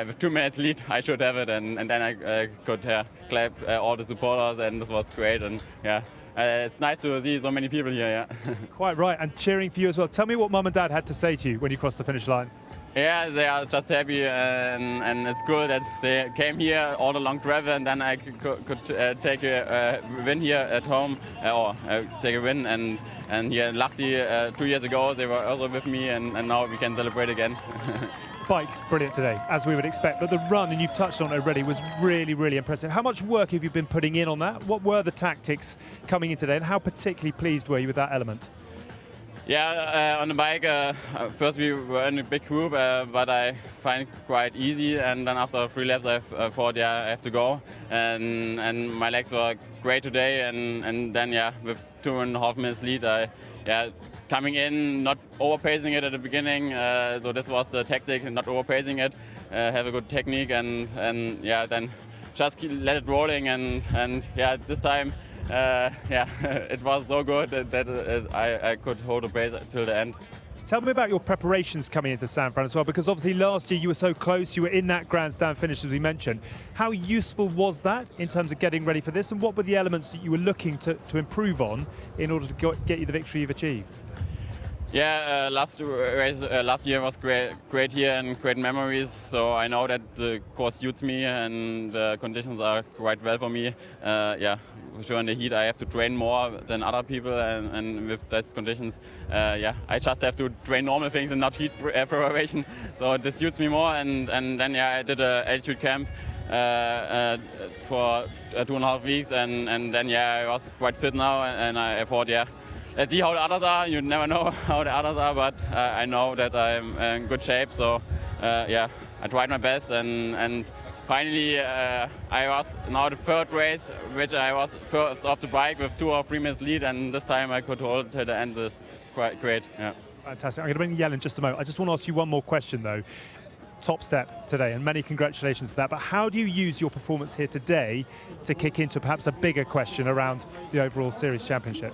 with 2 minutes lead I should have it, and then I could clap all the supporters, and this was great, and yeah. It's nice to see so many people here, yeah. Quite right, and cheering for you as well. Tell me what Mum and Dad had to say to you when you crossed the finish line. Yeah, they are just happy, and it's cool that they came here all the long travel, and then I could take a win here at home, or take a win. And here, luckily, 2 years ago they were also with me, and now we can celebrate again. Bike, brilliant today, as we would expect, but the run, and you've touched on it already, was really, really impressive. How much work have you been putting in on that? What were the tactics coming in today, and how particularly pleased were you with that element? Yeah, on the bike, first we were in a big group, but I find it quite easy, and then after 3 laps I thought, I have to go, and my legs were great today, and then with 2.5 minutes lead, coming in, not overpacing it at the beginning, so this was the tactic, not overpacing it, have a good technique, and then just let it rolling, and this time. It was so good that I could hold the pace till the end. Tell me about your preparations coming into San Fran as well, because obviously last year you were so close, you were in that grandstand finish as we mentioned. How useful was that in terms of getting ready for this, and what were the elements that you were looking to improve on in order to get you the victory you've achieved? Yeah, last year was great year and great memories. So I know that the course suits me and the conditions are quite well for me. For sure in the heat I have to train more than other people, and with those conditions, I just have to train normal things and not heat preparation. So this suits me more. And then I did a altitude camp for 2.5 weeks, and then I was quite fit now, and I thought let's see how the others are. You never know how the others are, but I know that I'm in good shape. So I tried my best, and finally I was now the third race, which I was first off the bike with 2 or 3 minutes lead, and this time I could hold to the end. It's quite great. Yeah. Fantastic. I'm going to bring Jelle in just a moment. I just want to ask you one more question though. Top step today, and many congratulations for that. But how do you use your performance here today to kick into perhaps a bigger question around the overall series championship?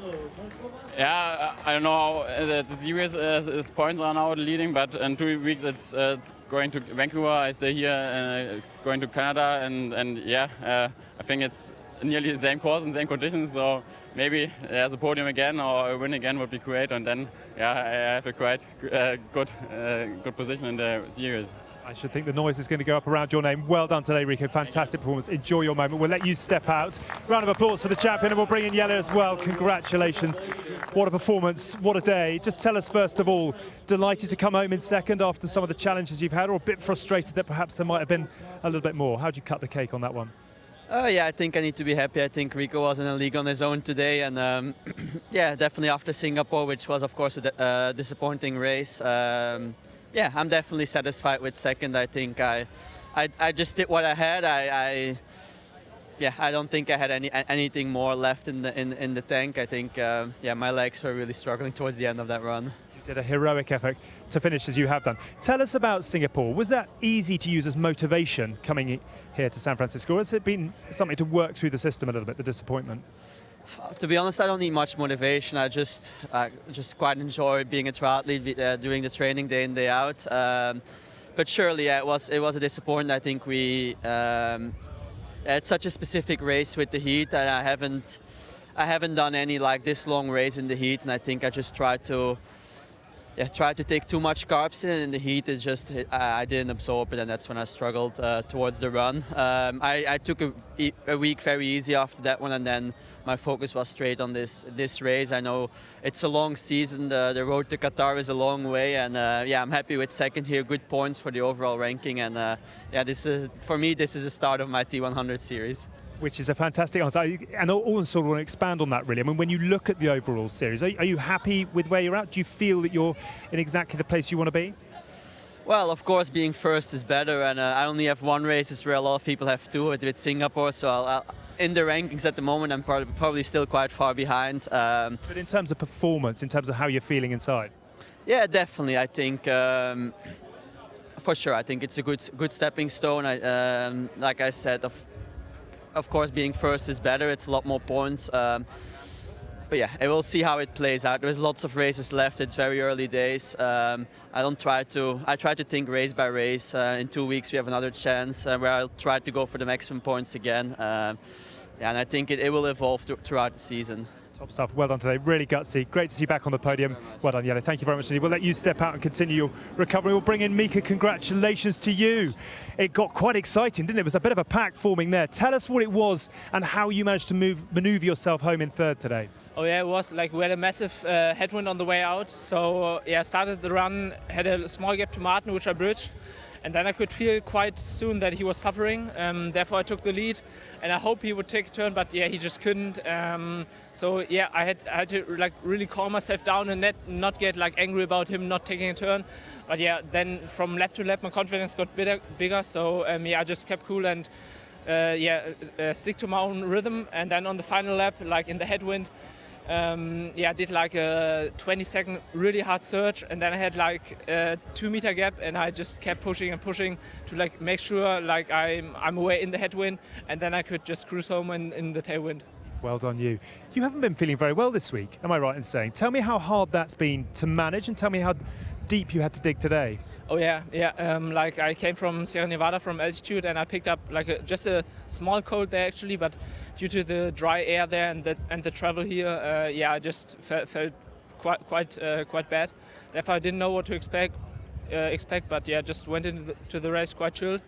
Yeah, I don't know. The series points are now leading, but in 2 weeks it's going to Vancouver. I stay here, going to Canada, and I think it's nearly the same course and same conditions. So maybe there's a podium again or a win again would be great, and then I have a quite good position in the series. I should think the noise is going to go up around your name. Well done today, Rico. Fantastic performance. Enjoy your moment. We'll let you step out. Round of applause for the champion, and we'll bring in Jelle as well. Congratulations. What a performance. What a day. Just tell us, first of all, delighted to come home in second after some of the challenges you've had, or a bit frustrated that perhaps there might have been a little bit more. How do you cut the cake on that one? I think I need to be happy. I think Rico was in a league on his own today, and definitely after Singapore, which was of course a disappointing race. I'm definitely satisfied with second. I think I just did what I had. I don't think I had anything more left in the tank. I think my legs were really struggling towards the end of that run. You did a heroic effort to finish as you have done. Tell us about Singapore. Was that easy to use as motivation coming here to San Francisco, or has it been something to work through the system a little bit, the disappointment? To be honest, I don't need much motivation. I just quite enjoy being a triathlete, doing the training day in, day out. but surely, yeah, it was a disappointment. I think we had such a specific race with the heat, and I haven't done any like this long race in the heat, and I think I just tried to take too much carbs in the heat. It just I didn't absorb it, and that's when I struggled towards the run. I took a week very easy after that one, and then my focus was straight on this race. I know it's a long season. The road to Qatar is a long way, and yeah, I'm happy with second here. Good points for the overall ranking, and yeah, for me this is the start of my T100 series. Which is a fantastic answer. And I also want to expand on that, really. I mean, when you look at the overall series, are you happy with where you're at? Do you feel that you're in exactly the place you want to be? Well, of course, being first is better, and I only have one race where a lot of people have two with Singapore, so in the rankings at the moment, I'm probably still quite far behind. But in terms of performance, in terms of how you're feeling inside? Yeah, definitely. I think, for sure, I think it's a good stepping stone. Like I said, of course, being first is better. It's a lot more points. But yeah, we'll see how it plays out. There's lots of races left. It's very early days. I try to think race by race. In 2 weeks, we have another chance where I'll try to go for the maximum points again. Yeah, and I think it will evolve throughout the season. Top stuff. Well done today. Really gutsy. Great to see you back on the podium. Well done, Jelle. Thank you very much indeed. We'll let you step out and continue your recovery. We'll bring in Mika. Congratulations to you. It got quite exciting, didn't it? It was a bit of a pack forming there. Tell us what it was and how you managed to maneuver yourself home in third today. Oh yeah, it was like we had a massive headwind on the way out. So yeah, started the run, had a small gap to Marten, which I bridged. And then I could feel quite soon that he was suffering. Therefore I took the lead. And I hope he would take a turn, but yeah, he just couldn't. So yeah, I had to like really calm myself down and not get like angry about him not taking a turn. But yeah, then from lap to lap, my confidence got bigger. So yeah, I just kept cool and stick to my own rhythm. And then on the final lap, like in the headwind, I did like a 20-second really hard surge, and then I had like a 2-meter gap, and I just kept pushing and pushing to like make sure like I'm away in the headwind, and then I could just cruise home in the tailwind. Well done, you. You haven't been feeling very well this week, am I right in saying? Tell me how hard that's been to manage, and tell me how deep you had to dig today. Oh yeah. Like I came from Sierra Nevada from altitude, and I picked up like just a small cold there actually, but due to the dry air there and the travel here, I just felt quite bad. Therefore, I didn't know what to expect, but yeah, just went into the race quite chilled.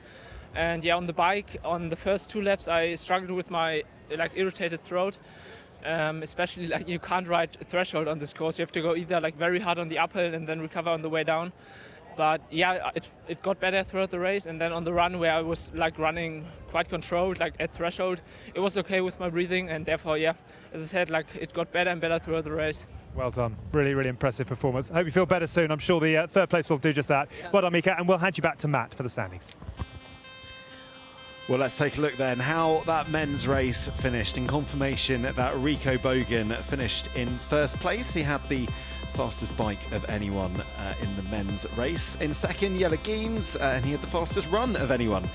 And yeah, on the bike, on the first 2 laps, I struggled with my like irritated throat. Especially like you can't ride threshold on this course. You have to go either like very hard on the uphill and then recover on the way down. But yeah, it got better throughout the race, and then on the run where I was like running quite controlled, like at threshold, it was okay with my breathing, and therefore, yeah, as I said, like it got better and better throughout the race. Well done. Really, really impressive performance. I hope you feel better soon. I'm sure the third place will do just that. Yeah. Well done, Mika, and we'll hand you back to Matt for the standings. Well, let's take a look then how that men's race finished. In confirmation that Rico Bogen finished in first place. He had the fastest bike of anyone in the men's race. In second, Jelle Geens, and he had the fastest run of anyone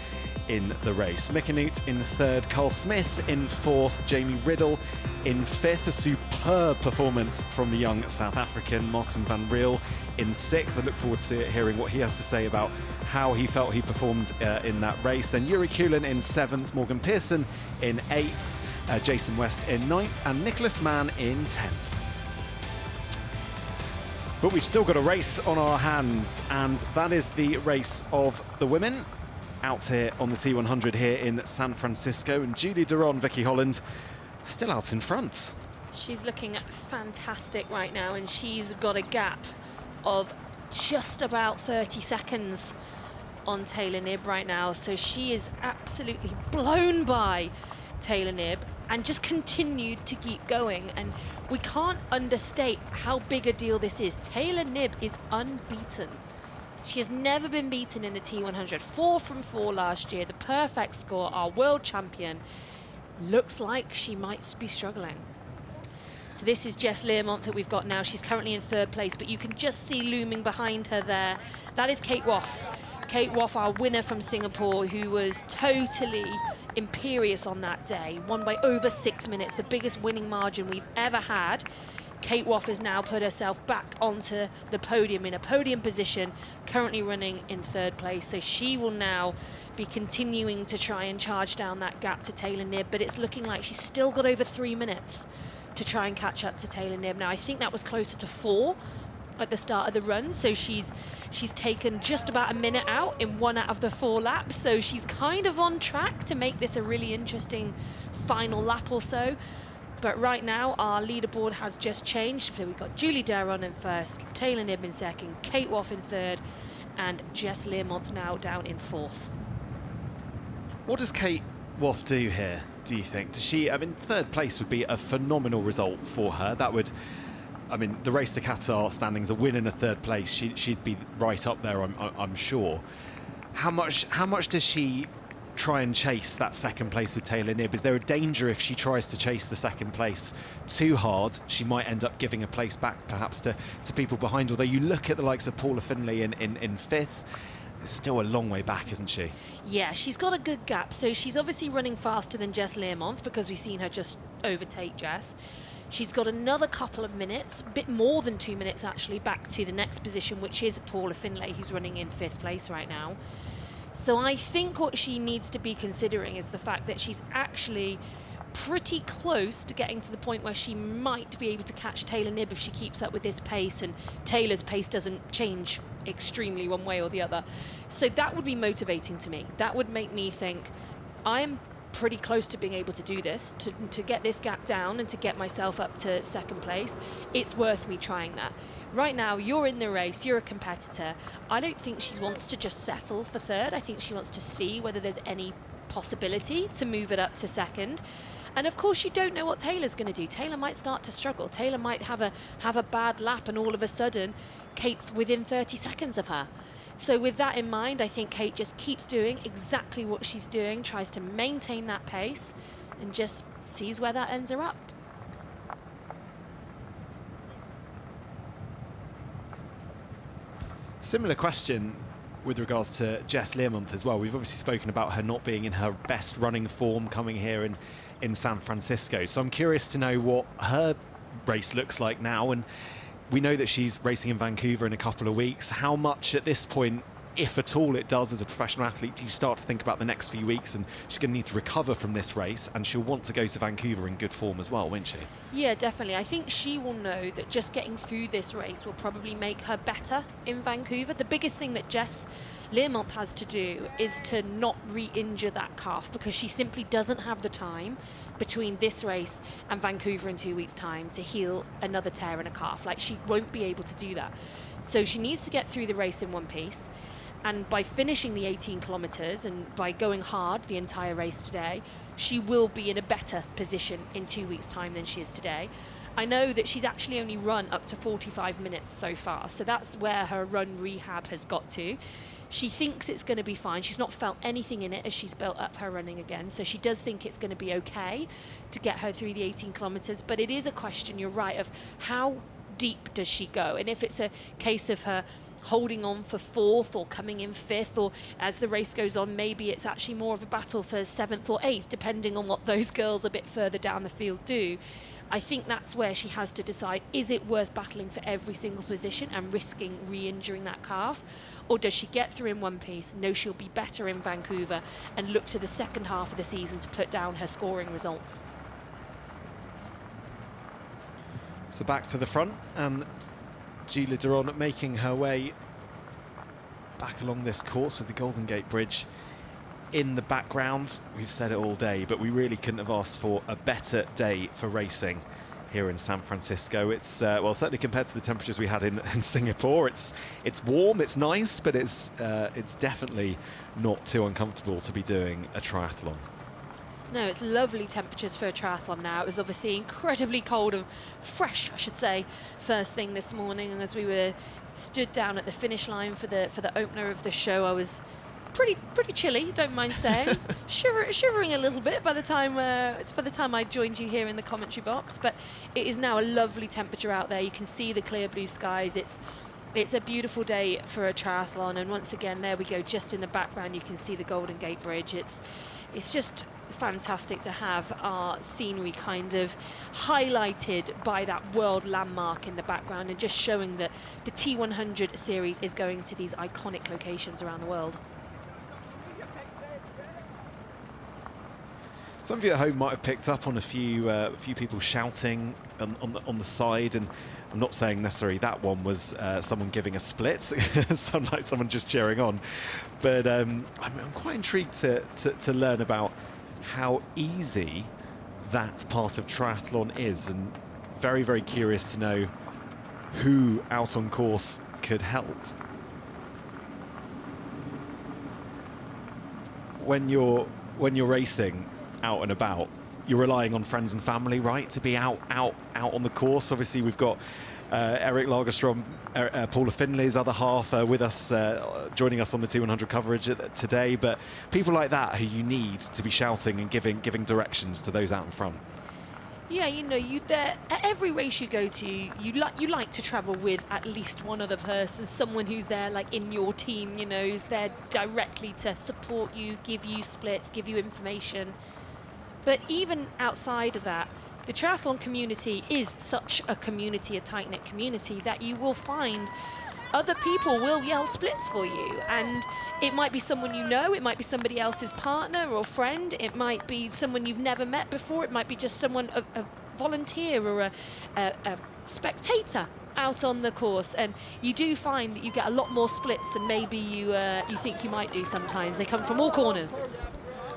in the race. Mika Nut in third, Carl Smith in fourth, Jamie Riddle in fifth. A superb performance from the young South African, Marten Van Riel in sixth. I look forward to hearing what he has to say about how he felt he performed in that race. Then Yuri Kulin in seventh, Morgan Pearson in eighth, Jason West in ninth, and Nicholas Mann in 10th. But we've still got a race on our hands, and that is the race of the women out here on the T100 here in San Francisco. And Julie Duron, Vicky Holland, still out in front. She's looking fantastic right now, and she's got a gap of just about 30 seconds on Taylor Knibb right now. So she is absolutely blown by Taylor Knibb and just continued to keep going. And we can't understate how big a deal this is. Taylor Knibb is unbeaten. She has never been beaten in the T100. 4 from 4 last year, the perfect score, our world champion. Looks like she might be struggling. So this is Jess Learmont that we've got now. She's currently in third place, but you can just see looming behind her there. That is Kate Waugh. Kate Waugh, our winner from Singapore, who was totally imperious on that day. Won by over 6 minutes, the biggest winning margin we've ever had. Kate Waugh has now put herself back onto the podium in a podium position, currently running in 3rd place. So she will now be continuing to try and charge down that gap to Taylor Knibb, but it's looking like she's still got over 3 minutes to try and catch up to Taylor Knibb. Now, I think that was closer to 4 at the start of the run, so she's taken just about a minute out in 1 out of the 4 laps, so she's kind of on track to make this a really interesting final lap or so. But right now our leaderboard has just changed, so we've got Julie Daron in 1st, Taylor Knibb in 2nd, Kate Waugh in 3rd, and Jess Learmonth now down in 4th. What does Kate Waugh do here, do you think? Does she, I mean, 3rd place would be a phenomenal result for her. That would, I mean, the Race to Qatar standings, a win in a 3rd place, she'd be right up there, I'm sure. How much does she try and chase that 2nd place with Taylor Knibb? Is there a danger if she tries to chase the 2nd place too hard, she might end up giving a place back perhaps to people behind? Although you look at the likes of Paula Findlay in 5th, it's still a long way back, isn't she? Yeah, she's got a good gap. So she's obviously running faster than Jess Learmonth because we've seen her just overtake Jess. She's got another couple of minutes, a bit more than 2 minutes actually, back to the next position, which is Paula Findlay, who's running in 5th place right now. So I think what she needs to be considering is the fact that she's actually pretty close to getting to the point where she might be able to catch Taylor Knibb if she keeps up with this pace and Taylor's pace doesn't change extremely one way or the other. So that would be motivating to me. That would make me think, I'm pretty close to being able to do this, to get this gap down and to get myself up to 2nd place. It's worth me trying that. Right now, you're in the race, you're a competitor. I don't think she wants to just settle for 3rd. I think she wants to see whether there's any possibility to move it up to 2nd. And of course, you don't know what Taylor's going to do. Taylor might start to struggle. Taylor might have a bad lap, and all of a sudden, Kate's within 30 seconds of her. So with that in mind, I think Kate just keeps doing exactly what she's doing, tries to maintain that pace, and just sees where that ends her up. Similar question with regards to Jess Learmonth as well. We've obviously spoken about her not being in her best running form coming here in San Francisco. So I'm curious to know what her race looks like now. And we know that she's racing in Vancouver in a couple of weeks. How much at this point, if at all it does as a professional athlete, do you start to think about the next few weeks? And she's going to need to recover from this race, and she'll want to go to Vancouver in good form as well, won't she? Yeah, definitely. I think she will know that just getting through this race will probably make her better in Vancouver. The biggest thing that Jess Learmonth has to do is to not re-injure that calf, because she simply doesn't have the time between this race and Vancouver in 2 weeks' time to heal another tear in a calf. Like, she won't be able to do that. So she needs to get through the race in one piece. And by finishing the 18 kilometers and by going hard the entire race today, she will be in a better position in 2 weeks' time than she is today. I know that she's actually only run up to 45 minutes so far, so that's where her run rehab has got to. She thinks it's going to be fine. She's not felt anything in it as she's built up her running again, so she does think it's going to be okay to get her through the 18 kilometers. But it is a question, you're right, of how deep does she go? And if it's a case of her holding on for 4th or coming in 5th, or as the race goes on, maybe it's actually more of a battle for 7th or 8th, depending on what those girls a bit further down the field do. I think that's where she has to decide, is it worth battling for every single position and risking re-injuring that calf? Or does she get through in one piece, know she'll be better in Vancouver, and look to the second half of the season to put down her scoring results? So back to the front, and Julie Daron making her way back along this course with the Golden Gate Bridge in the background. We've said it all day, but we really couldn't have asked for a better day for racing here in San Francisco. It's well, certainly compared to the temperatures we had in Singapore, it's warm, it's nice, but it's definitely not too uncomfortable to be doing a triathlon. No, it's lovely temperatures for a triathlon now. It was obviously incredibly cold and fresh, I should say, first thing this morning. And as we were stood down at the finish line for the opener of the show, I was pretty chilly, don't mind saying. shivering a little bit by the time I joined you here in the commentary box. But it is now a lovely temperature out there. You can see the clear blue skies. It's a beautiful day for a triathlon. And once again, there we go, just in the background, you can see the Golden Gate Bridge. It's just fantastic to have our scenery kind of highlighted by that world landmark in the background, and just showing that the T100 series is going to these iconic locations around the world. Some of you at home might have picked up on a few people shouting on the side, and I'm not saying necessarily that one was someone giving a split. Sound like someone just cheering on, but I'm quite intrigued to learn about how easy that part of triathlon is, and very, very curious to know who out on course could help. When you're racing out and about, you're relying on friends and family, right, to be out on the course. Obviously, we've got Eric Lagerstrom, Paula Finley's other half, with us, joining us on the T100 coverage today. But people like that who you need to be shouting and giving directions to those out in front. Yeah, you know, at every race you go to, you like to travel with at least one other person, someone who's there, like in your team, you know, who's there directly to support you, give you splits, give you information. But even outside of that, the triathlon community is such a community, a tight-knit community, that you will find other people will yell splits for you. And it might be someone you know, it might be somebody else's partner or friend, it might be someone you've never met before, it might be just someone, a volunteer or a spectator out on the course. And you do find that you get a lot more splits than maybe you think you might do sometimes. They come from all corners.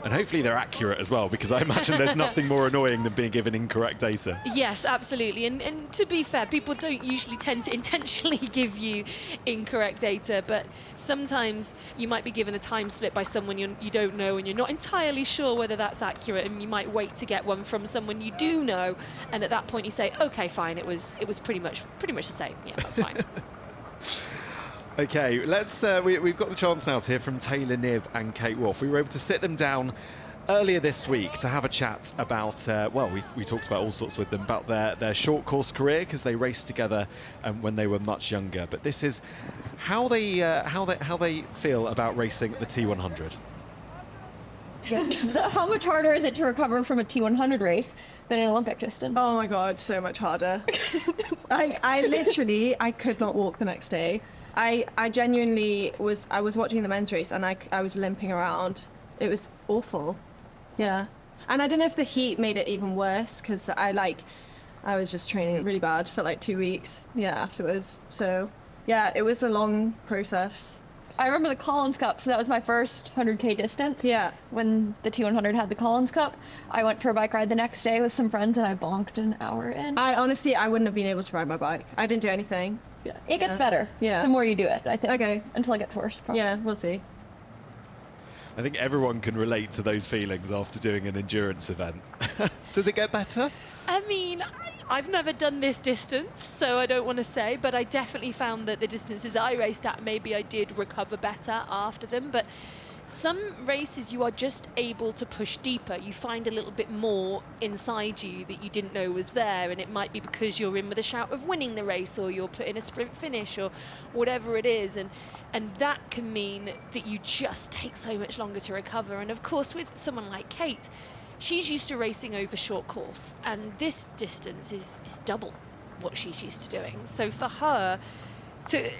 And hopefully they're accurate as well, because I imagine there's nothing more annoying than being given incorrect data. Yes, absolutely. And to be fair, people don't usually tend to intentionally give you incorrect data, but sometimes you might be given a time split by someone you don't know, and you're not entirely sure whether that's accurate, and you might wait to get one from someone you do know, and at that point you say, okay, fine, it was pretty much the same. Yeah, that's fine. Okay, let's. We've got the chance now to hear from Taylor Knibb and Kate Waugh. We were able to sit them down earlier this week to have a chat about. We talked about all sorts with them about their short course career, because they raced together when they were much younger. But this is how they feel about racing at the T100. Yeah. How much harder is it to recover from a T100 race than an Olympic distance? Oh my God, so much harder. I could not walk the next day. I genuinely was watching the men's race, and I was limping around. It was awful. Yeah. And I don't know if the heat made it even worse, because I was just training really bad for like 2 weeks, afterwards. So yeah, it was a long process. I remember the Collins Cup, so that was my first 100K distance. Yeah. When the T100 had the Collins Cup, I went for a bike ride the next day with some friends, and I bonked an hour in. I wouldn't have been able to ride my bike. I didn't do anything. Yeah. It gets better. Yeah. The more you do it, I think. Okay. Until it gets worse. Probably. Yeah, we'll see. I think everyone can relate to those feelings after doing an endurance event. Does it get better? I mean, I've never done this distance, so I don't want to say, but I definitely found that the distances I raced at, maybe I did recover better after them. But some races you are just able to push deeper. You find a little bit more inside you that you didn't know was there, and it might be because you're in with a shout of winning the race, or you're put in a sprint finish, or whatever it is, and that can mean that you just take so much longer to recover. And of course, with someone like Kate, she's used to racing over short course, and this distance is double what she's used to doing. So for her to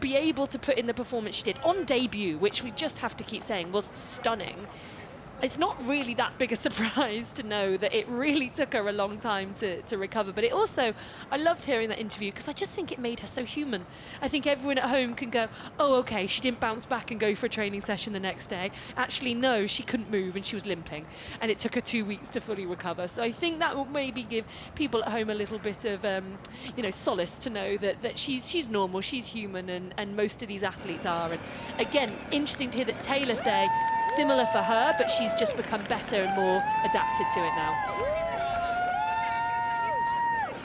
be able to put in the performance she did on debut, which we just have to keep saying was stunning, it's not really that big a surprise to know that it really took her a long time to recover. But it also, I loved hearing that interview, because I just think it made her so human. I think everyone at home can go, oh, okay, she didn't bounce back and go for a training session the next day. Actually, no, she couldn't move and she was limping, and it took her 2 weeks to fully recover. So I think that will maybe give people at home a little bit of solace to know that she's normal, she's human, and most of these athletes are. And again, interesting to hear that Taylor say similar for her, but she's just become better and more adapted to it now.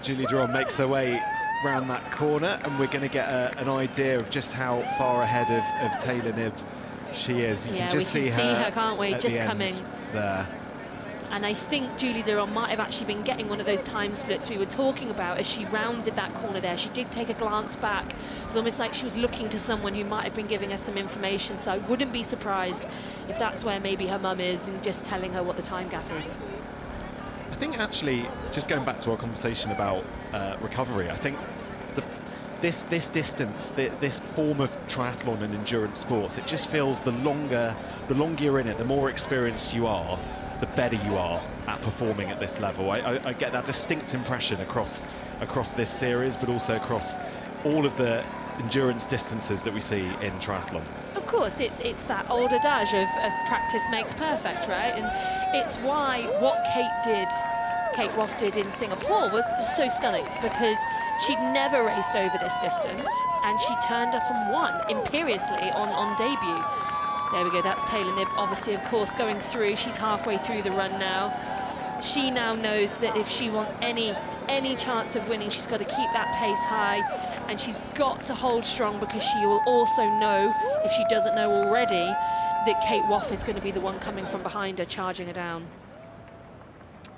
Julie Duron makes her way around that corner, and we're going to get an idea of just how far ahead of Taylor Knibb she is. You can just we can see her, can't we? at Just the end coming there. And I think Julie Duron might have actually been getting one of those time splits we were talking about as she rounded that corner there. She did take a glance back It's almost like she was looking to someone who might have been giving her some information. So I wouldn't be surprised if that's where maybe her mum is and just telling her what the time gap is. I think actually, just going back to our conversation about recovery, I think this distance, this form of triathlon and endurance sports, it just feels the longer you're in it, the more experienced you are, the better you are at performing at this level. I get that distinct impression across this series, but also across all of the endurance distances that we see in triathlon. Of course, it's that old adage of practice makes perfect, right? And it's why what Kate Waugh did in Singapore was so stunning, because she'd never raced over this distance and she turned up and won imperiously on debut. There we go, that's Taylor Knibb, obviously, of course, going through. She's halfway through the run now. She now knows that if she wants any chance of winning, she's got to keep that pace high, and she's got to hold strong, because she will also know, if she doesn't know already, that Kate Waugh is going to be the one coming from behind her, charging her down.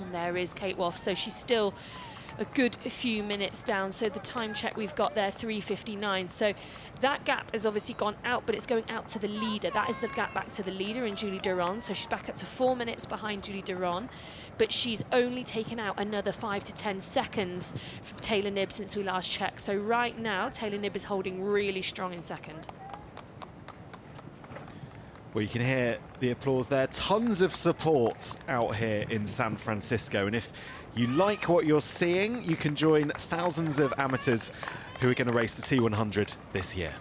And there is Kate Waugh, so she's still a good few minutes down. So the time check we've got there, 3:59. So that gap has obviously gone out, but it's going out to the leader. That is the gap back to the leader in Julie Duron. So she's back up to 4 minutes behind Julie Duron, but she's only taken out another 5 to 10 seconds from Taylor Knibb since we last checked. So right now, Taylor Knibb is holding really strong in second. Well, you can hear the applause there. Tons of support out here in San Francisco. And if you like what you're seeing, you can join thousands of amateurs who are going to race the T100 this year.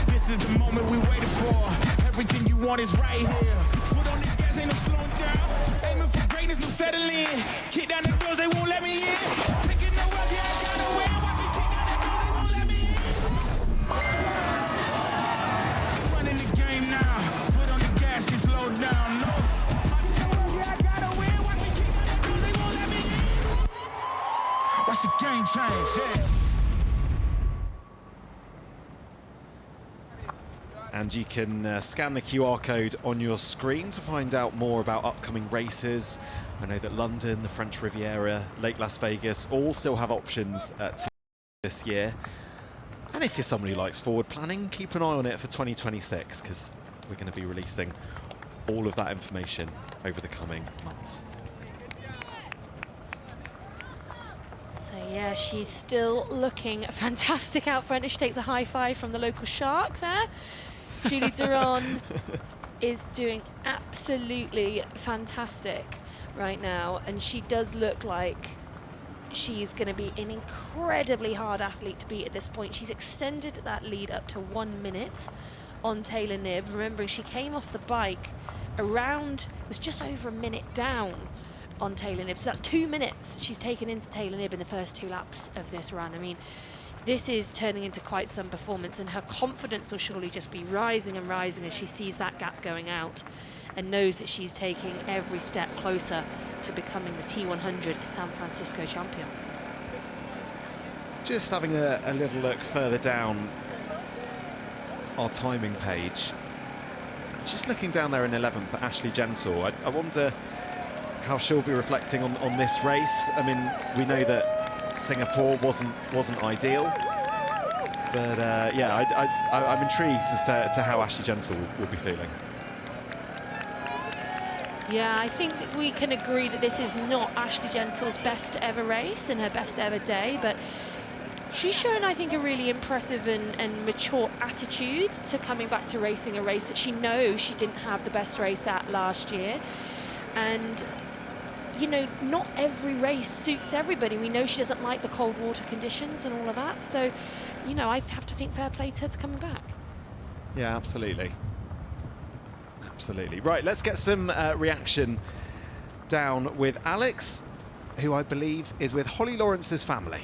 This is the moment we waited for. Everything you want is right here. Foot on the gas, ain't no slowing down. Aiming for greatness, no settling. Kick down the doors, they won't let me in. Taking no up, yeah, I gotta win. Watch me kick down the doors, they won't let me in. Running the game now. Foot on the gas, can slow down. No. Watch the game change, yeah. And you can scan the QR code on your screen to find out more about upcoming races. I know that London, the French Riviera, Lake Las Vegas all still have options this year. And if you're somebody who likes forward planning, keep an eye on it for 2026, because we're going to be releasing all of that information over the coming months. Yeah, she's still looking fantastic out front. She takes a high five from the local shark there. Julie Duron is doing absolutely fantastic right now, and she does look like she's going to be an incredibly hard athlete to beat at this point. She's extended that lead up to 1 minute on Taylor Knibb. Remembering she came off the bike around, it was just over a minute down on Taylor Knibb. So that's 2 minutes she's taken into Taylor Knibb in the first 2 laps of this run. I mean, this is turning into quite some performance, and her confidence will surely just be rising and rising as she sees that gap going out and knows that she's taking every step closer to becoming the T100 San Francisco champion. Just having a little look further down our timing page. Just looking down there in 11th at Ashley Gentle. I wonder how she'll be reflecting on this race. I mean, we know that Singapore wasn't ideal, but yeah, I'm intrigued as to how Ashley Gentle will be feeling. Yeah, I think that we can agree that this is not Ashley Gentle's best ever race and her best ever day, but she's shown, I think, a really impressive and mature attitude to coming back to racing a race that she knows she didn't have the best race at last year. And you know, not every race suits everybody. We know she doesn't like the cold water conditions and all of that. So, you know, I have to think fair play to her to coming back. Yeah, absolutely. Absolutely. Right, let's get some reaction down with Alex, who I believe is with Holly Lawrence's family.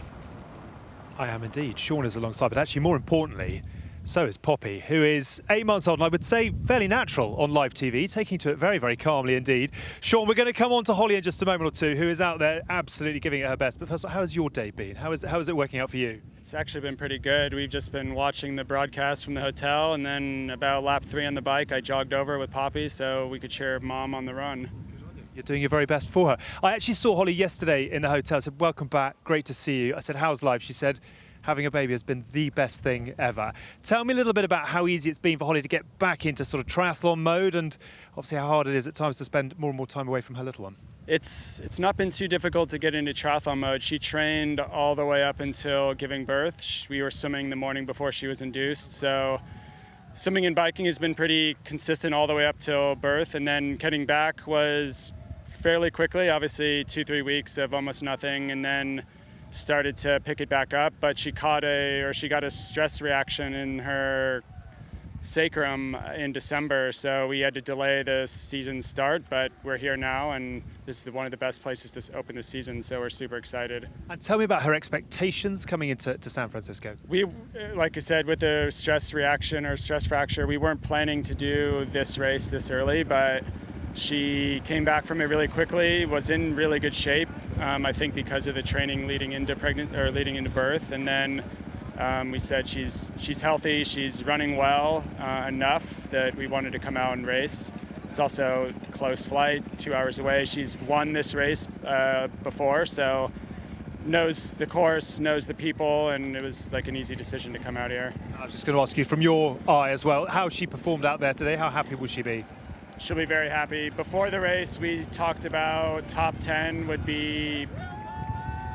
I am indeed. Sean is alongside, but actually more importantly, so is Poppy, who is 8 months old, and I would say fairly natural on live TV, taking to it very, very calmly indeed. Sean, we're going to come on to Holly in just a moment or two, who is out there absolutely giving it her best. But first of all, how has your day been? How is it working out for you? It's actually been pretty good. We've just been watching the broadcast from the hotel, and then about lap 3 on the bike, I jogged over with Poppy so we could cheer Mom on the run. You're doing your very best for her. I actually saw Holly yesterday in the hotel. I said, welcome back, great to see you. I said, how's life? She said, having a baby has been the best thing ever. Tell me a little bit about how easy it's been for Holly to get back into sort of triathlon mode, and obviously how hard it is at times to spend more and more time away from her little one. It's not been too difficult to get into triathlon mode. She trained all the way up until giving birth. We were swimming the morning before she was induced, so swimming and biking has been pretty consistent all the way up till birth, and then getting back was fairly quickly, obviously 2-3 weeks of almost nothing, and then started to pick it back up. But she got a stress reaction in her sacrum in December, so we had to delay the season start, but we're here now, and this is one of the best places to open the season, so we're super excited. And tell me about her expectations coming into San Francisco. We, like I said, with the stress reaction or stress fracture, we weren't planning to do this race this early, but she came back from it really quickly, was in really good shape, I think because of the training leading into birth, and then we said she's healthy, she's running well enough that we wanted to come out and race. It's also a close flight, 2 hours away. She's won this race before, so knows the course, knows the people, and it was like an easy decision to come out here. I was just going to ask you from your eye as well, how she performed out there today. How happy will she be? She'll be very happy. Before the race, we talked about top 10 would be.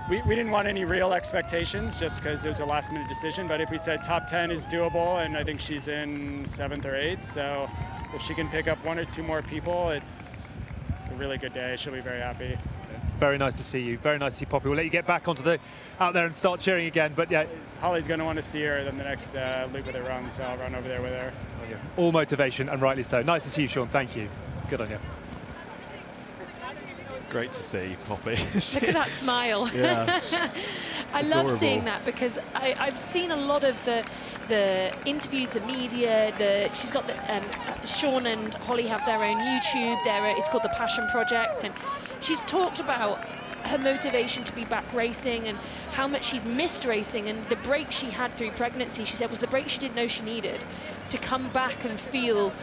We didn't want any real expectations just because it was a last minute decision, but if we said top 10 is doable, and I think she's in 7th or 8th, so if she can pick up 1 or 2 more people, it's a really good day. She'll be very happy. Very nice to see you. Very nice to see Poppy. We'll let you get back out there and start cheering again. But yeah, Holly's going to want to see her in the next loop of the run, so I'll run over there with her. All motivation, and rightly so. Nice to see you, Sean. Thank you. Good on you. Great to see Poppy. Look at that smile. Yeah. I love seeing that because I've seen a lot of the interviews, the media. She's got Sean and Holly have their own YouTube. It's called the Passion Project, and she's talked about her motivation to be back racing and how much she's missed racing, and the break she had through pregnancy, she said, was the break she didn't know she needed to come back and feel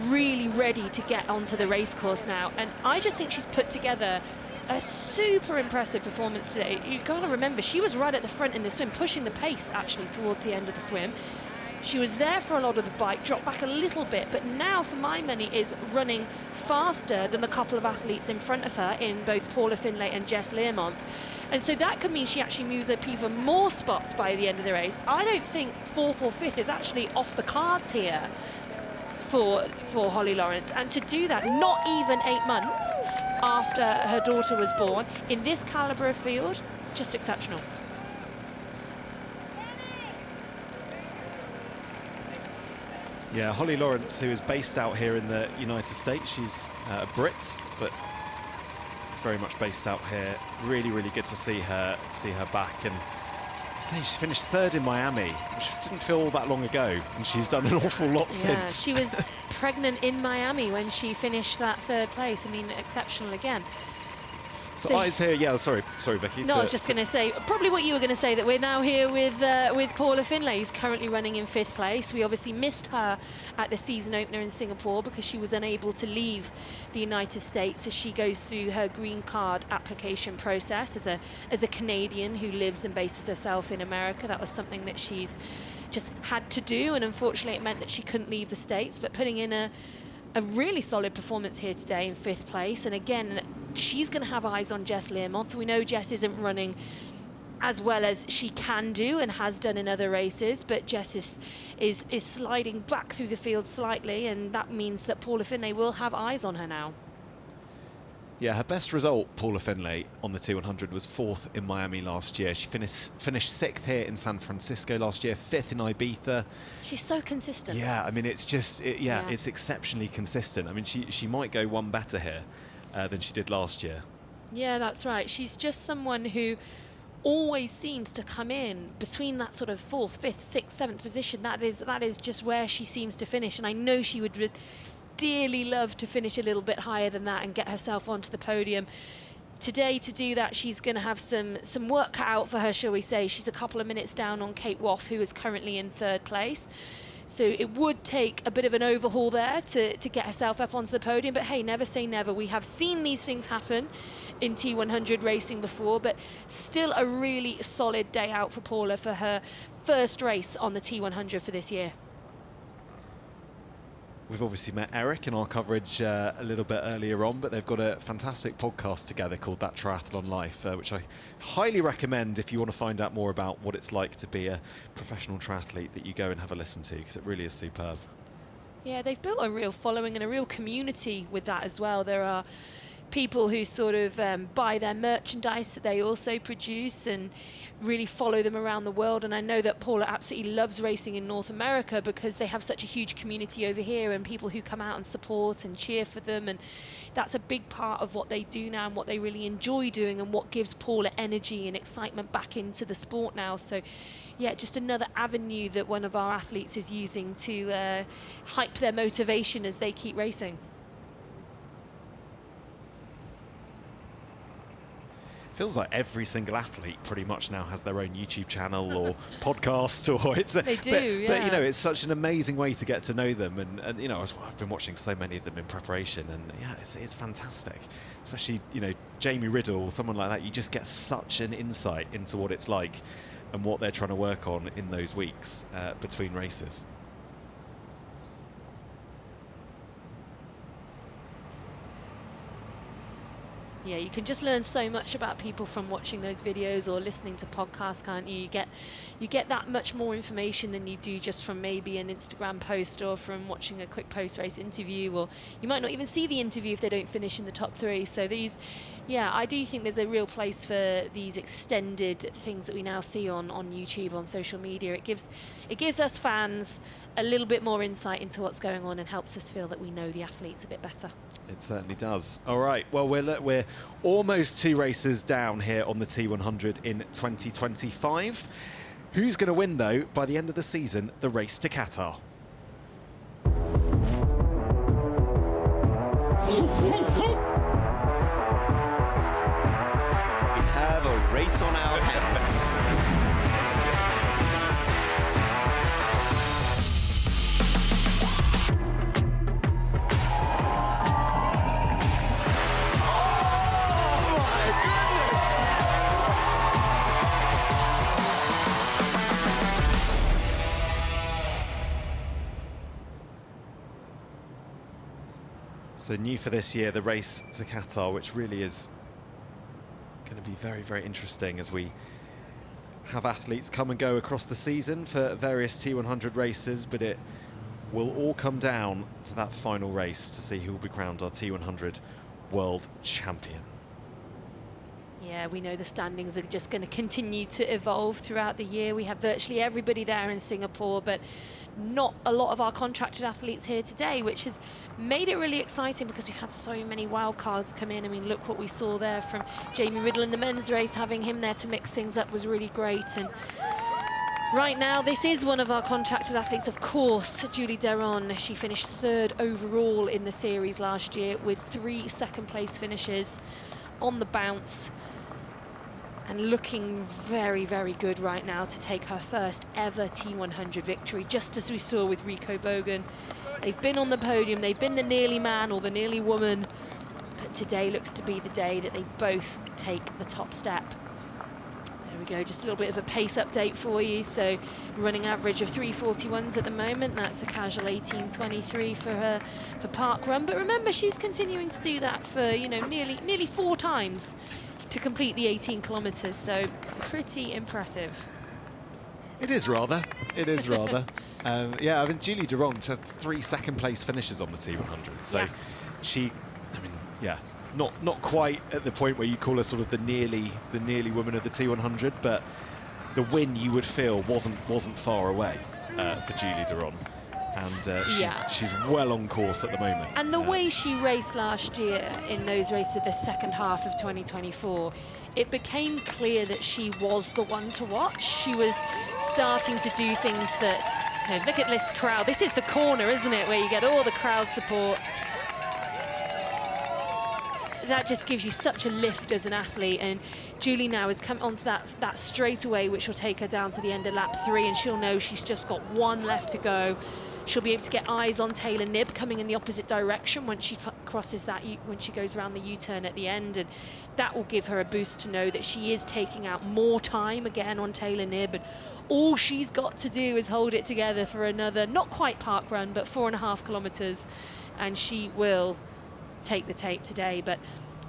really ready to get onto the race course now. And I just think she's put together a super impressive performance today. You've got to remember, she was right at the front in the swim, pushing the pace actually towards the end of the swim. She was there for a lot of the bike, dropped back a little bit, but now for my money is running faster than the couple of athletes in front of her in both Paula Findlay and Jess Learmonth. And so that could mean she actually moves up even more spots by the end of the race. I don't think 4th or 5th is actually off the cards here for Holly Lawrence. And to do that, not even 8 months after her daughter was born, in this calibre of field, just exceptional. Yeah, Holly Lawrence, who is based out here in the United States. She's a Brit, but it's very much based out here. Really, really good to see her back. And I say she finished 3rd in Miami, which didn't feel all that long ago, and she's done an awful lot since. She was pregnant in Miami when she finished that 3rd place. I mean, exceptional again. So eyes here, yeah, sorry, Becky. No, I was just going to say, probably what you were going to say, that we're now here with Paula Findlay, who's currently running in 5th place. We obviously missed her at the season opener in Singapore because she was unable to leave the United States as she goes through her green card application process as a Canadian who lives and bases herself in America. That was something that she's just had to do, and unfortunately it meant that she couldn't leave the States, but putting in a really solid performance here today in 5th place. And again, she's going to have eyes on Jess Learmonth. We know Jess isn't running as well as she can do and has done in other races, but Jess is sliding back through the field slightly, and that means that Paula Findlay will have eyes on her now. Yeah, her best result, Paula Findlay, on the T100 was 4th in Miami last year. She finished 6th here in San Francisco last year, 5th in Ibiza. She's so consistent. Yeah, I mean, it's just, it's exceptionally consistent. I mean, she might go one better here than she did last year. Yeah, that's right. She's just someone who always seems to come in between that sort of 4th, 5th, 6th, 7th position. That is just where she seems to finish. And I know she would dearly love to finish a little bit higher than that and get herself onto the podium. Today, to do that, she's going to have some work cut out for her, shall we say. She's a couple of minutes down on Kate Waugh, who is currently in 3rd place. So it would take a bit of an overhaul there to get herself up onto the podium. But hey, never say never. We have seen these things happen in T100 racing before, but still a really solid day out for Paula for her first race on the T100 for this year. We've obviously met Eric in our coverage a little bit earlier on, but they've got a fantastic podcast together called That Triathlon Life, which I highly recommend if you want to find out more about what it's like to be a professional triathlete, that you go and have a listen to, because it really is superb. Yeah, they've built a real following and a real community with that as well. There are people who sort of buy their merchandise that they also produce and really follow them around the world. And I know that Paula absolutely loves racing in North America because they have such a huge community over here and people who come out and support and cheer for them. And that's a big part of what they do now and what they really enjoy doing and what gives Paula energy and excitement back into the sport now. So yeah, just another avenue that one of our athletes is using to hype their motivation as they keep racing. Feels like every single athlete pretty much now has their own YouTube channel or podcast, or it's they do, but you know, it's such an amazing way to get to know them, and you know, I've been watching so many of them in preparation, and yeah, it's fantastic. Especially, you know, Jamie Riddle, someone like that, you just get such an insight into what it's like and what they're trying to work on in those weeks between races. Yeah, you can just learn so much about people from watching those videos or listening to podcasts, can't you? You get that much more information than you do just from maybe an Instagram post or from watching a quick post-race interview, or you might not even see the interview if they don't finish in the top 3. So these, yeah, I do think there's a real place for these extended things that we now see on YouTube, on social media. It gives us fans a little bit more insight into what's going on and helps us feel that we know the athletes a bit better. It certainly does. All right, well, we're almost 2 races down here on the T100 in 2025. Who's going to win, though, by the end of the season, the race to Qatar? We have a race on our hands. So new for this year, the race to Qatar, which really is going to be very, very interesting as we have athletes come and go across the season for various T100 races, but it will all come down to that final race to see who will be crowned our T100 world champion. Yeah, we know the standings are just going to continue to evolve throughout the year. We have virtually everybody there in Singapore, but not a lot of our contracted athletes here today, which has made it really exciting because we've had so many wild cards come in. I mean, look what we saw there from Jamie Riddle in the men's race. Having him there to mix things up was really great. And right now, this is one of our contracted athletes, of course, Julie Deron. She finished 3rd overall in the series last year with 3 second-place finishes on the bounce, and looking very, very good right now to take her first ever T100 victory, just as we saw with Rico Bogen. They've been on the podium, they've been the nearly man or the nearly woman, but today looks to be the day that they both take the top step. There we go, just a little bit of a pace update for you. So running average of 3:41s at the moment. That's a casual 18:23 for her for park run. But remember, she's continuing to do that for, you know, nearly 4 times to complete the 18 kilometers. So pretty impressive. It is rather. It is rather. Yeah, I mean, Julie Deron had 3 second-place finishes on the T100. So yeah. She, I mean, yeah, not quite at the point where you call her sort of the nearly woman of the T100, but the win you would feel wasn't far away for Julie Deron. And she's well on course at the moment. And the way she raced last year in those races, the second half of 2024, it became clear that she was the one to watch. She was starting to do things that, you know, look at this crowd. This is the corner, isn't it, where you get all the crowd support. that just gives you such a lift as an athlete. And Julie now has come onto that straightaway, which will take her down to the end of lap 3, and she'll know she's just got one left to go. She'll be able to get eyes on Taylor Knibb coming in the opposite direction when she crosses that, when she goes around the U-turn at the end, and that will give her a boost to know that she is taking out more time again on Taylor Knibb, and all she's got to do is hold it together for another, not quite park run, but 4.5 kilometers, and she will take the tape today. But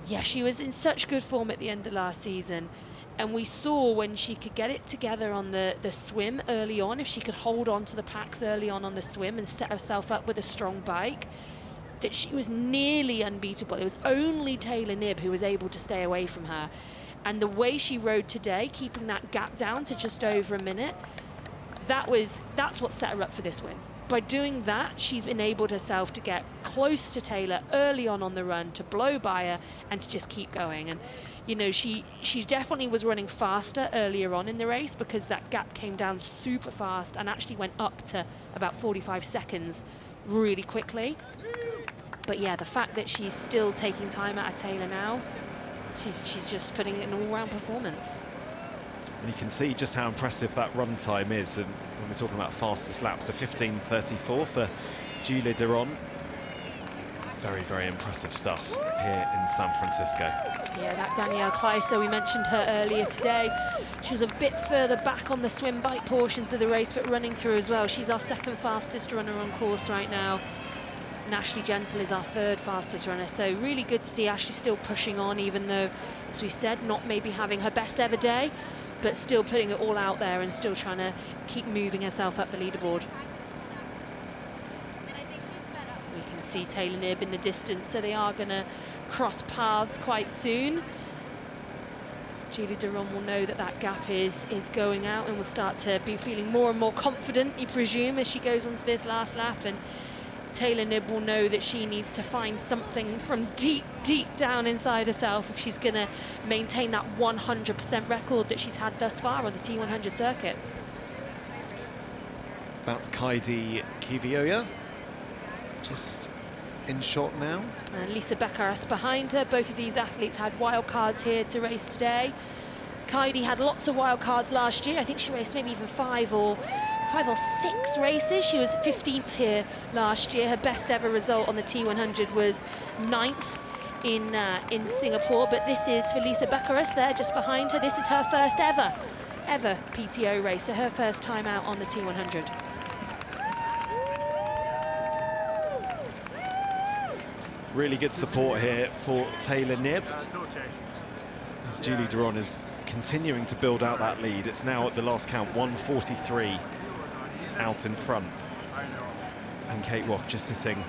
yeah, she was in such good form at the end of last season, and we saw when she could get it together on the swim early on, if she could hold on to the packs early on the swim and set herself up with a strong bike, that she was nearly unbeatable. It was only Taylor Knibb who was able to stay away from her. And the way she rode today, keeping that gap down to just over a minute, that's what set her up for this win. By doing that, she's enabled herself to get close to Taylor early on the run, to blow by her and to just keep going. And you know, she definitely was running faster earlier on in the race, because that gap came down super fast and actually went up to about 45 seconds really quickly. But yeah, the fact that she's still taking time out of Taylor now, she's just putting in an all-round performance. And you can see just how impressive that run time is. And when we're talking about fastest laps, a 15:34 for Julie Duron. Very, very impressive stuff here in San Francisco. Yeah, that Danielle Kleiser, we mentioned her earlier today. She was a bit further back on the swim bike portions of the race, but running through as well. She's our second fastest runner on course right now. And Ashley Gentle is our third fastest runner. So really good to see Ashley still pushing on, even though, as we said, not maybe having her best ever day, but still putting it all out there and still trying to keep moving herself up the leaderboard. We can see Taylor Knibb in the distance, so they are going to cross paths quite soon. Julie Duron will know that that gap is going out, and will start to be feeling more and more confident, you presume, as she goes onto this last lap. And Taylor Knibb will know that she needs to find something from deep, deep down inside herself if she's going to maintain that 100% record that she's had thus far on the T100 circuit. That's Kaidi Kivioya, just in shot now. And Lisa Beccaras behind her. Both of these athletes had wild cards here to race today. Kaidi had lots of wild cards last year. I think she raced maybe even 5 or 6 races. She was 15th here last year. Her best ever result on the T100 was 9th in Singapore. But this is for Lisa Beccaras there just behind her. This is her first ever PTO race, so her first time out on the T100. Really good support here for Taylor Knibb, as Julie Duron is continuing to build out that lead. It's now at the last count 1:43 out in front, and Kate Waugh just sitting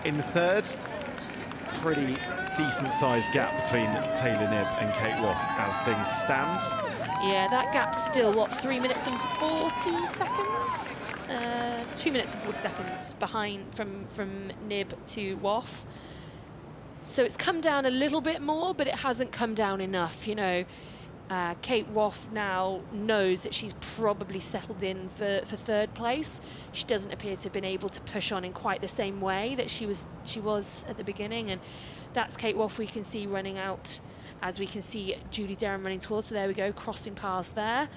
in third. Pretty decent sized gap between Taylor Knibb and Kate Waugh as things stand. Yeah, that gap's still, what, 3 minutes and 40 seconds? 2 minutes and 40 seconds behind from Knibb to Waugh. So it's come down a little bit more, but it hasn't come down enough, you know. Kate Waugh now knows that she's probably settled in for third place. She doesn't appear to have been able to push on in quite the same way that she was at the beginning, and that's Kate Waugh we can see running out, as we can see Julie Duron running towards. So there we go, crossing paths there.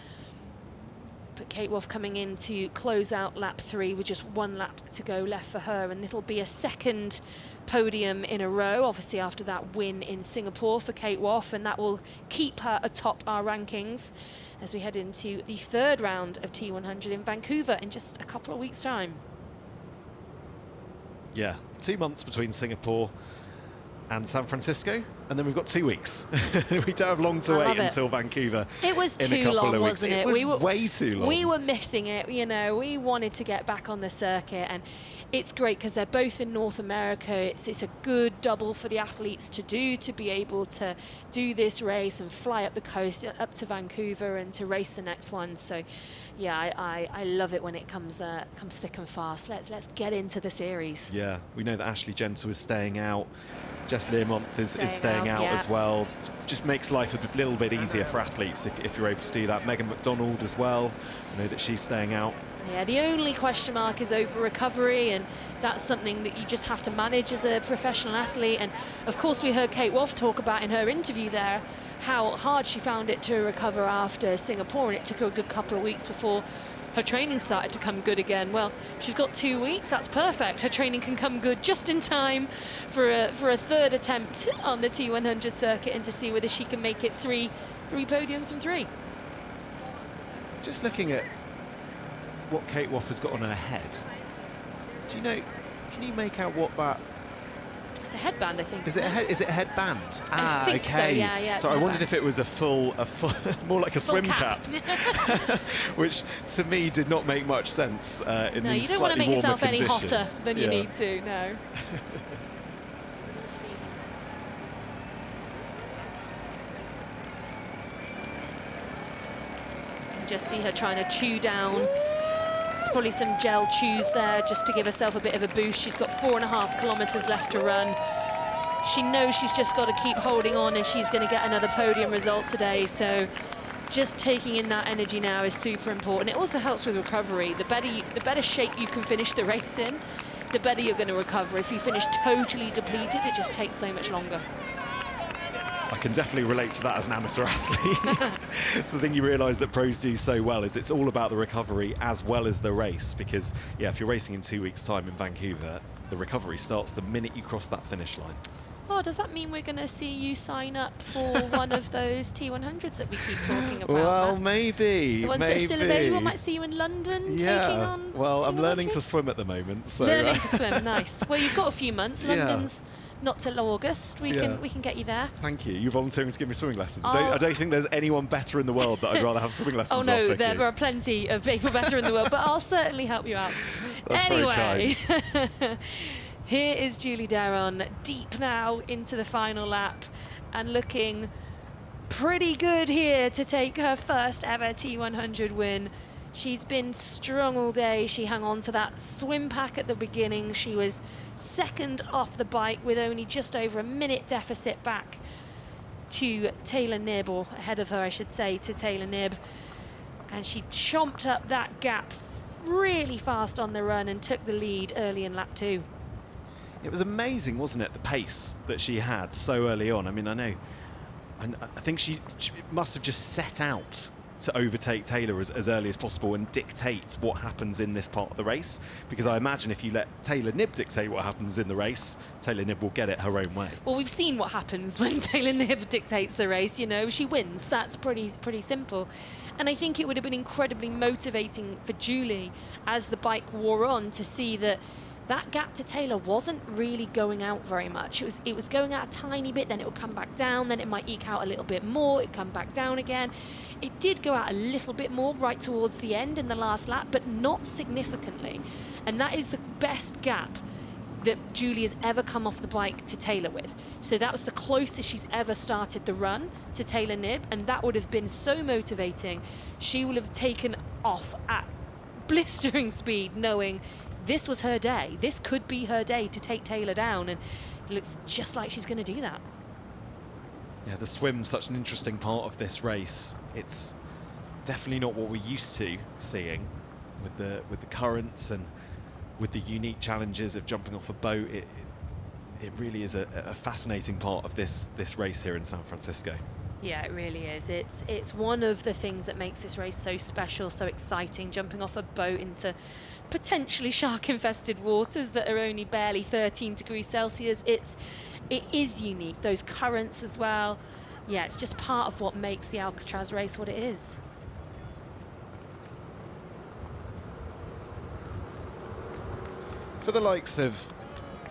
But Kate Waugh coming in to close out lap 3 with just 1 lap to go left for her, and it'll be a second podium in a row, obviously after that win in Singapore for Kate Waugh, and that will keep her atop our rankings as we head into the 3rd round of T100 in Vancouver in just a couple of weeks' time. Yeah, 2 months between Singapore and San Francisco, and then we've got 2 weeks. We don't have long to wait until Vancouver. It was in too a couple long, of weeks. wasn't it? It was way too long. We were missing it, you know. We wanted to get back on the circuit, and it's great because they're both in North America. It's a good double for the athletes to do, to be able to do this race and fly up the coast up to Vancouver and to race the next one. So yeah, I love it when it comes thick and fast. Let's get into the series. Yeah, we know that Ashley Gentle is staying out. Jess Learmonth is staying out yeah. as well. Just makes life a little bit easier for athletes if you're able to do that. Megan McDonald as well. I know that she's staying out. Yeah, the only question mark is over recovery, and that's something that you just have to manage as a professional athlete. And of course, we heard Kate Waugh talk about in her interview there how hard she found it to recover after Singapore, and it took her a good couple of weeks before her training started to come good again. Well, she's got 2 weeks, that's perfect. Her training can come good just in time for a third attempt on the T100 circuit, and to see whether she can make it three podiums from 3. Just looking at what Kate Waugh has got on her head, do you know, can you make out what that... It's a headband, I think. Is it a headband? I think okay. so, yeah. So I wondered if it was a full more like a swim cap, which to me did not make much sense in no, these you don't want to slightly make warmer yourself any conditions. hotter than you need to, no. You can just see her trying to chew down. There's probably some gel chews there just to give herself a bit of a boost. She's got 4.5 kilometers left to run. She knows she's just got to keep holding on, and she's going to get another podium result today. So just taking in that energy now is super important. It also helps with recovery. The better shape you can finish the race in, the better you're going to recover. If you finish totally depleted, it just takes so much longer. I can definitely relate to that as an amateur athlete. It's the thing you realise that pros do so well, is it's all about the recovery as well as the race, because yeah, if you're racing in 2 weeks' time in Vancouver, the recovery starts the minute you cross that finish line. Oh, does that mean we're going to see you sign up for one of those T100s that we keep talking about? Well, maybe. The ones that are still available. Might see you in London taking on well, T100? I'm learning to swim at the moment. So, learning to swim, nice. Well, you've got a few months. Yeah. London's not till August. We can get you there. Thank you. You're volunteering to give me swimming lessons. Oh. I don't think there's anyone better in the world that I'd rather have swimming lessons Oh no, off, there are plenty of people better in the world, but I'll certainly help you out. That's anyway, very kind. Here is Julie Daron, deep now into the final lap, and looking pretty good here to take her first ever T100 win. She's been strong all day. She hung on to that swim pack at the beginning. She was second off the bike with only just over a minute deficit back to Taylor Knibb, or ahead of her, I should say, to Taylor Knibb. And she chomped up that gap really fast on the run and took the lead early in lap 2. It was amazing, wasn't it, the pace that she had so early on. I mean, I think she must have just set out to overtake Taylor as early as possible and dictate what happens in this part of the race, because I imagine if you let Taylor Knibb dictate what happens in the race, Taylor Knibb will get it her own way. Well, we've seen what happens when Taylor Knibb dictates the race. You know, she wins. That's pretty simple. And I think it would have been incredibly motivating for Julie as the bike wore on to see that gap to Taylor wasn't really going out very much. It was going out a tiny bit, then it would come back down, then it might eke out a little bit more, it'd come back down again. It did go out a little bit more right towards the end in the last lap, but not significantly. And that is the best gap that Julie has ever come off the bike to Taylor with. So that was the closest she's ever started the run to Taylor Knibb, and that would have been so motivating. She will have taken off at blistering speed, knowing this was her day. This could be her day to take Taylor down, and it looks just like she's going to do that. Yeah, the swim's such an interesting part of this race. It's definitely not what we're used to seeing with the currents and with the unique challenges of jumping off a boat. It really is a fascinating part of this race here in San Francisco. Yeah, it really is. It's one of the things that makes this race so special, so exciting, jumping off a boat into potentially shark-infested waters that are only barely 13 degrees Celsius. It is unique, those currents as well. Yeah, it's just part of what makes the Alcatraz race what it is. For the likes of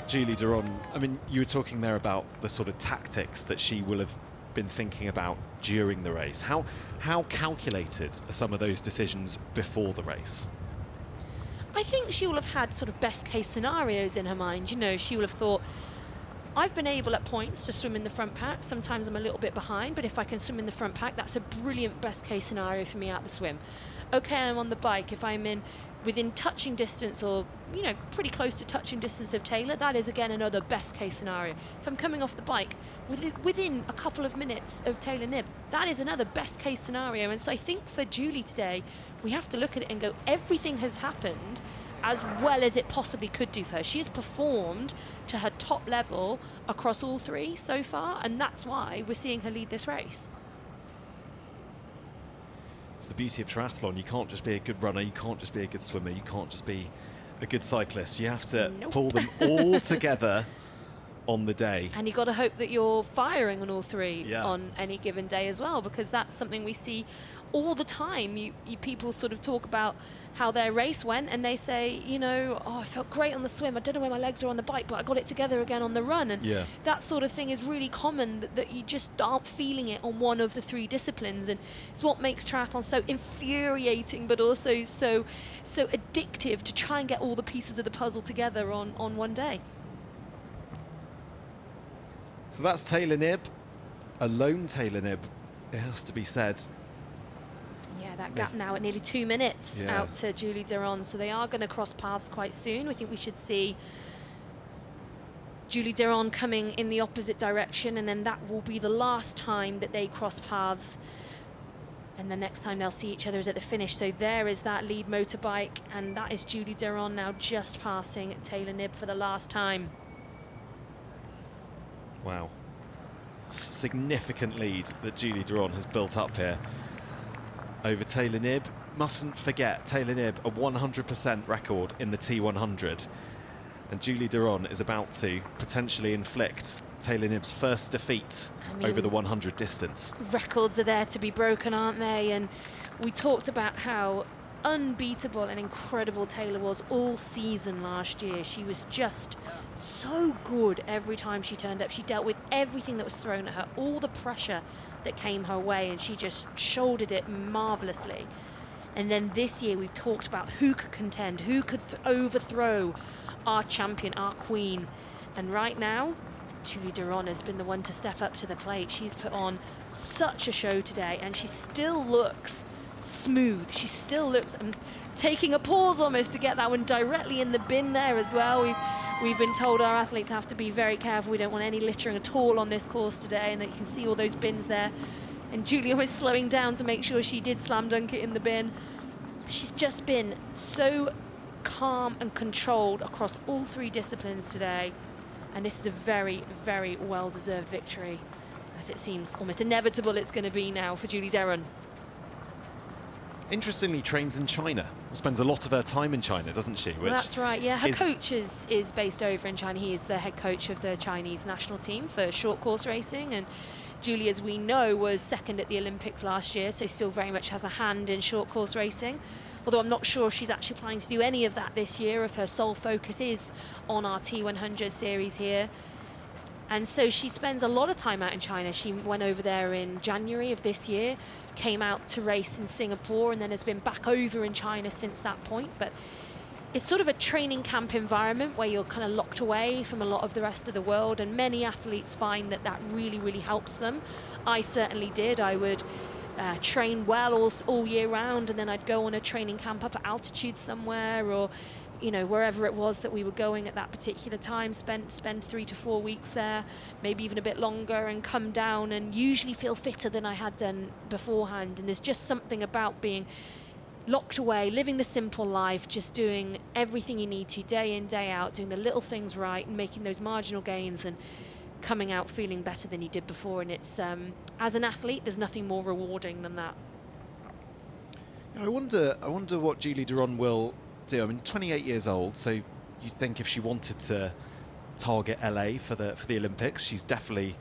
Julie Daron, I mean, you were talking there about the sort of tactics that she will have been thinking about during the race. How calculated are some of those decisions before the race? I think she will have had sort of best case scenarios in her mind. You know, she will have thought, I've been able at points to swim in the front pack. Sometimes I'm a little bit behind, but if I can swim in the front pack, that's a brilliant best case scenario for me out the swim. Okay, I'm on the bike. If I'm in within touching distance, or pretty close to touching distance of Taylor, that is again another best case scenario. If I'm coming off the bike within a couple of minutes of Taylor Knibb, that is another best case scenario. And so I think for Julie today, we have to look at it and go, everything has happened as well as it possibly could do for her. She has performed to her top level across all three so far, and that's why we're seeing her lead this race. It's the beauty of triathlon. You can't just be a good runner, you can't just be a good swimmer, you can't just be a good cyclist. You have to pull them all together on the day. And you've got to hope that you're firing on all three Yeah. on any given day as well, because that's something we see all the time. You people sort of talk about how their race went, and they say, oh, I felt great on the swim, I don't know where my legs are on the bike, but I got it together again on the run. And that sort of thing is really common, that you just aren't feeling it on one of the three disciplines. And it's what makes triathlon so infuriating, but also so addictive, to try and get all the pieces of the puzzle together on one day. So that's Taylor Knibb, a lone Taylor Knibb, it has to be said. Yeah, that gap now at nearly 2 minutes out to Julie Duron. So they are going to cross paths quite soon. I think we should see Julie Duron coming in the opposite direction, and then that will be the last time that they cross paths. And the next time they'll see each other is at the finish. So there is that lead motorbike, and that is Julie Duron now just passing Taylor Knibb for the last time. Wow. Significant lead that Julie Duron has built up here over Taylor Knibb. Mustn't forget, Taylor Knibb, a 100% record in the T100. And Julie Duron is about to potentially inflict Taylor Knibb's first defeat over the 100 distance. Records are there to be broken, aren't they? And we talked about how unbeatable and incredible Taylor was all season last year. She was just so good every time she turned up. She dealt with everything that was thrown at her, all the pressure that came her way, and she just shouldered it marvelously. And then this year we've talked about who could contend, who could overthrow our champion, our queen. And right now, Julie Duron has been the one to step up to the plate. She's put on such a show today, and she still looks smooth. She still looks, I'm taking a pause almost to get that one directly in the bin there as well. We've been told our athletes have to be very careful. We don't want any littering at all on this course today, and that you can see all those bins there. And Julie was slowing down to make sure she did slam dunk it in the bin. She's just been so calm and controlled across all three disciplines today. And this is a very, very well-deserved victory, as it seems almost inevitable it's going to be now for Julie Duron. Interestingly, trains in China. Spends a lot of her time in China, doesn't she? Well, that's right, yeah. Her coach is based over in China. He is the head coach of the Chinese national team for short course racing. And Julie, as we know, was second at the Olympics last year, so still very much has a hand in short course racing. Although I'm not sure if she's actually planning to do any of that this year, if her sole focus is on our T100 series here. And so she spends a lot of time out in China. She went over there in January of this year, came out to race in Singapore, and then has been back over in China since that point. But it's sort of a training camp environment where you're kind of locked away from a lot of the rest of the world, and many athletes find that that really, really helps them. I certainly did. I would train well all year round, and then I'd go on a training camp up at altitude somewhere, or wherever it was that we were going at that particular time, spend 3 to 4 weeks there, maybe even a bit longer, and come down and usually feel fitter than I had done beforehand. And there's just something about being locked away, living the simple life, just doing everything you need to day in, day out, doing the little things right and making those marginal gains and coming out feeling better than you did before. And it's, as an athlete, there's nothing more rewarding than that. I wonder what Julie Duron will do. I mean, 28 years old, so you'd think if she wanted to target LA for the Olympics, she's definitely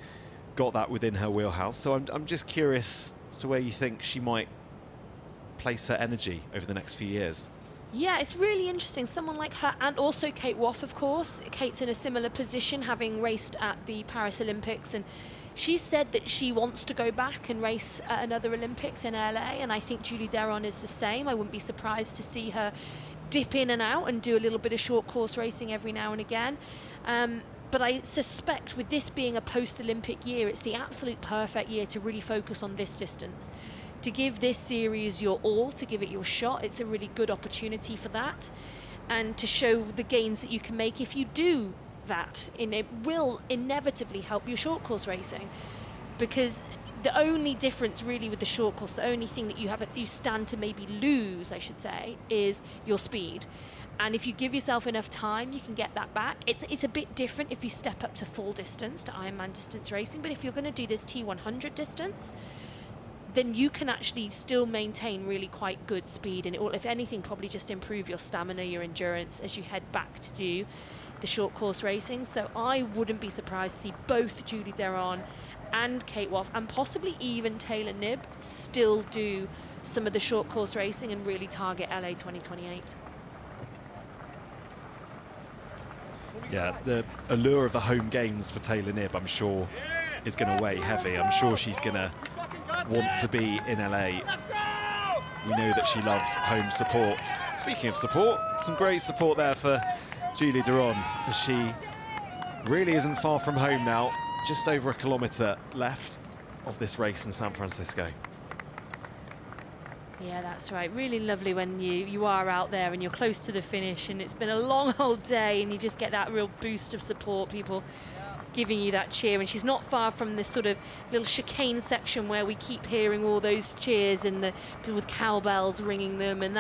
got that within her wheelhouse. So I'm just curious as to where you think she might place her energy over the next few years. Yeah, it's really interesting. Someone like her, and also Kate Waugh, of course. Kate's in a similar position, having raced at the Paris Olympics, and she said that she wants to go back and race at another Olympics in LA, and I think Julie Duron is the same. I wouldn't be surprised to see her dip in and out and do a little bit of short course racing every now and again. But I suspect with this being a post-Olympic year, it's the absolute perfect year to really focus on this distance. to give this series your all, to give it your shot. It's a really good opportunity for that, and to show the gains that you can make if you do that. And it will inevitably help your short course racing, because the only difference really with the short course, the only thing that you stand to maybe lose, I should say, is your speed. And if you give yourself enough time, you can get that back. It's a bit different if you step up to full distance, to Ironman distance racing. But if you're going to do this T100 distance, then you can actually still maintain really quite good speed. And it will, if anything, probably just improve your stamina, your endurance as you head back to do the short course racing. So I wouldn't be surprised to see both Julie Deron and Kate Waugh, and possibly even Taylor Knibb, still do some of the short course racing and really target LA 2028. Yeah, the allure of the home games for Taylor Knibb, I'm sure, is going to weigh heavy. I'm sure she's going to want to be in LA. We know that she loves home support. Speaking of support, some great support there for Julie Deron, as she really isn't far from home now. Just over a kilometre left of this race in San Francisco. Yeah, that's right. Really lovely when you are out there and you're close to the finish, and it's been a long old day, and you just get that real boost of support, people giving you that cheer. And she's not far from this sort of little chicane section where we keep hearing all those cheers and the people with cowbells ringing them, and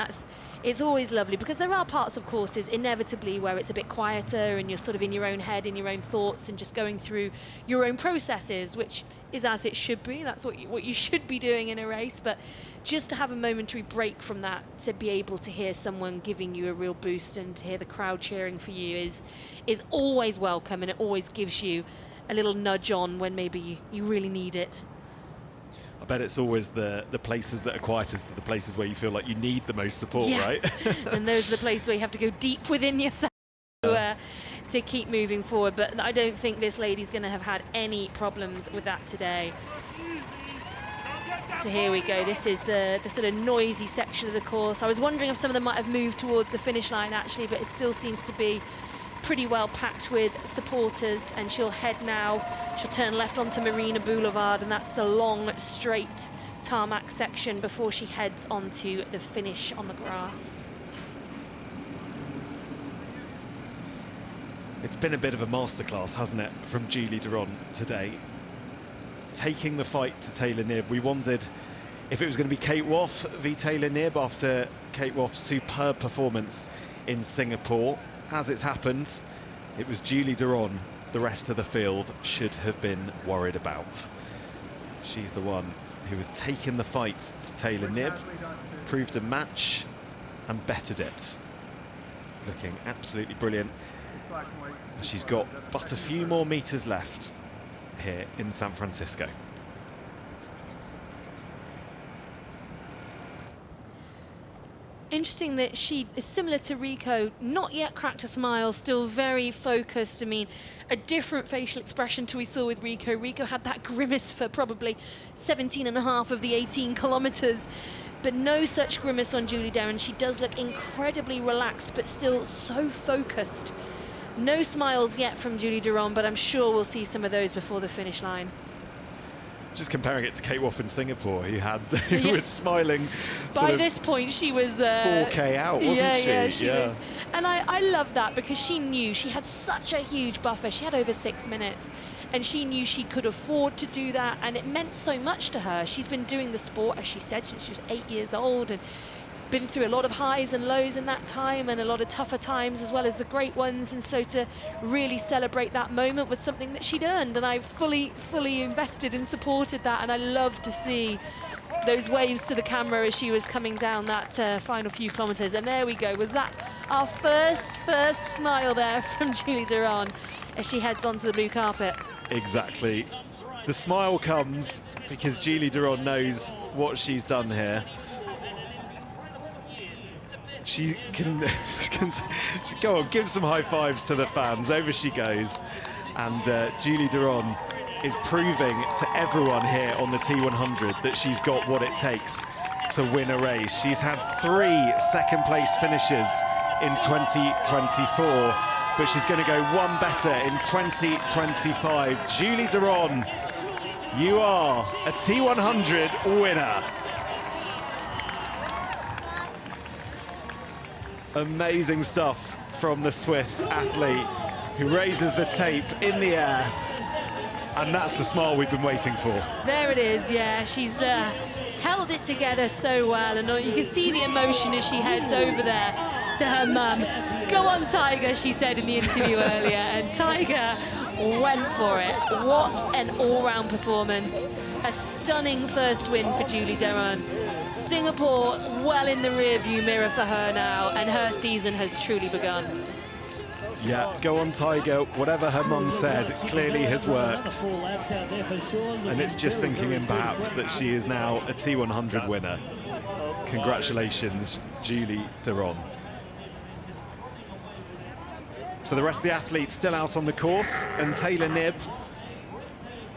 it's always lovely, because there are parts of courses inevitably where it's a bit quieter and you're sort of in your own head, in your own thoughts, and just going through your own processes, which is as it should be. That's what you should be doing in a race. But just to have a momentary break from that, to be able to hear someone giving you a real boost and to hear the crowd cheering for you is always welcome, and it always gives you a little nudge on when maybe you really need it. I bet it's always the places that are quietest, the places where you feel like you need the most support, right? And those are the places where you have to go deep within yourself to keep moving forward. But I don't think this lady's going to have had any problems with that today. So here we go. This is the sort of noisy section of the course. I was wondering if some of them might have moved towards the finish line, actually, but it still seems to be pretty well packed with supporters. And she'll head now, she'll turn left onto Marina Boulevard, and that's the long, straight tarmac section before she heads onto the finish on the grass. It's been a bit of a masterclass, hasn't it, from Julie Deron today. Taking the fight to Taylor Knibb. We wondered if it was going to be Kate Waugh v Taylor Knibb after Kate Waugh's superb performance in Singapore. As it's happened, it was Julie Deron the rest of the field should have been worried about. She's the one who has taken the fight to Taylor Knibb, proved a match and bettered it. Looking absolutely brilliant. She's got but a few more meters left here in San Francisco. Interesting that she is similar to Rico, not yet cracked a smile, still very focused. I mean, a different facial expression to we saw with Rico. Rico had that grimace for probably 17.5 of the 18 kilometers, but no such grimace on Julie Deron. She does look incredibly relaxed, but still so focused. No smiles yet from Julie Deron, but I'm sure we'll see some of those before the finish line. Just comparing it to Kate Waugh in Singapore, who was smiling. By this point, she was 4K out, wasn't she? Yeah, she was. And I love that, because she knew she had such a huge buffer. She had over 6 minutes, and she knew she could afford to do that, and it meant so much to her. She's been doing the sport, as she said, since she was 8 years old, and been through a lot of highs and lows in that time, and a lot of tougher times as well as the great ones. And so to really celebrate that moment was something that she'd earned, and I fully invested and supported that. And I love to see those waves to the camera as she was coming down that final few kilometers. And there we go. Was that our first smile there from Julie Deron as she heads onto the blue carpet? Exactly. The smile comes because Julie Deron knows what she's done here. She can go on, give some high fives to the fans. Over she goes. And Julie Deron is proving to everyone here on the T100 that she's got what it takes to win a race. She's had 3 second-place finishes in 2024, but she's going to go one better in 2025. Julie Deron, you are a T100 winner. Amazing stuff from the Swiss athlete who raises the tape in the air. And that's the smile we've been waiting for. There it is, yeah. She's held it together so well, and you can see the emotion as she heads over there to her mum. Go on, Tiger, she said in the interview earlier, and Tiger went for it. What an all-round performance. A stunning first win for Julie Deron. Singapore well in the rear-view mirror for her now, and her season has truly begun. Yeah, go on, Tiger. Whatever her mum said clearly has worked. And it's just sinking in, perhaps, that she is now a T100 winner. Congratulations, Julie Deron. So the rest of the athletes still out on the course, and Taylor Knibb,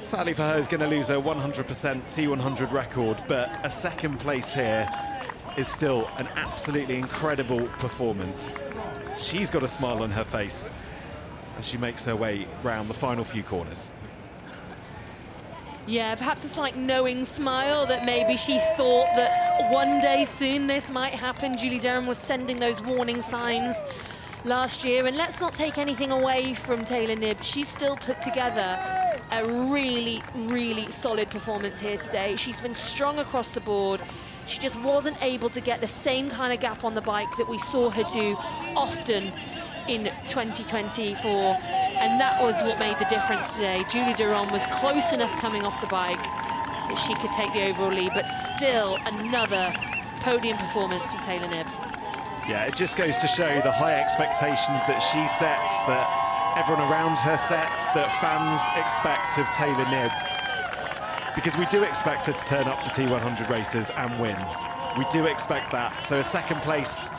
sadly for her, is going to lose her 100% T100 record, but a second place here is still an absolutely incredible performance. She's got a smile on her face as she makes her way round the final few corners. Yeah, perhaps a slight knowing smile that maybe she thought that one day soon this might happen. Julie Deron was sending those warning signs last year, and let's not take anything away from Taylor Knibb. She's still put together a really, really solid performance here today. She's been strong across the board. She just wasn't able to get the same kind of gap on the bike that we saw her do often in 2024, and that was what made the difference today. Julie Deron was close enough coming off the bike that she could take the overall lead, but still another podium performance from Taylor Knibb. Yeah, it just goes to show the high expectations that she sets, that everyone around her sets, that fans expect of Taylor Knibb. Because we do expect her to turn up to T100 races and win. We do expect that. So a second place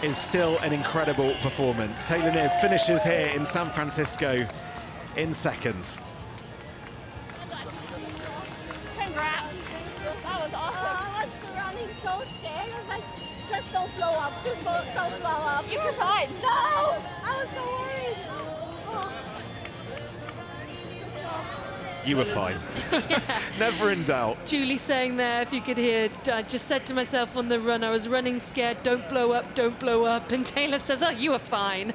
is still an incredible performance. Taylor Knibb finishes here in San Francisco in second. Congrats. That was awesome. I was running so scared. I was like, just don't blow up. Just don't blow up. You were fine. No! I was so worried. Oh. You were fine. Never in doubt. Julie saying there, if you could hear, I just said to myself on the run, I was running scared, don't blow up, don't blow up. And Taylor says, oh, you were fine.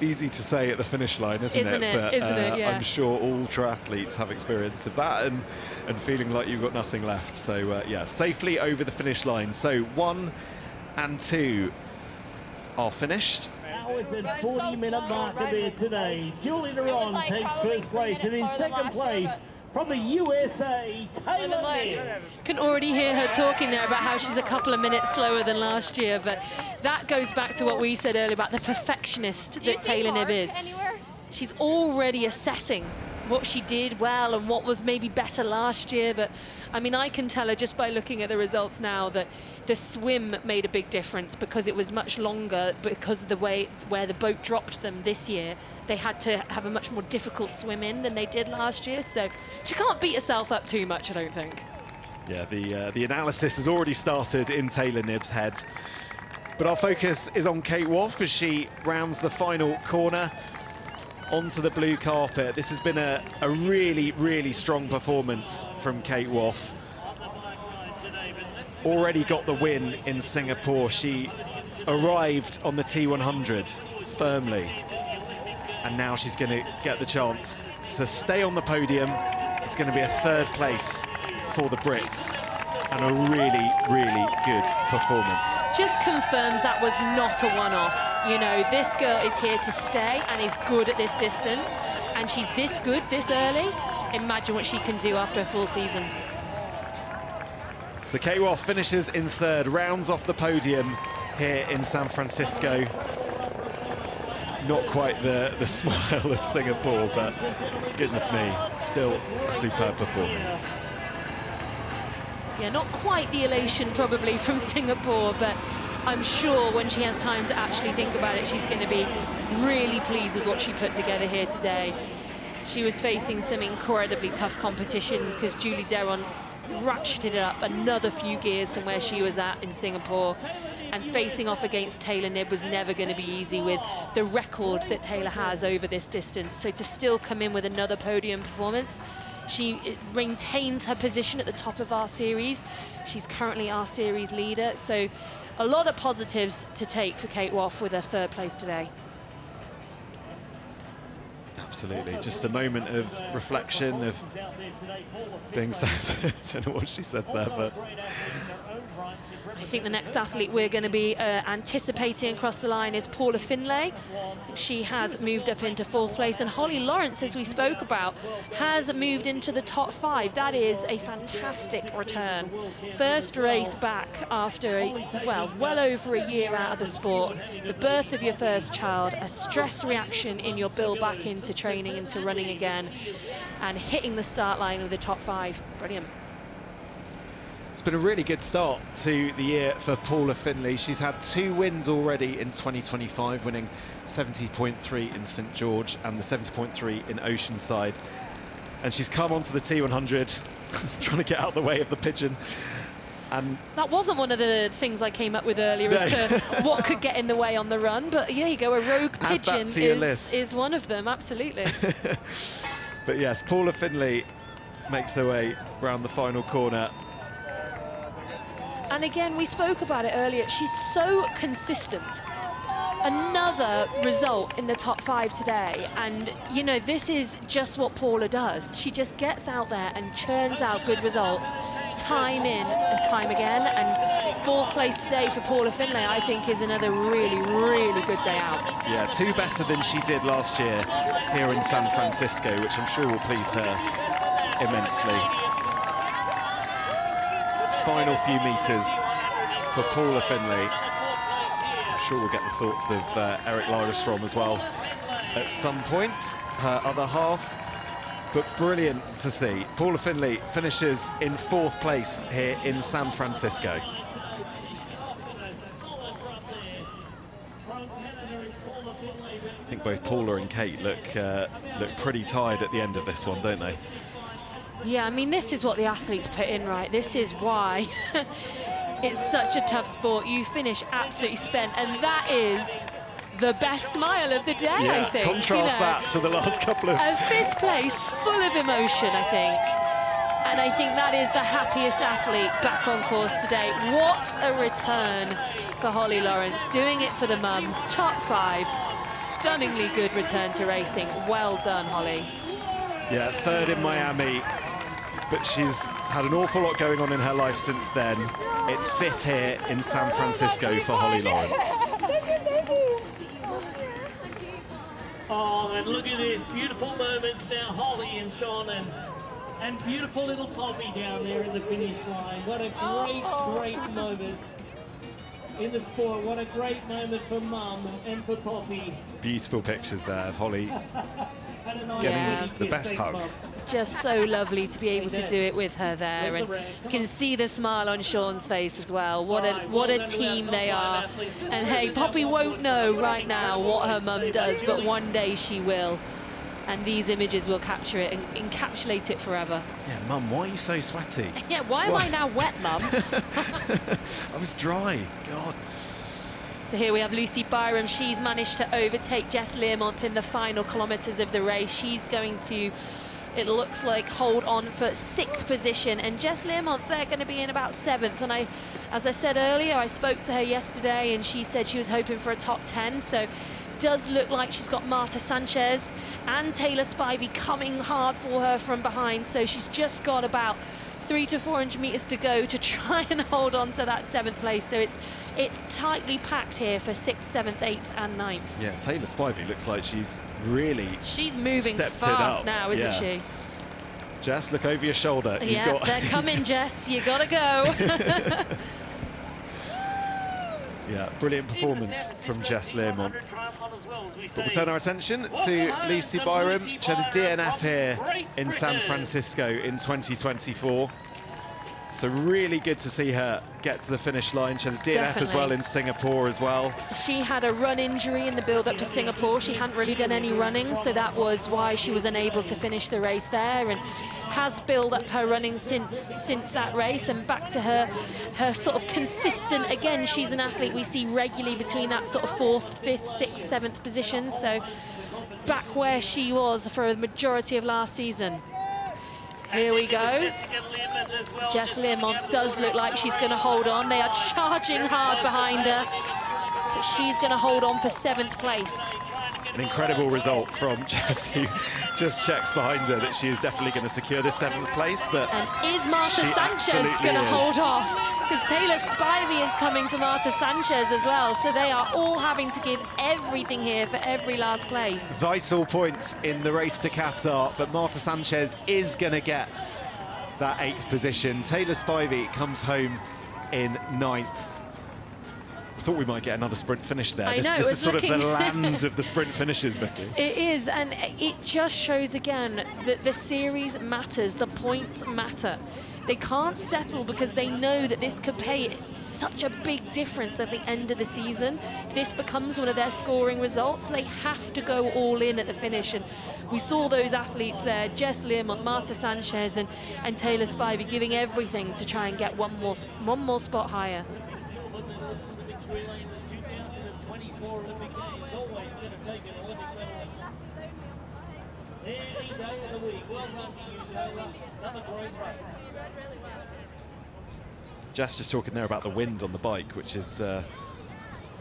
Easy to say at the finish line, isn't it? But Isn't it? Yeah. I'm sure all triathletes have experience of that and feeling like you've got nothing left. So yeah, safely over the finish line. So 1 and 2 are finished. Hours and 40-minute marker there today. Julie Deron takes first place, and in second place from the USA, Taylor Knibb. Can already hear her talking there about how she's a couple of minutes slower than last year, but that goes back to what we said earlier about the perfectionist that Taylor Knibb is. She's already assessing what she did well and what was maybe better last year, but I mean, I can tell her just by looking at the results now that the swim made a big difference because it was much longer, because of the way where the boat dropped them this year. They had to have a much more difficult swim in than they did last year, so she can't beat herself up too much, I don't think. Yeah, the analysis has already started in Taylor Knibb's head. But our focus is on Kate Waugh as she rounds the final corner onto the blue carpet. This has been a really, really strong performance from Kate Waugh. Already got the win in Singapore. She arrived on the T100 firmly. And now she's going to get the chance to stay on the podium. It's going to be a third place for the Brits. And a really, really good performance. Just confirms that was not a one-off. You know, this girl is here to stay and is good at this distance. And she's this good this early. Imagine what she can do after a full season. So Kate Waugh finishes in third, rounds off the podium here in San Francisco. Not quite the smile of Singapore, but goodness me, still a superb performance. Yeah, not quite the elation probably from Singapore, but I'm sure when she has time to actually think about it, she's going to be really pleased with what she put together here today. She was facing some incredibly tough competition because Julie Deron ratcheted it up another few gears from where she was at in Singapore, and facing off against Taylor Knibb was never going to be easy with the record that Taylor has over this distance. So to still come in with another podium performance, she maintains her position at the top of our series. She's currently our series leader, so a lot of positives to take for Kate Waugh with her third place today. Absolutely, just a moment of reflection, of being sad. I don't know what she said there, but I think the next athlete we're going to be anticipating across the line is Paula Finlay. She has moved up into 4th place, and Holly Lawrence, as we spoke about, has moved into the top 5. That is a fantastic return. First race back after, well over a year out of the sport. The birth of your first child, a stress reaction in your build back into training, into running again, and hitting the start line with the top 5. Brilliant. it's been a really good start to the year for Paula Finlay. She's had 2 wins already in 2025, winning 70.3 in St George and the 70.3 in Oceanside. And she's come onto the T100, trying to get out of the way of the pigeon. And that wasn't one of the things I came up with earlier as to what could get in the way on the run, but yeah, you go, a rogue pigeon is one of them, absolutely. But yes, Paula Finlay makes her way round the final corner. And again, we spoke about it earlier, she's so consistent. Another result in the top 5 today, and you know, this is just what Paula does. She just gets out there and churns out good results time in and time again, and 4th place today for Paula Finlay, I think, is another really, really good day out. Yeah, 2 better than she did last year here in San Francisco, which I'm sure will please her immensely. Final few metres for Paula Finlay. I'm sure we'll get the thoughts of Eric Lagerstrom as well at some point, her other half. But brilliant to see. Paula Finlay finishes in 4th place here in San Francisco. I think both Paula and Kate look pretty tired at the end of this one, don't they? Yeah, I mean, this is what the athletes put in, right? This is why it's such a tough sport. You finish absolutely spent, and that is the best smile of the day, yeah, I think. Contrast that to the last couple of... A 5th place, full of emotion, I think. And I think that is the happiest athlete back on course today. What a return for Holly Lawrence, doing it for the mums. Top 5, stunningly good return to racing. Well done, Holly. Yeah, 3rd in Miami, but she's had an awful lot going on in her life since then. It's 5th here in San Francisco for Holly Lawrence. Oh, and look at this, beautiful moments now, Holly and Sean, and beautiful little Poppy down there in the finish line. What a great moment in the sport. What a great moment for Mum and for Poppy. Beautiful pictures there of Holly getting the best hug. Just so lovely to be able to do it with her there, and you can see the smile on Sean's face as well. What a team they are. And hey, Poppy won't know right now what her mum does, but one day she will. And these images will capture it and encapsulate it forever. Yeah, Mum, why are you so sweaty? Yeah, why am I now wet, Mum? I was dry, God. So here we have Lucy Byram. She's managed to overtake Jess Learmonth in the final kilometres of the race. She's going to, it looks like, hold on for 6th position. And Jess Learmonth, they're going to be in about 7th. And as I said earlier, I spoke to her yesterday and she said she was hoping for a top 10. So does look like she's got Marta Sanchez and Taylor Spivey coming hard for her from behind. So she's just got about 300 to 400 metres to go to try and hold on to that 7th place. So it's tightly packed here for 6th, 7th, 8th and 9th. Yeah, Taylor Spivey looks like she's really moving fast now, isn't she? Jess, look over your shoulder. Yeah, they're coming, Jess. You gotta go. Yeah, brilliant performance from Jess Learmonth. But we'll turn our attention to Lucy Byram. She had a DNF here in San Francisco in 2024. So really good to see her get to the finish line. She had a DNF as well in Singapore as well. She had a run injury in the build-up to Singapore. She hadn't really done any running, so that was why she was unable to finish the race there, and has built up her running since that race, and back to her sort of consistent. Again, she's an athlete we see regularly between that sort of 4th, 5th, 6th, 7th position. So back where she was for a majority of last season. Here we go. Jess Lim does look like she's going to hold on. They are charging hard behind her, but she's going to hold on for 7th place. An incredible result from Jess, who just checks behind her that she is definitely going to secure this 7th place. But and is Marta Sanchez going to hold off? Because Taylor Spivey is coming for Marta Sanchez as well. So they are all having to give everything here for every last place. Vital points in the race to Qatar, but Marta Sanchez is going to get that 8th position. Taylor Spivey comes home in 9th. I thought we might get another sprint finish there. This is sort of the land of the sprint finishes, Vicky. It is, and it just shows again that the series matters, the points matter. They can't settle because they know that this could pay such a big difference at the end of the season. If this becomes one of their scoring results, they have to go all in at the finish. And we saw those athletes there, Jess Lim, Marta Sanchez and Taylor Spivey giving everything to try and get one more spot higher. Relay in the 2024 Olympic Games, always going to take an Olympic medal. Any day of the week. Well done to you, Taylor. Another great race. Jess just talking there about the wind on the bike, which is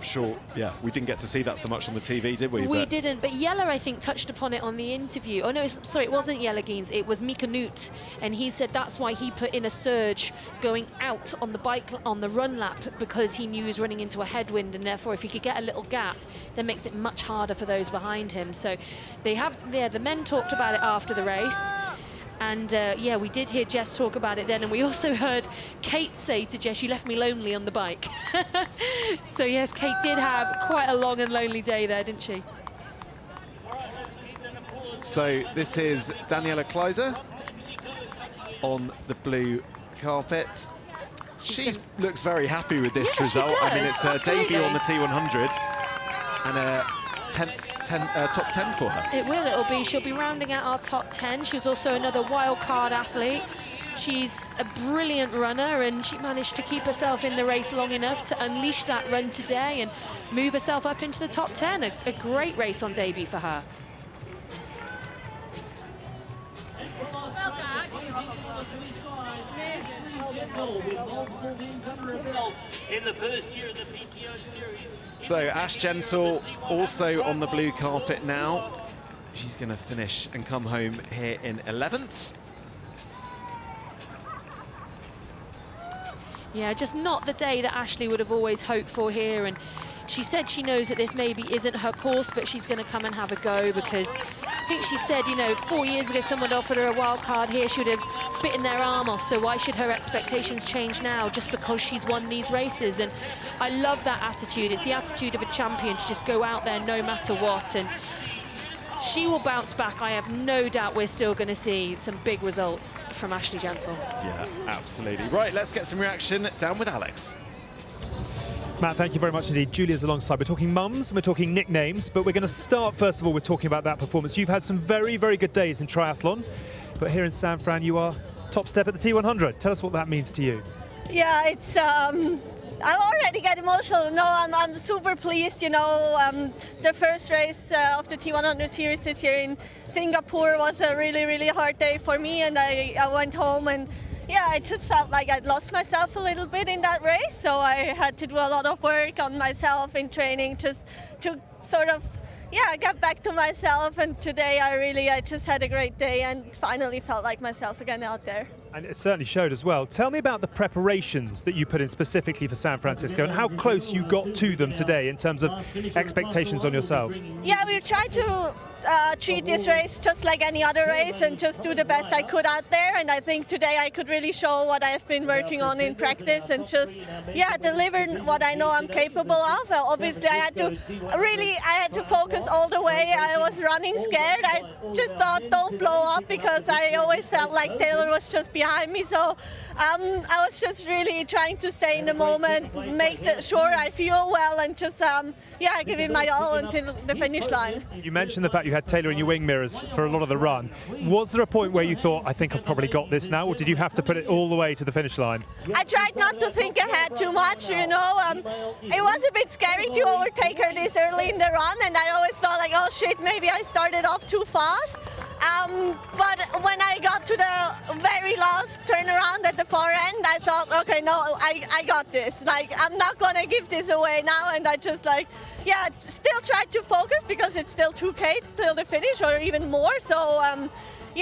sure, yeah, we didn't get to see that so much on the TV, did we? We didn't, but Jelle, I think, touched upon it on the interview. Oh no, sorry, it wasn't Jelle Geens, it was Mika Nut, and he said that's why he put in a surge going out on the bike on the run lap, because he knew he was running into a headwind, and therefore if he could get a little gap, that makes it much harder for those behind him. So they have, the men talked about it after the race. And yeah, we did hear Jess talk about it then, and we also heard Kate say to Jess, "You left me lonely on the bike." So yes, Kate did have quite a long and lonely day there, didn't she? So this is Daniela Kleiser on the blue carpet. She looks very happy with this result. I mean, it's her debut on the T100 and a top 10 for her. It will, it'll be. She'll be rounding out our top 10. She was also another wild card athlete. She's a brilliant runner, and she managed to keep herself in the race long enough to unleash that run today and move herself up into the top 10. A great race on debut for her. With multiple wins under her belt in the first year of the PTO series. So Ash Gentle also on the blue carpet now. She's going to finish and come home here in 11th. Yeah, just not the day that Ashley would have always hoped for here. And she said she knows that this maybe isn't her course, but she's going to come and have a go, because I think she said, you know, 4 years ago someone offered her a wild card here, she would have bitten their arm off. So why should her expectations change now just because she's won these races? And I love that attitude. It's the attitude of a champion to just go out there no matter what. And she will bounce back. I have no doubt we're still going to see some big results from Ashley Gentle. Yeah, absolutely. Right, let's get some reaction down with Alex. Matt, thank you very much indeed. Julia's alongside. We're talking mums and we're talking nicknames, but we're going to start first of all with talking about that performance. You've had some very, very good days in triathlon, but here in San Fran you are top step at the T100. Tell us what that means to you. Yeah, it's I already get emotional. No, I'm super pleased. You know, the first race of the T100 Series this year in Singapore was a really, really hard day for me, and I went home and yeah, I just felt like I'd lost myself a little bit in that race, so I had to do a lot of work on myself in training just to sort of, yeah, get back to myself. And today I just had a great day and finally felt like myself again out there. And it certainly showed as well. Tell me about the preparations that you put in specifically for San Francisco and how close you got to them today in terms of expectations on yourself. Yeah, we tried to treat this race just like any other race and just do the best I could out there. And I think today I could really show what I've been working on in practice and just, yeah, deliver what I know I'm capable of. Obviously, I had to focus all the way. I was running scared. I just thought, don't blow up, because I always felt like Taylor was just behind me. So I was just really trying to stay in the moment, make sure I feel well, and just, yeah, give it my all until the finish line. You mentioned the fact you had Taylor in your wing mirrors for a lot of the run. Was there a point where you thought, I think I've probably got this now, or did you have to put it all the way to the finish line? I tried not to think ahead too much, you know. It was a bit scary to overtake her this early in the run, and I always thought like, oh shit, maybe I started off too fast. But when I got to the almost turned around at the far end. I thought, okay, no, I got this. Like, I'm not gonna give this away now. And I just still tried to focus because it's still 2K till the finish or even more. So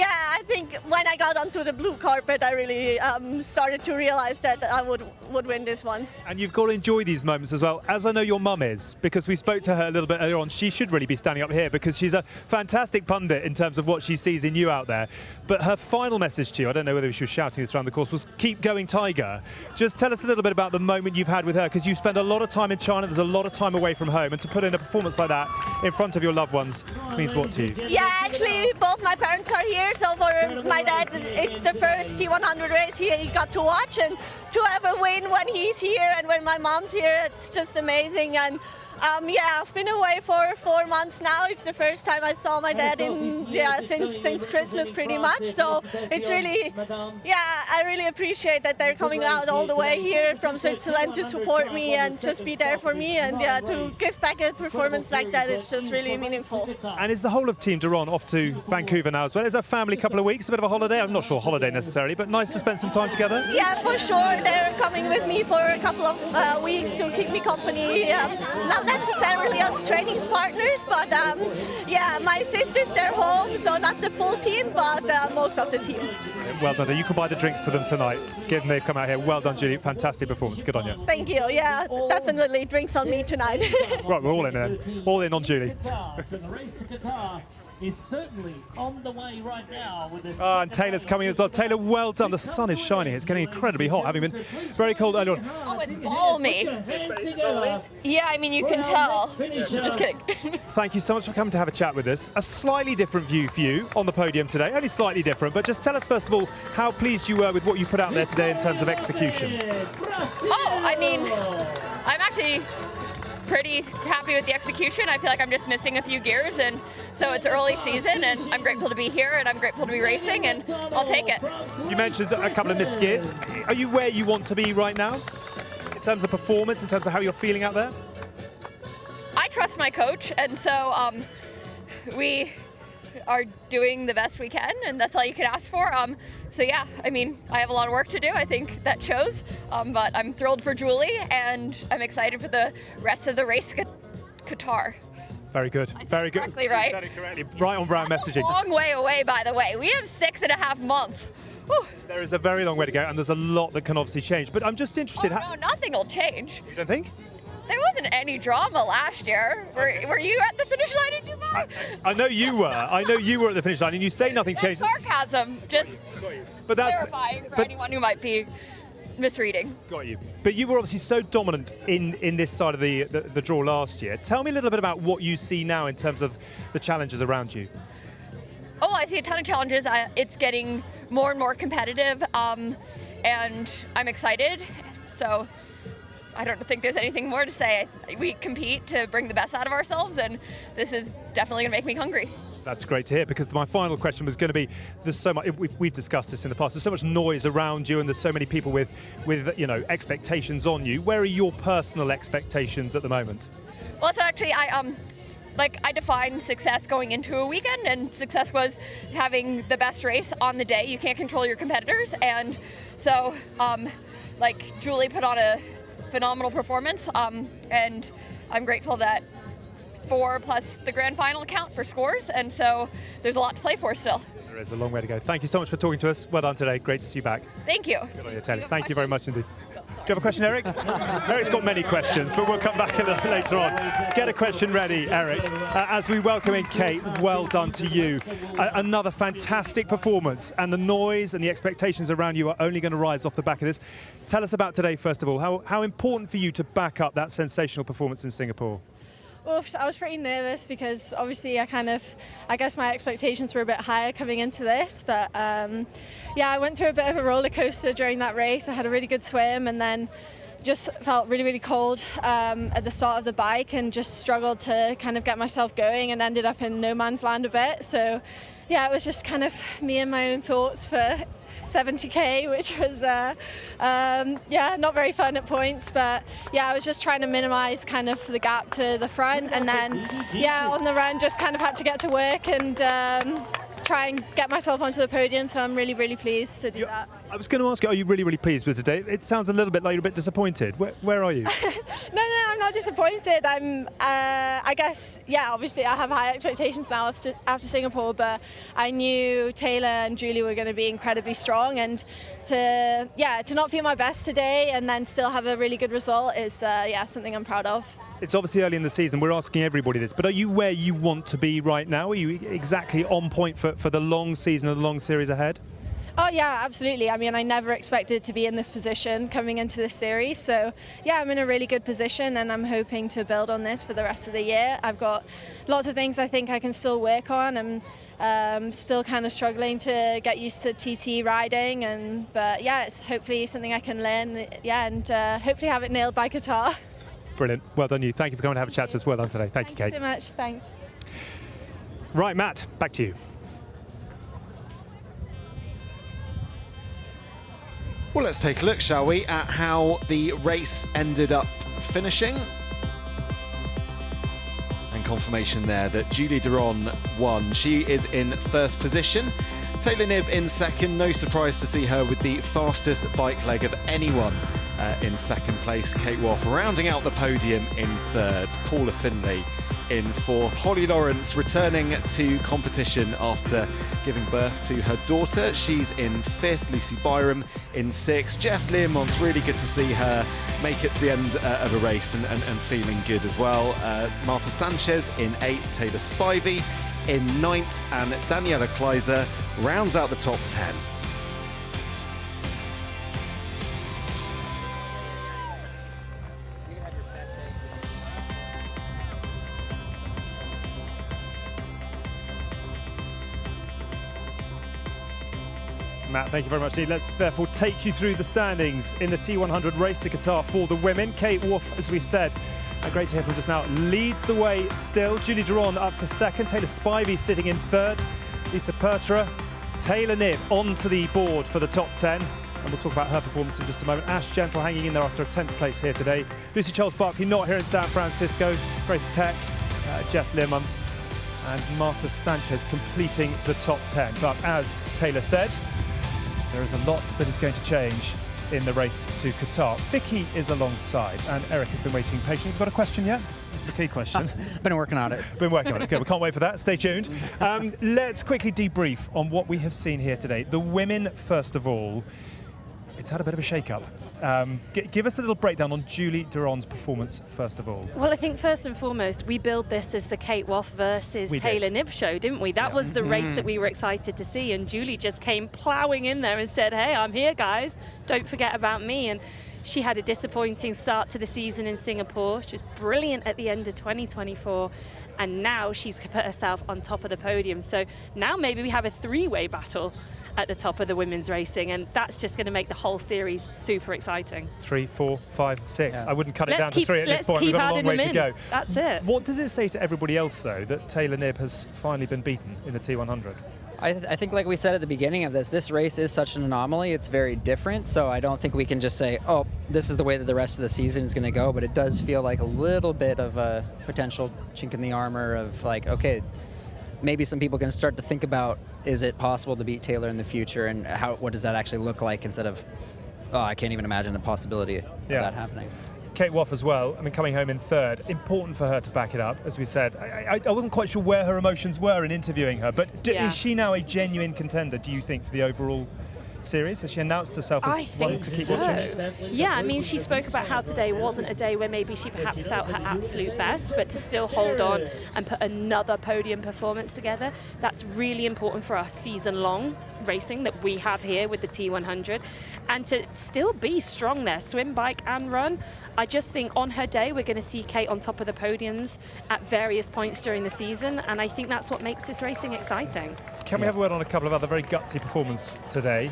I think when I got onto the blue carpet, I really started to realize that I would win this one. And you've got to enjoy these moments as well, as I know your mum is, because we spoke to her a little bit earlier on. She should really be standing up here because she's a fantastic pundit in terms of what she sees in you out there. But her final message to you, I don't know whether she was shouting this around the course, was keep going, Tiger. Just tell us a little bit about the moment you've had with her, because you spend a lot of time in China, there's a lot of time away from home, and to put in a performance like that in front of your loved ones means what to you? Yeah, actually, both my parents are here, so for my dad, it's the first T100 race he got to watch, and to have a win when he's here and when my mom's here, it's just amazing. And I've been away for 4 months now. It's the first time I saw my dad since Christmas pretty much. So it's really, I really appreciate that they're coming out all the way here from Switzerland to support me and just be there for me, and to give back a performance like that. It's just really meaningful. And is the whole of Team Duron off to Vancouver now as well? Is a family couple of weeks, a bit of a holiday? I'm not sure holiday necessarily, but nice to spend some time together? Yeah, for sure. They're coming with me for a couple of weeks to keep me company. Not necessarily as training partners, but my sisters, they're home, so not the full team, but most of the team. Well done. You can buy the drinks for them tonight, given they've come out here. Well done, Julie. Fantastic performance. Good on you. Thank you. Yeah, definitely drinks on me tonight. Right, we're all in there. All in on Julie. Qatar, so the race to Qatar is certainly on the way right now with this. And Taylor's coming as well. Taylor, well done. The sun is shining. It's getting incredibly hot, having been very cold earlier on. Oh, it's balmy. Yeah, I mean, you can tell. Just kidding. Thank you so much for coming to have a chat with us. A slightly different view for you on the podium today. Only slightly different, but just tell us first of all how pleased you were with what you put out there today in terms of execution. Oh, I mean, I'm actually pretty happy with the execution. I feel like I'm just missing a few gears, and so it's early season, and I'm grateful to be here, and I'm grateful to be racing, and I'll take it. You mentioned a couple of missed gears. Are you where you want to be right now in terms of performance, in terms of how you're feeling out there? I trust my coach, and so we are doing the best we can, and that's all you can ask for. So yeah, I mean, I have a lot of work to do. I think that shows, but I'm thrilled for Julie, and I'm excited for the rest of the race Qatar. Very good. Very good. Exactly right. You said it correctly. Right on brand messaging. Long way away, by the way. We have 6.5 months. Whew. There is a very long way to go, and there's a lot that can obviously change. But I'm just interested. Oh, no, nothing will change. You don't think? There wasn't any drama last year. Were you at the finish line in Dubai? I know you were. I know you were at the finish line, and you say nothing changed. Sarcasm, just clarifying for anyone who might be misreading. Got you. But you were obviously so dominant in this side of the draw last year. Tell me a little bit about what you see now in terms of the challenges around you. Oh, I see a ton of challenges. It's getting more and more competitive, and I'm excited. So I don't think there's anything more to say. We compete to bring the best out of ourselves, and this is definitely going to make me hungry. That's great to hear, because my final question was going to be, there's so much, we've discussed this in the past, there's so much noise around you, and there's so many people with expectations on you. Where are your personal expectations at the moment? Well, so actually I defined success going into a weekend, and success was having the best race on the day. You can't control your competitors, and so Julie put on a phenomenal performance, and I'm grateful that 4 plus the grand final count for scores, and so there's a lot to play for still. There is a long way to go. Thank you so much for talking to us. Well done today. Great to see you back. Thank you. Good on you, Taylor. Thank you very much indeed. Do you have a question, Eric? Eric's got many questions, but we'll come back a little later on. Get a question ready, Eric. As we welcome in Kate, well done to you. Another fantastic performance, and the noise and the expectations around you are only going to rise off the back of this. Tell us about today, first of all. How important for you to back up that sensational performance in Singapore? Well, I was pretty nervous because obviously I guess my expectations were a bit higher coming into this, but I went through a bit of a roller coaster during that race. I had a really good swim, and then just felt really, really cold at the start of the bike, and just struggled to kind of get myself going, and ended up in no man's land a bit. So yeah, it was just kind of me and my own thoughts for 70k, which was not very fun at points, but I was just trying to minimize kind of the gap to the front, and then on the run just kind of had to get to work and try and get myself onto the podium, so I'm really, really pleased to do that. I was going to ask you, are you really, really pleased with today? It sounds a little bit like you're a bit disappointed. Where are you? No, I'm not disappointed. I guess, yeah, obviously I have high expectations now after Singapore, but I knew Taylor and Julie were going to be incredibly strong, and to not feel my best today and then still have a really good result is, something I'm proud of. It's obviously early in the season. We're asking everybody this, but are you where you want to be right now? Are you exactly on point for the long season and the long series ahead? Oh yeah, absolutely. I mean, I never expected to be in this position coming into this series. So yeah, I'm in a really good position and I'm hoping to build on this for the rest of the year. I've got lots of things I think I can still work on. I'm still kind of struggling to get used to TT riding, but yeah, it's hopefully something I can learn. Yeah, and hopefully have it nailed by Qatar. Brilliant. Well done you. Thank you for coming to have a chat to us. Well done today. Thank you, Kate. Thanks so much. Thanks. Right, Matt, back to you. Well, let's take a look, shall we, at how the race ended up finishing. And confirmation there that Julie Duron won. She is in first position. Taylor Knibb in second. No surprise to see her with the fastest bike leg of anyone in second place. Kate Waugh rounding out the podium in third. Paula Findlay in fourth. Holly Lawrence returning to competition after giving birth to her daughter. She's in fifth. Lucy Byram in sixth. Jess Learmont, really good to see her make it to the end of a race and feeling good as well. Marta Sanchez in eighth. Taylor Spivey in ninth. And Daniela Kleiser rounds out the top 10. Matt, thank you very much indeed. Let's therefore take you through the standings in the T100 race to Qatar for the women. Kate Waugh, as we said, great to hear from just now, leads the way still. Julie Duron up to second. Taylor Spivey sitting in third. Lisa Pertra, Taylor Knibb onto the board for the top 10. And we'll talk about her performance in just a moment. Ash Gentle hanging in there after a 10th place here today. Lucy Charles-Buckley not here in San Francisco. Grace Tech, Jess Learmont and Marta Sanchez completing the top 10. But as Taylor said, there is a lot that is going to change in the race to Qatar. Vicky is alongside and Eric has been waiting patiently. Got a question yet? That's the key question. Been working on it. Been working on it. Good. We can't wait for that. Stay tuned. Let's quickly debrief on what we have seen here today. The women, first of all, it's had a bit of a shake-up. Give us a little breakdown on Julie Duron's performance, first of all. Well, I think first and foremost, we billed this as the Kate Waugh versus Taylor Knibb show, didn't we? That was the race that we were excited to see, and Julie just came ploughing in there and said, hey, I'm here, guys. Don't forget about me. And she had a disappointing start to the season in Singapore. She was brilliant at the end of 2024. And now she's put herself on top of the podium. So now maybe we have a three-way battle at the top of the women's racing, and that's just going to make the whole series super exciting. 3, 4, 5, 6. Yeah. I wouldn't cut it down to 3 at this point. We've got a long way to go. That's it. What does it say to everybody else, though, that Taylor Knibb has finally been beaten in the T100? I think, like we said at the beginning of this race is such an anomaly. It's very different, so I don't think we can just say, oh, this is the way that the rest of the season is going to go, but it does feel like a little bit of a potential chink in the armor of like, okay, maybe some people can start to think about, is it possible to beat Taylor in the future, and what does that actually look like, instead of, oh, I can't even imagine the possibility of that happening. Kate Waugh as well, I mean, coming home in third, important for her to back it up, as we said. I wasn't quite sure where her emotions were in interviewing her, but is she now a genuine contender, do you think, for the overall series? Has she announced herself as one to keep watching? Yeah, I mean, she spoke about how today wasn't a day where maybe she perhaps felt her absolute best, but to still hold on and put another podium performance together, that's really important for our season-long racing that we have here with the T100. And to still be strong there, swim, bike and run, I just think on her day we're going to see Kate on top of the podiums at various points during the season, and I think that's what makes this racing exciting. Can we have a word on a couple of other very gutsy performances today?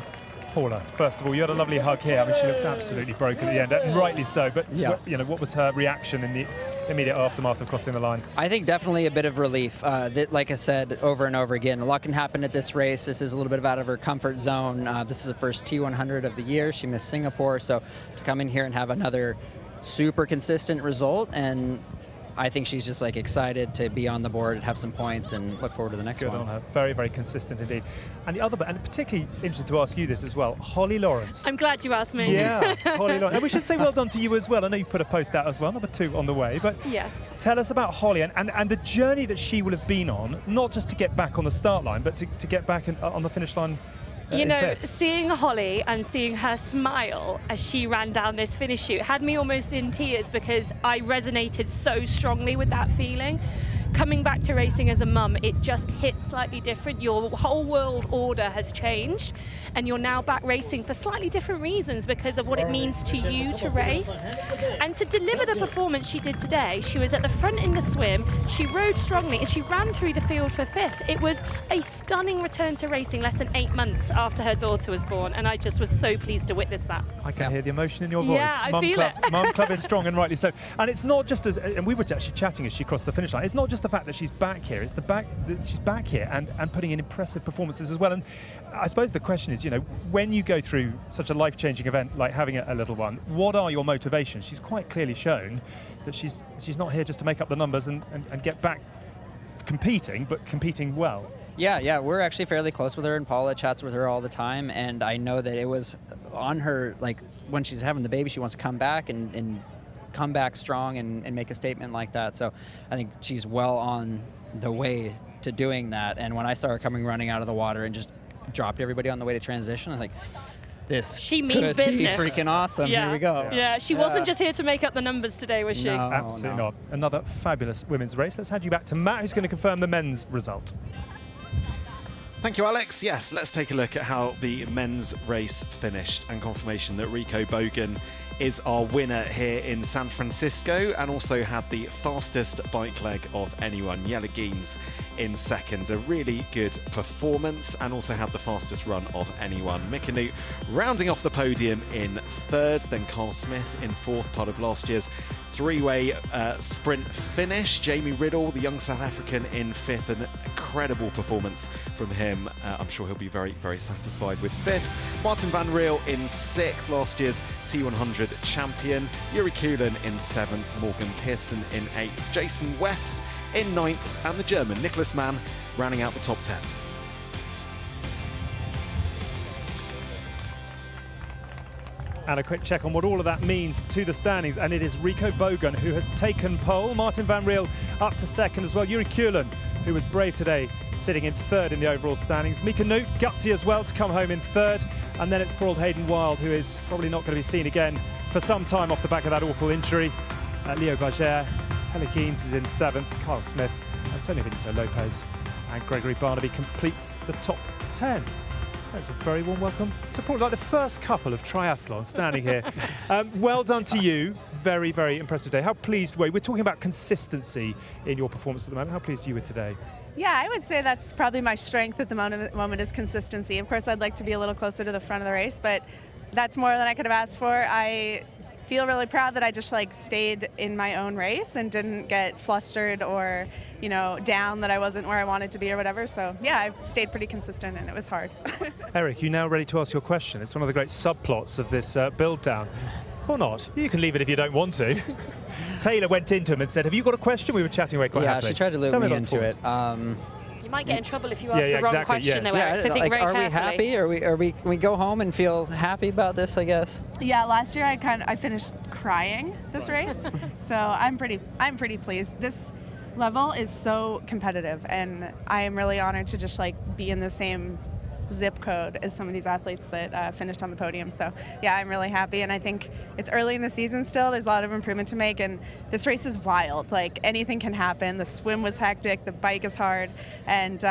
Paula, first of all, you had a lovely hug here. I mean, she looks absolutely broken at the end, and rightly so. But what was her reaction in the immediate aftermath of crossing the line? I think definitely a bit of relief. Like I said over and over again, a lot can happen at this race. This is a little bit out of her comfort zone. This is the first T100 of the year. She missed Singapore, so to come in here and have another super consistent result and I think she's just like excited to be on the board, have some points, and look forward to the next Good one. on her. Very, very consistent indeed. And the other, and particularly interested to ask you this as well, Holly Lawrence. I'm glad you asked me. Yeah, Holly Lawrence. And we should say well done to you as well. I know you've put a post out as well, number 2 on the way. But yes, tell us about Holly and the journey that she will have been on, not just to get back on the start line, but to get back on the finish line. You know, fifth. seeing Holly and seeing her smile as she ran down this finish chute had me almost in tears because I resonated so strongly with that feeling. Coming back to racing as a mum, it just hits slightly different. Your whole world order has changed and you're now back racing for slightly different reasons because of what it means to you to race. And to deliver the performance she did today, she was at the front in the swim, she rode strongly and she ran through the field for 5th. It was a stunning return to racing less than 8 months after her daughter was born, and I just was so pleased to witness that. I can hear the emotion in your voice. Yeah, I feel it. Mum Club is strong and rightly so. And it's not just as, and we were actually chatting as she crossed the finish line, it's not just the fact that she's back here, it's the fact that she's back here and putting in impressive performances as well. And I suppose the question is, you know, when you go through such a life-changing event like having a little one, what are your motivations? She's quite clearly shown that she's not here just to make up the numbers and get back competing, but competing well. Yeah, we're actually fairly close with her, and Paula chats with her all the time, and I know that it was on her, like, when she's having the baby, she wants to come back and come back strong and make a statement like that. So I think she's well on the way to doing that. And when I started running out of the water and just dropped everybody on the way to transition, I was like, this she means could business. be freaking awesome. Yeah. Here we go. Yeah, she wasn't just here to make up the numbers today, was she? No, Absolutely not. Another fabulous women's race. Let's hand you back to Matt, who's going to confirm the men's result. Thank you, Alex. Yes, let's take a look at how the men's race finished and confirmation that Rico Bogen is our winner here in San Francisco and also had the fastest bike leg of anyone. Jelle Geens in second. A really good performance and also had the fastest run of anyone. Mika Newt rounding off the podium in third, then Carl Smith in fourth, part of last year's three-way sprint finish. Jamie Riddle, the young South African, in fifth. An incredible performance from him. I'm sure he'll be very, very satisfied with fifth. Marten Van Riel in sixth, last year's T100 champion. Yuri Kuhlen in seventh. Morgan Pearson in eighth. Jason West in ninth. And the German Nicholas Mann rounding out the top 10. And a quick check on what all of that means to the standings. And it is Rico Bogen who has taken pole. Marten Van Riel up to second as well. Yuri Kuhlen, who was brave today, sitting in third in the overall standings. Mika Newt, gutsy as well to come home in third. And then it's poor old Hayden Wild, who is probably not going to be seen again for some time off the back of that awful injury. Leo Berger, Jelle Geens is in seventh. Carl Smith, Antonio Vinicius Lopez, and Gregory Barnaby completes the top 10. That's a very warm welcome to Paul, like the first couple of triathlons standing here. Well done to you. Very, very impressive day. How pleased were you? We're talking about consistency in your performance at the moment. How pleased are you with today? Yeah, I would say that's probably my strength at the moment is consistency. Of course, I'd like to be a little closer to the front of the race, but that's more than I could have asked for. I feel really proud that I just stayed in my own race and didn't get flustered or down that I wasn't where I wanted to be or whatever. So yeah, I stayed pretty consistent and it was hard. Eric, you now ready to ask your question? It's one of the great subplots of this build down. Or not. You can leave it if you don't want to. Taylor went into him and said, have you got a question? We were chatting away quite happily. Yeah, she tried to loop me into it. You might get in trouble if you ask the wrong question, though, Eric, so think very are carefully. we happy? Can we go home and feel happy about this, I guess? Yeah, last year I finished crying this race, so I'm pretty pleased. This level is so competitive, and I am really honored to just be in the same zip code as some of these athletes that finished on the podium. So yeah, I'm really happy, and I think it's early in the season still. There's a lot of improvement to make, and this race is wild. Anything can happen. The swim was hectic, the bike is hard, and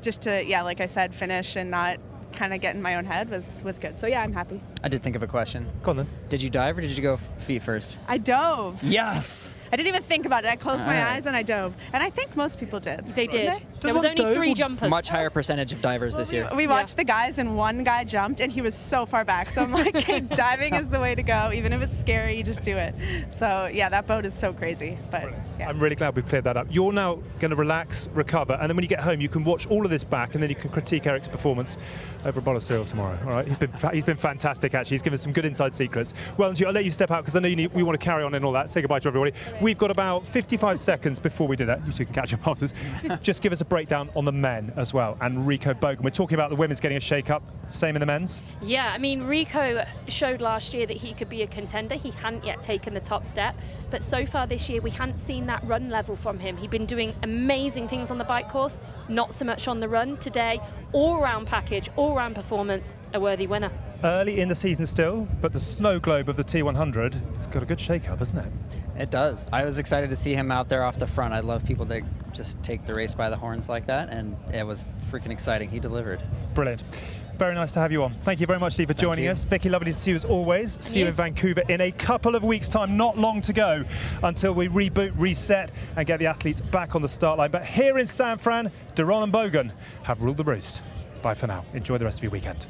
just to, like I said, finish and not kind of get in my own head was good. So yeah, I'm happy. I did think of a question. Go on then. Did you dive or did you go feet first? I dove. Yes! I didn't even think about it. I closed my eyes and I dove. And I think most people did. They did. There was only 3 jumpers. Much higher percentage of divers this year. We watched the guys and one guy jumped and he was so far back. So I'm like, okay, diving is the way to go. Even if it's scary, you just do it. So yeah, that boat is so crazy. But yeah. I'm really glad we've cleared that up. You're now going to relax, recover, and then when you get home, you can watch all of this back, and then you can critique Eric's performance over a bowl of cereal tomorrow. All right, he's been fantastic actually. He's given some good inside secrets. Well, and I'll let you step out because I know we want to carry on and all that. Say goodbye to everybody. We've got about 55 seconds before we do that. You two can catch up afterwards. Just give us a breakdown on the men as well, and Rico Bogen. We're talking about the women's getting a shake-up. Same in the men's. Yeah, I mean, Rico showed last year that he could be a contender. He hadn't yet taken the top step, but so far this year we hadn't seen that run level from him. He'd been doing amazing things on the bike course, not so much on the run. Today, all-round package, all-round performance, a worthy winner. Early in the season still, but the snow globe of the T100, it's got a good shake-up, hasn't it? It does. I was excited to see him out there off the front. I love people that just take the race by the horns like that, and it was freaking exciting. He delivered. Brilliant. Very nice to have you on. Thank you very much, Steve, for joining us. Vicky, lovely to see you as always. See you in Vancouver in a couple of weeks' time. Not long to go until we reboot, reset, and get the athletes back on the start line. But here in San Fran, Duran and Bogen have ruled the roost. Bye for now. Enjoy the rest of your weekend.